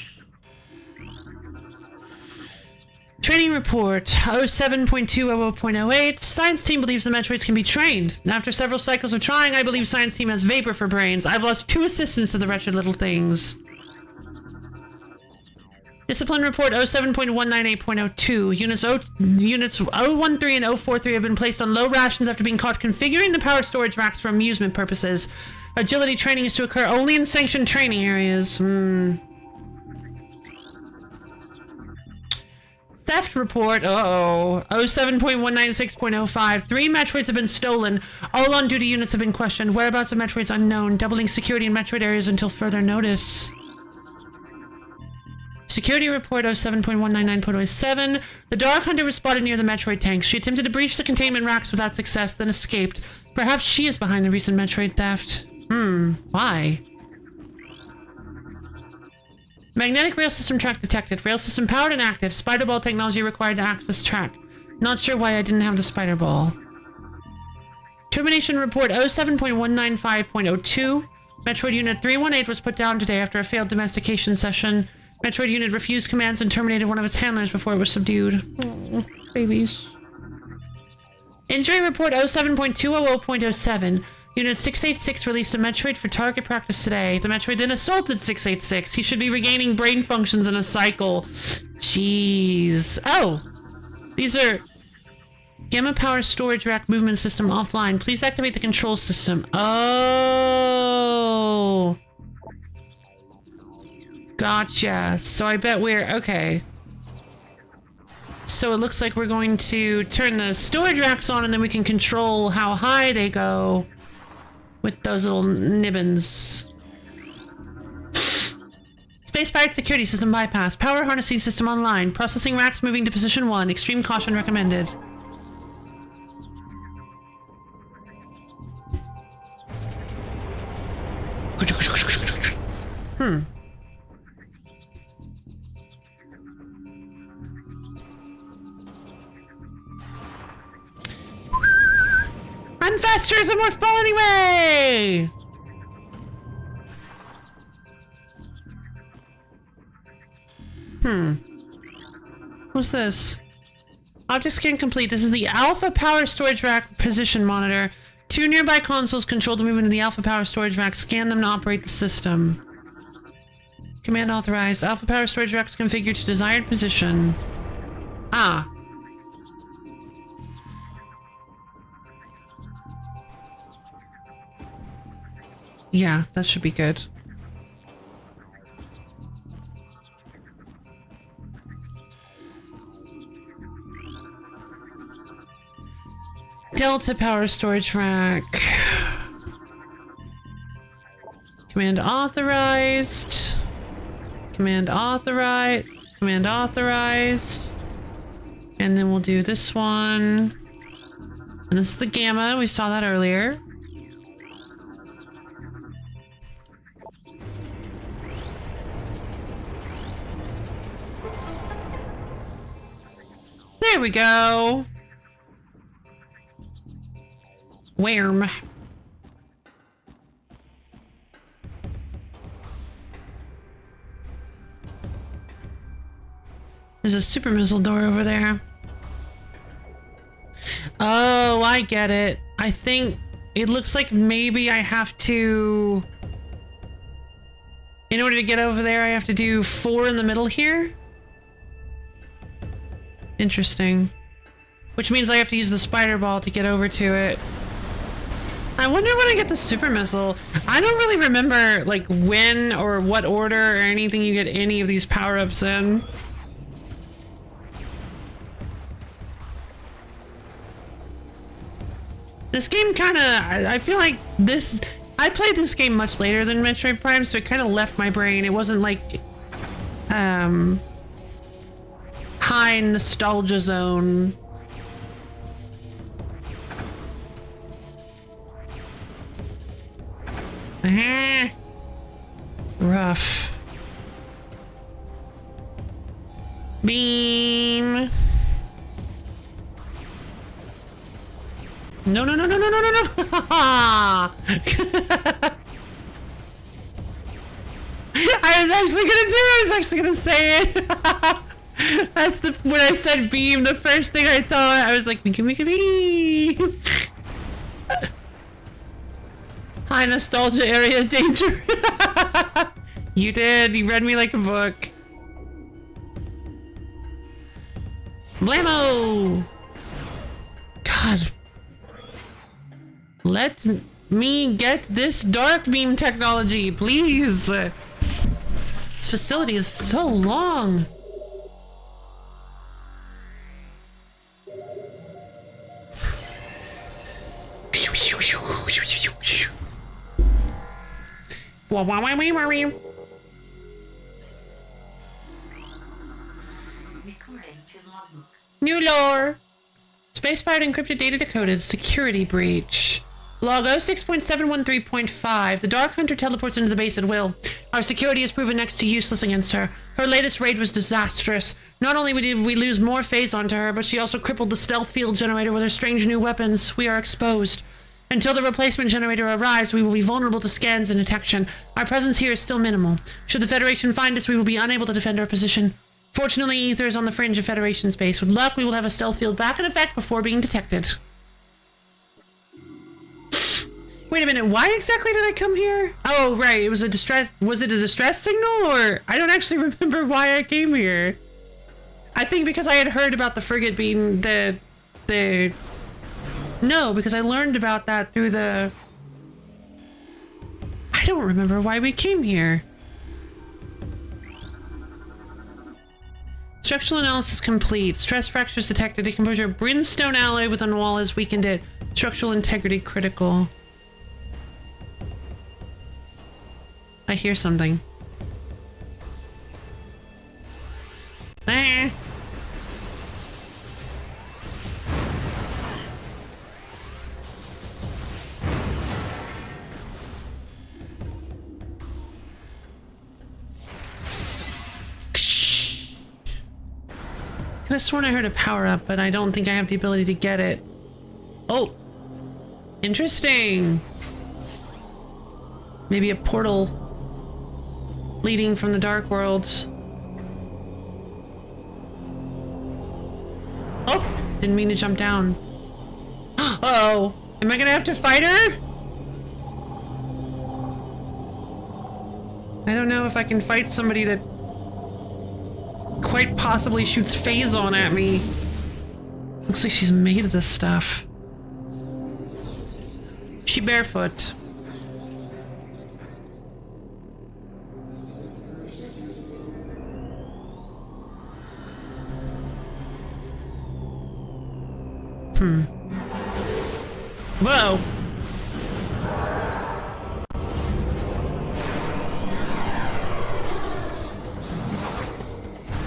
Training report 07.200.08. Science team believes the Metroids can be trained. After several cycles of trying, I believe science team has vapor for brains. I've lost 2 assistants to the wretched little things. Discipline report 07.198.02. Units 013 and 043 have been placed on low rations after being caught configuring the power storage racks for amusement purposes. Agility training is to occur only in sanctioned training areas. Theft report, 07.196.05. 3 Metroids have been stolen. All on-duty units have been questioned. Whereabouts of Metroids unknown. Doubling security in Metroid areas until further notice. Security report 07.199.07. The Dark Hunter was spotted near the Metroid tanks. She attempted to breach the containment racks without success, then escaped. Perhaps she is behind the recent Metroid theft. Why? Magnetic rail system track detected. Rail system powered and active. Spider ball technology required to access track. Not sure why I didn't have the spider ball. Termination report 07.195.02. Metroid Unit 318 was put down today after a failed domestication session. Metroid Unit refused commands and terminated one of its handlers before it was subdued. Oh, babies. Injury report 07.200.07. Unit 686 released a Metroid for target practice today. The Metroid then assaulted 686. He should be regaining brain functions in a cycle. Jeez. Oh! These are... Gamma power storage rack movement system offline. Please activate the control system. Oh! Gotcha. So I bet we're... Okay. So it looks like we're going to turn the storage racks on and then we can control how high they go with those little nibbins. Space Pirate security system bypass. Power harnessing system online. Processing racks moving to position 1. Extreme caution recommended. I'm faster as a morph ball anyway! What's this? Object scan complete. This is the Alpha Power Storage Rack position monitor. 2 nearby consoles control the movement of the Alpha Power Storage Rack. Scan them to operate the system. Command authorized. Alpha Power Storage Rack is configured to desired position. Ah. Yeah, that should be good. Delta Power Storage Rack. Command authorized. Command authorized. Command authorized. And then we'll do this one. And this is the gamma. We saw that earlier. There we go. Wharm. There's a super missile door over there. Oh, I get it. I think it looks like maybe I have to... In order to get over there, I have to do 4 in the middle here? Interesting. Which means I have to use the spider ball to get over to it. I wonder when I get the super missile. I don't really remember, like, when or what order or anything you get any of these power-ups in. This game kinda... I feel like this... I played this game much later than Metroid Prime, so it kinda left my brain. It wasn't like... high nostalgia zone. Rough. Beam. No, no, no, no, no, no, no, no. I was actually gonna say it. That's the, when I said beam, the first thing I thought, I was like, make a beam. High nostalgia area danger. You did. You read me like a book. Blammo! God. Let me get this dark beam technology, please. This facility is so long. New lore. Space-powered encrypted data decoded. Security breach. Log 06.713.5. The Dark Hunter teleports into the base at will. Our security has proven next to useless against her. Her latest raid was disastrous. Not only did we lose more phase onto her, but she also crippled the stealth field generator with her strange new weapons. We are exposed. Until the replacement generator arrives, we will be vulnerable to scans and detection. Our presence here is still minimal. Should the Federation find us, we will be unable to defend our position. Fortunately, Ether is on the fringe of Federation space. With luck, we will have a stealth field back in effect before being detected. Wait a minute, why exactly did I come here? Oh, right, it was a distress... Was it a distress signal, or... I don't actually remember why I came here. I think because I had heard about the frigate being the... No, because I learned about that through the... I don't remember why we came here. Structural analysis complete. Stress fractures detected. Decomposure of brimstone alloy within wall has weakened it. Structural integrity critical. I hear something. Ah. could have sworn I heard a power up, but I don't think I have the ability to get it. Oh! Interesting! Maybe a portal leading from the Dark Worlds. Oh! Didn't mean to jump down. Uh-oh! Am I gonna have to fight her? I don't know if I can fight somebody that quite possibly shoots Phazon at me. Looks like she's made of this stuff. She barefoot. Whoa.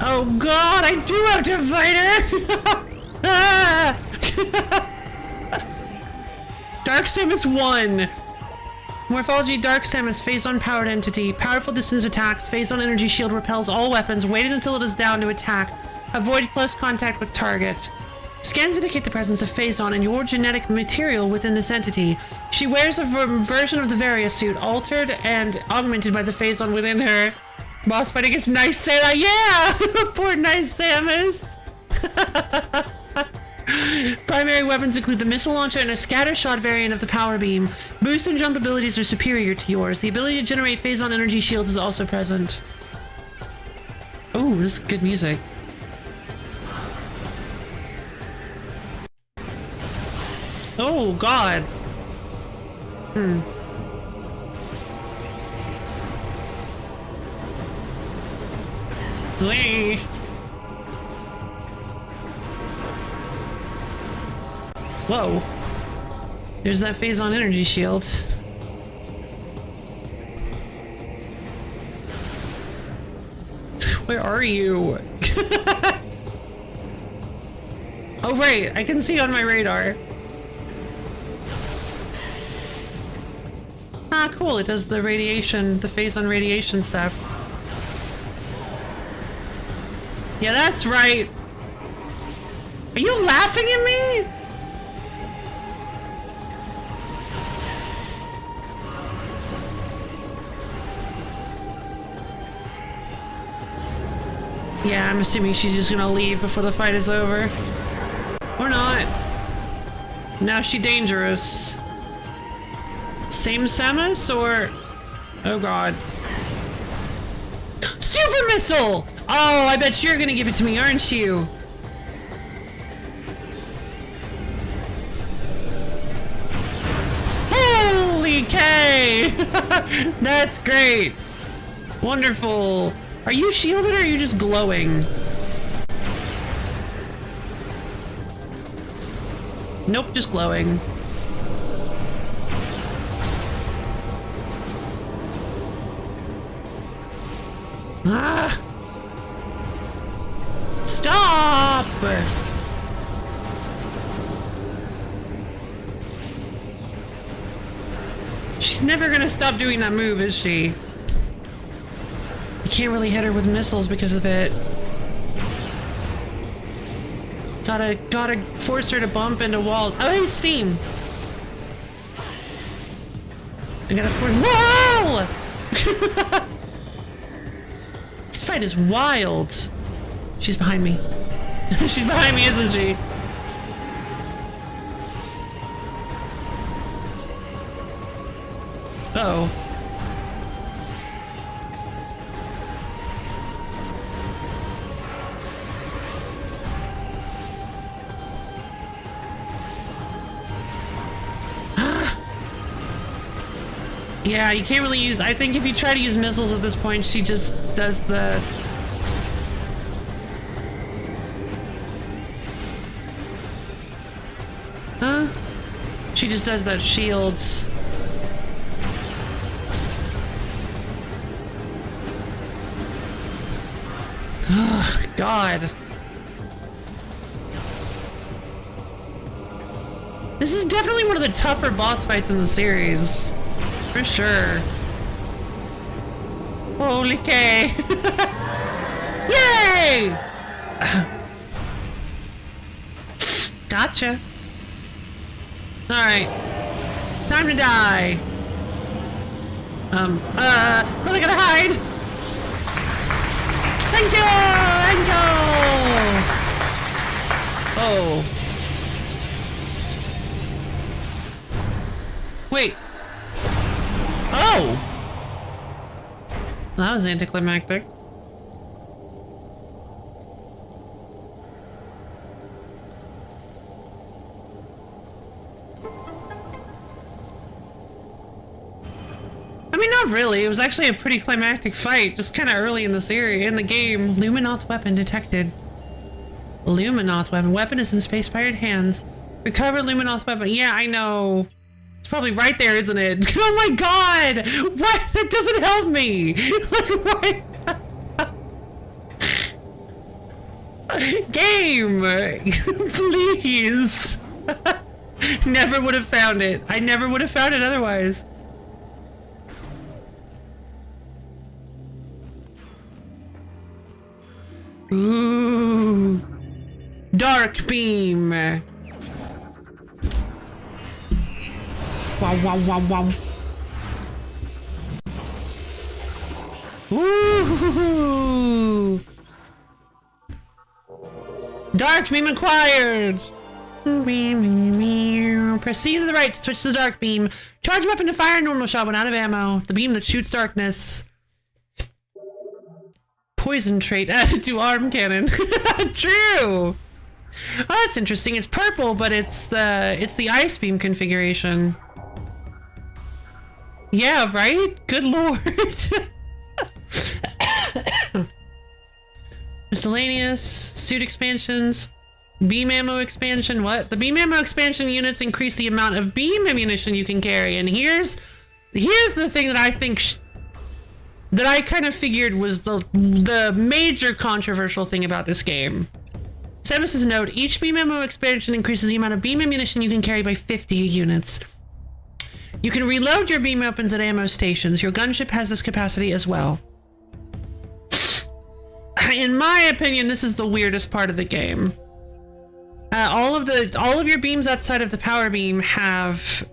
Oh god, I do have to fight her! Dark Samus 1. Morphology Dark Samus, Phazon powered entity. Powerful distance attacks. Phazon energy shield repels all weapons, waiting until it is down to attack. Avoid close contact with target. Scans indicate the presence of Phazon and your genetic material within this entity. She wears a version of the Varia suit, altered and augmented by the Phazon within her. Boss fight against Nice Samus. Yeah! Poor Nice Samus! Primary weapons include the missile launcher and a scatter shot variant of the power beam. Boost and jump abilities are superior to yours. The ability to generate Phazon energy shields is also present. Oh, this is good music. Oh, God. Wait. Whoa. There's that Phazon energy shield. Where are you? Oh, right. I can see on my radar. Ah, cool. It does the radiation, the Phazon radiation stuff. Yeah, that's right. Are you laughing at me? Yeah, I'm assuming she's just gonna leave before the fight is over. Or not. Now she dangerous. Same Samus or... Oh god. Super Missile! Oh, I bet you're gonna give it to me, aren't you? Holy K! That's great! Wonderful! Are you shielded or are you just glowing? Nope, just glowing. Ah! Stop! She's never gonna stop doing that move, is she? You can't really hit her with missiles because of it. Gotta force her to bump into walls. Oh, hey, Steam! I gotta force— Whoa! This fight is wild. She's behind me. She's behind me, isn't she? Uh-oh. Yeah, you can't really use— I think if you try to use missiles at this point, she just does the— Huh? She just does that shields. Oh, God. This is definitely one of the tougher boss fights in the series. For sure. Holy K. Yay! Gotcha. Alright. Time to die. Really gonna hide? Thank you! Thank you! Oh. Wait. Oh! That was anticlimactic. I mean, not really. It was actually a pretty climactic fight, just kind of early in the series, in the game. Luminoth weapon detected. Luminoth weapon. Weapon is in Space Pirate hands. Recover Luminoth weapon. Yeah, I know. It's probably right there, isn't it? Oh my god! What? That doesn't help me! Like, what? Game! Please! Never would have found it. I never would have found it otherwise. Ooh. Dark beam. Wow, wow, wow, wow. Ooh. Dark beam acquired. Proceed to the right to switch to the dark beam. Charge weapon to fire normal shot when out of ammo. The beam that shoots darkness. Poison trait added to arm cannon. True. Oh, that's interesting. It's purple, but it's the ice beam configuration. Yeah, right? Good lord. Miscellaneous suit expansions. Beam ammo expansion. What? The beam ammo expansion units increase the amount of beam ammunition you can carry. And here's the thing that I think that I kind of figured was the major controversial thing about this game. Samus's note, each beam ammo expansion increases the amount of beam ammunition you can carry by 50 units. You can reload your beam weapons at ammo stations. Your gunship has this capacity as well. In my opinion, this is the weirdest part of the game. All of your beams outside of the power beam have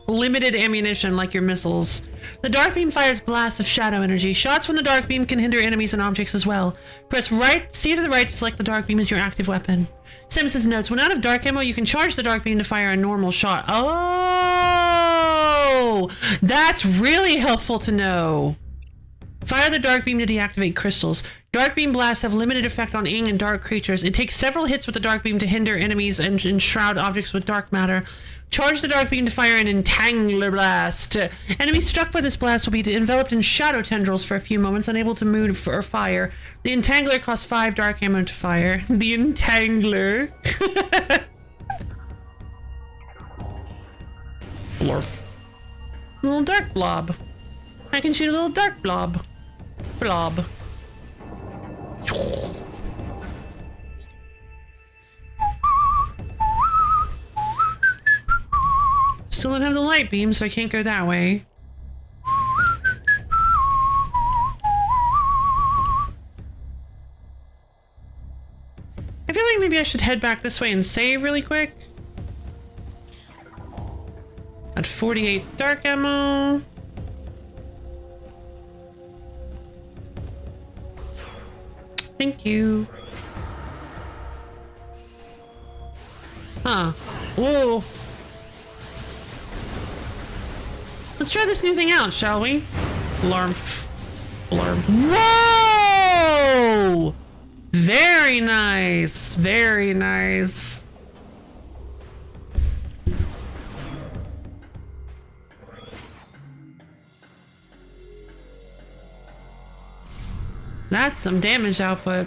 limited ammunition, like your missiles. The dark beam fires blasts of shadow energy. Shots from the dark beam can hinder enemies and objects as well. Press right, C to the right to select the dark beam as your active weapon. Samus's notes, when out of dark ammo, you can charge the dark beam to fire a normal shot. Oh, that's really helpful to know. Fire the dark beam to deactivate crystals. Dark beam blasts have limited effect on ing and dark creatures. It takes several hits with the dark beam to hinder enemies and enshroud objects with dark matter. Charge the dark beam to fire an entangler blast. Enemies struck by this blast will be enveloped in shadow tendrils for a few moments, unable to move or fire. The entangler costs 5 dark ammo to fire. The entangler. Blurf. A little dark blob. I can shoot a little dark blob. Blob. Still don't have the light beam, so I can't go that way. I feel like maybe I should head back this way and save really quick. At 48 dark ammo. Thank you. Huh. Whoa. Let's try this new thing out, shall we? Blarf. Blarf. Whoa! Very nice. Very nice. That's some damage output.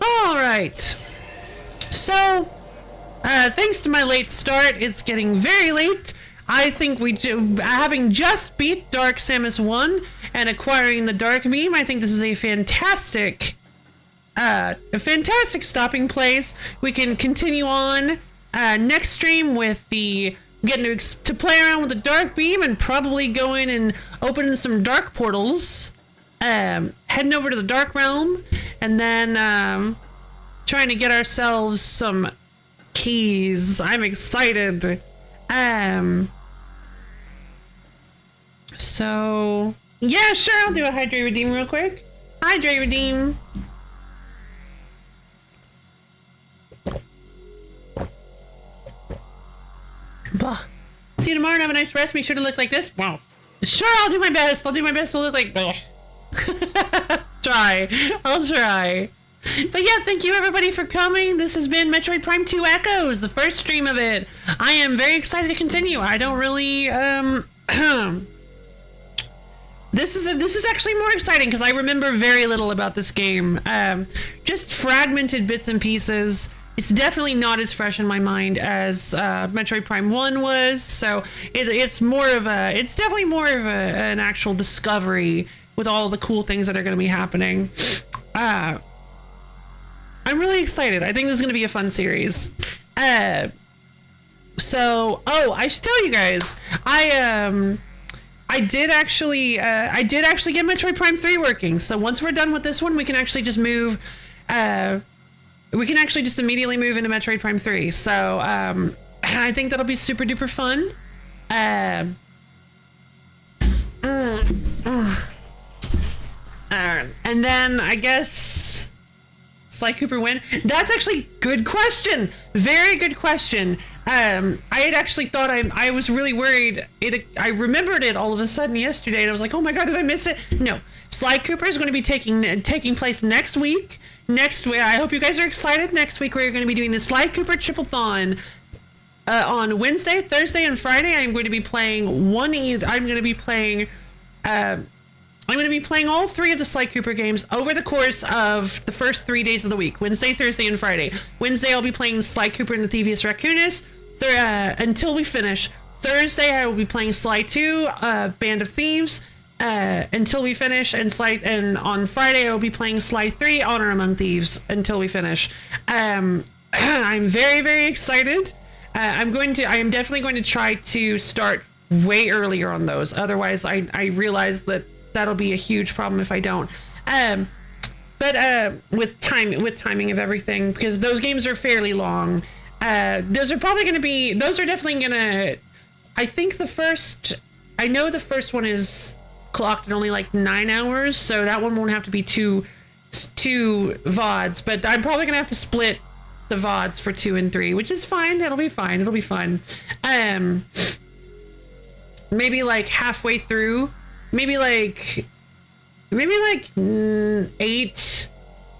All right. So, thanks to my late start, it's getting very late. I think having just beat Dark Samus 1 and acquiring the Dark Beam, I think this is a fantastic stopping place. We can continue on next stream with the I'm getting to play around with the dark beam and probably going and opening some dark portals. Heading over to the dark realm and then trying to get ourselves some keys. I'm excited. So yeah, sure, I'll do a hydrate redeem real quick. Hydrate redeem. Bah. See you tomorrow and have a nice rest. Make sure to look like this. Wow. Sure, I'll do my best. I'll do my best to look like. I'll try. But yeah, thank you everybody for coming. This has been Metroid Prime 2 Echoes, the first stream of it. I am very excited to continue. I don't really This is actually more exciting because I remember very little about this game. Just fragmented bits and pieces. It's definitely not as fresh in my mind as Metroid Prime 1 was, so it's definitely more of an actual discovery with all the cool things that are going to be happening. I'm really excited. I think this is going to be a fun series. I should tell you guys, I did actually get Metroid Prime 3 working. So once we're done with this one, we can actually just move. We can actually just immediately move into Metroid Prime 3. So I think that'll be super duper fun. And then I guess Sly Cooper win. That's actually good question. Very good question. I had actually thought I was really worried. I remembered it all of a sudden yesterday, and I was like, oh my god, did I miss it? No, Sly Cooper is going to be taking place next week. Next week, I hope you guys are excited. Next week, we're going to be doing the Sly Cooper Triplethon. On Wednesday, Thursday, and Friday, I'm going to be playing I'm going to be playing all three of the Sly Cooper games over the course of the first 3 days of the week. Wednesday, Thursday, and Friday. Wednesday, I'll be playing Sly Cooper and the Thievius Raccoonus until we finish. Thursday, I will be playing Sly 2, Band of Thieves, until we finish. And on Friday, I will be playing Sly 3, Honor Among Thieves, until we finish. I'm very, very excited. I am definitely going to try to start way earlier on those. Otherwise, I realize that that'll be a huge problem if I don't. But with timing of everything, because those games are fairly long. Those are definitely gonna. I know the first one is clocked at only like 9 hours, so that one won't have to be two VODs. But I'm probably gonna have to split the VODs for 2 and 3, which is fine. That'll be fine. It'll be fun. Maybe like halfway through. Maybe like 8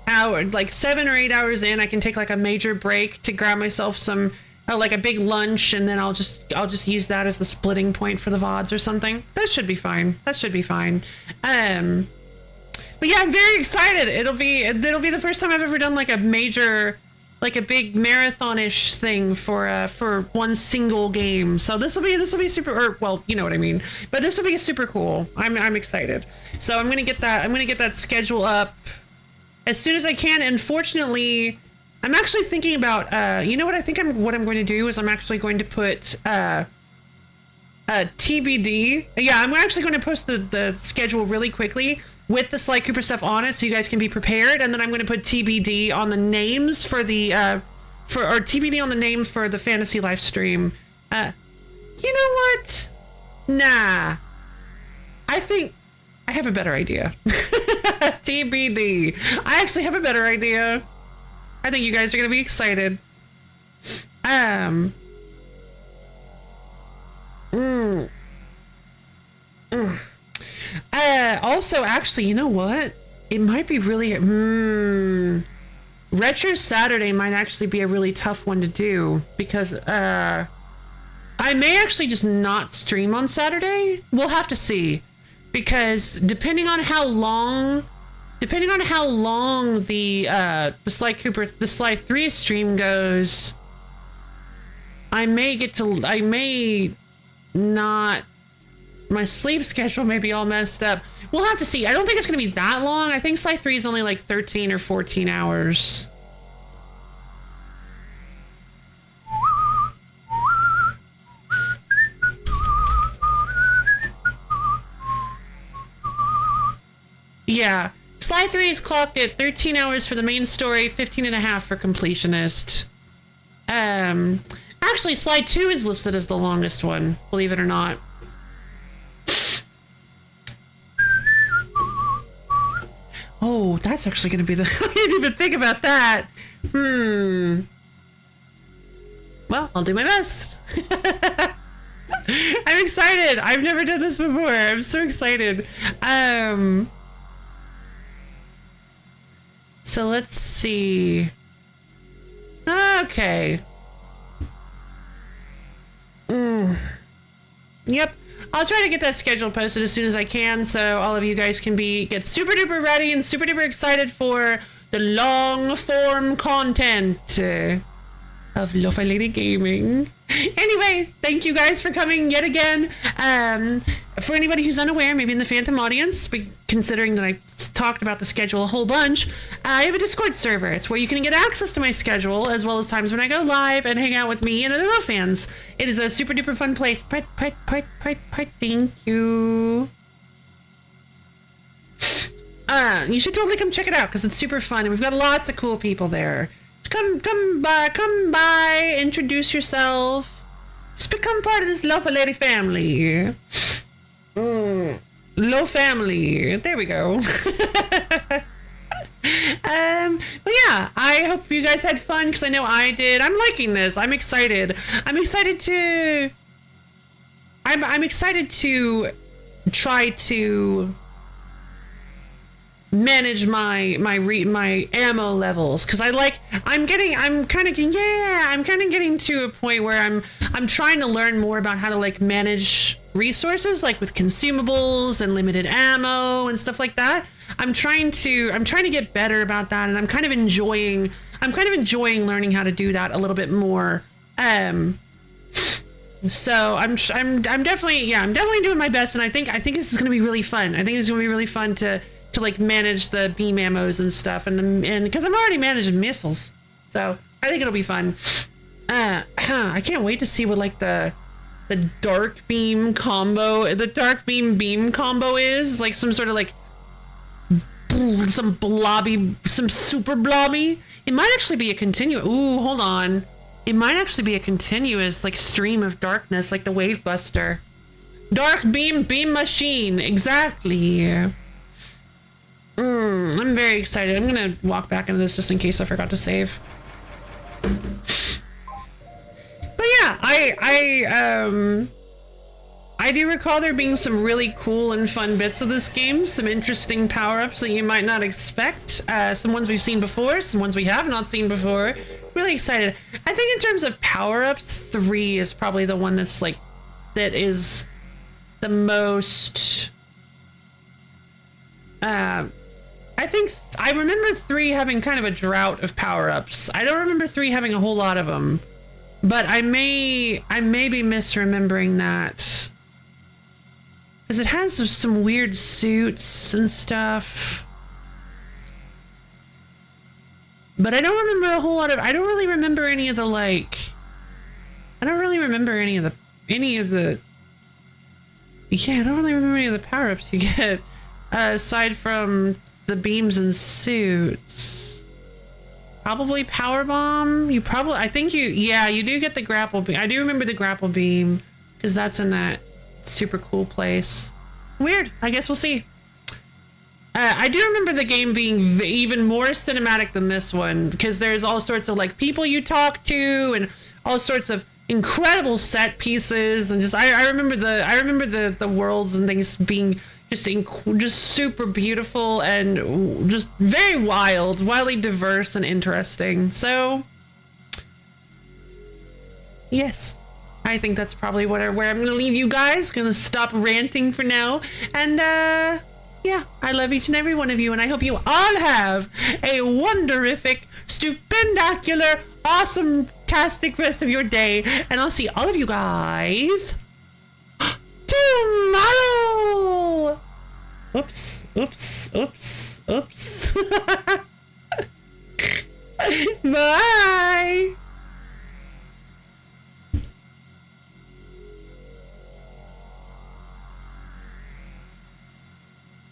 hours, like 7 or 8 hours in, I can take like a major break to grab myself some like a big lunch, and then I'll just use that as the splitting point for the VODs or something. That should be fine. But yeah, I'm very excited. It'll be the first time I've ever done like a major, like a big marathon-ish thing for one single game. So this will be super, or well, you know what I mean. But this will be super cool. I'm excited. So I'm gonna get that schedule up as soon as I can. And fortunately, I'm actually thinking about you know what I think what I'm going to do is I'm actually going to put TBD. Yeah, I'm actually going to post the schedule really quickly with the Sly Cooper stuff on it, so you guys can be prepared. And then I'm going to put TBD on the names for the TBD on the name for the fantasy live stream. You know what? Nah, I think I have a better idea. TBD. I actually have a better idea. I think you guys are going to be excited. Also, actually, you know what? It might be really... Retro Saturday might actually be a really tough one to do, because I may actually just not stream on Saturday. We'll have to see, because depending on how long the Sly 3 stream goes, I may not. My sleep schedule may be all messed up. We'll have to see. I don't think it's going to be that long. I think Sly 3 is only like 13 or 14 hours. Yeah. Slide 3 is clocked at 13 hours for the main story, 15 and a half for completionist. Actually, Slide 2 is listed as the longest one, believe it or not. Oh, that's actually going to be the... I didn't even think about that. Well, I'll do my best. I'm excited. I've never done this before. I'm so excited. So let's see. Okay. Yep. I'll try to get that schedule posted as soon as I can, so all of you guys can get super duper ready and super duper excited for the long form content of LoFi Lady Gaming. Anyway, thank you guys for coming yet again. For anybody who's unaware, maybe in the Phantom audience, considering that I talked about the schedule a whole bunch, I have a Discord server. It's where you can get access to my schedule, as well as times when I go live and hang out with me and other fans. It is a super duper fun place. Thank you. You should totally come check it out, because it's super fun, and we've got lots of cool people there. Come by, introduce yourself. Just become part of this LoFi Lady family. Low family. There we go. But yeah, I hope you guys had fun, because I know I did. I'm liking this. I'm excited. I'm excited to try to manage my ammo levels, because I'm kind of getting to a point where I'm trying to learn more about how to like manage resources, like with consumables and limited ammo and stuff like that. I'm trying to get better about that, and I'm kind of enjoying learning how to do that a little bit more. So I'm definitely doing my best, and I think this is gonna be really fun. I think it's gonna be really fun to like manage the beam ammos and stuff, and because I'm already managing missiles, so I think it'll be fun. I can't wait to see what like the dark beam combo, beam combo is, like some sort of like some super blobby. It might actually be a continuous. Ooh, hold on. It might actually be a continuous like stream of darkness, like the Wave Buster. Dark beam machine, exactly. I'm very excited. I'm gonna walk back into this just in case I forgot to save. But yeah, I do recall there being some really cool and fun bits of this game, some interesting power-ups that you might not expect, some ones we've seen before, some ones we have not seen before. Really excited. I think in terms of power-ups, 3 is probably the one that is the most... I think I remember 3 having kind of a drought of power-ups. I don't remember 3 having a whole lot of them, but I may be misremembering that, because it has some weird suits and stuff. But I don't remember a whole lot of. I don't really remember any of the like. I don't really remember any of the. Yeah, I don't really remember any of the power-ups you get, aside from the beams and suits. Probably power bomb. You do get the grapple beam. I do remember the grapple beam, because that's in that super cool place. Weird. I guess we'll see. I do remember the game being even more cinematic than this one, because there's all sorts of like people you talk to and all sorts of incredible set pieces, and just I remember the worlds and things being just super beautiful and just very wildly diverse and interesting. So yes, I think that's probably where I'm gonna leave you guys. Gonna stop ranting for now, and yeah, I love each and every one of you, and I hope you all have a wonderific, stupendacular, awesome-tastic rest of your day, and I'll see all of you guys tomorrow! Oops. Bye!